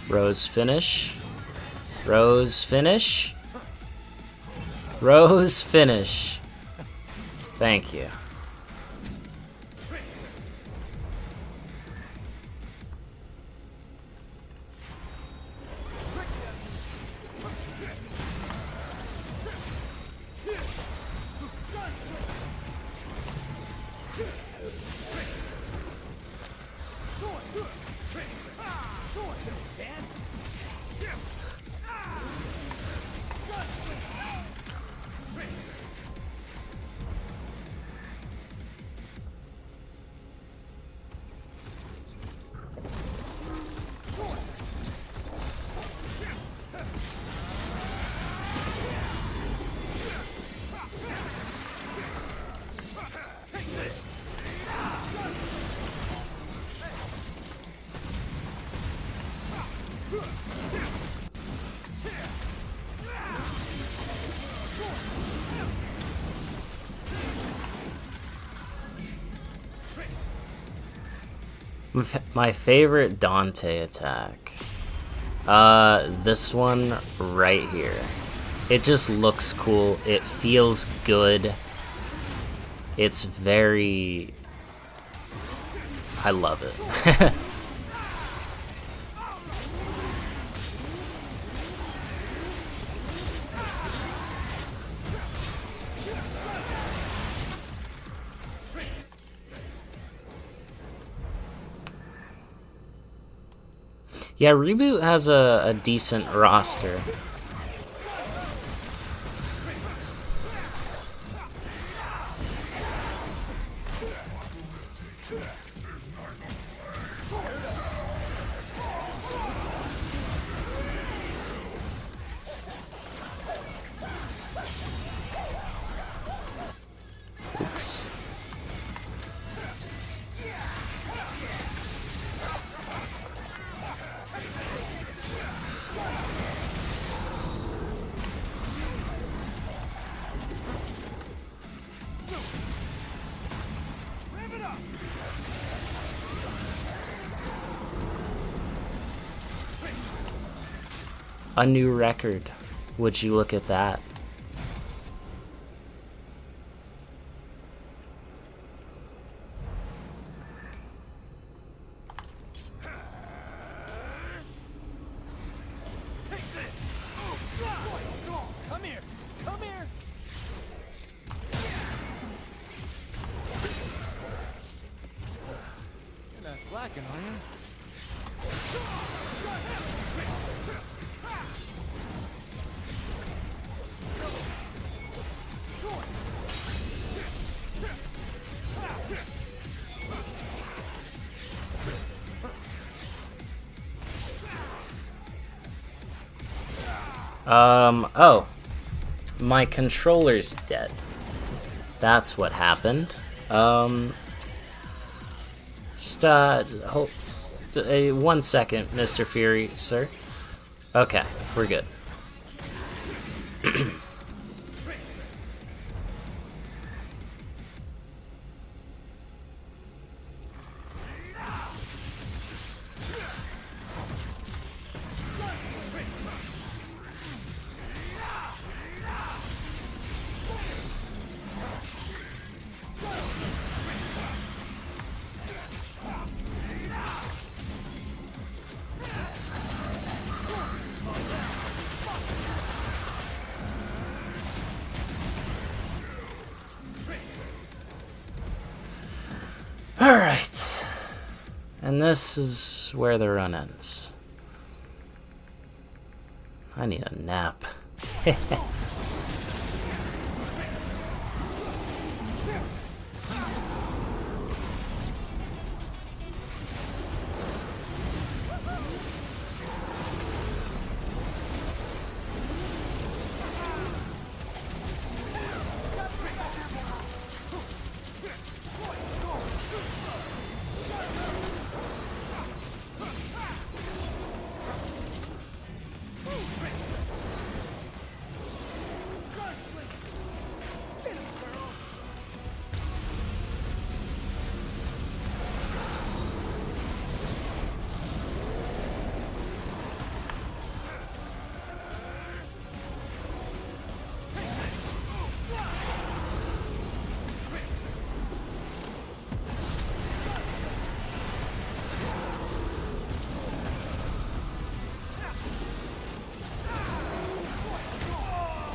Rose finish. Rose finish. Rose finish. Thank you. My favorite Dante attack. This one right here. It just looks cool. It feels good. It's very... I love it. Yeah, Reboot has a decent roster. Oops. A new record. Would you look at that? Come here! Come here! You're not slacking, are you? Oh. My controller's dead. That's what happened. Just, hold... 1 second, Mr. Fury, sir. Okay, we're good. Alright. And this is where the run ends. I need a nap.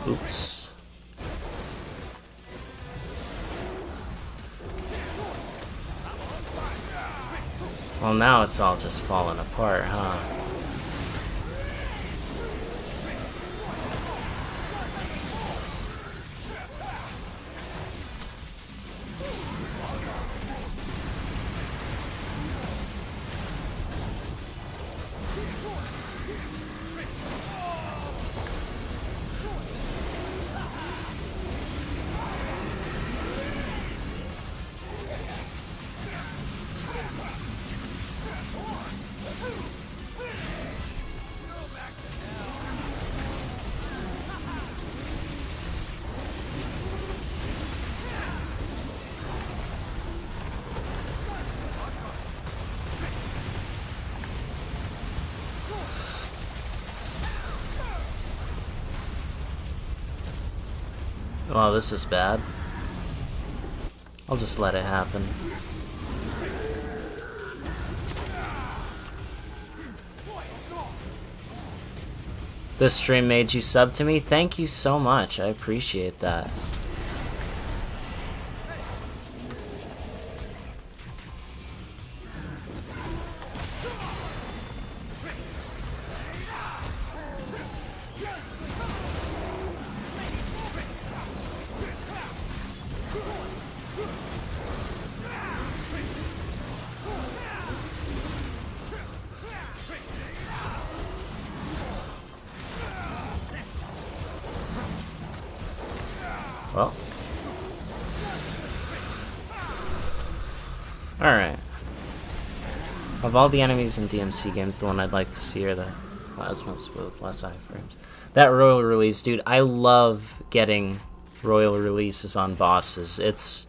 Oops. Well, now it's all just falling apart, huh? Well, this is bad. I'll just let it happen. This stream made you sub to me? Thank you so much. I appreciate that. Well. Alright. Of all the enemies in DMC games, the one I'd like to see are the plasmas with less iframes. That royal release, dude, I love getting royal releases on bosses. It's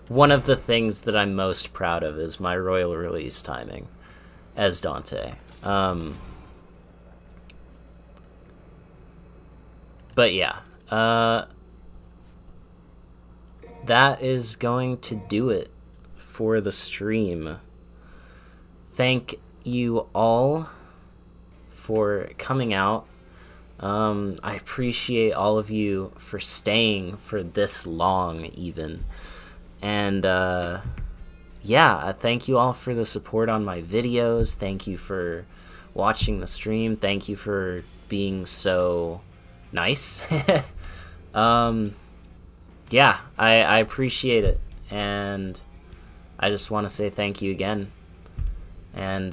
one of the things that I'm most proud of is my royal release timing as Dante. But yeah, that is going to do it for the stream. Thank you all for coming out. I appreciate all of you for staying for this long even. And yeah, thank you all for the support on my videos. Thank you for watching the stream. Thank you for being so nice. Yeah, I appreciate it, and I just want to say thank you again. And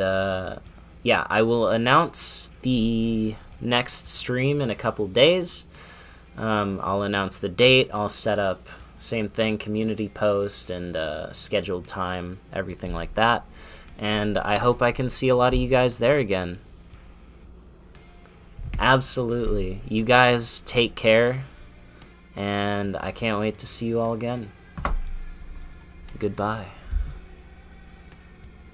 yeah, I will announce the next stream in a couple days. I'll announce the date. I'll set up same thing, community post and scheduled time, everything like that. And I hope I can see a lot of you guys there again. Absolutely. You guys take care. And I can't wait to see you all again. Goodbye.